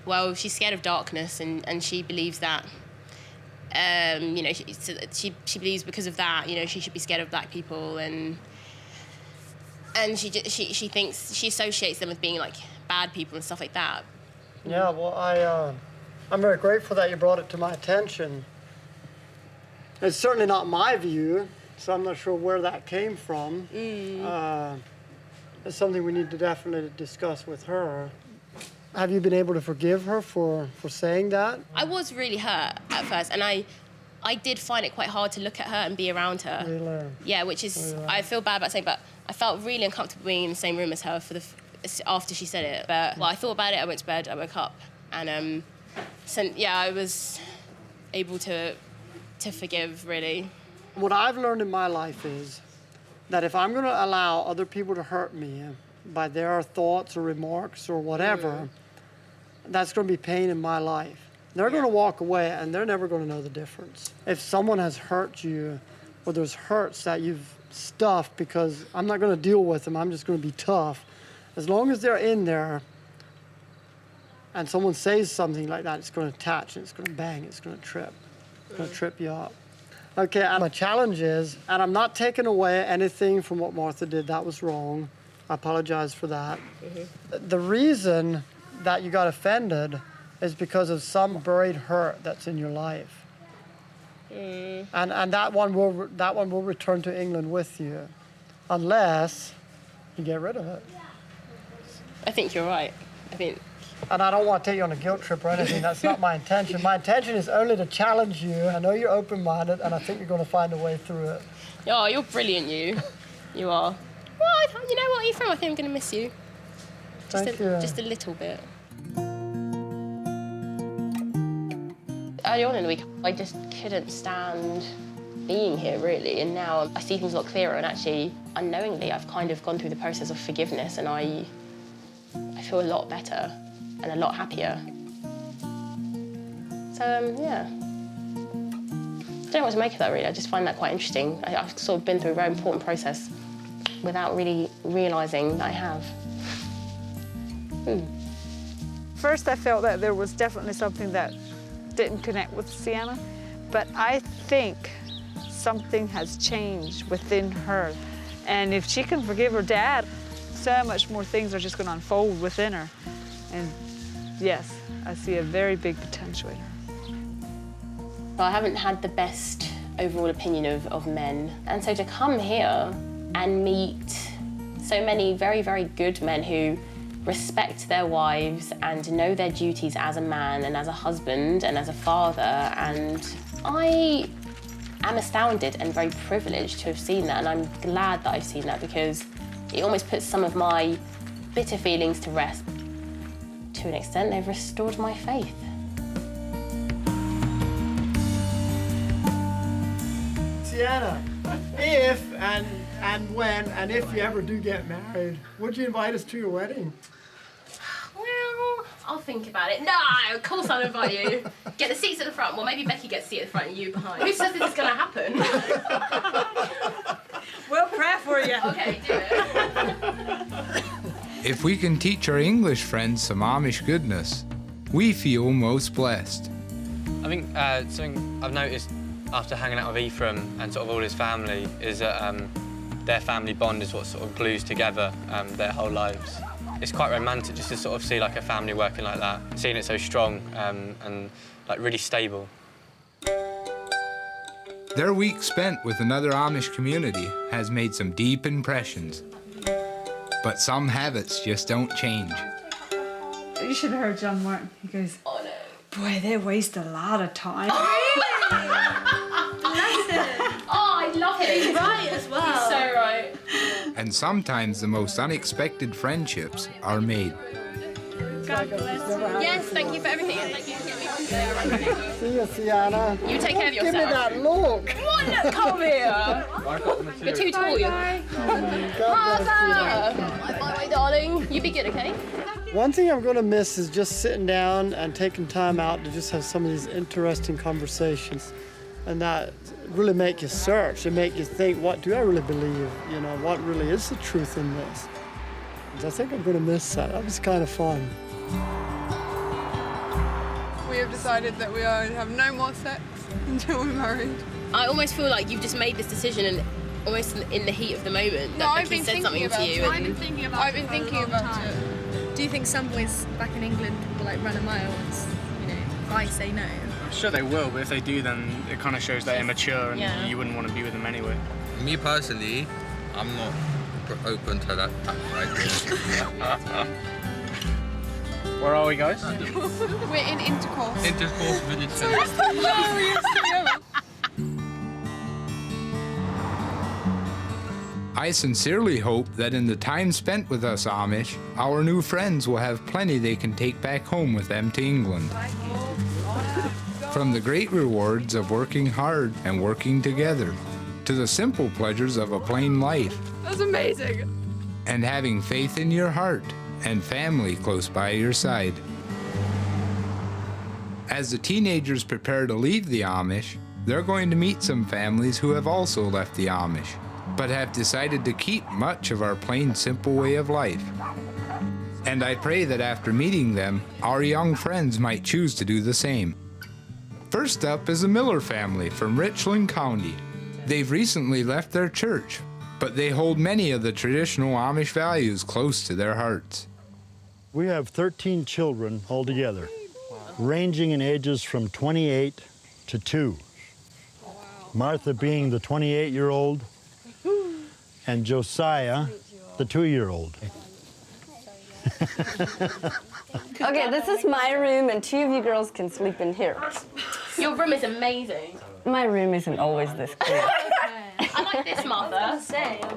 Speaker 5: well, she's scared of darkness, and she believes that, you know, she believes because of that, you know, she should be scared of black people, and she thinks, she associates them with being like bad people and stuff like that.
Speaker 11: Yeah, well, I'm very grateful that you brought it to my attention. It's certainly not my view, so I'm not sure where that came from. It's something we need to definitely discuss with her. Have you been able to forgive her for saying that?
Speaker 5: I was really hurt at first, and I did find it quite hard to look at her and be around her.
Speaker 11: Really?
Speaker 5: Yeah, which is, I feel bad about saying, but I felt really uncomfortable being in the same room as her after she said it. But well, I thought about it, I went to bed, I woke up, and yeah, I was able to forgive, really.
Speaker 11: What I've learned in my life is that if I'm going to allow other people to hurt me by their thoughts or remarks or whatever, that's going to be pain in my life. They're going to walk away, and they're never going to know the difference. If someone has hurt you, or there's hurts that you've stuffed because I'm not going to deal with them, I'm just going to be tough, as long as they're in there and someone says something like that, it's going to attach, and it's going to bang, it's going to trip. It's going to trip you up. Okay, and my challenge is, and I'm not taking away anything from what Martha did, that was wrong. I apologize for that. The reason that you got offended is because of some buried hurt that's in your life. And that one will return to England with you, unless you get rid of it.
Speaker 5: I think you're right.
Speaker 11: And I don't want to take you on a guilt trip or anything. That's not my intention. My intention is only to challenge you. I know you're open-minded, and I think you're going to find a way through it.
Speaker 5: Oh, you're brilliant, you. You are. Well, you know what, Ephraim? I think I'm going to miss you.
Speaker 11: Thank you.
Speaker 5: Just a little bit. Early on in the week, I just couldn't stand being here, really. And now I see things a lot clearer, and actually, unknowingly, I've kind of gone through the process of forgiveness, and I feel a lot better and a lot happier. So, yeah. I don't know what to make of that, really. I just find that quite interesting. I've sort of been through a very important process without really realising that I have.
Speaker 28: First, I felt that there was definitely something that didn't connect with Sienna, but I think something has changed within her. And if she can forgive her dad, so much more things are just going to unfold within her. And yes, I see a very big potential in her.
Speaker 5: I haven't had the best overall opinion of men. And so to come here and meet so many very, very good men who respect their wives and know their duties as a man and as a husband and as a father, and I am astounded and very privileged to have seen that, and I'm glad that I've seen that because it almost puts some of my bitter feelings to rest. To an extent, they've restored my faith.
Speaker 11: Sienna, if and when and if you ever do get married, would you invite us to your wedding?
Speaker 5: Well, I'll think about it. No, of course I'll invite you. Get the seats at the front. Well, maybe Becky gets a seat at the front and you behind. Who says this is going to happen?
Speaker 28: We'll pray for you.
Speaker 5: Okay, do it.
Speaker 1: If we can teach our English friends some Amish goodness, we feel most blessed.
Speaker 13: I think something I've noticed after hanging out with Ephraim and sort of all his family is that their family bond is what sort of glues together their whole lives. It's quite romantic just to sort of see like a family working like that, seeing it so strong and like really stable.
Speaker 1: Their week spent with another Amish community has made some deep impressions. But some habits just don't change.
Speaker 8: You should have heard John Martin. He goes, oh no. Boy, they waste a lot of time.
Speaker 5: Oh, I love him.
Speaker 10: He's right as well.
Speaker 5: He's so right.
Speaker 1: And sometimes the most unexpected friendships are made.
Speaker 5: God bless you. Yes, thank you for everything. And thank you for getting me on.
Speaker 11: See you, Sienna.
Speaker 5: You take care of
Speaker 11: Give
Speaker 5: yourself.
Speaker 11: me that look.
Speaker 5: What? Look, come here. You're too tall.
Speaker 11: God
Speaker 5: Mother! My darling. You be good, okay?
Speaker 11: One thing I'm going to miss is just sitting down and taking time out to just have some of these interesting conversations. And that really make you search and make you think, what do I really believe? You know, what really is the truth in this? And I think I'm going to miss that. That was kind of fun.
Speaker 25: We have decided that we are have no more sex until we're married.
Speaker 5: I almost feel like you've just made this decision and almost in the heat of the moment that Becky said something to you.
Speaker 25: I've been thinking about it.
Speaker 10: Do you think some boys back in England will like run a mile once, if I say no?
Speaker 24: I'm sure they will, but if they do, then it kind of shows they're immature and you wouldn't want to be with them anyway.
Speaker 3: Me personally, I'm not open to that idea.
Speaker 24: Where are we, guys?
Speaker 25: We're in Intercourse.
Speaker 3: Intercourse Village Centre.
Speaker 1: I sincerely hope that in the time spent with us Amish, our new friends will have plenty they can take back home with them to England. From the great rewards of working hard and working together, to the simple pleasures of a plain life,
Speaker 25: That's amazing.
Speaker 1: and having faith in your heart and family close by your side. As the teenagers prepare to leave the Amish, they're going to meet some families who have also left the Amish, but have decided to keep much of our plain simple way of life. And I pray that after meeting them, our young friends might choose to do the same. First up is the Miller family from Richland County. They've recently left their church, but they hold many of the traditional Amish values close to their hearts.
Speaker 14: We have 13 children altogether, ranging in ages from 28 to 2. Martha being the 28-year-old, and Josiah, the 2-year-old.
Speaker 7: Okay, this is my room, and 2 of you girls can sleep in here.
Speaker 5: Your room is amazing.
Speaker 7: My room isn't always this clear.
Speaker 5: I like this, Martha.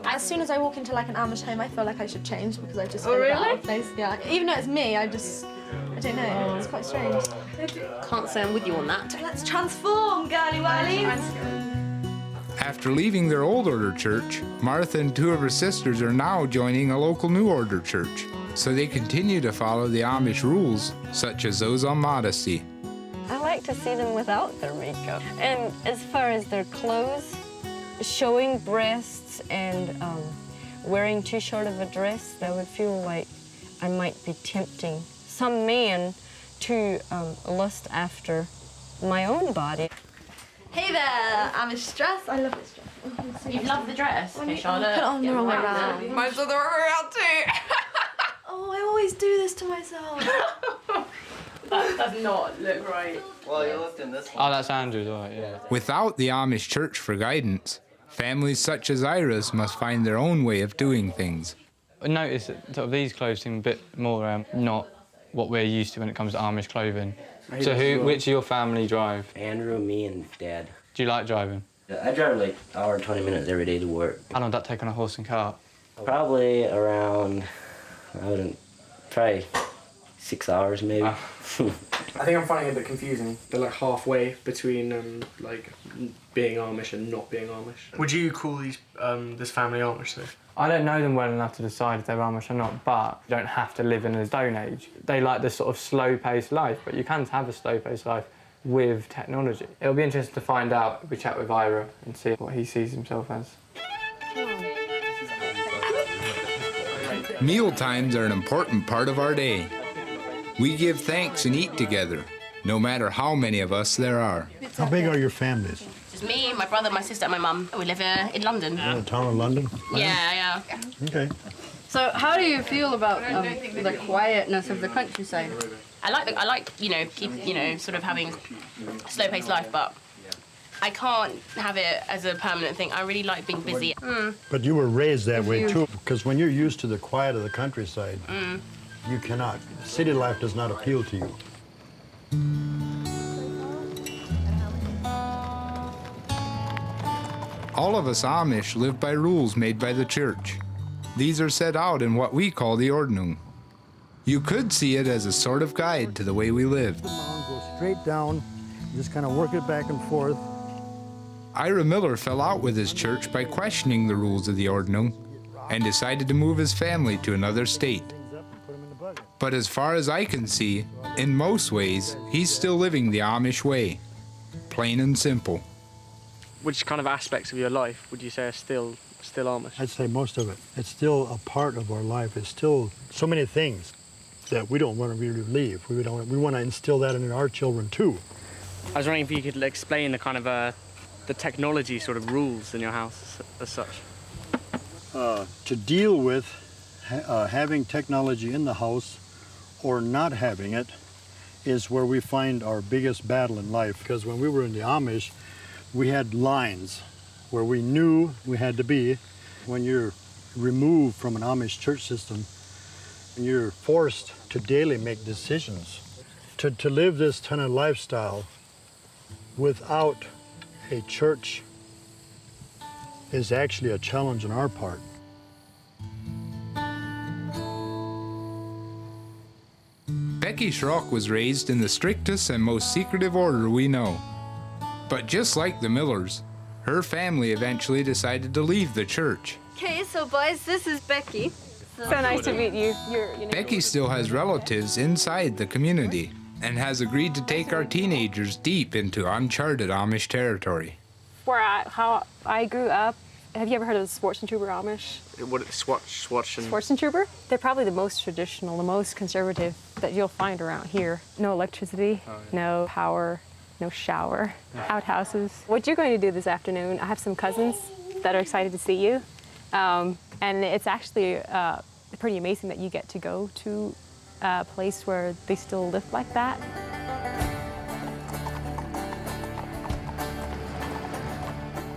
Speaker 10: As soon as I walk into like an Amish home, I feel like I should change because I just
Speaker 5: Oh,
Speaker 10: feel
Speaker 5: really?
Speaker 10: out of place. Yeah, even though it's me, I don't know. It's quite strange.
Speaker 5: Can't say I'm with you on that.
Speaker 10: Let's transform, girly whilies.
Speaker 1: After leaving their old order church, Martha and 2 of her sisters are now joining a local new order church, so they continue to follow the Amish rules, such as those on modesty.
Speaker 7: I like to see them without their makeup. And as far as their clothes, showing breasts and wearing too short of a dress, that would feel like I might be tempting some man to lust after my own body.
Speaker 10: Hey there, Amish dress. I love this dress.
Speaker 5: You love the dress? Okay, Charlotte.
Speaker 10: Put it on the wrong way around.
Speaker 25: Mine's on the wrong way around too.
Speaker 10: Oh, I always do this to myself.
Speaker 5: That does not look right.
Speaker 3: Well, you looked in this one.
Speaker 13: Oh, that's Andrew's, all right, yeah.
Speaker 1: Without the Amish church for guidance, families such as Ira's must find their own way of doing things.
Speaker 13: I noticed that sort of these clothes seem a bit more not what we're used to when it comes to Amish clothing. So which of your family drive?
Speaker 16: Andrew, me, and Dad.
Speaker 13: Do you like driving?
Speaker 16: I drive like an hour and 20 minutes every day to work.
Speaker 13: How long does that take on a horse and cart?
Speaker 16: Probably around, probably 6 hours maybe.
Speaker 24: I think I'm finding it a bit confusing. They're like halfway between like being Amish and not being Amish. Would you call these this family Amish though?
Speaker 13: I don't know them well enough to decide if they're Amish or not, but you don't have to live in a Stone Age. They like this sort of slow-paced life, but you can have a slow-paced life with technology. It'll be interesting to find out if we chat with Ira and see what he sees himself as.
Speaker 1: Meal times are an important part of our day. We give thanks and eat together, no matter how many of us there are.
Speaker 14: How big are your families?
Speaker 5: Just me, my brother, my sister, and my mum. We live in London.
Speaker 14: In the town of London?
Speaker 5: Yeah.
Speaker 14: Okay.
Speaker 17: So how do you feel about the quietness of the countryside?
Speaker 5: I like sort of having a slow-paced life, but I can't have it as a permanent thing. I really like being busy.
Speaker 14: But you were raised that way too, because when you're used to the quiet of the countryside, you cannot. City life does not appeal to you.
Speaker 1: All of us Amish live by rules made by the church. These are set out in what we call the Ordnung. You could see it as a sort of guide to the way we live.
Speaker 14: The mound goes straight down, just kind of work it back and forth.
Speaker 1: Ira Miller fell out with his church by questioning the rules of the ordinal and decided to move his family to another state. But as far as I can see, in most ways, he's still living the Amish way. Plain and simple.
Speaker 24: Which kind of aspects of your life would you say are still Amish?
Speaker 14: I'd say most of it. It's still a part of our life. It's still so many things that we don't want to really leave. We want to instill that in our children too.
Speaker 24: I was wondering if you could explain the kind of the technology sort of rules in your house as such.
Speaker 14: To deal with having technology in the house or not having it is where we find our biggest battle in life. Because when we were in the Amish, we had lines where we knew we had to be. When you're removed from an Amish church system, you're forced to daily make decisions. To live this kind of lifestyle without a church is actually a challenge on our part.
Speaker 1: Becky Schrock was raised in the strictest and most secretive order we know. But just like the Millers, her family eventually decided to leave the church.
Speaker 17: Okay, so boys, this is Becky.
Speaker 7: So nice to meet you.
Speaker 1: Becky still has relatives inside the community and has agreed to take our teenagers deep into uncharted Amish territory.
Speaker 2: How I grew up, have you ever heard of the Schwarzentuber Amish? Schwarzentuber? They're probably the most traditional, the most conservative that you'll find around here. No electricity, no power, no shower, outhouses. What you're going to do this afternoon, I have some cousins that are excited to see you. And it's actually pretty amazing that you get to go to a place where they still live like that.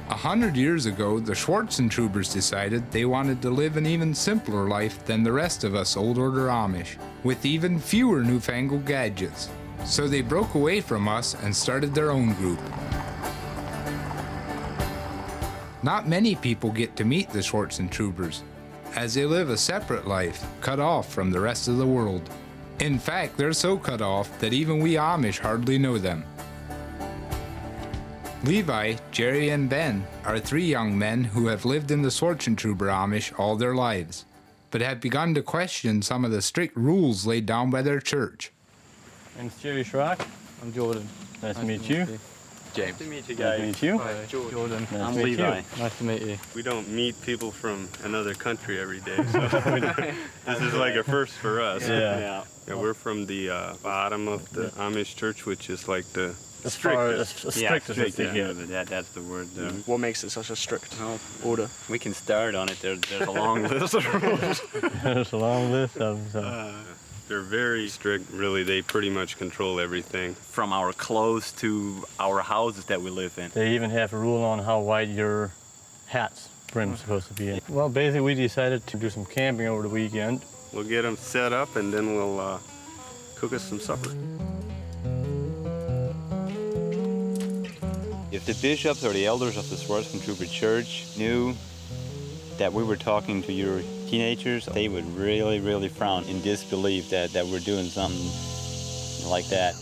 Speaker 1: 100 years ago, the Schwarzentrubers decided they wanted to live an even simpler life than the rest of us Old Order Amish, with even fewer newfangled gadgets. So they broke away from us and started their own group. Not many people get to meet the Schwarzentrubers, as they live a separate life, cut off from the rest of the world. In fact, they're so cut off that even we Amish hardly know them. Levi, Jerry, and Ben are 3 young men who have lived in the Schwarzentuber Amish all their lives, but have begun to question some of the strict rules laid down by their church.
Speaker 4: My name's Jerry Schrock. I'm Jordan. Nice to meet you.
Speaker 3: James.
Speaker 4: Nice to meet you guys. Nice to meet you.
Speaker 3: Hi,
Speaker 4: Jordan. Nice
Speaker 9: I'm
Speaker 4: to meet
Speaker 9: Levi.
Speaker 4: you. Nice to meet you.
Speaker 9: We don't meet people from another country every day, so this is like a first for us.
Speaker 4: Yeah.
Speaker 9: We're from the bottom of the Amish church, which is like the
Speaker 4: strictest.
Speaker 9: Yeah, that's the word.
Speaker 24: What makes it such a strict order?
Speaker 9: We can start on it. There's a long list of rules.
Speaker 4: There's a long list of them.
Speaker 9: They're very strict, really. They pretty much control everything.
Speaker 21: From our clothes to our houses that we live in.
Speaker 4: They even have a rule on how wide your hat's brim's supposed to be. Well, basically, we decided to do some camping over the weekend.
Speaker 9: We'll get them set up, and then we'll cook us some supper.
Speaker 21: If the bishops or the elders of the Schwarzentuber Church knew that we were talking to your teenagers, they would really, really frown in disbelief that we're doing something like that.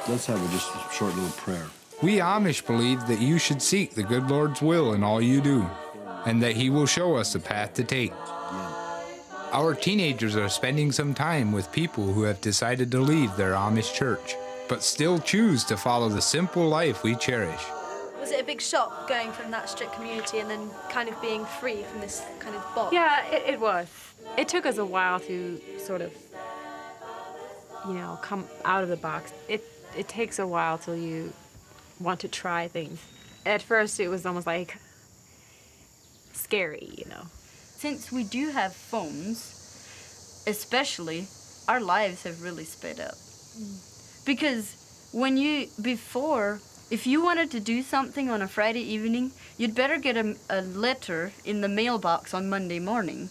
Speaker 14: Let's have just a short little prayer.
Speaker 1: We Amish believe that you should seek the good Lord's will in all you do, and that He will show us the path to take. Our teenagers are spending some time with people who have decided to leave their Amish church, but still choose to follow the simple life we cherish.
Speaker 18: Was it a big shock going from that strict community and then kind of being free from this kind of box?
Speaker 2: Yeah, it was. It took us a while to sort of, come out of the box. It takes a while till you want to try things. At first, it was almost like scary,
Speaker 17: Since we do have phones, especially, our lives have really sped up. Because if you wanted to do something on a Friday evening, you'd better get a letter in the mailbox on Monday morning,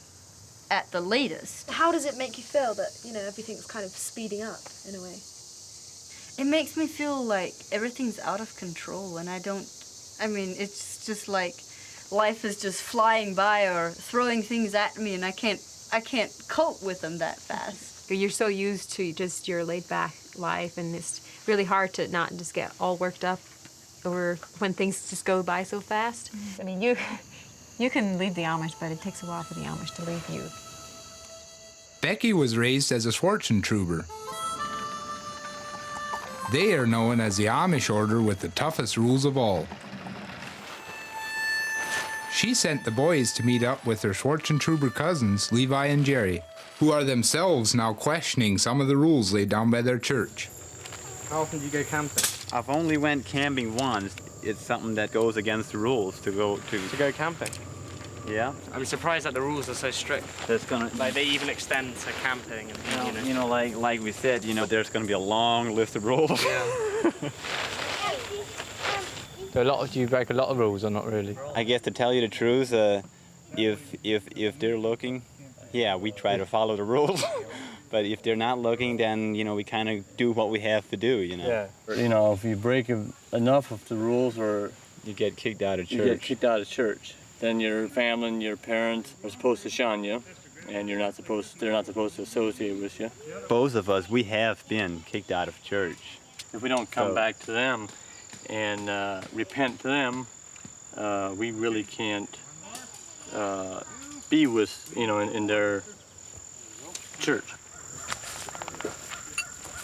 Speaker 17: at the latest.
Speaker 18: How does it make you feel that, everything's kind of speeding up in a way?
Speaker 17: It makes me feel like everything's out of control, and it's just like life is just flying by or throwing things at me, and I can't I can't cope with them that fast.
Speaker 2: You're so used to just your laid-back life, and it's really hard to not just get all worked up over when things just go by so fast. I mean, you can leave the Amish, but it takes a while for the Amish to leave you.
Speaker 1: Becky was raised as a Schwarzentrooper. They are known as the Amish order with the toughest rules of all. She sent the boys to meet up with their Schwarzentrooper cousins, Levi and Jerry, who are themselves now questioning some of the rules laid down by their church.
Speaker 13: How often do you go camping?
Speaker 21: I've only went camping once. It's something that goes against the rules to go
Speaker 13: camping.
Speaker 21: Yeah.
Speaker 24: I'm surprised that the rules are so strict.
Speaker 21: There's gonna
Speaker 24: Like they even extend to camping and
Speaker 21: like we said, there's gonna be a long list of rules.
Speaker 13: Yeah. Do you break a lot of rules or not really?
Speaker 21: I guess to tell you the truth, if they're looking, yeah, we try to follow the rules. But if they're not looking, then we kind of do what we have to do.
Speaker 4: Yeah. If you break enough of the rules, or
Speaker 21: you get kicked out of church.
Speaker 4: You get kicked out of church. Then your family and your parents are supposed to shun you, and they're not supposed to associate with you.
Speaker 21: Both of us, we have been kicked out of church.
Speaker 4: If we don't come back to them and repent to them, we really can't be with, in their church.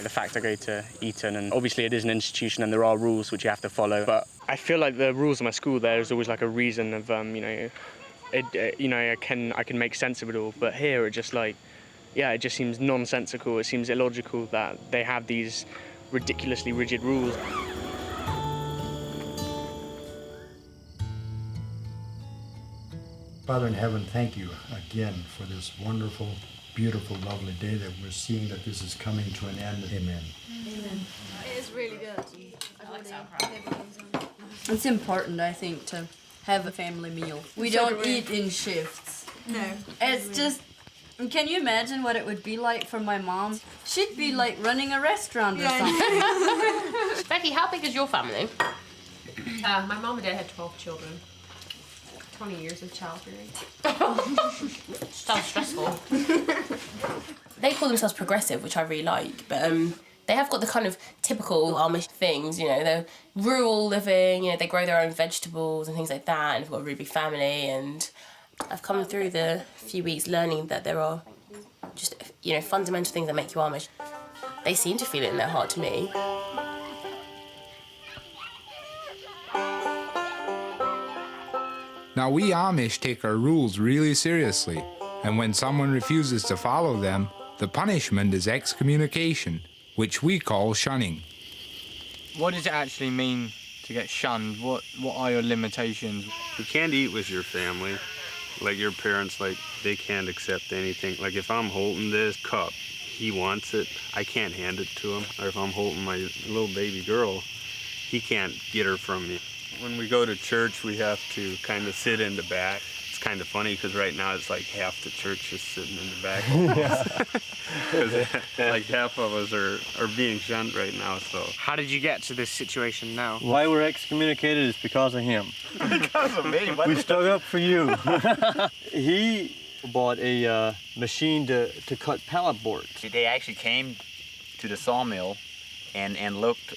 Speaker 24: The fact I go to Eton, and obviously it is an institution and there are rules which you have to follow, but I feel like the rules of my school there is always like a reason of, I can make sense of it all, but here it just it just seems nonsensical. It seems illogical that they have these ridiculously rigid rules.
Speaker 14: Father in heaven, thank you again for this wonderful, beautiful, lovely day that we're seeing that this is coming to an end. Amen.
Speaker 17: Amen. It is really good. It's important, I think, to have a family meal. We don't eat in shifts.
Speaker 10: No.
Speaker 17: It's just, can you imagine what it would be like for my mom? She'd be like running a restaurant or something.
Speaker 5: Becky, how big is your family? My mom and dad had 12 children. 20 years of child rearing. Sounds stressful. They call themselves progressive, which I really like, but they have got the kind of typical Amish things, they're rural living, they grow their own vegetables and things like that, and they've got a really big family, and I've come through the few weeks learning that there are just, fundamental things that make you Amish. They seem to feel it in their heart to me.
Speaker 1: Now, we Amish take our rules really seriously, and when someone refuses to follow them, the punishment is excommunication, which we call shunning.
Speaker 13: What does it actually mean to get shunned? What are your limitations?
Speaker 9: You can't eat with your family. Like your parents, they can't accept anything. Like if I'm holding this cup, he wants it, I can't hand it to him. Or if I'm holding my little baby girl, he can't get her from me. When we go to church, we have to kind of sit in the back. It's kind of funny because right now it's like half the church is sitting in the back. Like half of us are being shunned right now. So
Speaker 24: how did you get to this situation now?
Speaker 4: Why we're excommunicated is because of him.
Speaker 21: Because of me?
Speaker 4: We stuck up for you. He bought a machine to cut pallet boards.
Speaker 21: They actually came to the sawmill and looked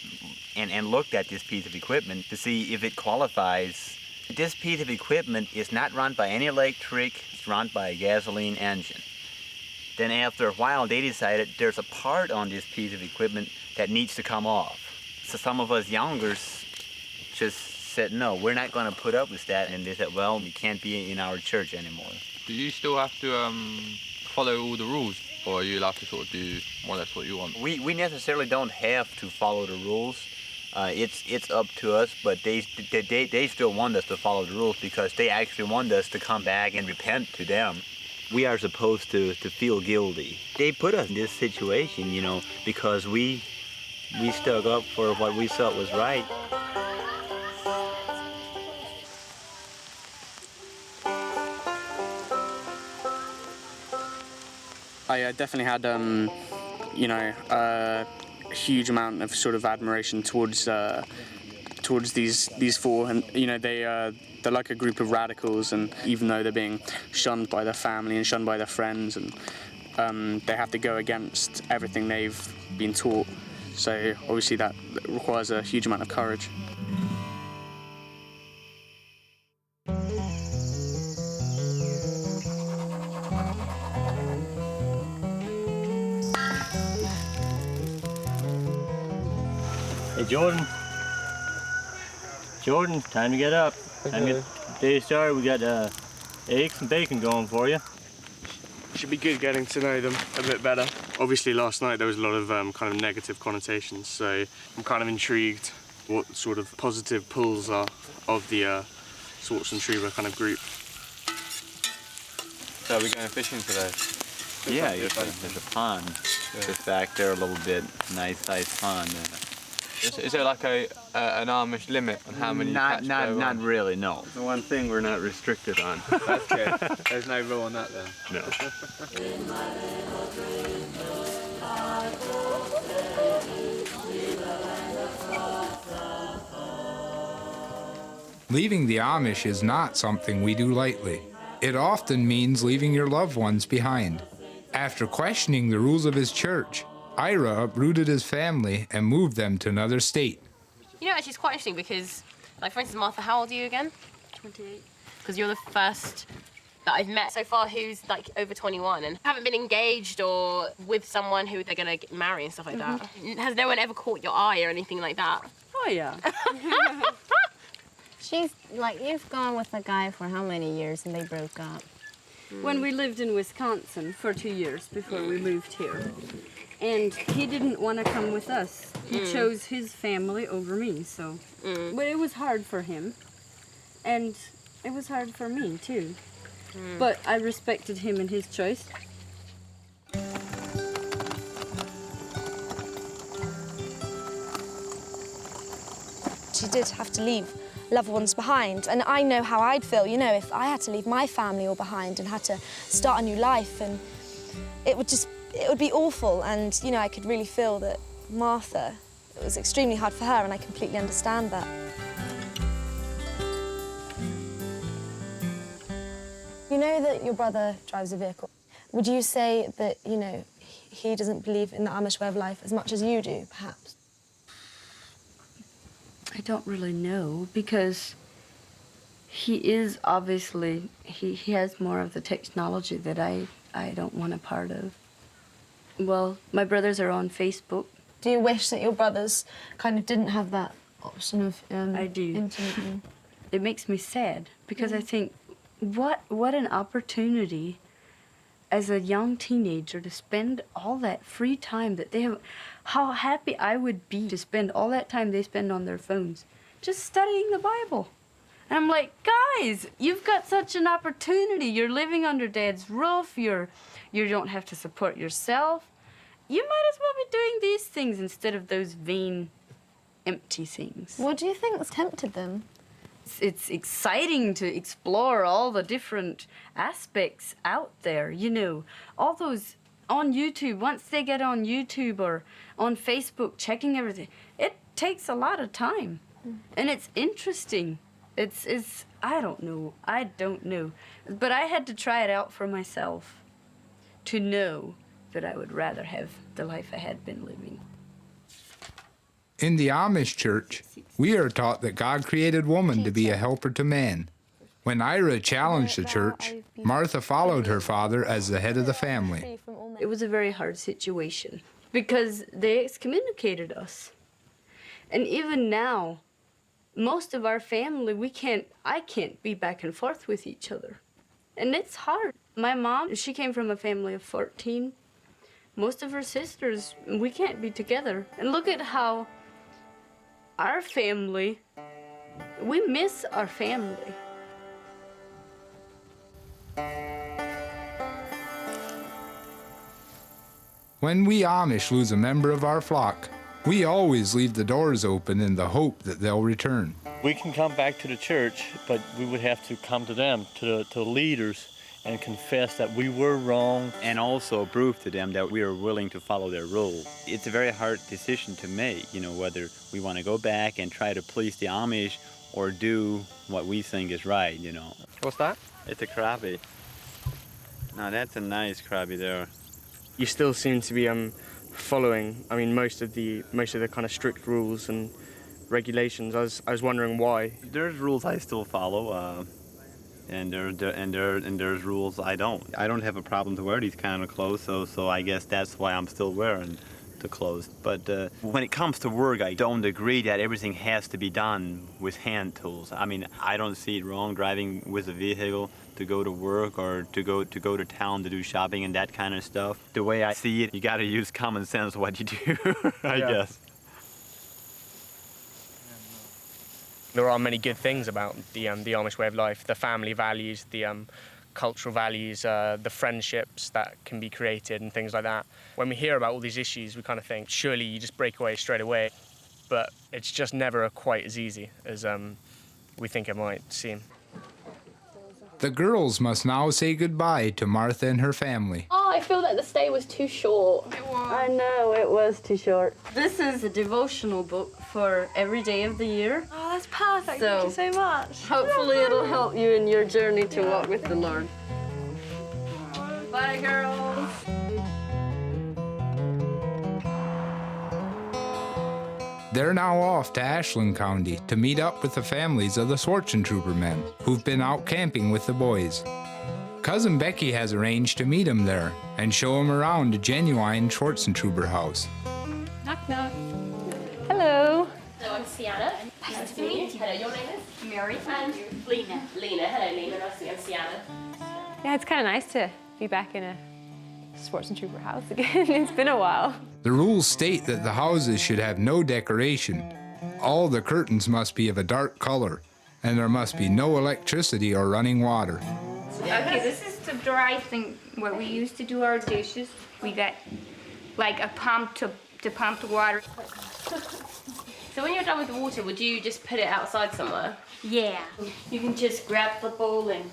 Speaker 21: at this piece of equipment to see if it qualifies. This piece of equipment is not run by any electric, it's run by a gasoline engine. Then after a while they decided there's a part on this piece of equipment that needs to come off. So some of us youngers just said, no, we're not going to put up with that, and they said, well, you can't be in our church anymore.
Speaker 3: Do you still have to follow all the rules, or are you allowed to sort of do more or less what you want?
Speaker 21: We necessarily don't have to follow the rules. It's up to us, but they still want us to follow the rules because they actually want us to come back and repent to them. We are supposed to feel guilty. They put us in this situation, because we stuck up for what we thought was right.
Speaker 24: I definitely had, a huge amount of sort of admiration towards towards these four, and you know they're like a group of radicals, and even though they're being shunned by their family and shunned by their friends, and they have to go against everything they've been taught. So obviously that requires a huge amount of courage.
Speaker 4: Hey Jordan. Jordan, time to get up. Time to get the day started. We got eggs and bacon going for you.
Speaker 24: Should be good getting to know them a bit better. Obviously last night there was a lot of kind of negative connotations, so I'm kind of intrigued what sort of positive pulls are of the Swartz and Shrever kind of group.
Speaker 3: So are we going fishing today?
Speaker 21: Yeah, there's a pond just back there a little bit, nice sized pond.
Speaker 3: Is there like an Amish limit on how many you catch per run?
Speaker 21: Not really, no.
Speaker 9: The one thing we're not restricted on.
Speaker 3: That's good. There's no rule on that then?
Speaker 9: No.
Speaker 1: Leaving the Amish is not something we do lightly. It often means leaving your loved ones behind. After questioning the rules of his church, Ira uprooted his family and moved them to another state.
Speaker 5: You know, actually, it's quite interesting because, like, for instance, Martha, how old are you again? 28. Because you're the first that I've met so far who's, like, over 21 and haven't been engaged or with someone who they're going to marry and stuff like that. Has no one ever caught your eye or anything like that?
Speaker 17: Oh, yeah.
Speaker 6: She's, like, you've gone with a guy for how many years and they broke up?
Speaker 17: When we lived in Wisconsin for 2 years before we moved here. And he didn't want to come with us. He chose his family over me, so. But it was hard for him. And it was hard for me, too. But I respected him and his choice.
Speaker 18: She did have to leave loved ones behind, and I know how I'd feel, you know, if I had to leave my family all behind and had to start a new life, and it would be awful, and, you know, I could really feel that Martha, it was extremely hard for her, and I completely understand that. You know that your brother drives a vehicle. Would you say that, you know, he doesn't believe in the Amish way of life as much as you do, perhaps?
Speaker 17: I don't really know, because he is obviously, he has more of the technology that I don't want a part of. Well, my brothers are on Facebook.
Speaker 18: Do you wish that your brothers kind of didn't have that option of
Speaker 17: I do.
Speaker 18: internet?
Speaker 17: It makes me sad, because I think, what an opportunity as a young teenager to spend all that free time that they have. How happy I would be to spend all that time they spend on their phones just studying the Bible. And I'm like, guys, you've got such an opportunity. You're living under Dad's roof. You don't have to support yourself. You might as well be doing these things instead of those vain, empty things.
Speaker 18: What do you think's tempted them?
Speaker 17: It's exciting to explore all the different aspects out there, you know. All those on YouTube, once they get on YouTube or on Facebook checking everything, it takes a lot of time. And it's interesting. It's I don't know. But I had to try it out for myself to know that I would rather have the life I had been living.
Speaker 1: In the Amish church, we are taught that God created woman to be a helper to man. When Ira challenged the church, Martha followed her father as the head of the family.
Speaker 17: It was a very hard situation because they excommunicated us. And even now, most of our family, I can't be back and forth with each other. And it's hard. My mom, she came from a family of 14. Most of her sisters, we can't be together. And look at how our family, we miss our family.
Speaker 1: When we Amish lose a member of our flock, we always leave the doors open in the hope that they'll return.
Speaker 4: We can come back to the church, but we would have to come to them, to the leaders,
Speaker 21: and confess that we were wrong, and also prove to them that we are willing to follow their rules. It's a very hard decision to make, you know, whether we want to go back and try to please the Amish or do what we think is right, you know.
Speaker 24: What's that?
Speaker 21: It's a crappie. Now that's a nice crappie there.
Speaker 24: You still seem to be following, I mean, most of the kind of strict rules and regulations. I was wondering why.
Speaker 21: There's rules I still follow, and there's rules I don't. I don't have a problem to wear these kind of clothes, so I guess that's why I'm still wearing the clothes. But when it comes to work, I don't agree that everything has to be done with hand tools. I mean, I don't see it wrong driving with a vehicle to go to work or to go to town to do shopping and that kind of stuff. The way I see it, you got to use common sense what you do, I guess.
Speaker 24: There are many good things about the Amish way of life, the family values, the cultural values, the friendships that can be created and things like that. When we hear about all these issues, we kind of think, surely you just break away straight away. But it's just never quite as easy as we think it might seem.
Speaker 1: The girls must now say goodbye to Martha and her family.
Speaker 5: Oh, I feel that the stay was too short.
Speaker 17: I know, it was too short. This is a devotional book for every day of the year.
Speaker 10: Oh, that's perfect.
Speaker 17: So,
Speaker 10: thank you so much.
Speaker 17: Hopefully it'll help you in your journey to walk with the Lord.
Speaker 10: Bye, girls.
Speaker 1: They're now off to Ashland County to meet up with the families of the Schwarzentrooper men who've been out camping with the boys. Cousin Becky has arranged to meet them there and show them around the genuine Schwarzentrooper house.
Speaker 2: Knock, knock. Hello.
Speaker 5: Hello, I'm Sienna. Nice to meet you. Hello, your name is? Mary. And Lena. Lena. Hello, Lena. Nice to meet you. I'm Sienna.
Speaker 2: Yeah, it's kind of nice to be back in a Schwarzentrooper house again. It's been a while.
Speaker 1: The rules state that the houses should have no decoration. All the curtains must be of a dark color, and there must be no electricity or running water.
Speaker 12: Okay, this is the dry thing where we used to do our dishes. We got like a pump to pump the water.
Speaker 5: So when you're done with the water, would you just put it outside somewhere?
Speaker 12: Yeah. You can just grab the bowl and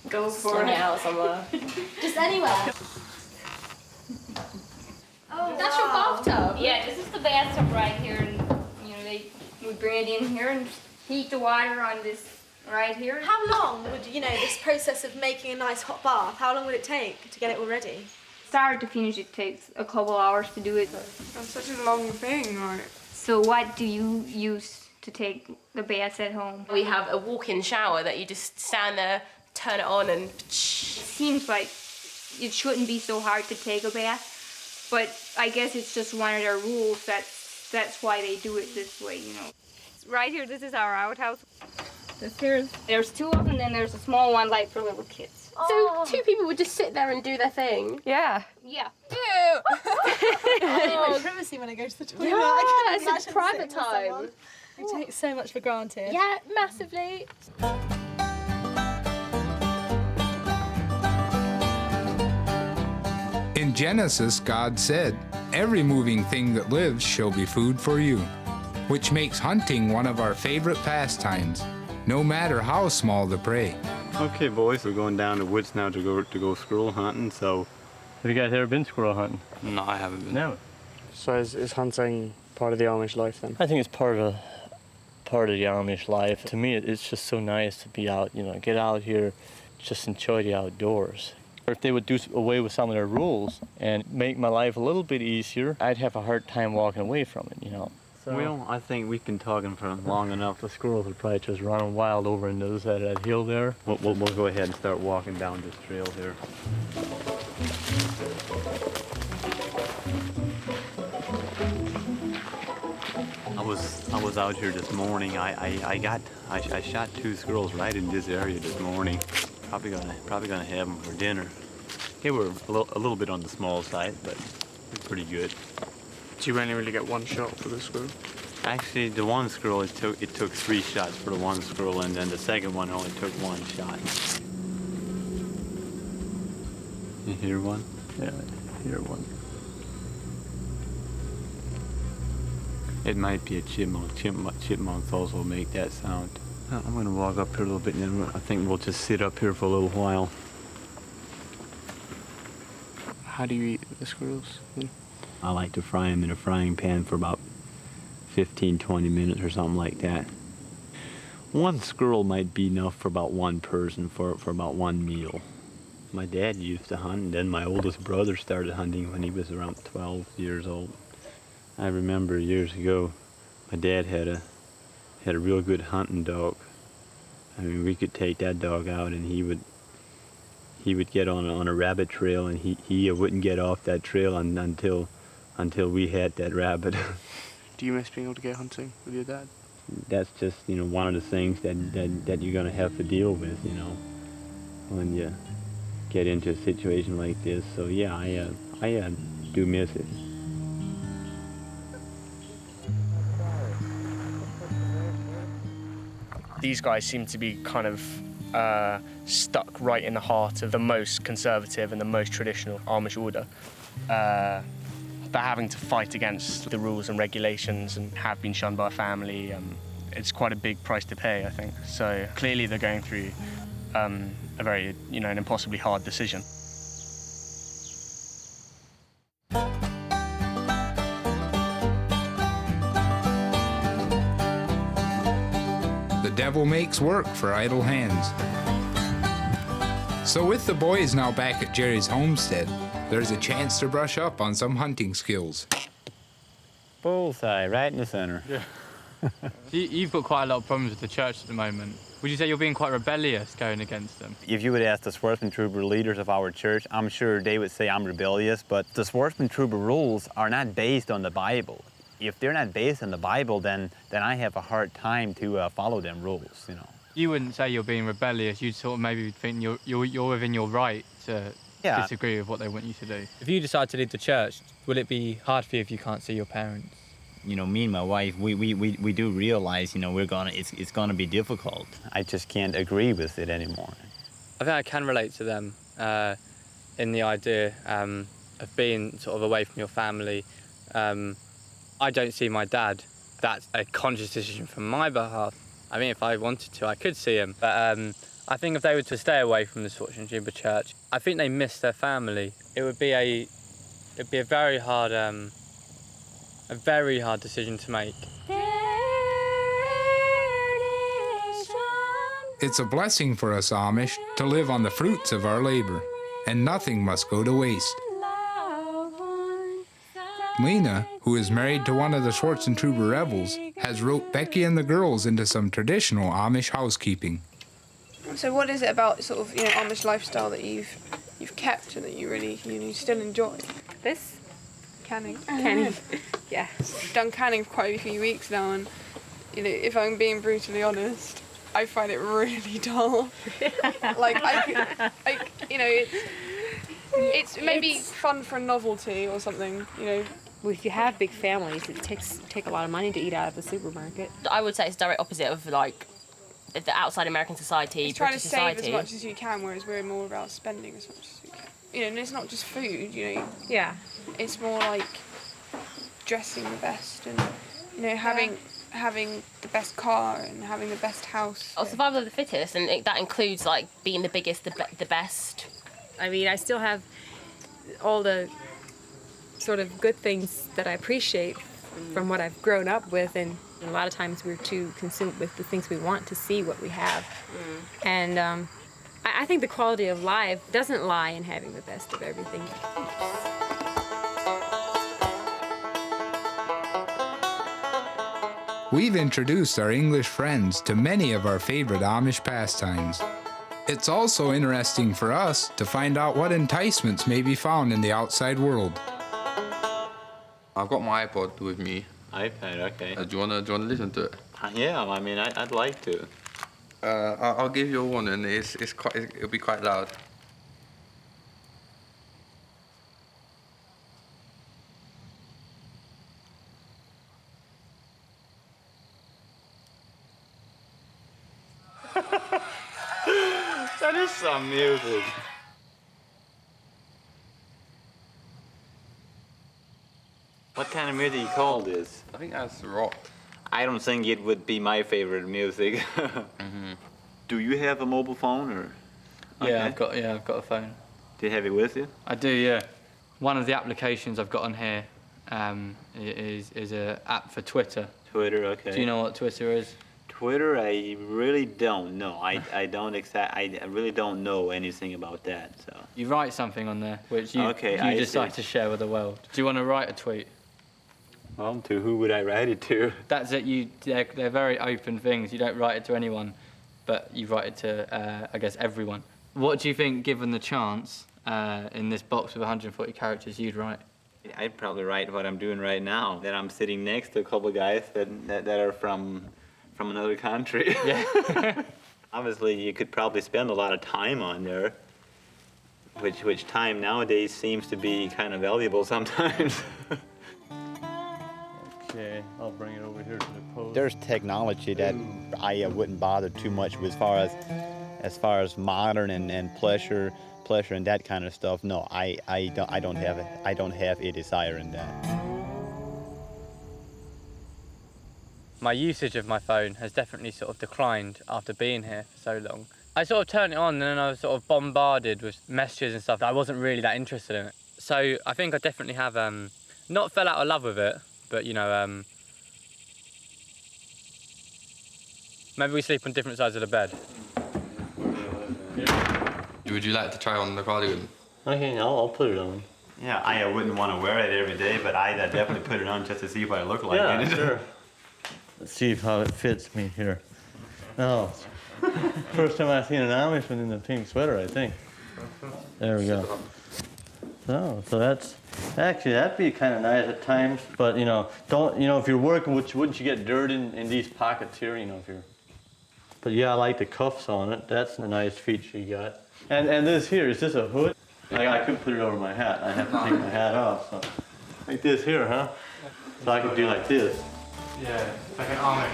Speaker 12: go for
Speaker 5: Sling
Speaker 12: it.
Speaker 5: it out somewhere.
Speaker 12: Just anywhere.
Speaker 5: Oh, that's your bathtub?
Speaker 12: Yeah, this is the bathtub right here, and we bring it in here and heat the water on this right here.
Speaker 18: How long would, this process of making a nice hot bath, how long would it take to get it all ready?
Speaker 12: Start to finish, it takes a couple hours to do it.
Speaker 25: That's such a long thing, right?
Speaker 12: So what do you use to take the baths at home?
Speaker 5: We have a walk-in shower that you just stand there, turn it on, and
Speaker 12: it seems like it shouldn't be so hard to take a bath. But I guess it's just one of their rules. That's why they do it this way,
Speaker 2: Right here, this is our outhouse.
Speaker 12: There's two of them, and then there's a small one like for little kids.
Speaker 5: So 2 people would just sit there and do their thing?
Speaker 2: Yeah.
Speaker 12: Yeah.
Speaker 18: I need my privacy when I go to the toilet.
Speaker 5: Yeah, it's a private time.
Speaker 18: We take so much for granted.
Speaker 5: Yeah, massively.
Speaker 1: In Genesis, God said, "Every moving thing that lives shall be food for you," which makes hunting one of our favorite pastimes, no matter how small the prey.
Speaker 21: Okay, boys, we're going down the woods now to go squirrel hunting, so... Have you guys ever been squirrel hunting?
Speaker 3: No, I haven't been.
Speaker 24: No. So is hunting part of the Amish life then?
Speaker 4: I think it's part of the Amish life. To me, it's just so nice to be out, get out here, just enjoy the outdoors. Or if they would do away with some of their rules and make my life a little bit easier, I'd have a hard time walking away from it, So,
Speaker 21: Well, I think we've been talking for long enough.
Speaker 4: the squirrels are probably just running wild over into the side of that hill there.
Speaker 21: We'll go ahead and start walking down this trail here. I was out here this morning. I shot 2 squirrels right in this area this morning. Probably gonna have them for dinner. They were a little bit on the small side, but they're pretty good.
Speaker 24: Do you only really get one shot for the squirrel?
Speaker 21: Actually, the one squirrel, it took 3 shots for the one squirrel, and then the second one only took 1 shot. You hear one?
Speaker 4: Yeah, I hear one.
Speaker 21: It might be a chipmunk. Chipmunks also make that sound. I'm gonna walk up here a little bit, and then I think we'll just sit up here for a little while.
Speaker 24: How do you eat the squirrels?
Speaker 21: I like to fry them in a frying pan for about 15, 20 minutes or something like that. One squirrel might be enough for about one person for about one meal. My dad used to hunt, and then my oldest brother started hunting when he was around 12 years old. I remember years ago, my dad had a real good hunting dog. I mean, we could take that dog out, and he would get on a rabbit trail, and he wouldn't get off that trail until we had that rabbit.
Speaker 24: Do you miss being able to go hunting with your dad?
Speaker 21: That's just, you know, one of the things that you're going to have to deal with, you know, when you get into a situation like this. So yeah, I do miss it.
Speaker 24: These guys seem to be kind of stuck right in the heart of the most conservative and the most traditional Amish order. They're having to fight against the rules and regulations and have been shunned by family. It's quite a big price to pay, I think. So clearly they're going through a very, you know, an impossibly hard decision.
Speaker 1: The devil makes work for idle hands. So with the boys now back at Jerry's homestead, there's a chance to brush up on some hunting skills.
Speaker 21: Bullseye, right in the center.
Speaker 13: Yeah. You've got quite a lot of problems with the church at the moment. Would you say you're being quite rebellious going against them?
Speaker 21: If you would ask the Swordsman Trooper leaders of our church, I'm sure they would say I'm rebellious, but the Swordsman Trooper rules are not based on the Bible. If they're not based on the Bible, then I have a hard time to follow them rules, you know.
Speaker 13: You wouldn't say you're being rebellious. You'd sort of maybe think you're within your right to disagree with what they want you to do.
Speaker 15: If you decide to leave the church, will it be hard for you if you can't see your parents?
Speaker 21: You know, me and my wife, we do realize, you know, it's gonna be difficult. I just can't agree with it anymore.
Speaker 15: I think I can relate to them in the idea of being sort of away from your family. I don't see my dad. That's a conscious decision from my behalf. I mean, if I wanted to, I could see him. But I think if they were to stay away from the Swordsman Trooper Church, I think they miss their family. It'd be a very hard decision to make.
Speaker 1: It's a blessing for us Amish to live on the fruits of our labor, and nothing must go to waste. Lena, who is married to one of the Swartzen Trooper rebels, has roped Becky and the girls into some traditional Amish housekeeping.
Speaker 25: So what is it about sort of, you know, Amish lifestyle that you've kept and that you still enjoy?
Speaker 2: This?
Speaker 25: Canning.
Speaker 2: Canning. Yeah.
Speaker 25: I've done canning for quite a few weeks now, and you know, if I'm being brutally honest, I find it really dull. You know, it's maybe fun for novelty or something, you know.
Speaker 2: Well, if you have big families, it take a lot of money to eat out of the supermarket.
Speaker 5: I would say it's direct opposite of like the outside American society,
Speaker 25: It's trying to
Speaker 5: British
Speaker 25: save
Speaker 5: society.
Speaker 25: as much as you can, whereas we're more about spending as much as we can. You know, and it's not just food, you know.
Speaker 2: Yeah.
Speaker 25: It's more like dressing the best and, you know, having the best car and having the best house.
Speaker 5: Oh, survival of the fittest, and that includes like being the biggest, the best.
Speaker 2: I mean, I still have all the sort of good things that I appreciate from what I've grown up with, and a lot of times we're too consumed with the things we want to see what we have. And I think the quality of life doesn't lie in having the best of everything.
Speaker 1: We've introduced our English friends to many of our favorite Amish pastimes. It's also interesting for us to find out what enticements may be found in the outside world.
Speaker 3: I've got my iPod with me.
Speaker 21: iPad, okay.
Speaker 3: Do you wanna listen to it?
Speaker 21: Yeah, I mean, I'd like to.
Speaker 3: I'll give you a warning. It'll be quite loud.
Speaker 21: That is some music. What kind of music you call this?
Speaker 3: I think that's rock.
Speaker 21: I don't think it would be my favorite music. Do you have a mobile phone or?
Speaker 15: Yeah, I've got a phone.
Speaker 21: Do you have it with you?
Speaker 15: I do, yeah.
Speaker 13: One of the applications I've got on here is an app for Twitter.
Speaker 21: Twitter, okay.
Speaker 13: Do you know what Twitter is?
Speaker 21: Twitter, I really don't know. I really don't know anything about that. So
Speaker 13: you write something on there which you
Speaker 21: I
Speaker 13: decide
Speaker 21: see.
Speaker 13: to share with the world. Do you want to write a tweet?
Speaker 21: To who would I write it to?
Speaker 13: That's it. They're very open things. You don't write it to anyone, but you write it to I guess everyone. What do you think, given the chance, in this box with 140 characters, you'd write?
Speaker 21: I'd probably write what I'm doing right now. That I'm sitting next to a couple of guys that are from another country. Yeah. Obviously, you could probably spend a lot of time on there, which time nowadays seems to be kind of valuable sometimes.
Speaker 4: Okay, I'll bring it over here to the post.
Speaker 8: There's technology that I wouldn't bother too much with as far as modern and pleasure and that kind of stuff. No, I don't have a desire in that.
Speaker 15: My usage of my phone has definitely sort of declined after being here for so long. I sort of turned it on and then I was sort of bombarded with messages and stuff that I wasn't really that interested in it. So I think I definitely have not fell out of love with it, but you know, maybe we sleep on different sides of the bed.
Speaker 3: Would you like to try on the cardigan?
Speaker 4: Okay, I'll put it on.
Speaker 21: Yeah, I wouldn't want to wear it every day, but I'd definitely put it on just to see what I look like in it.
Speaker 4: Sure. Let's see how it fits me here. Oh, first time I've seen an Amish one in a pink sweater, I think. There we go. So that's actually that'd be kind of nice at times, but you know, if you're working, wouldn't you get dirt in these pockets here? You know, if you're. But yeah, I like the cuffs on it. That's a nice feature you got. And this here, is this a hood? I could put it over my hat. I have to take my hat off. So like this here, huh? So I could do like this.
Speaker 13: Yeah, like an Amish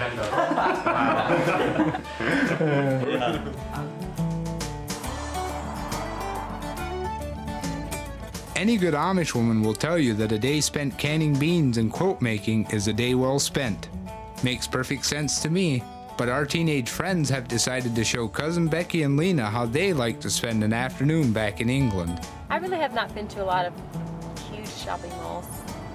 Speaker 4: Yeah.
Speaker 1: Any good Amish woman will tell you that a day spent canning beans and quilt making is a day well spent. Makes perfect sense to me, but our teenage friends have decided to show Cousin Becky and Lena how they like to spend an afternoon back in England.
Speaker 2: I really have not been to a lot of huge shopping malls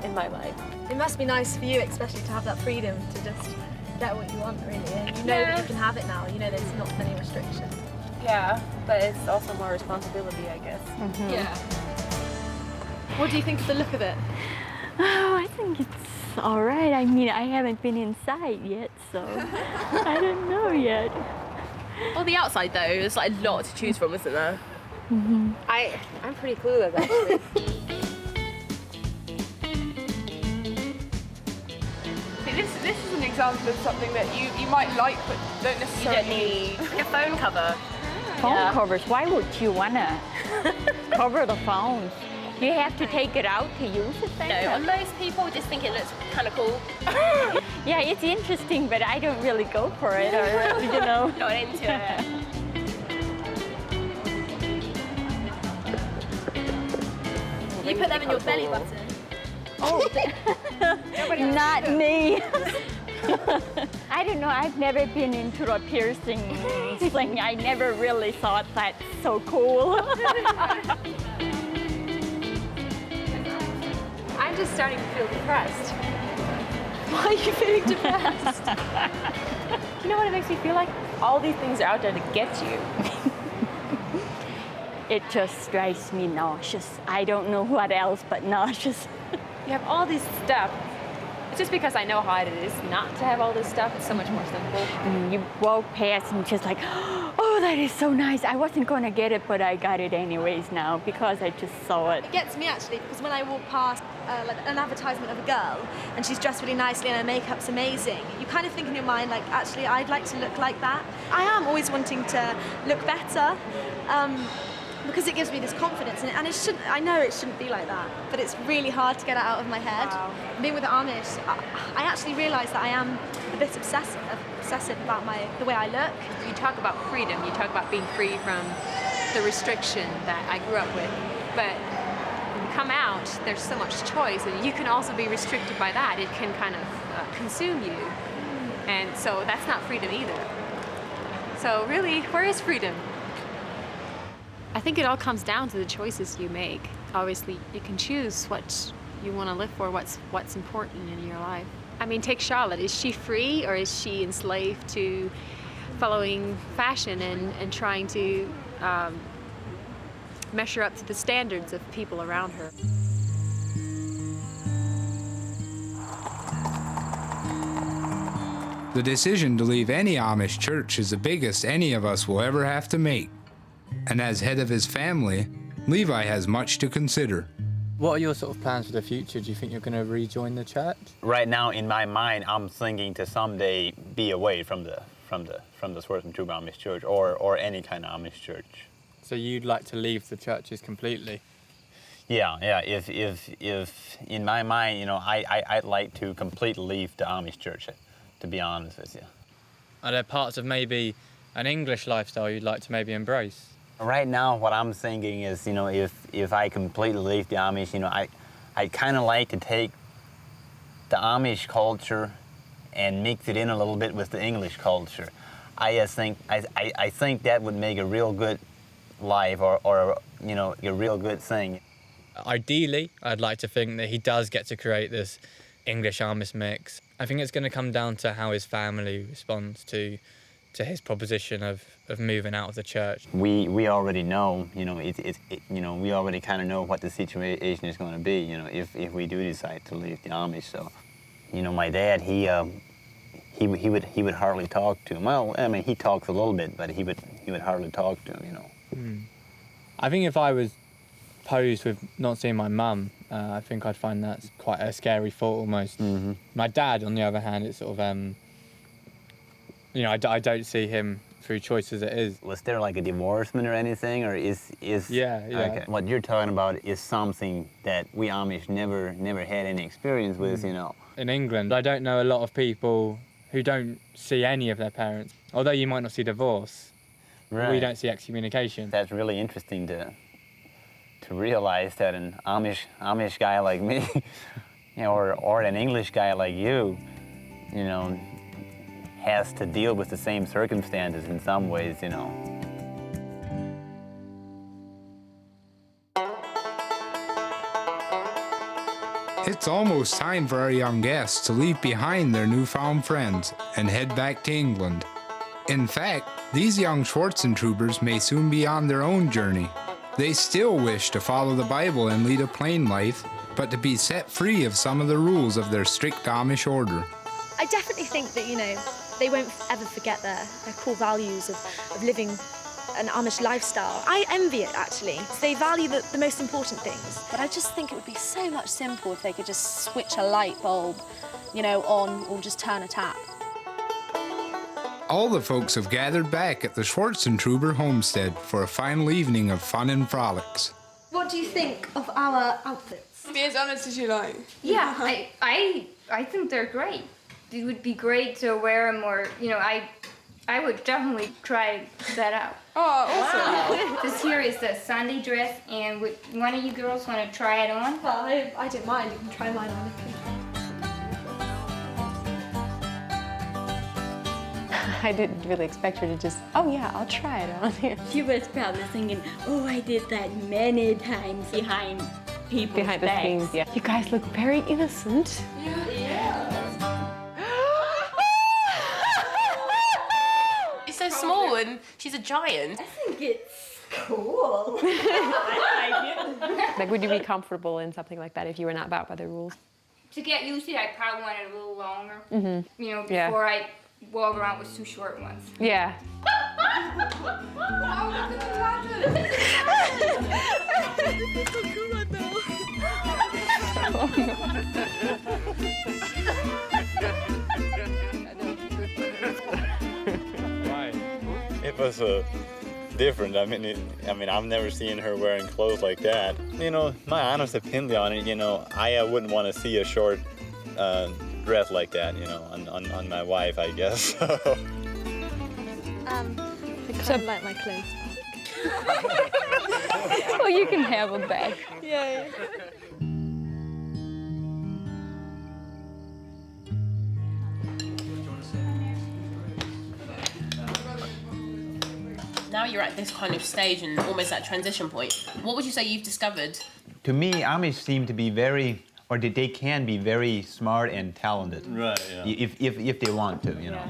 Speaker 2: in my life.
Speaker 18: It must be nice for you, especially to have that freedom to just get what you want, really. And you know that you can have it now. You know there's not any restrictions.
Speaker 2: Yeah, but it's also more responsibility, I guess.
Speaker 18: Mm-hmm. Yeah. What do you think of the look of it?
Speaker 19: Oh, I think it's all right. I mean, I haven't been inside yet, so I don't know yet.
Speaker 5: Well, the outside though, there's like a lot to choose from, isn't there?
Speaker 19: Mm-hmm.
Speaker 2: I'm pretty clueless, actually.
Speaker 12: This is an example of something that you might like, but don't necessarily.
Speaker 5: You don't need like a phone cover.
Speaker 19: Phone covers. Why would you wanna cover the phones? You have to take it out to use it then?
Speaker 5: No, and most people just think it looks kind of cool.
Speaker 19: Yeah, it's interesting, but I don't really go for it, or you know.
Speaker 5: Not into it.
Speaker 18: You put them in your belly button.
Speaker 19: Oh, not me. I don't know, I've never been into a piercing thing. I never really thought that's so cool.
Speaker 2: I'm just starting to feel depressed.
Speaker 18: Why are you feeling depressed?
Speaker 2: You know what it makes me feel like? All these things are out there to get you.
Speaker 19: It just drives me nauseous. I don't know what else but nauseous.
Speaker 2: You have all this stuff. It's just because I know how it is not to have all this stuff. It's so much more simple.
Speaker 19: And you walk past and just like, oh, that is so nice. I wasn't going to get it, but I got it anyways now because I just saw it.
Speaker 18: It gets me actually because when I walk past like an advertisement of a girl and she's dressed really nicely and her makeup's amazing, you kind of think in your mind like, actually, I'd like to look like that. I am always wanting to look better. Because it gives me this confidence, and it shouldn't. I know it shouldn't be like that, but it's really hard to get it out of my head. Wow. Being with the Amish, I actually realise that I am a bit obsessive about the way I look.
Speaker 2: You talk about freedom. You talk about being free from the restriction that I grew up with, but when you come out, there's so much choice, and you can also be restricted by that. It can kind of consume you, and so that's not freedom either. So really, where is freedom? I think it all comes down to the choices you make. Obviously, you can choose what you want to live for, what's important in your life. I mean, take Charlotte. Is she free or is she enslaved to following fashion and trying to measure up to the standards of people around her?
Speaker 1: The decision to leave any Amish church is the biggest any of us will ever have to make. And as head of his family, Levi has much to consider.
Speaker 15: What are your sort of plans for the future? Do you think you're going to rejoin the church?
Speaker 8: Right now, in my mind, I'm thinking to someday be away from the Swarthmore True Amish Church or any kind of Amish church.
Speaker 15: So you'd like to leave the churches completely?
Speaker 8: Yeah. If in my mind, you know, I'd like to completely leave the Amish church, to be honest with you.
Speaker 15: Are there parts of maybe an English lifestyle you'd like to maybe embrace?
Speaker 8: Right now, what I'm thinking is, you know, if I completely leave the Amish, you know, I kind of like to take the Amish culture and mix it in a little bit with the English culture. I think that would make a real good life or you know, a real good thing.
Speaker 15: Ideally, I'd like to think that he does get to create this English Amish mix. I think it's going to come down to how his family responds to his proposition of moving out of the church.
Speaker 8: We already know, you know, you know, we already kind of know what the situation is going to be, you know, if we do decide to leave the Amish. So, you know, my dad, he would hardly talk to him. Well, I mean, he talks a little bit, but he would hardly talk to him, you know.
Speaker 15: I think if I was posed with not seeing my mum, I think I'd find that quite a scary thought almost. My dad, on the other hand, it's sort of, you know, I don't see him through choice as it is.
Speaker 8: Was there like a divorcement or anything, or is
Speaker 15: Yeah.
Speaker 8: Okay. What you're talking about is something that we Amish never had any experience with, you know.
Speaker 15: In England, I don't know a lot of people who don't see any of their parents. Although you might not see divorce,
Speaker 8: Right.
Speaker 15: we don't see excommunication.
Speaker 8: That's really interesting to realize that an Amish guy like me, you know, or an English guy like you know, has to deal with the same circumstances in some ways, you know.
Speaker 1: It's almost time for our young guests to leave behind their newfound friends and head back to England. In fact, these young Schwarzentroopers may soon be on their own journey. They still wish to follow the Bible and lead a plain life, but to be set free of some of the rules of their strict Amish order.
Speaker 18: I definitely think that, you know, they won't ever forget their core values of living an Amish lifestyle. I envy it, actually. They value the most important things. But I just think it would be so much simpler if they could just switch a light bulb, you know, on or just turn a tap.
Speaker 1: All the folks have gathered back at the Schwarzentrober homestead for a final evening of fun and frolics.
Speaker 18: What do you think of our outfits?
Speaker 25: Be as honest as you like.
Speaker 10: Yeah, I think they're great. It would be great to wear them, or, you know, I would definitely try that out.
Speaker 25: Oh, awesome.
Speaker 10: Wow. This here is the Sunday dress, and would one of you girls want to try it on?
Speaker 18: Well, I don't mind. You can try mine on.
Speaker 2: I didn't really expect her to just, oh yeah, I'll try it on.
Speaker 19: She was probably thinking, oh, I did that many times behind people's
Speaker 2: Behind the
Speaker 19: backs.
Speaker 2: scenes, yeah. You guys look very innocent.
Speaker 5: It's so small and she's a giant.
Speaker 19: I think it's cool. I like it.
Speaker 2: Like, would you be comfortable in something like that if you were not bound by the rules?
Speaker 10: To get used to it, I probably want it a little longer.
Speaker 2: Mm-hmm.
Speaker 10: You know,
Speaker 2: Yeah.
Speaker 10: before I walk around with two short ones.
Speaker 2: Yeah.
Speaker 8: It was different. I mean, I've never seen her wearing clothes like that. You know, my honest opinion on it, you know, I wouldn't want to see a short dress like that, you know, on my wife, I guess.
Speaker 18: I kind of like my clothes back.
Speaker 2: Well, you can have them back.
Speaker 18: Yeah.
Speaker 5: Now you're at this kind of stage and almost that transition point. What would you say you've discovered
Speaker 8: To me, Amish seem to be very, or they can be very smart and talented.
Speaker 4: Right, yeah.
Speaker 8: If they want to, you know.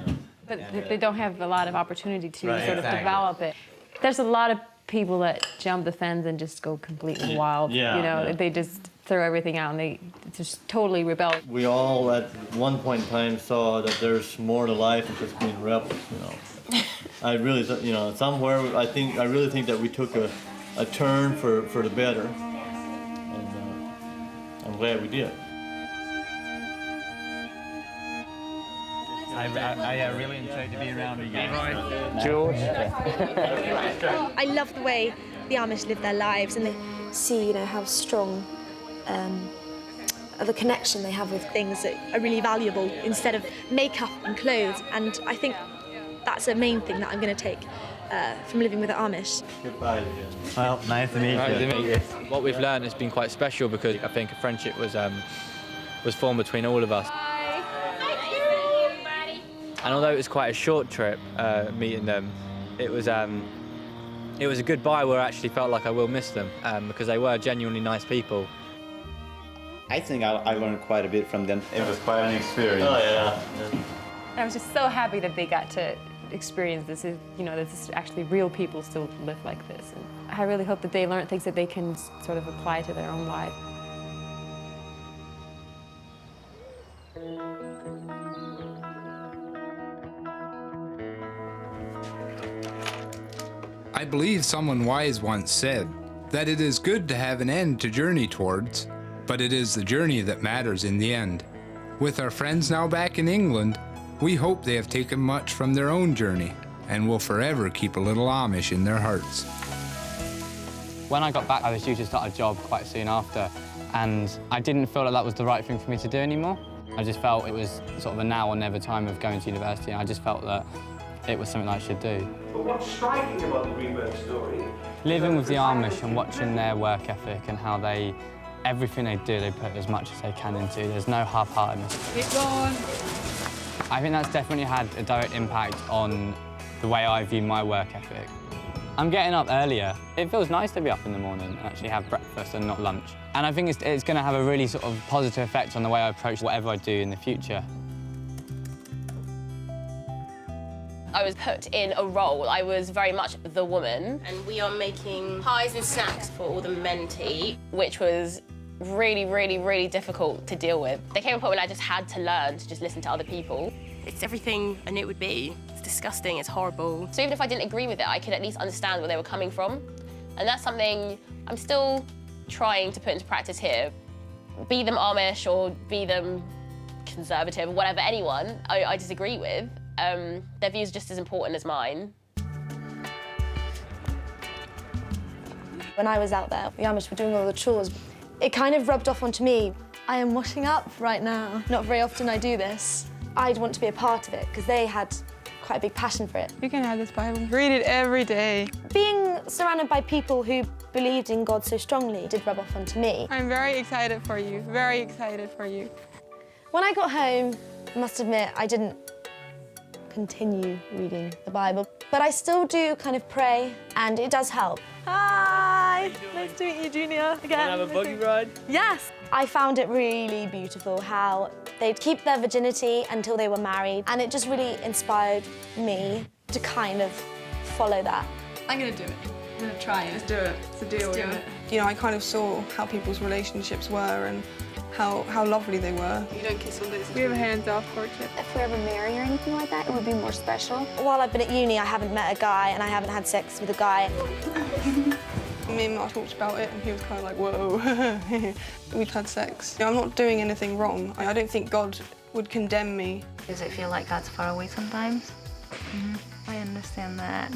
Speaker 2: But they don't have a lot of opportunity to
Speaker 8: Right,
Speaker 2: sort of
Speaker 8: exactly.
Speaker 2: develop it. There's a lot of people that jump the fence and just go completely wild.
Speaker 4: Yeah,
Speaker 2: you know,
Speaker 4: yeah.
Speaker 2: they just throw everything out and they just totally rebel.
Speaker 4: We all at one point in time saw that there's more to life than just being rebels, you know. I really, you know, somewhere I really think that we took a turn for the better, and I'm glad we did.
Speaker 8: I really enjoyed to be around you guys.
Speaker 4: George.
Speaker 18: I love the way the Amish live their lives, and they see, you know, how strong of a connection they have with things that are really valuable instead of makeup and clothes. And I think that's a main thing that I'm going to take from living with the Amish.
Speaker 4: Goodbye.
Speaker 8: Well, nice to meet you.
Speaker 15: Nice to meet you. What we've learned has been quite special because I think a friendship was formed between all of us. And although it was quite a short trip, meeting them, it was a goodbye where I actually felt like I will miss them because they were genuinely nice people.
Speaker 8: I think I learned quite a bit from them. It was quite an experience.
Speaker 4: Oh yeah.
Speaker 2: I was just so happy that they got to experience this. You know, this is actually real people still live like this. And I really hope that they learn things that they can sort of apply to their own life.
Speaker 1: I believe someone wise once said that it is good to have an end to journey towards, but it is the journey that matters in the end. With our friends now back in England, we hope they have taken much from their own journey and will forever keep a little Amish in their hearts.
Speaker 15: When I got back, I was due to start a job quite soon after, and I didn't feel like that was the right thing for me to do anymore. I just felt it was sort of a now or never time of going to university, and I just felt that it was something I should do.
Speaker 11: But what's striking about the Greenberg story?
Speaker 15: Living with the Amish and watching their work ethic and how everything they do, they put as much as they can into. There's no half-heartedness.
Speaker 25: Keep going.
Speaker 15: I think that's definitely had a direct impact on the way I view my work ethic. I'm getting up earlier. It feels nice to be up in the morning and actually have breakfast and not lunch. And I think it's going to have a really sort of positive effect on the way I approach whatever I do in the future.
Speaker 5: I was put in a role. I was very much the woman. And we are making pies and snacks for all the men to eat, which was really, really, really difficult to deal with. There came a point when I just had to learn to just listen to other people. It's everything I knew it would be. It's disgusting, it's horrible. So even if I didn't agree with it, I could at least understand where they were coming from. And that's something I'm still trying to put into practice here. Be them Amish or be them conservative, whatever, anyone I disagree with. Their views are just as important as mine.
Speaker 18: When I was out there, the Amish were doing all the chores. It kind of rubbed off onto me. I am washing up right now. Not very often I do this. I'd want to be a part of it because they had quite a big passion for it.
Speaker 25: You can have this Bible. Read it every day.
Speaker 18: Being surrounded by people who believed in God so strongly did rub off onto me.
Speaker 25: I'm very excited for you, very excited for you.
Speaker 18: When I got home, I must admit, I didn't continue reading the Bible, but I still do kind of pray, and it does help. Hi! Nice to meet you, Junior, again.
Speaker 4: Want to have a buggy ride?
Speaker 18: Yes! I found it really beautiful how they'd keep their virginity until they were married, and it just really inspired me to kind of follow that.
Speaker 25: I'm gonna do it. I'm gonna try it. Let's do it. It's a deal. Let's do it. You know, I kind of saw how people's relationships were and how lovely they were. You don't kiss on this. We have a hands-off courtship.
Speaker 6: If we ever marry or anything like that, it would be more special.
Speaker 18: While I've been at uni, I haven't met a guy, and I haven't had sex with a guy.
Speaker 25: Me and Mark talked about it, and he was kind of like, whoa. We've had sex. You know, I'm not doing anything wrong. I don't think God would condemn me.
Speaker 6: Does it feel like God's far away sometimes? I understand that.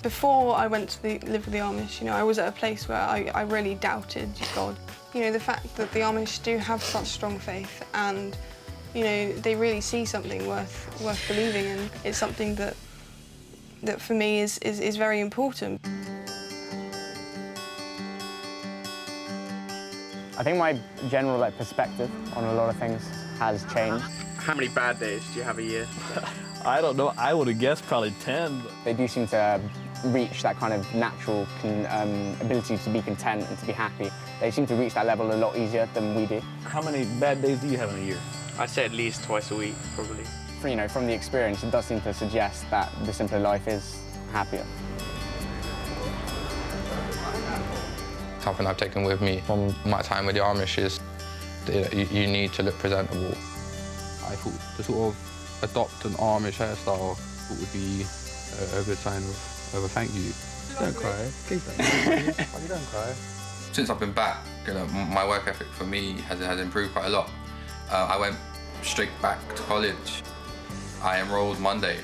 Speaker 25: Before I went to live with the Amish, you know, I was at a place where I really doubted God. You know, the fact that the Amish do have such strong faith and, you know, they really see something worth believing in. It's something that for me is very important.
Speaker 15: I think my general perspective on a lot of things has changed.
Speaker 24: How many bad days do you have a year?
Speaker 4: I don't know. I would have guessed probably 10.
Speaker 15: They do seem to
Speaker 7: reach that kind of natural ability to be content and to be happy. They seem to reach that level a lot easier than we do.
Speaker 16: How many bad days do you have in a year?
Speaker 24: I'd say at least twice a week, probably.
Speaker 7: You know, from the experience, it does seem to suggest that the simpler life is happier.
Speaker 3: Something I've taken with me from my time with the Amish is that you need to look presentable. I thought to sort of adopt an Amish hairstyle would be a good sign of a thank you.
Speaker 16: Don't cry. Keep it. You don't cry.
Speaker 3: Since I've been back, my work ethic for me has improved quite a lot. I went straight back to college. I enrolled Monday.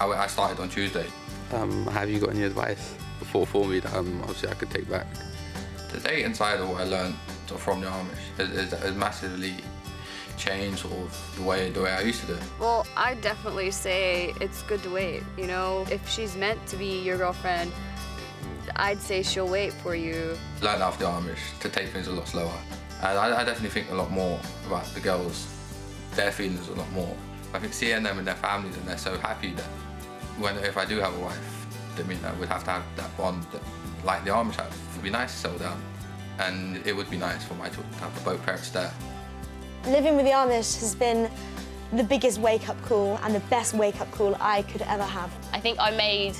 Speaker 3: I started on Tuesday.
Speaker 20: Have you got any advice for me that obviously I could take back?
Speaker 3: The dating side of what I learned from the Amish has massively changed sort of the way I used to do it.
Speaker 22: Well, I'd definitely say it's good to wait. You know, if she's meant to be your girlfriend, I'd say she'll wait for you.
Speaker 3: Learned after the Amish to take things a lot slower. And I definitely think a lot more about the girls, their feelings a lot more. I think seeing them and their families and they're so happy that if I do have a wife, that means I would have to have that bond that, like the Amish have. It would be nice to settle down, and it would be nice for my children to have both parents there.
Speaker 18: Living with the Amish has been the biggest wake-up call and the best wake-up call I could ever have.
Speaker 5: I think I made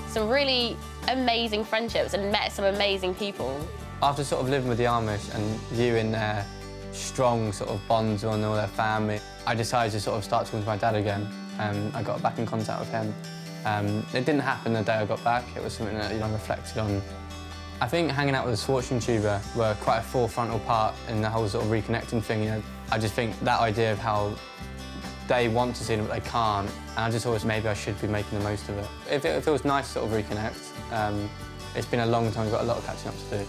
Speaker 5: some really amazing friendships and met some amazing people.
Speaker 15: After sort of living with the Amish and viewing their strong sort of bonds on all their family, I decided to sort of start talking to my dad again. I got back in contact with him. It didn't happen the day I got back. It was something that I reflected on. I think hanging out with a sports tuber were quite a forefrontal part in the whole sort of reconnecting thing. You know, I just think that idea of how they want to see it but they can't, and I just thought maybe I should be making the most of it. It feels nice to sort of reconnect. It's been a long time, I've got a lot of catching up to do.